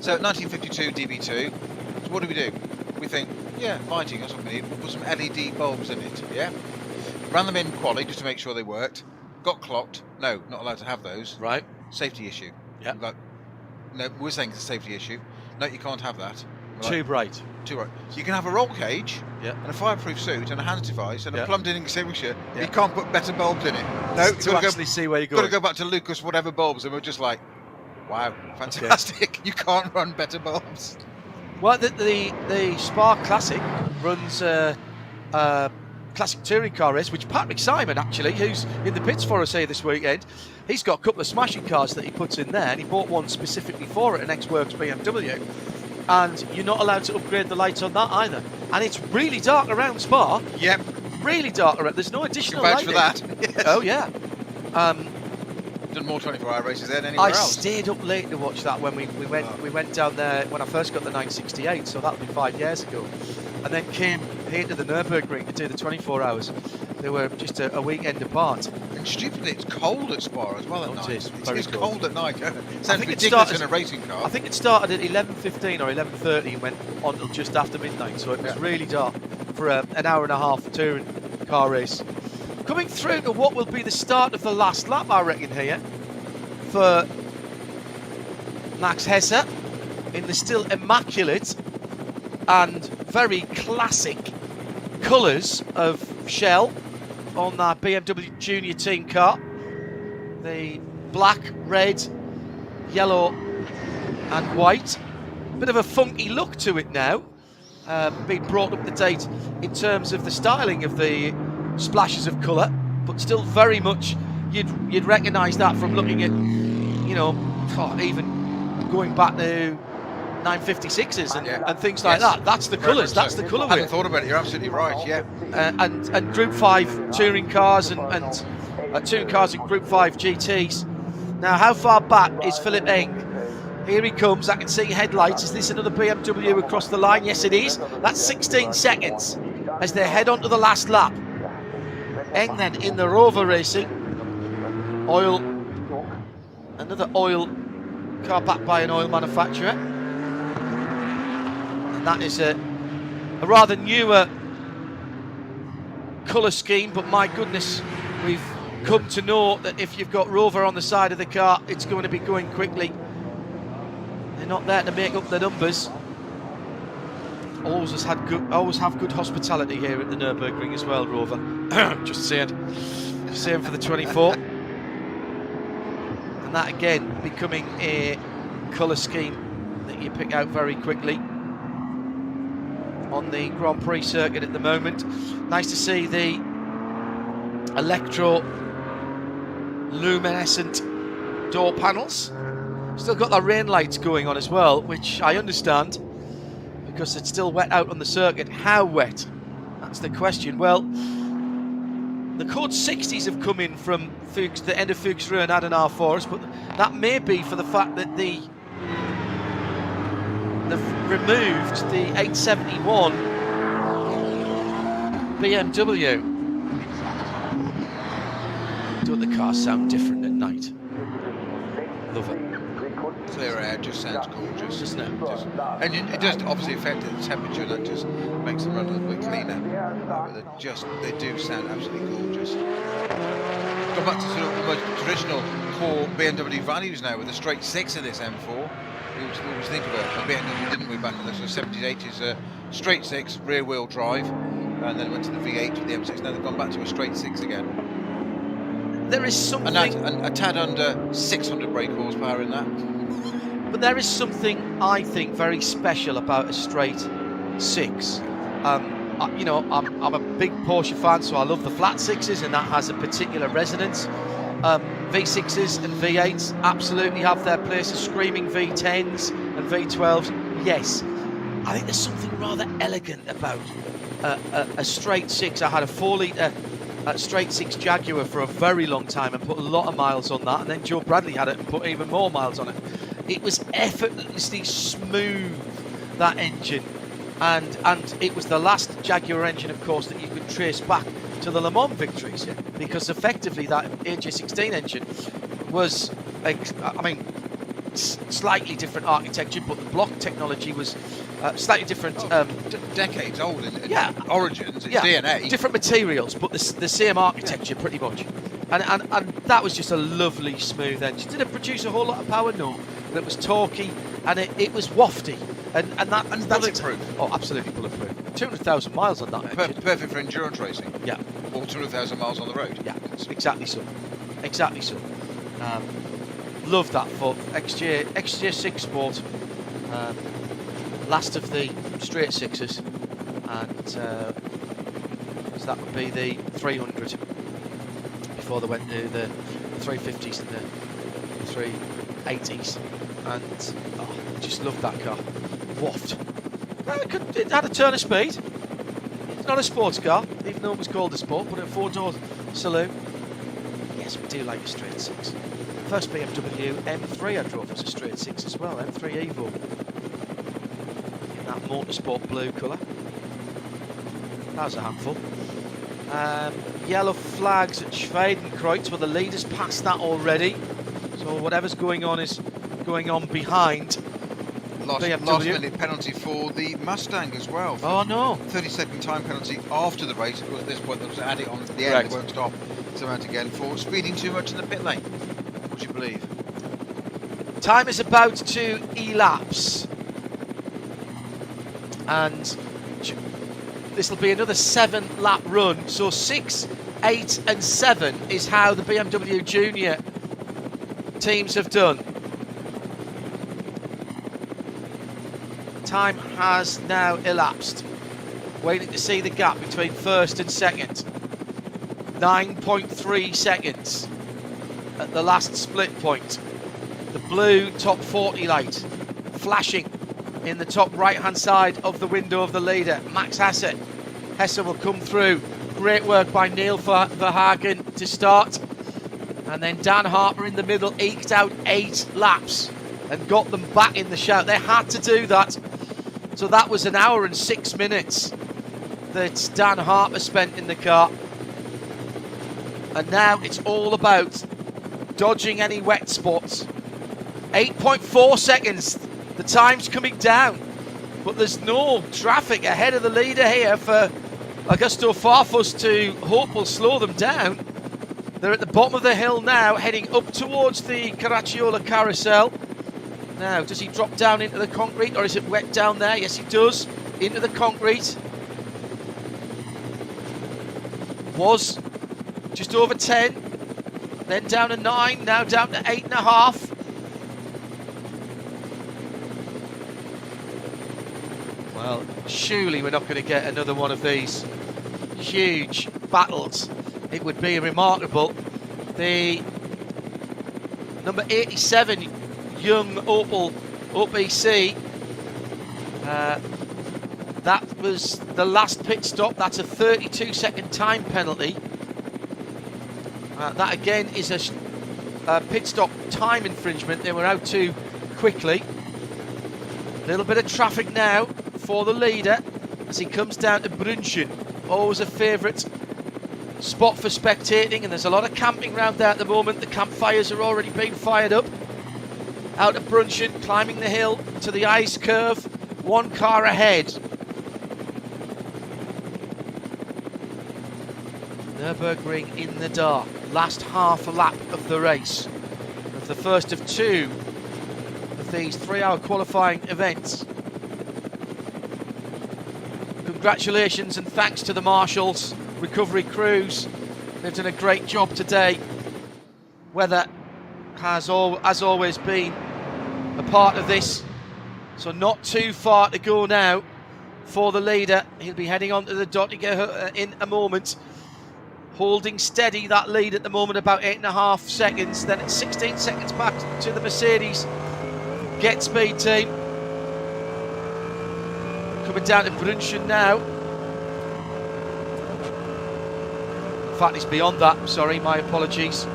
Speaker 4: So 1952 DB2. So what do? We think, yeah, lighting, that's what we need. We'll put some LED bulbs in it, yeah? Ran them in quali just to make sure they worked. Got clocked. No, not allowed to have those.
Speaker 3: Right.
Speaker 4: Safety issue.
Speaker 3: Yeah.
Speaker 4: Like, no, we're saying it's a safety issue. No, you can't have that.
Speaker 3: Too bright.
Speaker 4: Too bright. You can have a roll cage, and a fireproof suit, and a hand device, and a plumbed-in extinguisher. Yeah. You can't put better bulbs in it. No,
Speaker 3: to actually see where you're going.
Speaker 4: Got to go back to Lucas whatever bulbs, and we're just like, wow, fantastic! Okay. You can't run better bulbs.
Speaker 3: Well, the Spa Classic runs classic touring car race, which Patrick Simon, actually, who's in the pits for us here this weekend, he's got a couple of smashing cars that he puts in there, and he bought one specifically for it, an X-Works BMW. And you're not allowed to upgrade the lights on that either. And it's really dark around Spa.
Speaker 4: Yep.
Speaker 3: Really dark around. There's no additional lighting.
Speaker 4: For that. Yes.
Speaker 3: Oh, yeah.
Speaker 4: Done more 24-hour races than anywhere else.
Speaker 3: I stayed up late to watch that when we went down there when I first got the 968, so that'll be 5 years ago. And then came here to the Nürburgring to do the 24 hours. They were just a weekend apart.
Speaker 4: And stupidly, it's cold at Spa as well at night. It's cold at night. It sounds ridiculous in a racing car.
Speaker 3: I think it started at 11:15 or 11:30 and went on until just after midnight, so it was really dark for an hour and a half touring car race. Coming through to what will be the start of the last lap, I reckon, here for Max Hesse in the still immaculate and very classic colours of Shell on that BMW Junior Team car. The black, red, yellow and white. Bit of a funky look to it now. Being brought up to date in terms of the styling of the splashes of colour, but still very much you'd recognise that from looking at, you know, even going back to 956s and things like that. That's the colours. That's the colour.
Speaker 4: I hadn't thought about it. You're absolutely right. Yeah.
Speaker 3: And Group 5 touring cars and touring cars and Group 5 GTs. Now, how far back is Philip Eng? Here he comes. I can see headlights. Is this another BMW across the line? Yes, it is. That's 16 seconds as they head on to the last lap. Eng then in the Rover Racing. Oil. Another oil car backed by an oil manufacturer. And that is a rather newer colour scheme, but my goodness, we've come to know that if you've got Rover on the side of the car, it's going to be going quickly. They're not there to make up the numbers. Always have good hospitality here at the Nürburgring as well, Rover. Just saying for the 24. And that again becoming a colour scheme that you pick out very quickly on the Grand Prix circuit at the moment. Nice to see the electro-luminescent door panels. Still got the rain lights going on as well, which I understand because it's still wet out on the circuit. How wet? That's the question. Well, the code 60s have come in from Fuchs, the end of Fuchs Ruhr and Adenauer for us, but that may be for the fact that they've removed the 871 BMW. Don't the cars sound different at night? Love it.
Speaker 4: Clear air just sounds gorgeous,
Speaker 3: doesn't it?
Speaker 4: And it does obviously affect the temperature. That just makes them run a little bit cleaner. But they do sound absolutely gorgeous. Go back to sort of the most traditional core BMW values now with the straight six of this M4. We always think of a BMW, didn't we, back in the sort of 70s, 80s? Straight six, rear wheel drive, and then went to the V8 with the M6. Now they've gone back to a straight six again.
Speaker 3: There is something,
Speaker 4: and a tad under 600 brake horsepower in that.
Speaker 3: But there is something I think very special about a straight six. You know, I'm a big Porsche fan, so I love the flat sixes, and that has a particular resonance. V6s and V8s absolutely have their places. Screaming V10s and V12s, yes. I think there's something rather elegant about a straight six. I had a 4-litre straight six Jaguar for a very long time and put a lot of miles on that, and then Joe Bradley had it and put even more miles on it. It was effortlessly smooth, that engine, and it was the last Jaguar engine, of course, that you could trace back to the Le Mans victories, because effectively that AJ16 engine was I mean, slightly different architecture, but the block technology was slightly different.
Speaker 4: Decades old in origins, its
Speaker 3: yeah,
Speaker 4: DNA.
Speaker 3: Different materials, but the same architecture pretty much. And that was just a lovely smooth engine. Did it produce a whole lot of power? No, but it was torquey and it was wafty. And that's
Speaker 4: bulletproof.
Speaker 3: Oh, absolutely bulletproof. 200,000 miles on that engine.
Speaker 4: Perfect for endurance racing.
Speaker 3: Yeah.
Speaker 4: Or 200,000 miles on the road.
Speaker 3: Yeah, exactly so. Exactly so. Love that for XJ6 Sport. Last of the straight sixes. And so that would be the 300 before they went to the 350s and the 380s. And just love that car. Waft. It had a turn of speed. It's not a sports car, even though it was called a sport, but a four-door saloon. Yes, we do like a straight six. First BMW M3 I drove was a straight six as well, M3 Evo. In that motorsport blue colour. That was a handful. Yellow flags at Schwedenkreuz, well, the leader's past that already. So whatever's going on is going on behind.
Speaker 4: Last minute penalty for the Mustang as well.
Speaker 3: Oh no!
Speaker 4: 30-second time penalty after the race. Of course, at this point, they was added on at the end. They won't stop. So out again for speeding too much in the pit lane. What do you believe?
Speaker 3: Time is about to elapse, and this will be another 7-lap run. So 6, 8, and 7 is how the BMW Junior teams have done. Time has now elapsed. Waiting to see the gap between first and second. 9.3 seconds at the last split point. The blue top 40 light flashing in the top right hand side of the window of the leader, Max Hesse. Hesse will come through. Great work by Neil Verhagen to start. And then Dan Harper in the middle eked out 8 laps and got them back in the shout. They had to do that. So that was an hour and 6 minutes that Dan Harper spent in the car. And now it's all about dodging any wet spots. 8.4 seconds. The time's coming down. But there's no traffic ahead of the leader here for Augusto Farfus to hope will slow them down. They're at the bottom of the hill now, heading up towards the Caracciola carousel. Now, does he drop down into the concrete, or is it wet down there? Yes, he does. Into the concrete. Was just over 10. Then down to 9. Now down to 8.5. Well, surely we're not going to get another one of these huge battles. It would be remarkable. The number 87 young Opel OPC, that was the last pit stop. That's a 32-second time penalty. That again is a pit stop time infringement. They were out too quickly. A little bit of traffic now for the leader as he comes down to Brunchen. Always a favourite spot for spectating, and there's a lot of camping around there at the moment. The campfires are already being fired up. Out of Brunchen, climbing the hill to the ice curve. One car ahead. Nürburgring in the dark. Last half a lap of the race. Of the first of 2 of these 3-hour qualifying events. Congratulations and thanks to the marshals, recovery crews. They've done a great job today. Weather has always been a part of this, so not too far to go now for the leader. He'll be heading on to the Dottinger in a moment, holding steady that lead at the moment, about 8.5 seconds. Then it's 16 seconds back to the Mercedes Get Speed team. Coming down to Brunchen now. In fact, it's beyond that. Sorry, my apologies.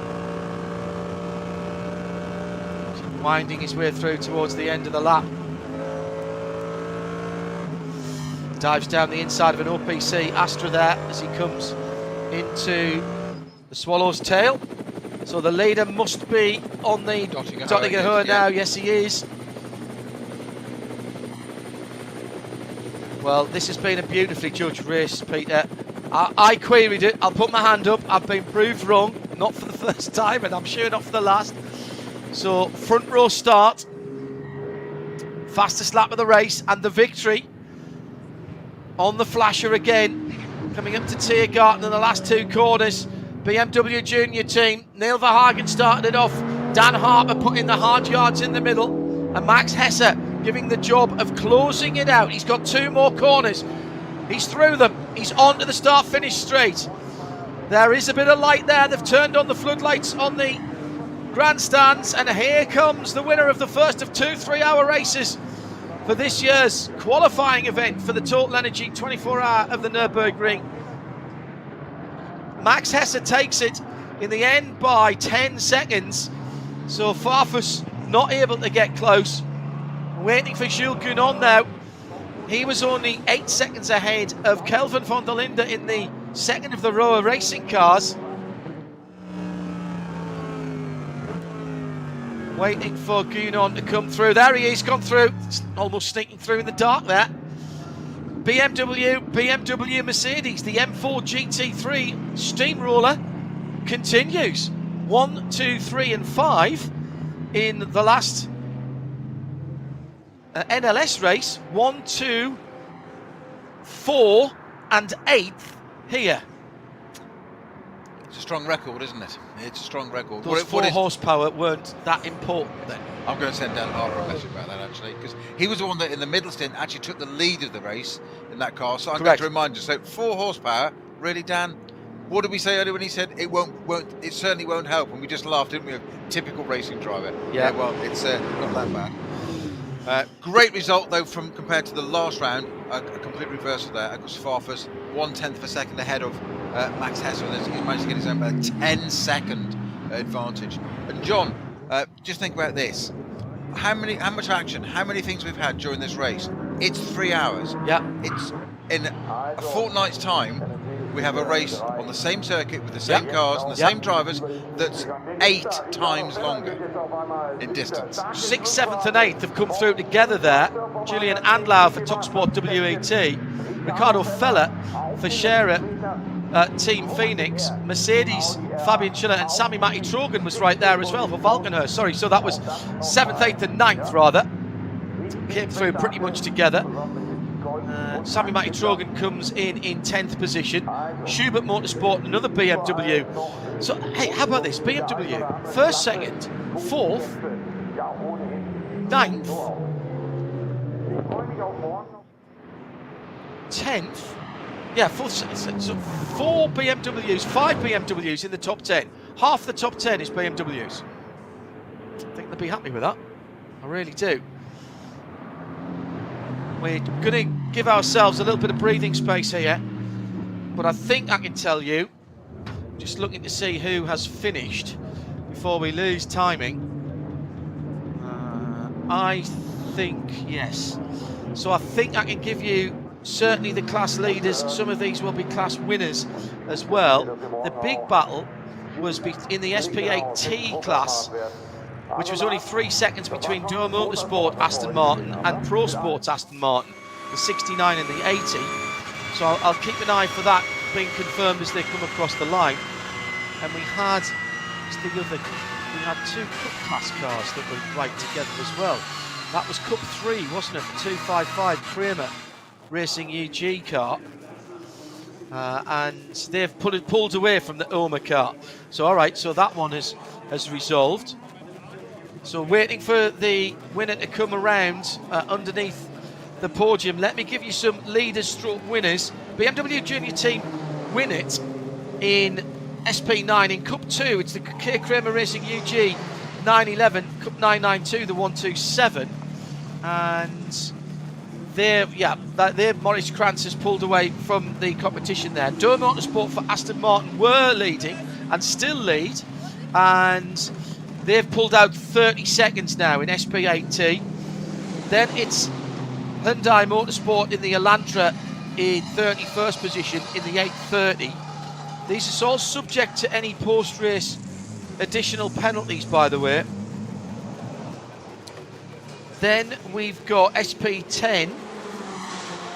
Speaker 3: Winding his way through towards the end of the lap. Dives down the inside of an OPC Astra there as he comes into the Swallow's tail. So the leader must be on the Dottinger now. Yes, he is. Well, this has been a beautifully judged race, Peter. I queried it. I'll put my hand up. I've been proved wrong. Not for the first time, and I'm sure not for the last. So, front row start. Fastest lap of the race, and the victory on the flasher again. Coming up to Tiergarten in the last 2 corners. BMW Junior team. Neil Verhagen started it off. Dan Harper putting the hard yards in the middle. And Max Hesse giving the job of closing it out. He's got 2 more corners. He's through them. He's on to the start-finish straight. There is a bit of light there. They've turned on the floodlights on the grandstands. And here comes the winner of the first of 2 3-hour races for this year's qualifying event for the Total Energy 24-hour of the Nürburgring. Max Hesse takes it in the end by 10 seconds. So Farfus not able to get close. Waiting for Jules Gunon now. He was only 8 seconds ahead of Kelvin van der Linde in the second of the row of racing cars. Waiting for Gunon to come through. There he is, gone through. Almost sneaking through in the dark there. BMW Mercedes, the M4 GT3 steamroller continues. 1, 2, 3 and 5 in the last NLS race. 1, 2, 4 and 8th here.
Speaker 4: It's a strong record, isn't it? It's a strong record.
Speaker 3: Those 4 horsepower weren't that important then.
Speaker 4: I'm going to send Dan Harper a message about that, actually, because he was the one that in the middle stint actually took the lead of the race in that car. So I'm going to remind you. So 4 horsepower, really, Dan? What did we say earlier when he said it it certainly won't help? And we just laughed, didn't we? A typical racing driver.
Speaker 3: Yeah.
Speaker 4: Well, it's not that bad. Great result though compared to the last round. A complete reversal there. Agus Farfus 1/10 of a second ahead of Max Hesse. He managed to get his own 10-second advantage. And John, just think about this: how much action, how many things we've had during this race. It's 3 hours.
Speaker 3: Yeah.
Speaker 4: It's in a fortnight's time. We have a race on the same circuit with the same cars and the same drivers that's 8 times longer in distance.
Speaker 3: 6th, 7th and 8th have come through together there. Julian Andlau for Topsport WET. Ricardo Feller for Scherer Team Phoenix. Mercedes, Fabian Schiller and Sami Matti Trogen was right there as well for Valkenhurst. Sorry, so that was 7th, 8th and 9th rather. Came through pretty much together. Sami Matti Trogen comes in 10th position. Schubert Motorsport, another BMW. So, hey, how about this? BMW, 1st, 2nd, 4th, 9th, 10th. Yeah, 4th. So 4 BMWs, 5 BMWs in the top 10. Half the top 10 is BMWs. I think they'll be happy with that. I really do. We're going to give ourselves a little bit of breathing space here, but I think I can tell you, just looking to see who has finished before we lose timing. I think, yes. So I think I can give you certainly the class leaders. Some of these will be class winners as well. The big battle was in the SP8T class, which was only 3 seconds between Duo Motorsport Aston Martin and Pro Sports Aston Martin, the 69 and the 80. So I'll keep an eye for that being confirmed as they come across the line. And we had 2 Cup class cars that were right together as well. That was Cup 3, wasn't it? The 255 Kramer Racing UG car. And they've pulled away from the Oma car. So all right, so that one has resolved. So waiting for the winner to come around underneath the podium. Let me give you some leaders stroke winners. BMW Junior team win it in SP9. In Cup 2, it's the K Kramer Racing UG 911, Cup 992, the 127. And there Maurice Krantz has pulled away from the competition there. Duo Motorsport for Aston Martin were leading and still lead. And they've pulled out 30 seconds now in SP8T. Then it's Hyundai Motorsport in the Elantra in 31st position in the 830. These are all subject to any post-race additional penalties, by the way. Then we've got SP10,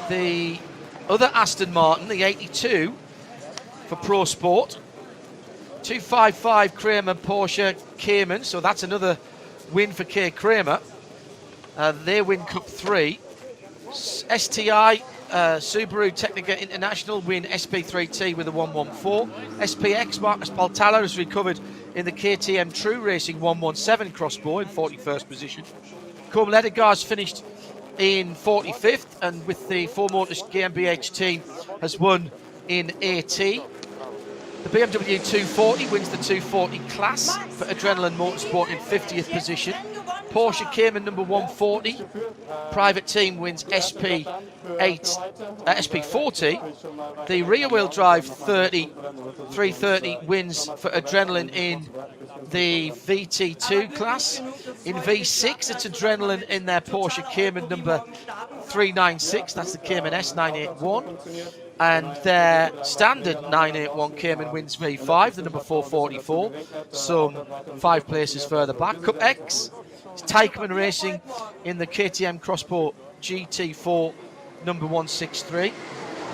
Speaker 3: the other Aston Martin, the 82 for Pro Sport. 255 Kramer, Porsche, Cayman, so that's another win for Kay Kramer. They win Cup 3. STI, Subaru Technica International win SP3T with a 114. SPX, Marcus Baltala has recovered in the KTM True Racing 117 crossbow in 41st position. Colm Ledegaard's finished in 45th, and with the 4 Motors GmbH team has won in AT. The BMW 240 wins the 240 class for Adrenaline Motorsport in 50th position. Porsche Cayman number 140. Private team wins SP40. The rear wheel drive 330 wins for Adrenaline in the VT2 class. In V6, it's Adrenaline in their Porsche Cayman number 396. That's the Cayman S981. And their standard 981 Cayman wins V5, the number 444, some 5 places further back. Cup X, it's Teichmann Racing in the KTM Crossbow GT4 number 163.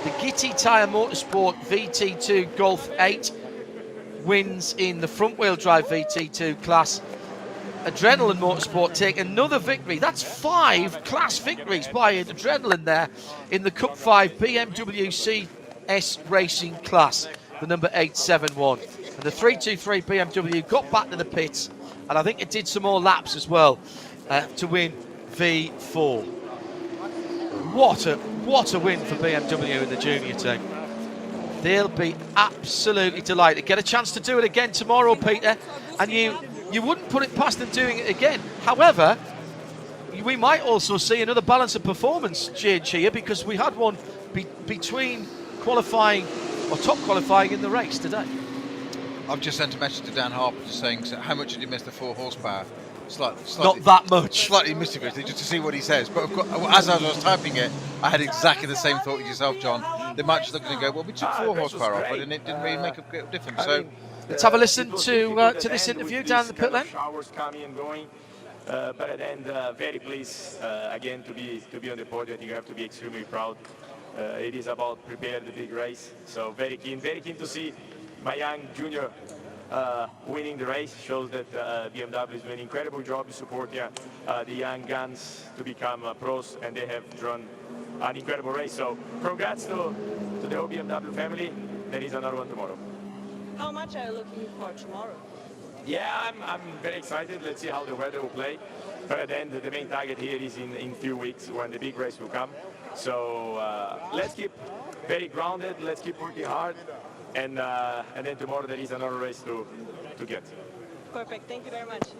Speaker 3: The Gitti Tyre Motorsport VT2 Golf 8 wins in the front wheel drive VT2 class. Adrenaline Motorsport take another victory. That's 5 class victories by Adrenaline there in the Cup 5 BMW CS Racing class, the number 871. And the 323 BMW got back to the pits, and I think it did some more laps as well to win V4. What a win for BMW in the junior team. They'll be absolutely delighted. Get a chance to do it again tomorrow, Peter, and you wouldn't put it past them doing it again. However, we might also see another balance of performance change here, because we had one between qualifying or top qualifying in the race today.
Speaker 4: I've just sent a message to Dan Harper just saying, so how much did you miss the 4 horsepower? Slightly,
Speaker 3: not that much.
Speaker 4: Slightly mystified, just to see what he says. But of course, as I was typing it, I had exactly the same thought as yourself, John. They might just look at it and go, well, we took 4 horsepower off it, and it didn't really make a difference. So
Speaker 3: let's have a listen to this interview down the pit lane.
Speaker 18: Showers coming and going, but at the end, very pleased again to be on the podium. I think you have to be extremely proud. It is about preparing the big race. So very keen to see my young junior winning the race. Shows that BMW is doing an incredible job to support the young guns to become pros, and they have drawn an incredible race. So congrats to the whole BMW family. There is another one tomorrow.
Speaker 2: How much are you looking for tomorrow?
Speaker 18: Yeah, I'm very excited. Let's see how the weather will play. But at the end, the main target here is in few weeks when the big race will come. So let's keep very grounded. Let's keep working hard. And then tomorrow there is another race to get.
Speaker 2: Perfect. Thank you very much.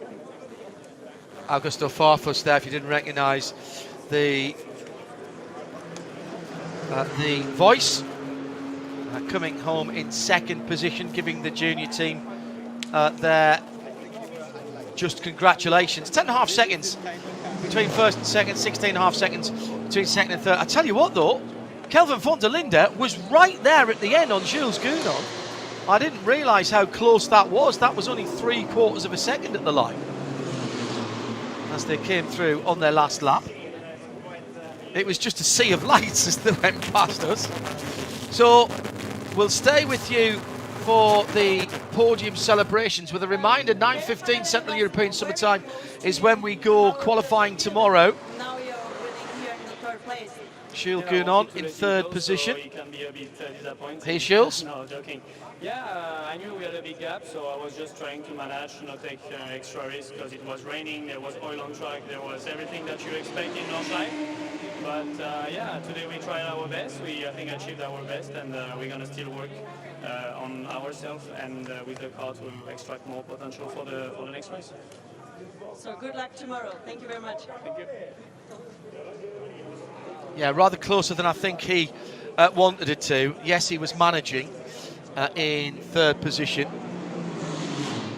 Speaker 3: Augusto Farfus there, if you didn't recognise the voice. Coming home in 2nd position, giving the junior team their just congratulations. 10.5 seconds between 1st and 2nd, 16.5 seconds between 2nd and 3rd. I tell you what though, Kelvin von der Linde was right there at the end on Jules Gounon. I didn't realise how close that was. That was only 3/4 of a second at the line as they came through on their last lap. It was just a sea of lights as they went past us. So we'll stay with you for the podium celebrations with a reminder, 9:15 Central European Summertime is when we go qualifying tomorrow.
Speaker 2: Now you're winning here in the 3rd place.
Speaker 3: Jules Gounon in 3rd position. Hey, Jules.
Speaker 19: No, joking. Yeah, I knew we had a big gap, so I was just trying to manage, not take extra risk, because it was raining, there was oil on track, there was everything that you expect in Nordschleife. But yeah, today we tried our best. I think achieved our best, and we're going to still work on ourselves, and with the car to extract more potential for the next race.
Speaker 2: So good luck tomorrow. Thank you very much.
Speaker 19: Thank you.
Speaker 3: Yeah, rather closer than I think he wanted it to. Yes, he was managing in 3rd position.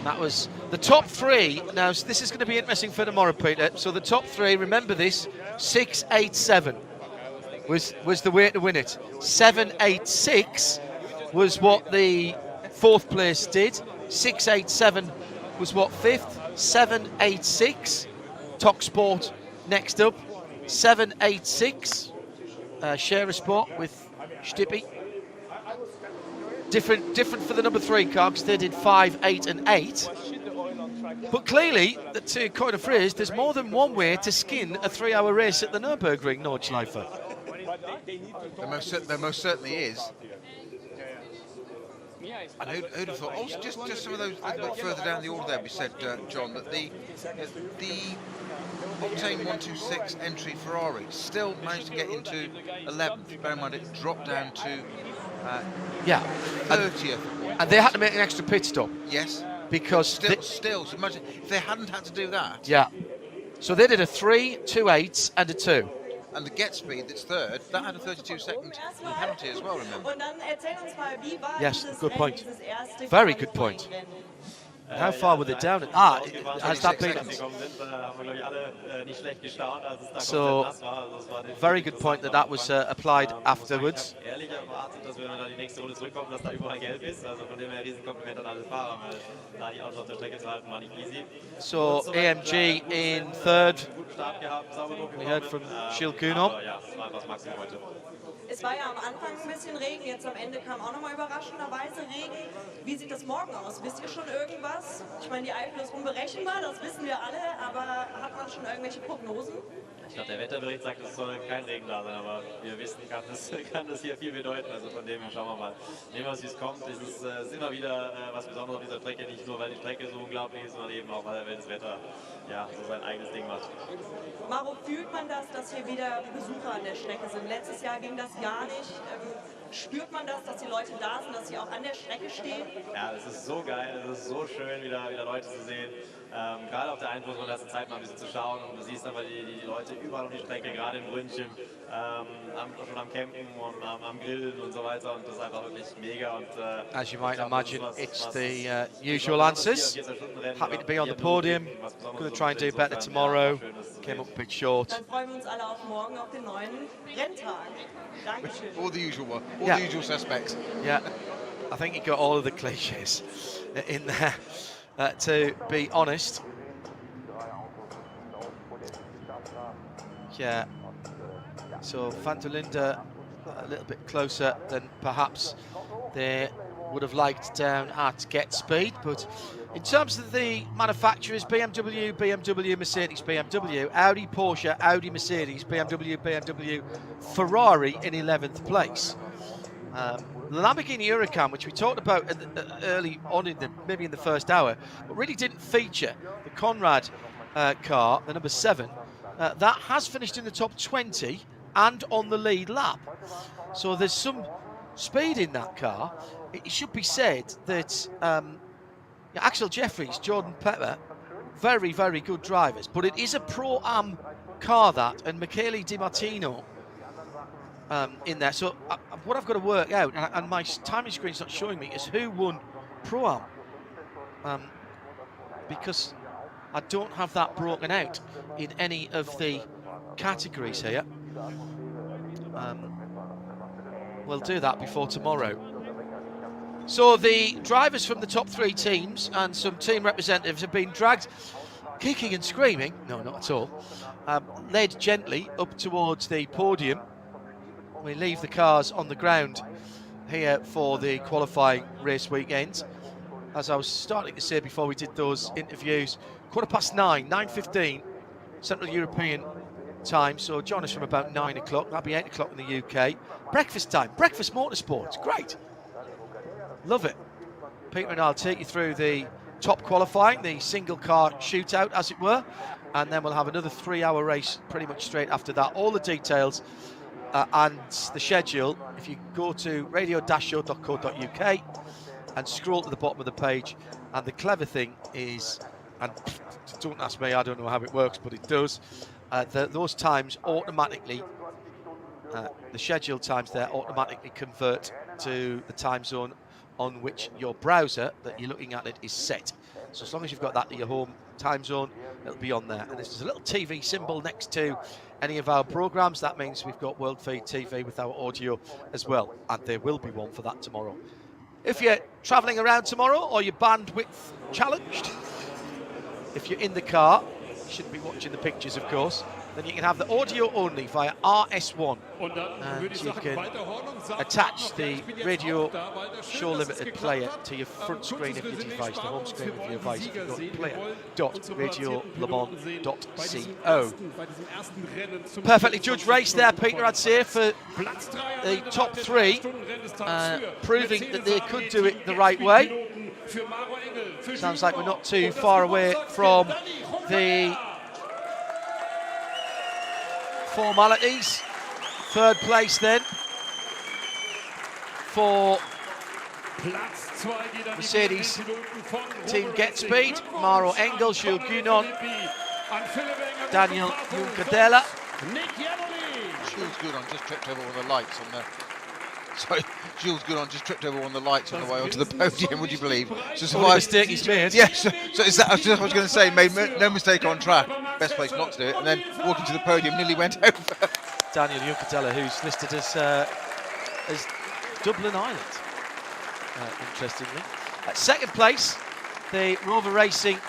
Speaker 3: That was the top 3. Now, this is going to be interesting for tomorrow, Peter. So the top 3, remember this, 6, 8, 7 was the way to win it. 7, 8, 6 was what the 4th place did. 6, 8, 7 was what, 5th? 7.86. Talksport next up. 7.86. Share a spot with Stippy. Different for the number 3 car because they did 5, 8 and 8. But clearly, to coin a phrase, there's more than one way to skin a 3-hour race at the Nürburgring Nordschleife.
Speaker 4: There most certainly is. And who'd have thought? Also, just some of those a bit further down the order there, we said, John, that the Octane 126 entry Ferrari still managed to get into 11th. Bear in mind, it dropped down to 30th.
Speaker 3: And they had to make an extra pit stop.
Speaker 4: Yes.
Speaker 3: Because
Speaker 4: still, so imagine if they hadn't had to do that.
Speaker 3: Yeah. So they did a 3, 2 8s and a 2.
Speaker 4: And the get speed that's third, that had a 32-second penalty as well, remember?
Speaker 3: Yes, good point. Very good point. How far were they down? Has that been? So, very good point that was applied afterwards. So, AMG in 3rd. We heard from Gilles Coulomb.
Speaker 2: Es war ja am Anfang ein bisschen Regen, jetzt am Ende kam auch nochmal überraschenderweise Regen. Wie sieht das morgen aus? Wisst ihr schon irgendwas? Ich meine, die Eifel ist unberechenbar, das wissen wir alle, aber hat man schon irgendwelche Prognosen?
Speaker 20: Ich glaube, der Wetterbericht sagt, es soll kein Regen da sein, aber wir wissen, kann das hier viel bedeuten. Also von dem her schauen wir mal. Nehmen wir es, wie es kommt. Es ist immer wieder was Besonderes auf dieser Strecke, nicht nur, weil die Strecke so unglaublich ist, sondern eben auch, weil das Wetter so sein eigenes Ding macht.
Speaker 2: Maro, fühlt man das, dass hier wieder Besucher an der Strecke sind? Letztes Jahr ging das gar nicht. Spürt man das, dass die Leute da sind, dass sie auch an der Strecke stehen? Ja, es ist so geil, es ist so schön, wieder Leute zu sehen. Gerade auf der Einfluss von der Zeit mal ein bisschen zu schauen und du siehst aber die Leute überall auf die Strecke, gerade im Brünnchen, schon am Campen und am Grillen und so weiter und das ist einfach wirklich mega. Und,
Speaker 3: as you might imagine, it's the usual answers. Happy to be on the podium, going to try and do better tomorrow, came up a bit short.
Speaker 2: Dann freuen wir uns alle auf morgen, auf den neuen Renntag. Dankeschön.
Speaker 4: All the usual one, all the usual suspects.
Speaker 3: Yeah, I think you got all of the cliches in there. To be honest, yeah. So Van der Linde a little bit closer than perhaps they would have liked down at get speed, but in terms of the manufacturers, BMW, Mercedes, BMW, Audi, Porsche, Audi, Mercedes, BMW, Ferrari in 11th place. The Lamborghini Huracan, which we talked about early on maybe in the first hour, but really didn't feature. The Conrad car, the number 7, that has finished in the top 20 and on the lead lap. So there's some speed in that car. It should be said that Axel Jeffries, Jordan Pepper, very, very good drivers, but it is a Pro-Am car that, and Michele Di Martino in there. So what I've got to work out, and my timing screen's not showing me, is who won Pro-Am. Because I don't have that broken out in any of the categories here. We'll do that before tomorrow. So the drivers from the top 3 teams and some team representatives have been dragged, kicking and screaming, no, not at all, led gently up towards the podium. We leave the cars on the ground here for the qualifying race weekend. As I was starting to say before we did those interviews, 9:15, 9:15 Central European time, so join us from about 9 o'clock, that'll be 8 o'clock in the UK. Breakfast time, breakfast motorsports, great. Love it. Peter and I'll take you through the top qualifying, the single car shootout as it were, and then we'll have another 3-hour race pretty much straight after that. All the details and the schedule, if you go to radio-show.co.uk and scroll to the bottom of the page, and the clever thing is, and don't ask me, I don't know how it works, but it does, those times automatically, the scheduled times there automatically convert to the time zone on which your browser that you're looking at it is set. So as long as you've got that to your home time zone, it'll be on there. And there's a little TV symbol next to any of our programmes. That means we've got World Feed TV with our audio as well, and there will be one for that tomorrow. If you're travelling around tomorrow or you're bandwidth challenged, if you're in the car, you shouldn't be watching the pictures, of course, then you can have the audio only via RS1. And you can attach the radio show limited player to your front screen of your device, the home screen of your device, if you go to player.radiolemans.co. Perfectly judged race there, Peter, I'd say, for the top three, proving that they could do it the right way. Sounds like we're not too far away from the formalities. Third place then for Mercedes Team Get Speed, Maro Engel, Jules Gunon, Daniel Juncadella.
Speaker 4: Jules Gunon just tripped over one of the lights on the... Sorry, Jules Gunon just tripped over one of the lights on the way onto the podium, would you believe? So
Speaker 3: what a mistake he's made.
Speaker 4: Yeah, so is that, I was going to say, made no mistake on track, best place not to do it, and then walking to the podium nearly went over.
Speaker 3: Daniel Juncadella, who's listed as Dublin Ireland, interestingly. At second place, the Rover Racing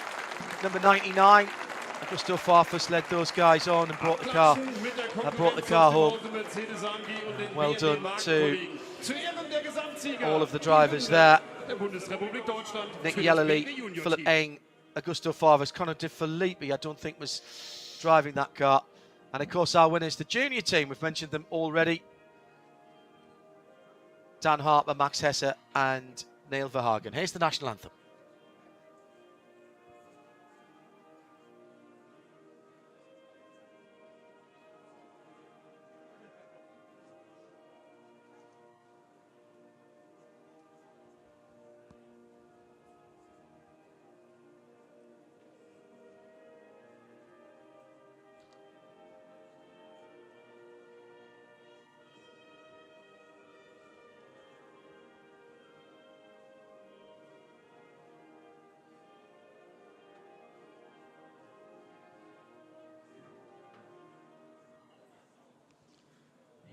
Speaker 3: number 99. Augusto Farfus led those guys on and brought the car home. Well done to all of the drivers there. Nick Yellerly, Philip Eng, Augusto Farfus, Conor De Filippi, I don't think was driving that car. And of course our winners, the junior team, we've mentioned them already. Dan Harper, Max Hesse and Neil Verhagen. Here's the national anthem.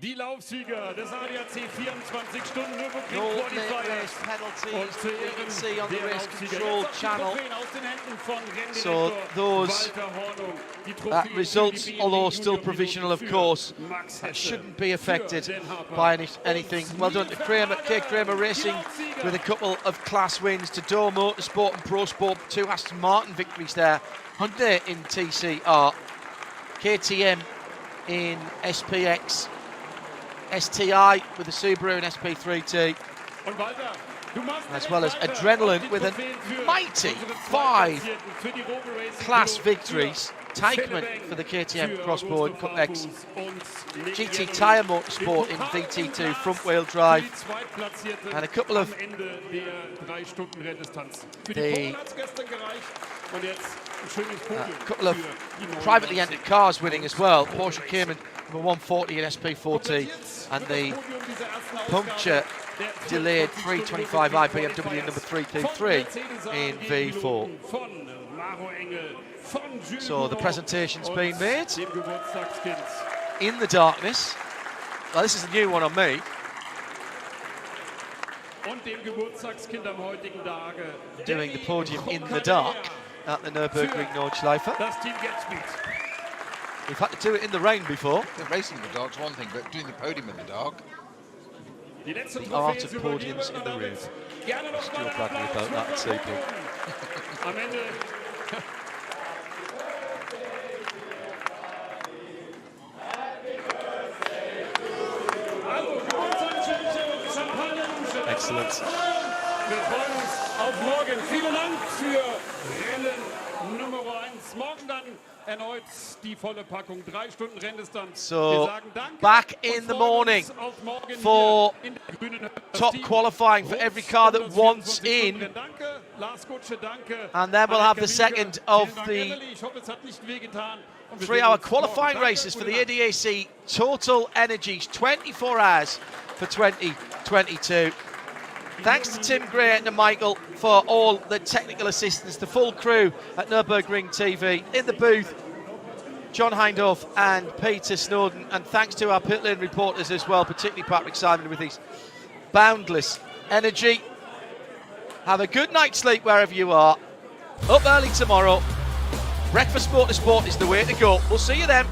Speaker 1: Die Laufsieger des ADAC 24-Stunden Nürburgring Qualifiers.
Speaker 3: Penalties that we can see on the race control channel. So those results, although still provisional of course, shouldn't be affected by anything. Well done to Kate Kramer Racing with a couple of class wins, to Doe Motorsport and Pro Sport, 2 Aston Martin victories there. Hyundai in TCR, KTM in SPX, STI with the Subaru and SP3T, as well as Adrenaline with a mighty 5 class victories. Teichmann for the KTM Crossbow Cup X, GT Tyre Motorsport in VT2 front wheel drive, and a couple of privately entered cars winning as well. Porsche Cayman number 140 in SP40, and the puncture delayed 325i BMW number 323 in V4. So the presentation's been made in the darkness. Well, this is a new one on me. Doing the podium in the dark at the Nürburgring Nordschleife. We've had to do it in the rain before.
Speaker 4: The racing in the dark's one thing, but doing the podium in the dark.
Speaker 3: The art of podiums in the room. Stuart Bradley about that at CP. Excellent.
Speaker 1: Wir freuen uns auf morgen. Vielen Dank für Rennen Nummer 1. Morgen dann erneut die volle Packung. 3 Stunden Renndistanz.
Speaker 3: So, back in the morning for top qualifying for every car that wants in. And then we'll have the second of the 3-hour qualifying races for the ADAC Total Energies 24 hours for 2022. Thanks to Tim Gray and to Michael for all the technical assistance, the full crew at Nürburgring TV, in the booth, John Hindhoff and Peter Snowden, and thanks to our pit lane reporters as well, particularly Patrick Simon with his boundless energy. Have a good night's sleep wherever you are. Up early tomorrow. Breakfast Motorsport is the way to go. We'll see you then.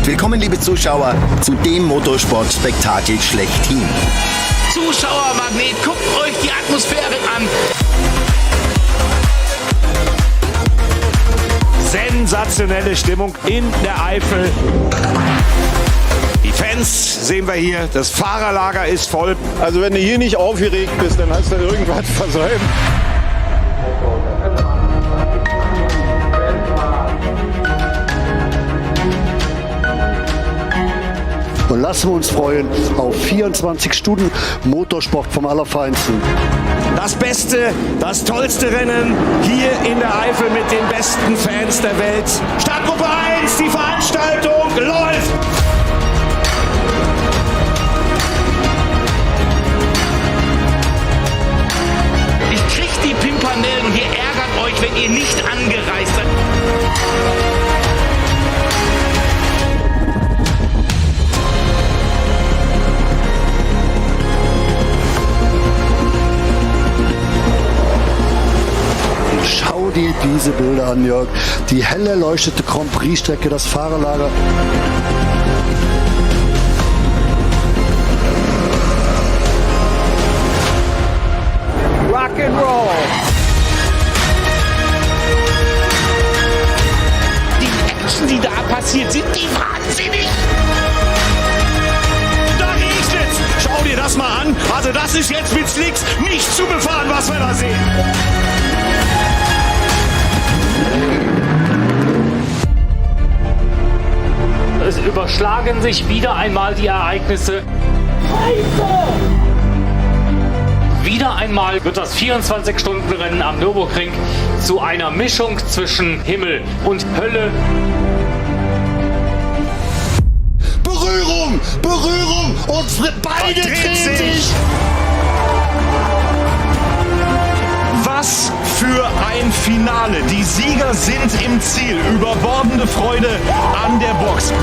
Speaker 5: Willkommen, liebe Zuschauer, zu dem Motorsport-Spektakel schlechthin.
Speaker 6: Zuschauermagnet, guckt euch die Atmosphäre an.
Speaker 7: Sensationelle Stimmung in der Eifel. Die Fans sehen wir hier, das Fahrerlager ist voll.
Speaker 14: Also wenn du hier nicht aufgeregt bist, dann hast du irgendwas versäumt.
Speaker 8: Und lassen wir uns freuen auf 24 Stunden Motorsport vom Allerfeinsten.
Speaker 7: Das beste, das tollste Rennen hier in der Eifel mit den besten Fans der Welt. Startgruppe 1, die Veranstaltung läuft!
Speaker 6: Ich krieg die Pimpernellen und ihr ärgert euch, wenn ihr nicht angereist seid.
Speaker 8: Schau dir diese Bilder an, Jörg. Die hell erleuchtete Grand Prix-Strecke, das Fahrerlager.
Speaker 7: Rock'n'Roll!
Speaker 6: Die Action, die da passiert, sind die wahnsinnig!
Speaker 7: Da regnet's! Schau dir das mal an. Also das ist jetzt mit Slicks nicht zu befahren, was wir da sehen.
Speaker 9: überschlagen sich wieder einmal die Ereignisse. Wieder einmal wird das 24-Stunden-Rennen am Nürburgring zu einer Mischung zwischen Himmel und Hölle.
Speaker 8: Berührung! Berührung! Und beide drehen sich!
Speaker 7: Was für ein Finale! Die Sieger sind im Ziel. Überbordende Freude an der Box.